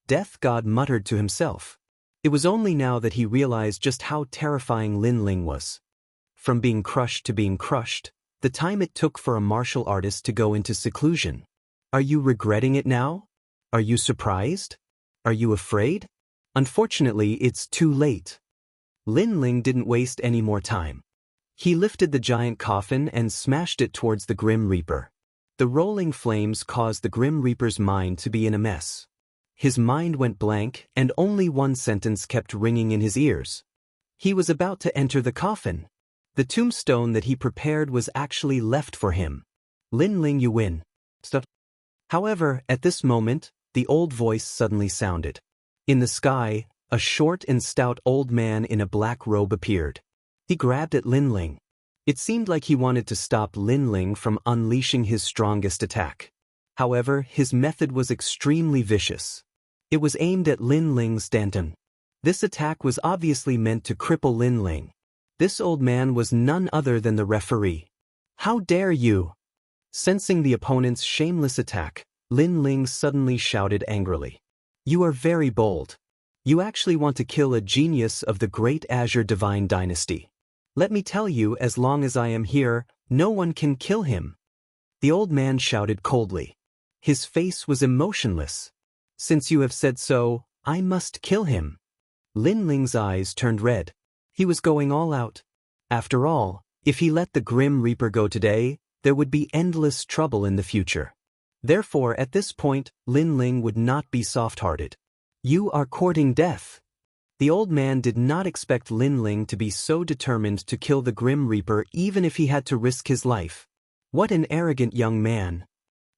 Death god muttered to himself. It was only now that he realized just how terrifying Lin Ling was. From being crushed to being crushed, the time it took for a martial artist to go into seclusion. Are you regretting it now? Are you surprised? Are you afraid? Unfortunately, it's too late. Lin Ling didn't waste any more time. He lifted the giant coffin and smashed it towards the Grim Reaper. The rolling flames caused the Grim Reaper's mind to be in a mess. His mind went blank and only one sentence kept ringing in his ears. He was about to enter the coffin. The tombstone that he prepared was actually left for him. Lin Ling, you win. Stop. However, at this moment, the old voice suddenly sounded. In the sky, a short and stout old man in a black robe appeared. He grabbed at Lin Ling. It seemed like he wanted to stop Lin Ling from unleashing his strongest attack. However, his method was extremely vicious. It was aimed at Lin Ling's dantian. This attack was obviously meant to cripple Lin Ling. This old man was none other than the referee. How dare you! Sensing the opponent's shameless attack, Lin Ling suddenly shouted angrily. You are very bold. You actually want to kill a genius of the great Azure Divine Dynasty. Let me tell you, as long as I am here, no one can kill him. The old man shouted coldly. His face was emotionless. Since you have said so, I must kill him. Lin Ling's eyes turned red. He was going all out. After all, if he let the Grim Reaper go today, there would be endless trouble in the future. Therefore, at this point, Lin Ling would not be soft-hearted. You are courting death. The old man did not expect Lin Ling to be so determined to kill the Grim Reaper even if he had to risk his life. What an arrogant young man.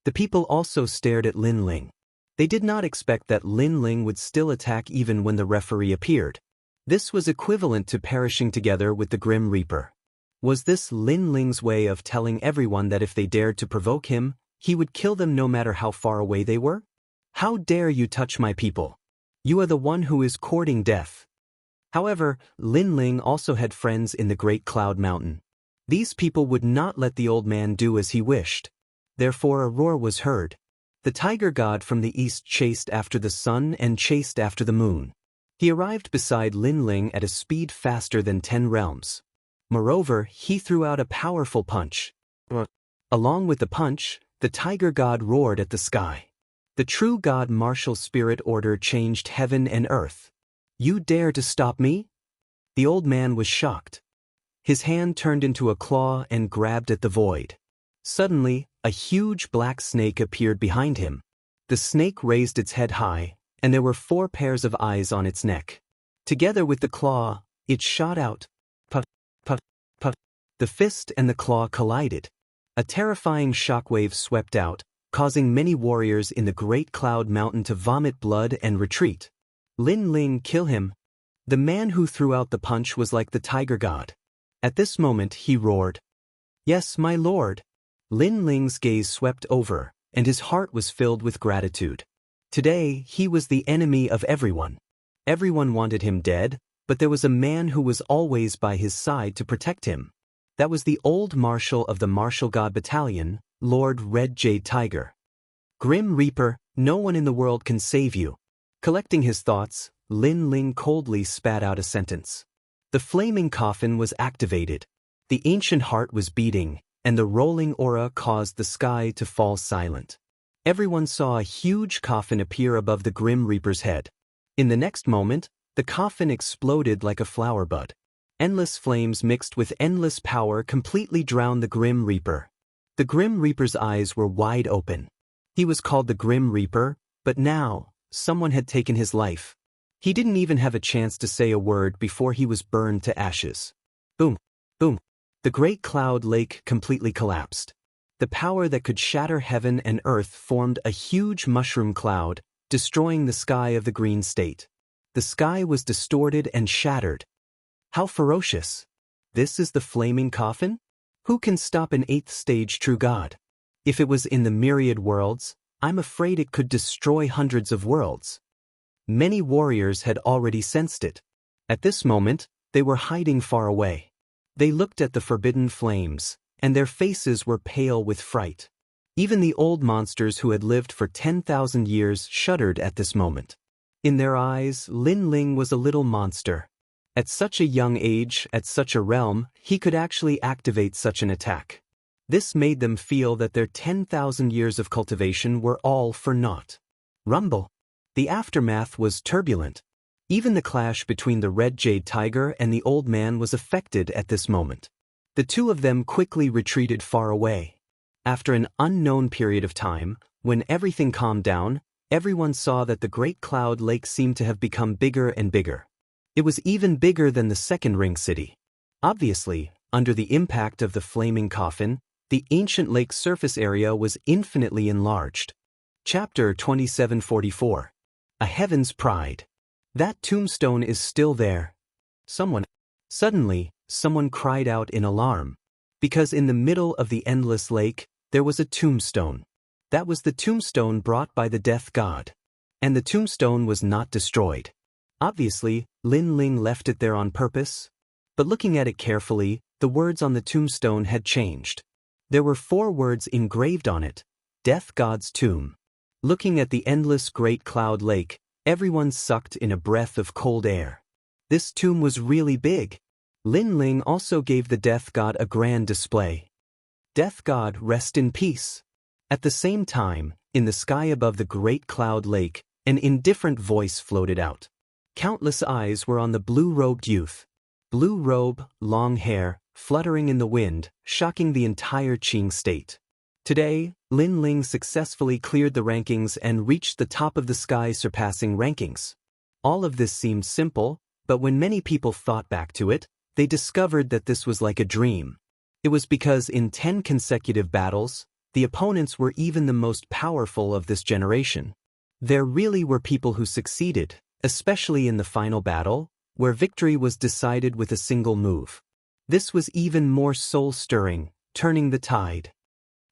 The people also stared at Lin Ling. They did not expect that Lin Ling would still attack even when the referee appeared. This was equivalent to perishing together with the Grim Reaper. Was this Lin Ling's way of telling everyone that if they dared to provoke him, he would kill them no matter how far away they were? How dare you touch my people? You are the one who is courting death. However, Lin Ling also had friends in the Great Cloud Mountain. These people would not let the old man do as he wished. Therefore a roar was heard. The tiger god from the east chased after the sun and chased after the moon. He arrived beside Lin Ling at a speed faster than 10 realms. Moreover, he threw out a powerful punch. Along with the punch, the tiger god roared at the sky. The true god martial spirit order changed heaven and earth. You dare to stop me? The old man was shocked. His hand turned into a claw and grabbed at the void. Suddenly, a huge black snake appeared behind him. The snake raised its head high, and there were 4 pairs of eyes on its neck. Together with the claw, it shot out. Put, put, put. The fist and the claw collided. A terrifying shockwave swept out, causing many warriors in the Great Cloud Mountain to vomit blood and retreat. Lin Ling, kill him. The man who threw out the punch was like the tiger god. At this moment he roared. Yes, my lord. Lin Ling's gaze swept over, and his heart was filled with gratitude. Today he was the enemy of everyone. Everyone wanted him dead, but there was a man who was always by his side to protect him. That was the old marshal of the Martial God Battalion, Lord Red Jade Tiger. Grim Reaper, no one in the world can save you. Collecting his thoughts, Lin Ling coldly spat out a sentence. The flaming coffin was activated. The ancient heart was beating, and the rolling aura caused the sky to fall silent. Everyone saw a huge coffin appear above the Grim Reaper's head. In the next moment, the coffin exploded like a flower bud. Endless flames mixed with endless power completely drowned the Grim Reaper. The Grim Reaper's eyes were wide open. He was called the Grim Reaper, but now, someone had taken his life. He didn't even have a chance to say a word before he was burned to ashes. Boom, boom. The Great Cloud Lake completely collapsed. The power that could shatter heaven and earth formed a huge mushroom cloud, destroying the sky of the Green State. The sky was distorted and shattered. How ferocious! This is the flaming coffin? Who can stop an 8th stage true god? If it was in the myriad worlds, I'm afraid it could destroy hundreds of worlds. Many warriors had already sensed it. At this moment, they were hiding far away. They looked at the forbidden flames, and their faces were pale with fright. Even the old monsters who had lived for 10,000 years shuddered at this moment. In their eyes, Lin Ling was a little monster. At such a young age, at such a realm, he could actually activate such an attack. This made them feel that their 10,000 years of cultivation were all for naught. Rumble. The aftermath was turbulent. Even the clash between the Red Jade Tiger and the old man was affected at this moment. The two of them quickly retreated far away. After an unknown period of time, when everything calmed down, everyone saw that the Great Cloud Lake seemed to have become bigger and bigger. It was even bigger than the second ring city. Obviously, under the impact of the flaming coffin, the ancient lake's surface area was infinitely enlarged. Chapter 2744. A Heaven's Pride. That tombstone is still there. Suddenly, someone cried out in alarm. Because in the middle of the endless lake, there was a tombstone. That was the tombstone brought by the death god. And the tombstone was not destroyed. Obviously, Lin Ling left it there on purpose. But looking at it carefully, the words on the tombstone had changed. There were 4 words engraved on it: Death God's Tomb. Looking at the endless Great Cloud Lake, everyone sucked in a breath of cold air. This tomb was really big. Lin Ling also gave the Death God a grand display. Death God, rest in peace. At the same time, in the sky above the Great Cloud Lake, an indifferent voice floated out. Countless eyes were on the blue-robed youth. Blue robe, long hair, fluttering in the wind, shocking the entire Qing state. Today, Lin Ling successfully cleared the rankings and reached the top of the sky, surpassing rankings. All of this seemed simple, But when many people thought back to it, they discovered that this was like a dream. It was because in 10 consecutive battles, the opponents were even the most powerful of this generation. There really were people who succeeded, especially in the final battle, where victory was decided with a single move. This was even more soul-stirring, turning the tide.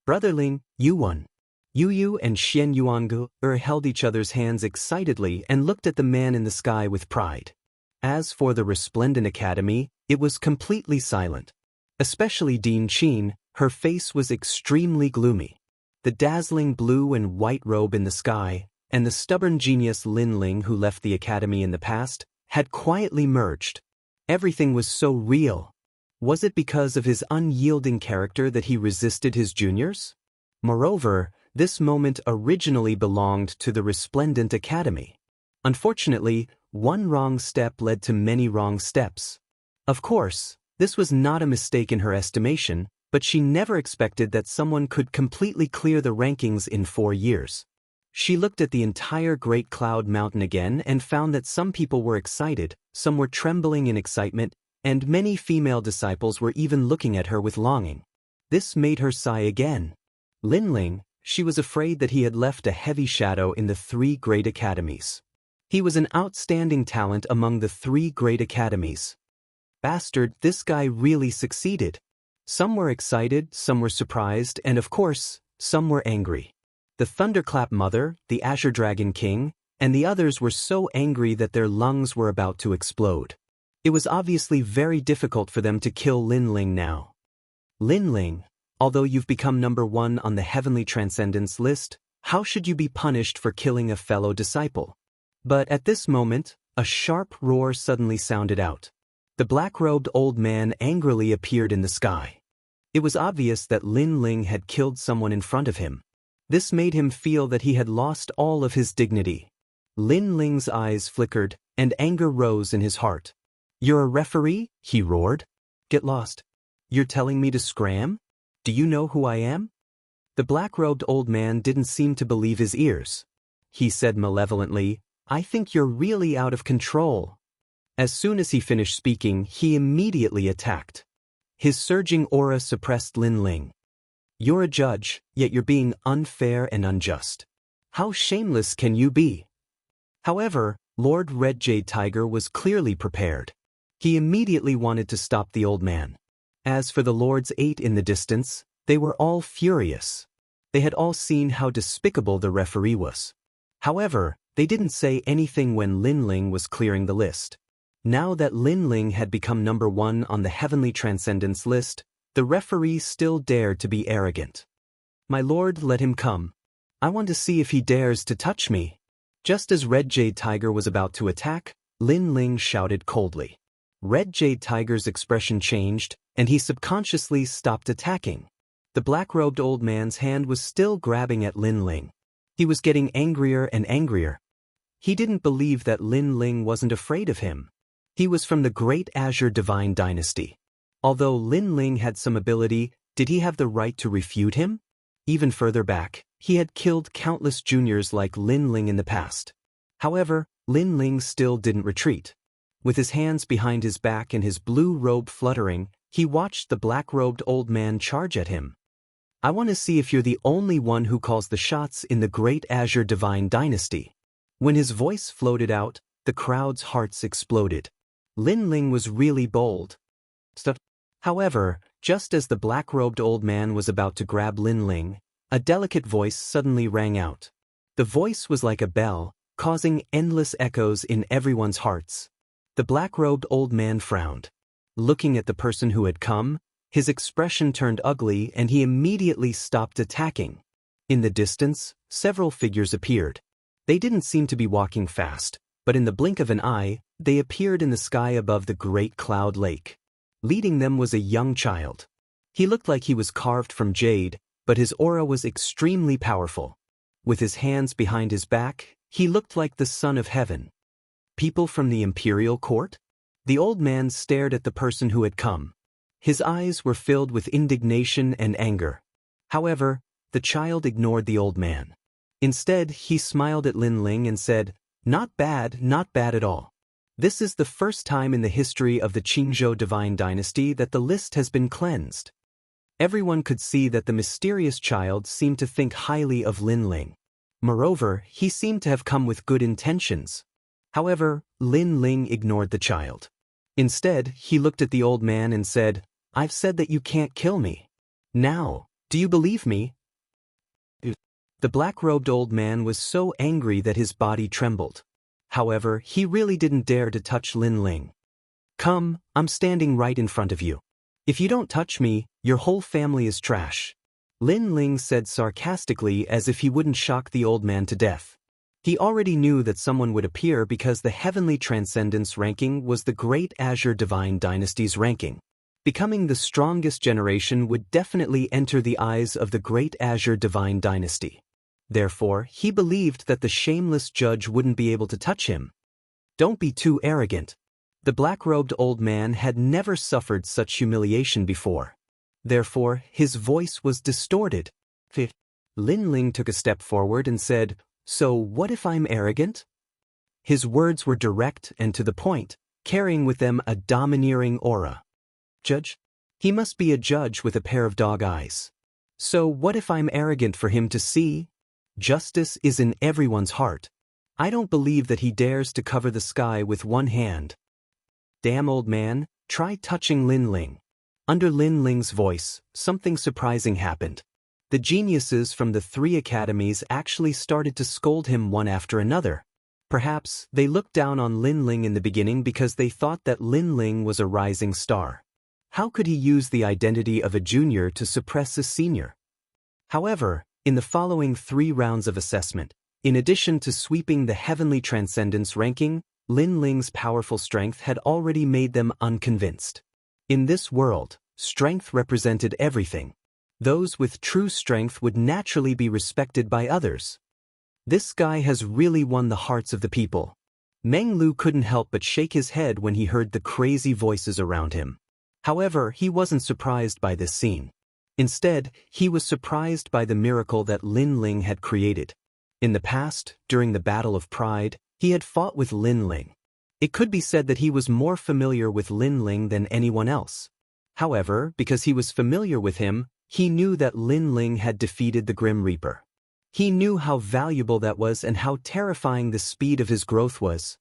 Brother Ling, you won. Yu and Xian Yuangu held each other's hands excitedly and looked at the man in the sky with pride. As for the resplendent academy, it was completely silent. Especially Dean Qin, her face was extremely gloomy. The dazzling blue and white robe in the sky, and the stubborn genius Lin Ling who left the academy in the past, had quietly merged. Everything was so real. Was it because of his unyielding character that he resisted his juniors? Moreover, this moment originally belonged to the resplendent academy. Unfortunately, one wrong step led to many wrong steps. Of course, this was not a mistake in her estimation, but she never expected that someone could completely clear the rankings in 4 years. She looked at the entire Great Cloud Mountain again and found that some people were excited, some were trembling in excitement, and many female disciples were even looking at her with longing. This made her sigh again. Lin Ling, she was afraid that he had left a heavy shadow in the 3 great academies. He was an outstanding talent among the 3 great academies. Bastard, this guy really succeeded. Some were excited, some were surprised, and of course, some were angry. The Thunderclap Mother, the Azure Dragon King, and the others were so angry that their lungs were about to explode. It was obviously very difficult for them to kill Lin Ling now. Lin Ling, although you've become number 1 on the Heavenly Transcendence list, how should you be punished for killing a fellow disciple? But at this moment, a sharp roar suddenly sounded out. The black-robed old man angrily appeared in the sky. It was obvious that Lin Ling had killed someone in front of him. This made him feel that he had lost all of his dignity. Lin Ling's eyes flickered, and anger rose in his heart. "You're a referee?" he roared. "Get lost. You're telling me to scram? Do you know who I am?" The black-robed old man didn't seem to believe his ears. He said malevolently, "I think you're really out of control." As soon as he finished speaking, he immediately attacked. His surging aura suppressed Lin Ling. "You're a judge, yet you're being unfair and unjust. How shameless can you be?" However, Lord Red Jade Tiger was clearly prepared. He immediately wanted to stop the old man. As for the Lords 8 in the distance, they were all furious. They had all seen how despicable the referee was. However, they didn't say anything when Lin Ling was clearing the list. Now that Lin Ling had become number 1 on the Heavenly Transcendence list, the referee still dared to be arrogant. "My lord, let him come. I want to see if he dares to touch me." Just as Red Jade Tiger was about to attack, Lin Ling shouted coldly. Red Jade Tiger's expression changed, and he subconsciously stopped attacking. The black-robed old man's hand was still grabbing at Lin Ling. He was getting angrier and angrier. He didn't believe that Lin Ling wasn't afraid of him. He was from the Great Azure Divine Dynasty. Although Lin Ling had some ability, did he have the right to refute him? Even further back, he had killed countless juniors like Lin Ling in the past. However, Lin Ling still didn't retreat. With his hands behind his back and his blue robe fluttering, he watched the black-robed old man charge at him. "I want to see if you're the only one who calls the shots in the Great Azure Divine Dynasty." When his voice floated out, the crowd's hearts exploded. Lin Ling was really bold. However, just as the black-robed old man was about to grab Lin Ling, a delicate voice suddenly rang out. The voice was like a bell, causing endless echoes in everyone's hearts. The black-robed old man frowned. Looking at the person who had come, his expression turned ugly and he immediately stopped attacking. In the distance, several figures appeared. They didn't seem to be walking fast, but in the blink of an eye, they appeared in the sky above the Great Cloud Lake. Leading them was a young child. He looked like he was carved from jade, but his aura was extremely powerful. With his hands behind his back, he looked like the son of heaven. People from the imperial court? The old man stared at the person who had come. His eyes were filled with indignation and anger. However, the child ignored the old man. Instead, he smiled at Lin Ling and said, not bad at all." This is the first time in the history of the Qingzhou divine dynasty that the list has been cleansed. Everyone could see that the mysterious child seemed to think highly of Lin Ling. Moreover, he seemed to have come with good intentions. However, Lin Ling ignored the child. Instead, he looked at the old man and said, "I've said that you can't kill me. Now, do you believe me?" The black-robed old man was so angry that his body trembled. However, he really didn't dare to touch Lin Ling. "Come, I'm standing right in front of you. If you don't touch me, your whole family is trash," Lin Ling said sarcastically as if he wouldn't shock the old man to death. He already knew that someone would appear because the heavenly transcendence ranking was the Great Azure Divine Dynasty's ranking. Becoming the strongest generation would definitely enter the eyes of the Great Azure Divine Dynasty. Therefore, he believed that the shameless judge wouldn't be able to touch him. "Don't be too arrogant." The black-robed old man had never suffered such humiliation before. Therefore, his voice was distorted. Lin Ling took a step forward and said, "So what if I'm arrogant?" His words were direct and to the point, carrying with them a domineering aura. "Judge? He must be a judge with a pair of dog eyes. So what if I'm arrogant for him to see? Justice is in everyone's heart. I don't believe that he dares to cover the sky with one hand." "Damn, old man, try touching Lin Ling." Under Lin Ling's voice, something surprising happened. The geniuses from the 3 academies actually started to scold him one after another. Perhaps they looked down on Lin Ling in the beginning because they thought that Lin Ling was a rising star. How could he use the identity of a junior to suppress a senior? However, in the following 3 rounds of assessment, in addition to sweeping the heavenly transcendence ranking, Lin Ling's powerful strength had already made them unconvinced. In this world, strength represented everything. Those with true strength would naturally be respected by others. This guy has really won the hearts of the people. Meng Lu couldn't help but shake his head when he heard the crazy voices around him. However, he wasn't surprised by this scene. Instead, he was surprised by the miracle that Lin Ling had created. In the past, during the Battle of Pride, he had fought with Lin Ling. It could be said that he was more familiar with Lin Ling than anyone else. However, because he was familiar with him, he knew that Lin Ling had defeated the Grim Reaper. He knew how valuable that was and how terrifying the speed of his growth was.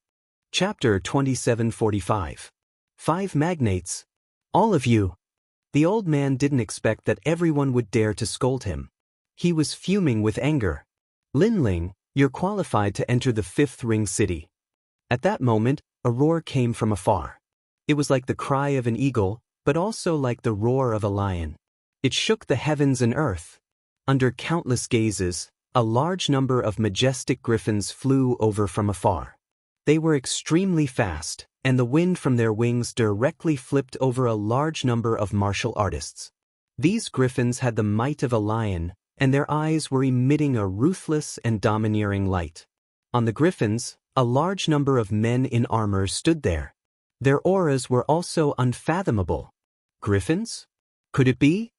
Chapter 2745. 5 Magnates. "All of you." The old man didn't expect that everyone would dare to scold him. He was fuming with anger. "Lin Ling, you're qualified to enter the 5th Ring City." At that moment, a roar came from afar. It was like the cry of an eagle, but also like the roar of a lion. It shook the heavens and earth. Under countless gazes, a large number of majestic griffins flew over from afar. They were extremely fast, and the wind from their wings directly flipped over a large number of martial artists. These griffins had the might of a lion, and their eyes were emitting a ruthless and domineering light. On the griffins, a large number of men in armor stood there. Their auras were also unfathomable. Griffins? Could it be?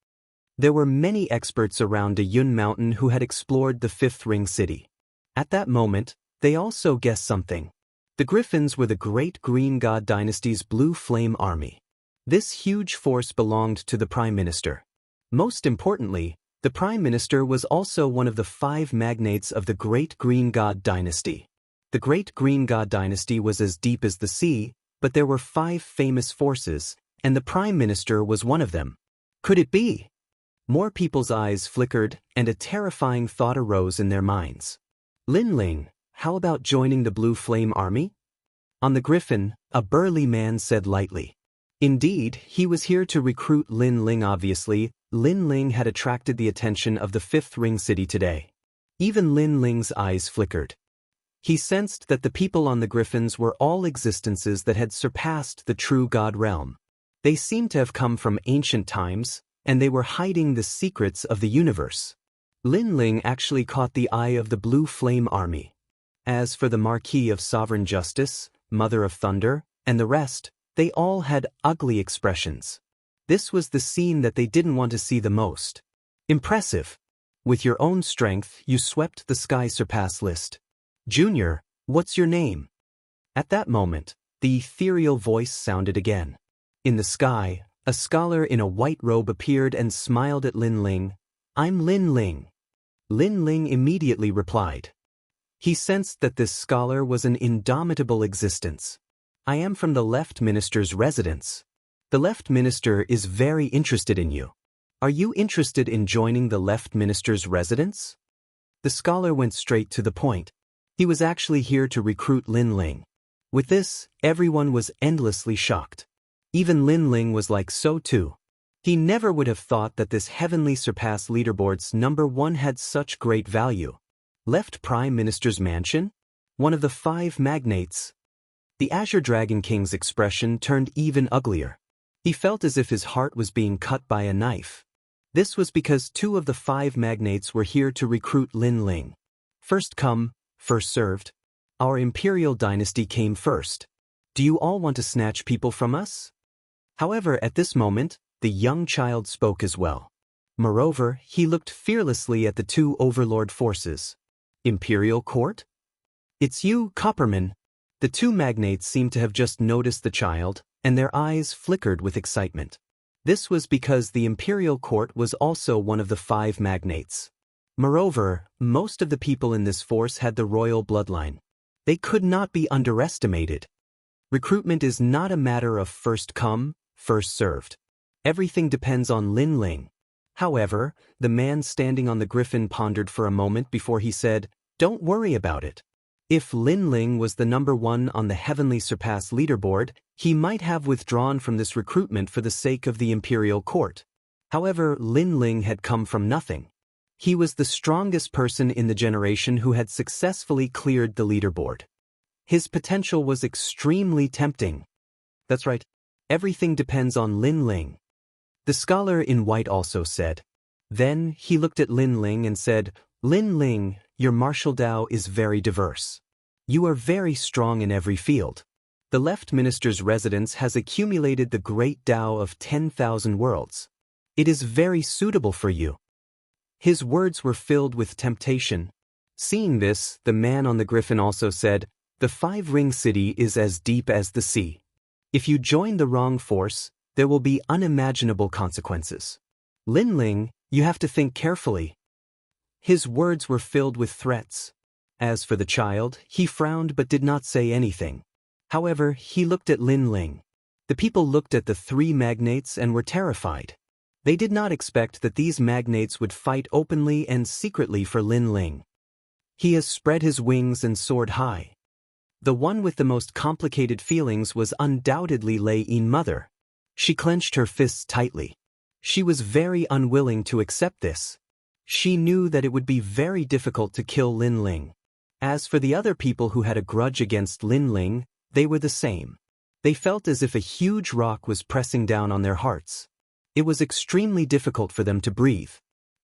There were many experts around a Yun mountain who had explored the 5th Ring City. At that moment, they also guessed something. The Griffins were the Great Green God Dynasty's Blue Flame Army. This huge force belonged to the Prime Minister. Most importantly, the Prime Minister was also one of the 5 magnates of the Great Green God Dynasty. The Great Green God Dynasty was as deep as the sea, but there were 5 famous forces, and the Prime Minister was one of them. Could it be? More people's eyes flickered, and a terrifying thought arose in their minds. "Lin Ling, how about joining the Blue Flame Army?" On the Griffin, a burly man said lightly. Indeed, he was here to recruit Lin Ling. Obviously, Lin Ling had attracted the attention of the 5th Ring City today. Even Lin Ling's eyes flickered. He sensed that the people on the Griffins were all existences that had surpassed the true God realm. They seemed to have come from ancient times, and they were hiding the secrets of the universe. Lin Ling actually caught the eye of the Blue Flame Army. As for the Marquis of Sovereign Justice, Mother of Thunder, and the rest, they all had ugly expressions. This was the scene that they didn't want to see the most. Impressive. With your own strength, you swept the Sky Surpass list. Junior, what's your name? At that moment, The ethereal voice sounded again. In the sky, a scholar in a white robe appeared and smiled at Lin Ling. "I'm Lin Ling." Lin Ling immediately replied. He sensed that this scholar was an indomitable existence. "I am from the left minister's residence. The left minister is very interested in you. Are you interested in joining the left minister's residence?" The scholar went straight to the point. He was actually here to recruit Lin Ling. With this, everyone was endlessly shocked. Even Lin Ling was like so too. He never would have thought that this heavenly surpass leaderboard's #1 had such great value. Left Prime Minister's mansion? One of the 5 magnates? The Azure Dragon King's expression turned even uglier. He felt as if his heart was being cut by a knife. This was because 2 of the 5 magnates were here to recruit Lin Ling. First come, first served. Our imperial dynasty came first. Do you all want to snatch people from us? However, at this moment, the young child spoke as well. Moreover, he looked fearlessly at the 2 overlord forces. Imperial court? It's you, Copperman. The 2 magnates seemed to have just noticed the child, and their eyes flickered with excitement. This was because the imperial court was also one of the 5 magnates. Moreover, most of the people in this force had the royal bloodline. They could not be underestimated. Recruitment is not a matter of first come, first served. Everything depends on Lin Ling. However, the man standing on the griffin pondered for a moment before he said, "Don't worry about it. If Lin Ling was the #1 on the Heavenly Surpass leaderboard, he might have withdrawn from this recruitment for the sake of the imperial court. However, Lin Ling had come from nothing. He was the strongest person in the generation who had successfully cleared the leaderboard. His potential was extremely tempting. That's right. Everything depends on Lin Ling." The scholar in white also said. Then he looked at Lin Ling and said, "Lin Ling, your martial Dao is very diverse. You are very strong in every field. The left minister's residence has accumulated the great Dao of 10,000 worlds. It is very suitable for you." His words were filled with temptation. Seeing this, the man on the griffin also said, "The 5-ring city is as deep as the sea. If you join the wrong force, there will be unimaginable consequences. Lin Ling, you have to think carefully." His words were filled with threats. As for the child, he frowned but did not say anything. However, he looked at Lin Ling. The people looked at the 3 magnates and were terrified. They did not expect that these magnates would fight openly and secretly for Lin Ling. He has spread his wings and soared high. The one with the most complicated feelings was undoubtedly Lei Yin Mother. She clenched her fists tightly. She was very unwilling to accept this. She knew that it would be very difficult to kill Lin Ling. As for the other people who had a grudge against Lin Ling, they were the same. They felt as if a huge rock was pressing down on their hearts. It was extremely difficult for them to breathe.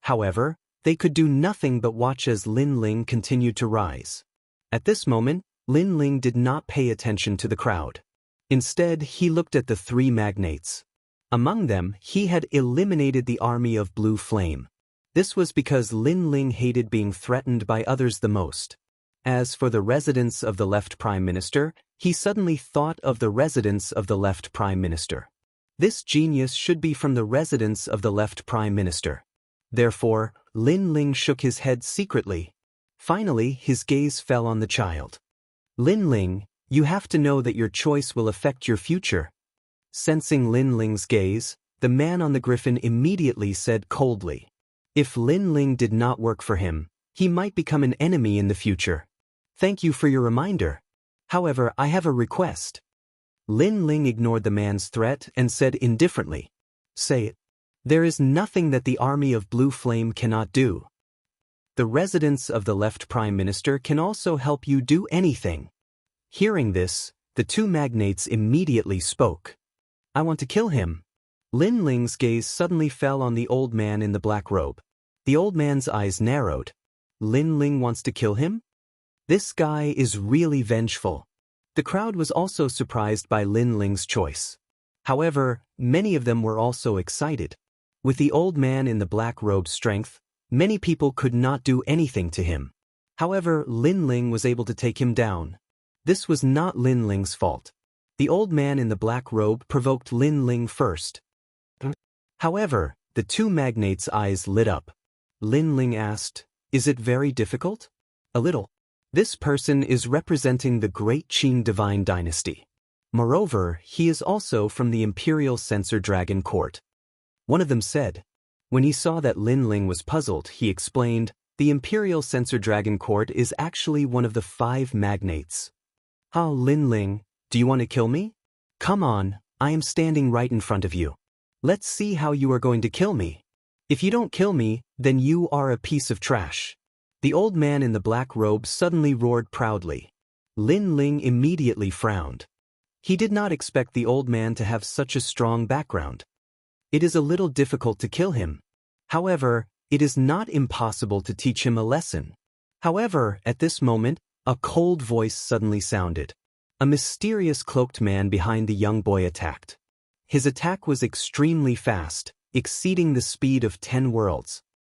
However, they could do nothing but watch as Lin Ling continued to rise. At this moment, Lin Ling did not pay attention to the crowd. Instead, he looked at the 3 magnates. Among them, he had eliminated the army of Blue Flame. This was because Lin Ling hated being threatened by others the most. As for the residence of the left Prime Minister, he suddenly thought of the residence of the left Prime Minister. This genius should be from the residence of the left Prime Minister. Therefore, Lin Ling shook his head secretly. Finally, his gaze fell on the child. "Lin Ling, you have to know that your choice will affect your future." Sensing Lin Ling's gaze, the man on the griffin immediately said coldly, "If Lin Ling did not work for him, he might become an enemy in the future. Thank you for your reminder. However, I have a request." Lin Ling ignored the man's threat and said indifferently, "Say it." "There is nothing that the army of Blue Flame cannot do. The residence of the left Prime Minister can also help you do anything." Hearing this, the 2 magnates immediately spoke. "I want to kill him." Lin Ling's gaze suddenly fell on the old man in the black robe. The old man's eyes narrowed. Lin Ling wants to kill him? This guy is really vengeful. The crowd was also surprised by Lin Ling's choice. However, many of them were also excited. With the old man in the black robe's strength, many people could not do anything to him. However, Lin Ling was able to take him down. This was not Lin Ling's fault. The old man in the black robe provoked Lin Ling first. However, the two magnates' eyes lit up. Lin Ling asked, "Is it very difficult?" "A little." This person is representing the Great Qing Divine Dynasty. Moreover, he is also from the Imperial Censor Dragon Court. One of them said. When he saw that Lin Ling was puzzled, he explained, "The Imperial Censor Dragon Court is actually one of the 5 magnates." "How, Lin Ling, do you want to kill me?" "Come on, I am standing right in front of you. Let's see how you are going to kill me. If you don't kill me, then you are a piece of trash." The old man in the black robe suddenly roared proudly. Lin Ling immediately frowned. He did not expect the old man to have such a strong background. It is a little difficult to kill him. However, it is not impossible to teach him a lesson. However, at this moment, a cold voice suddenly sounded. A mysterious cloaked man behind the young boy attacked. His attack was extremely fast, exceeding the speed of 10 worlds.